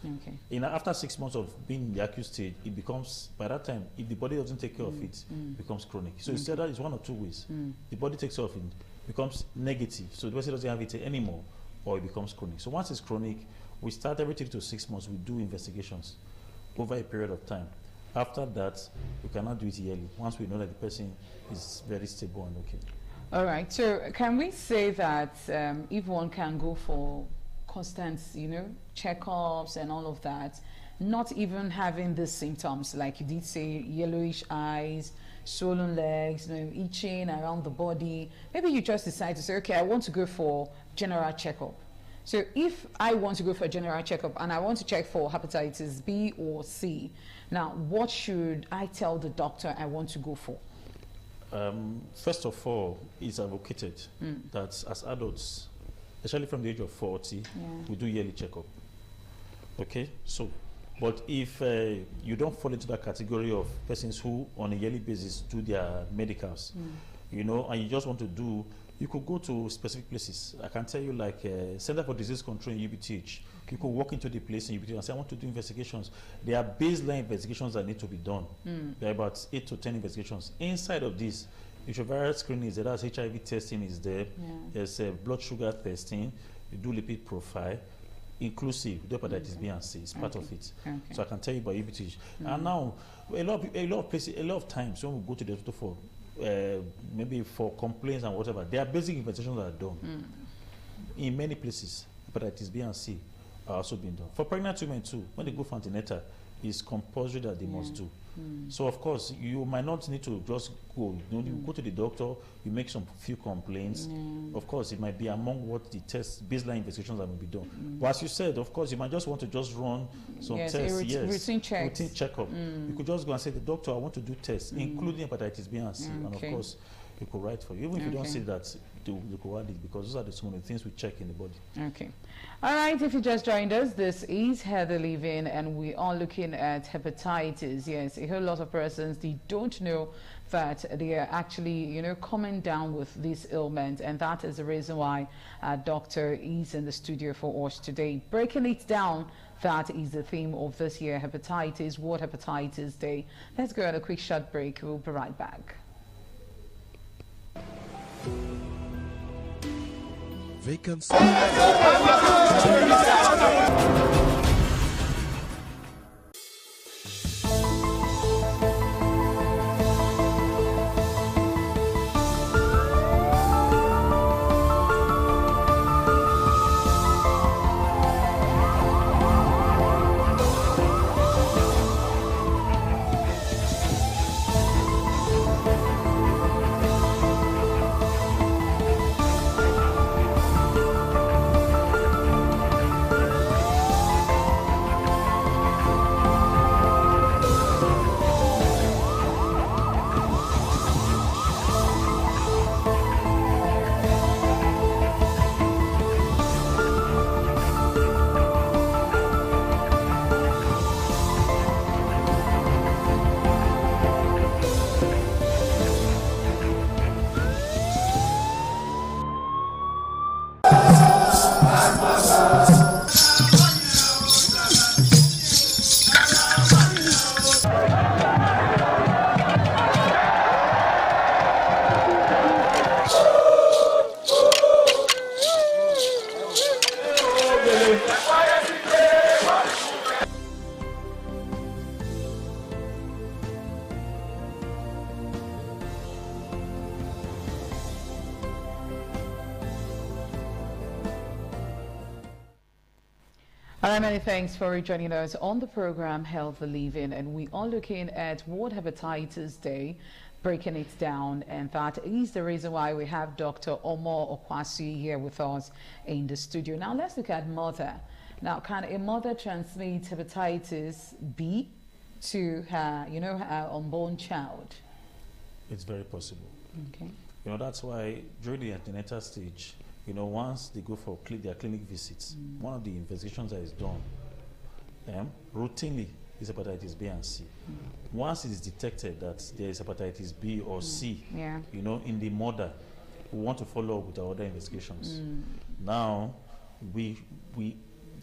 After 6 months of being in the acute stage, it becomes, by that time, if the body doesn't take care of it, it becomes chronic. So instead, that is one or two ways. The body takes care of it, becomes negative, so the person doesn't have it anymore, or it becomes chronic. So once it's chronic, we start every 3 to 6 months, we do investigations over a period of time. After that, we cannot do it yearly, once we know that the person is very stable and okay. All right, so can we say that if one can go for constant, checkups and all of that, not even having the symptoms, like you did say, yellowish eyes, swollen legs, itching around the body, maybe you just decide to say, okay, I want to go for general checkup. So if I want to go for a general checkup and I want to check for hepatitis B or C, now what should I tell the doctor I want to go for? First of all, it's advocated that as adults, especially from the age of 40, we do yearly checkup. Okay, so, but if you don't fall into that category of persons who on a yearly basis do their medicals, and you just want to do, you could go to specific places. I can tell you, like Center for Disease Control in UBTH. You could walk into the place in UBTH and say, I want to do investigations. There are baseline investigations that need to be done. There are about 8 to 10 investigations. Inside of this, Retroviral screening is there. That's HIV testing is there. There's blood sugar testing. You do lipid profile, inclusive the hepatitis B and C is part of it. So I can tell you about EBT. And now a lot of places, a lot of times when we go to the hospital for maybe for complaints and whatever, there are basic investigations that are done. In many places, hepatitis B and C are also being done. For pregnant women too, when they go for antenatal, it's compulsory that they must do. So of course, you might not need to just go. You go to the doctor, you make some few complaints. Of course, it might be among what the test baseline investigations that will be done. But as you said, of course, you might just want to just run some tests. Routine checks. Routine checkup. You could just go and say, the doctor, I want to do tests, including hepatitis B and C, and of course, you could write for you. Even if you don't see that, you could add it, because those are some of the things we check in the body. Okay. All right, if you just joined us, this is Healthy Living, and we are looking at hepatitis. Yes, a whole lot of persons, they don't know that they are actually, coming down with this ailment, and that is the reason why our doctor is in the studio for us today. Breaking it down, that is the theme of this year, hepatitis, World Hepatitis Day. Let's go on a quick short break. We'll be right back. Vacancy. All right, many thanks for joining us on the program Healthy Living, and we are looking at World Hepatitis Day, breaking it down, and that is the reason why we have Dr. Omo Okwasi here with us in the studio. Now let's look at mother. Now, can a mother transmit hepatitis B to her, her unborn child? It's very possible. Okay. That's why during the antenatal stage, once they go for their clinic visits, one of the investigations that is done routinely is hepatitis B and C. Once it is detected that there is hepatitis B or C, in the mother, we want to follow up with our other investigations. Now, there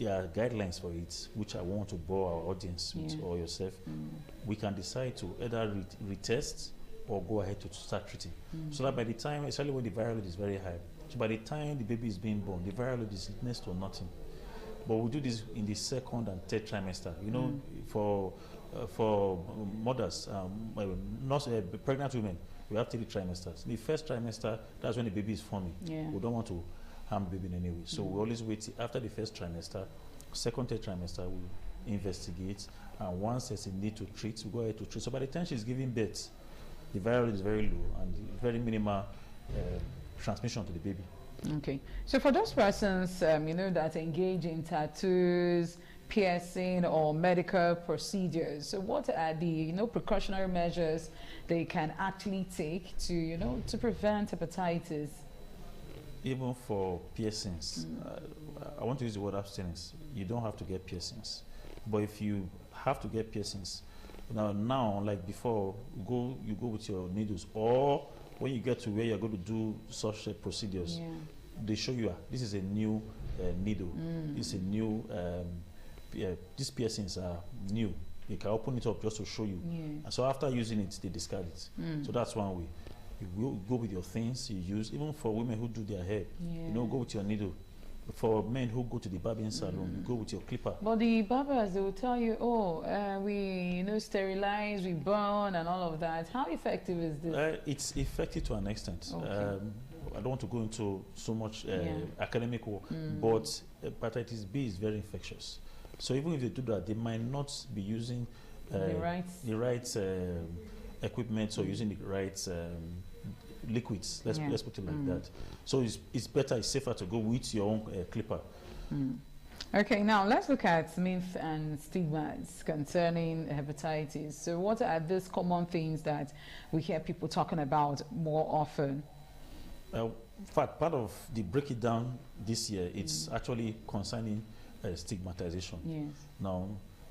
are guidelines for it, which I want to bore our audience with, or yourself. We can decide to either retest or go ahead to start treating. So that by the time, especially when the viral load is very high, so by the time the baby is being born, the viral load is next to nothing. But we do this in the second and third trimester. For mothers, not pregnant women, we have 3 trimesters. The first trimester, that's when the baby is forming. We don't want to harm the baby in any way. So we always wait after the first trimester, second, third trimester, we investigate. And once there's a need to treat, we go ahead to treat. So by the time she's giving birth, the viral load is very low and very minimal transmission to the baby. Okay. So for those persons, that engage in tattoos, piercing, or medical procedures, so what are the, precautionary measures they can actually take to, to prevent hepatitis? Even for piercings, I want to use the word abstinence. You don't have to get piercings. But if you have to get piercings, now like before, you go with your needles, or when you get to where you're going to do such procedures, they show you this is a new needle. This is a new, these piercings are new. You can open it up just to show you. And so after using it, they discard it. So that's one way. You go with your things you use, even for women who do their hair. Yeah. You know, go with your needle. For men who go to the barbering salon, you go with your clipper. But the barbers, they will tell you, we sterilize, we burn, and all of that. How effective is this? It's effective to an extent. Okay. I don't want to go into so much academic work, but hepatitis B is very infectious. So even if they do that, they might not be using the right equipment or using the right liquids. Let's put it like that. So it's better, it's safer to go with your own clipper. Okay, now let's look at myths and stigmas concerning hepatitis. So what are these common things that we hear people talking about more often? In fact, part of the break it down this year, it's actually concerning stigmatization. Yes. Now,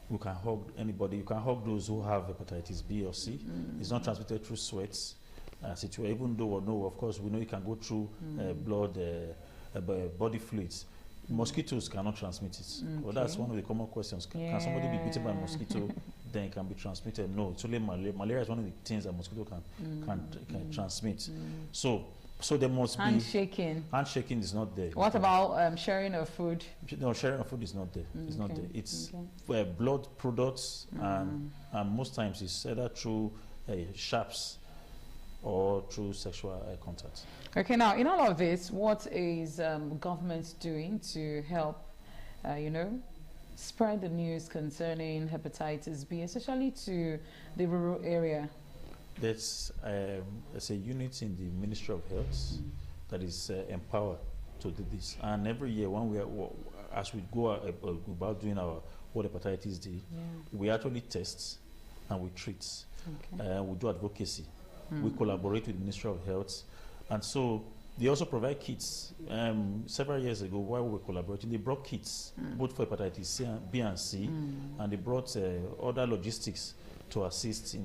you can hug anybody. You can hug those who have hepatitis B or C. It's not transmitted through sweats. Even though of course, we know you can go through blood, body fluids. Mosquitoes cannot transmit it. Well, that's one of the common questions. Can somebody be bitten by a mosquito, then it can be transmitted? No, it's only malaria. Malaria is one of the things that mosquito can transmit. So there must be handshaking. Handshaking is not there. What about sharing of food? No, sharing of food is not there. It's not there. It's blood products, and most times it's either through sharps or through sexual contact. Okay, now in all of this, what is government doing to help, spread the news concerning hepatitis B, especially to the rural area? There's a unit in the Ministry of Health that is empowered to do this. And every year, as we go about doing our World Hepatitis Day, we actually test and we treat. We do advocacy. We collaborate with the Ministry of Health. And so they also provide kits. Several years ago, while we were collaborating, they brought kits, both for hepatitis B and C, and they brought other logistics to assist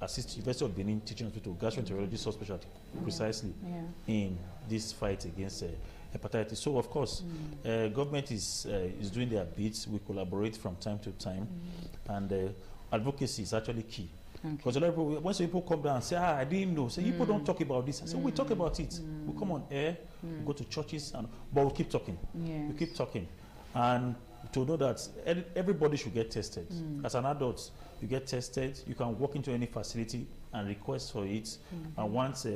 assist University of Benin Teaching Hospital, gastroenterology subspecialty, precisely in this fight against hepatitis. So of course, government is doing their bits. We collaborate from time to time, and advocacy is actually key. Because a lot of people, when some people come down and say, I didn't know, say, people don't talk about this. I say, we talk about it. We come on air, we go to churches, but we keep talking. We keep talking. And to know that everybody should get tested. As an adult, you get tested, you can walk into any facility and request for it. And once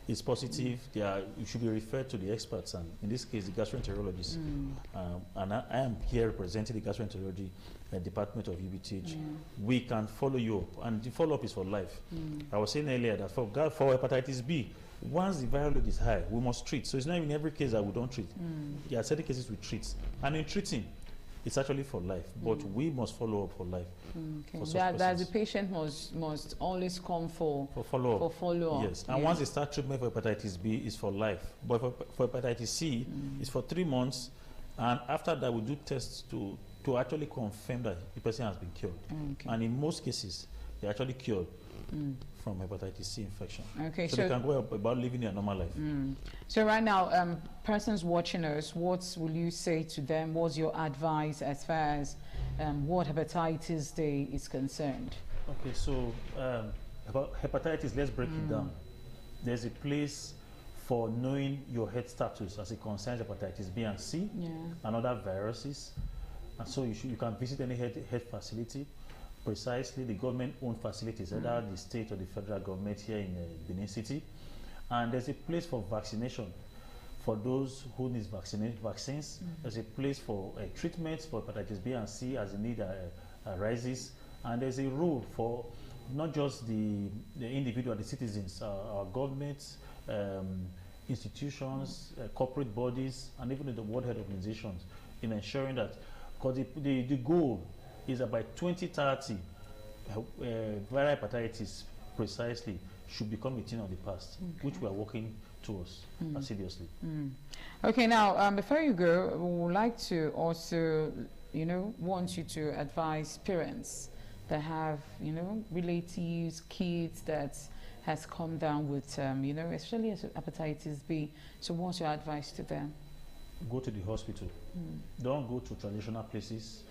it's positive, you should be referred to the experts, and in this case, the gastroenterologist. And I am here representing the gastroenterology department of UBTH. We can follow you up, and the follow-up is for life. I was saying earlier that for hepatitis B, once the viral load is high, we must treat. So it's not in every case that we don't treat. There are certain cases we treat. And in treating, it's actually for life, but we must follow up for life. That the patient must always come for follow-up. Yes, and once they start treatment for hepatitis B, it's for life. But for hepatitis C, it's for 3 months, and after that, we do tests to actually confirm that the person has been cured. And in most cases, they're actually cured from hepatitis C infection. So they can go about living their normal life. So right now, persons watching us, what will you say to them? What's your advice as far as World Hepatitis Day is concerned? Okay, so about hepatitis, let's break it down. There's a place for knowing your health status as it concerns hepatitis B and C and other viruses. And so you can visit any health facility. Precisely, the government-owned facilities, either the state or the federal government here in Benin City. And there's a place for vaccination for those who need vaccines. There's a place for treatments for hepatitis B and C as the need arises. And there's a role for not just the individual, the citizens, our governments, institutions, corporate bodies, and even the World Health Organizations in ensuring that, because the goal is that by 2030, viral hepatitis precisely should become a thing of the past, which we are working towards seriously. Okay, now before you go, we would like to also, want you to advise parents that have, relatives, kids that has come down with, especially hepatitis B. So what's your advice to them? Go to the hospital. Don't go to traditional places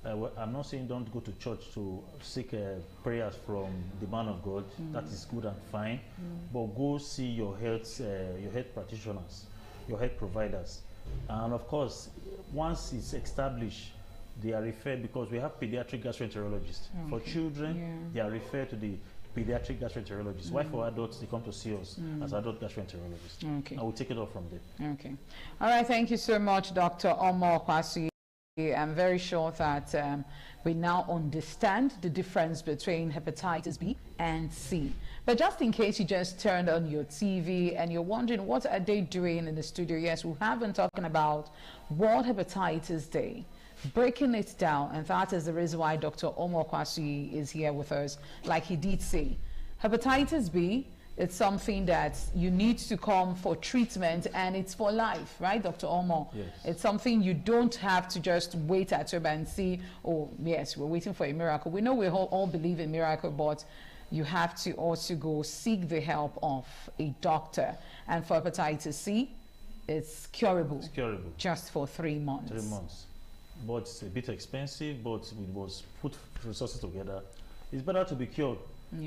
I'm not saying don't go to church to seek prayers from the man of God. That is good and fine. But go see your health practitioners, your health providers. And of course, once it's established, they are referred, because we have pediatric gastroenterologists. For children, they are referred to the pediatric gastroenterologists. Why for adults, they come to see us as adult gastroenterologists. Okay. I will take it off from there. Okay. All right, thank you so much, Dr. Omo Kwasi. I'm very sure that we now understand the difference between hepatitis B and C. But just in case you just turned on your TV and you're wondering what are they doing in the studio, yes, we have been talking about World Hepatitis Day, breaking it down, and that is the reason why Dr. Omo Kwasi is here with us. Like he did say, hepatitis B, it's something that you need to come for treatment, and it's for life, right, Dr. Omo? Yes. It's something you don't have to just wait at home and see, oh, yes, we're waiting for a miracle. We know we all believe in miracle, but you have to also go seek the help of a doctor. And for hepatitis C, it's curable. It's curable. Just for 3 months. 3 months. But it's a bit expensive, but it was put resources together. It's better to be cured.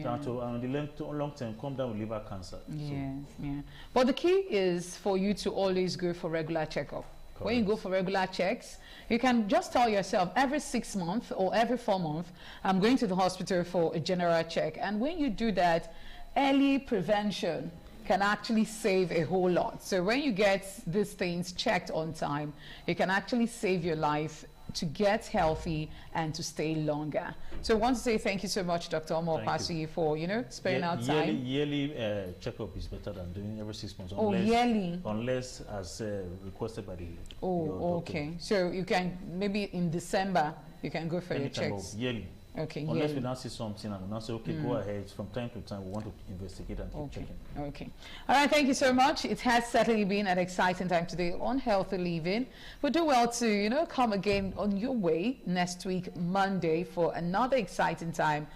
Down to the long term come down with liver cancer. Yeah, yeah. But the key is for you to always go for regular checkup. Correct. When you go for regular checks, you can just tell yourself every 6 months or every 4 months, I'm going to the hospital for a general check. And when you do that, early prevention can actually save a whole lot. So when you get these things checked on time, you can actually save your life to get healthy and to stay longer. So I want to say thank you so much, Dr. Omo Kwasi, for, sparing out time. Yearly checkup is better than doing every 6 months. Unless, yearly? Unless as requested by the okay. So you can, maybe in December, you can go for your checks. Yearly. Okay, unless we now see something and we now say, okay, go ahead. From time to time, we want to investigate and keep checking. Okay. All right, thank you so much. It has certainly been an exciting time today on Healthy Living. But do well to, come again on your way next week, Monday, for another exciting time.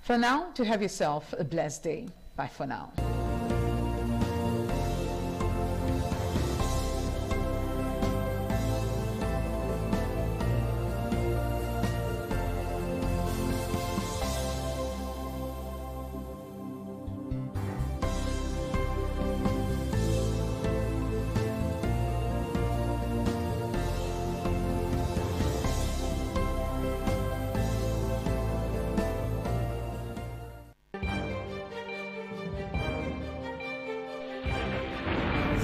For now, to have yourself a blessed day. Bye for now.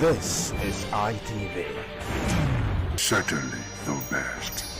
This is ITV. Certainly the best.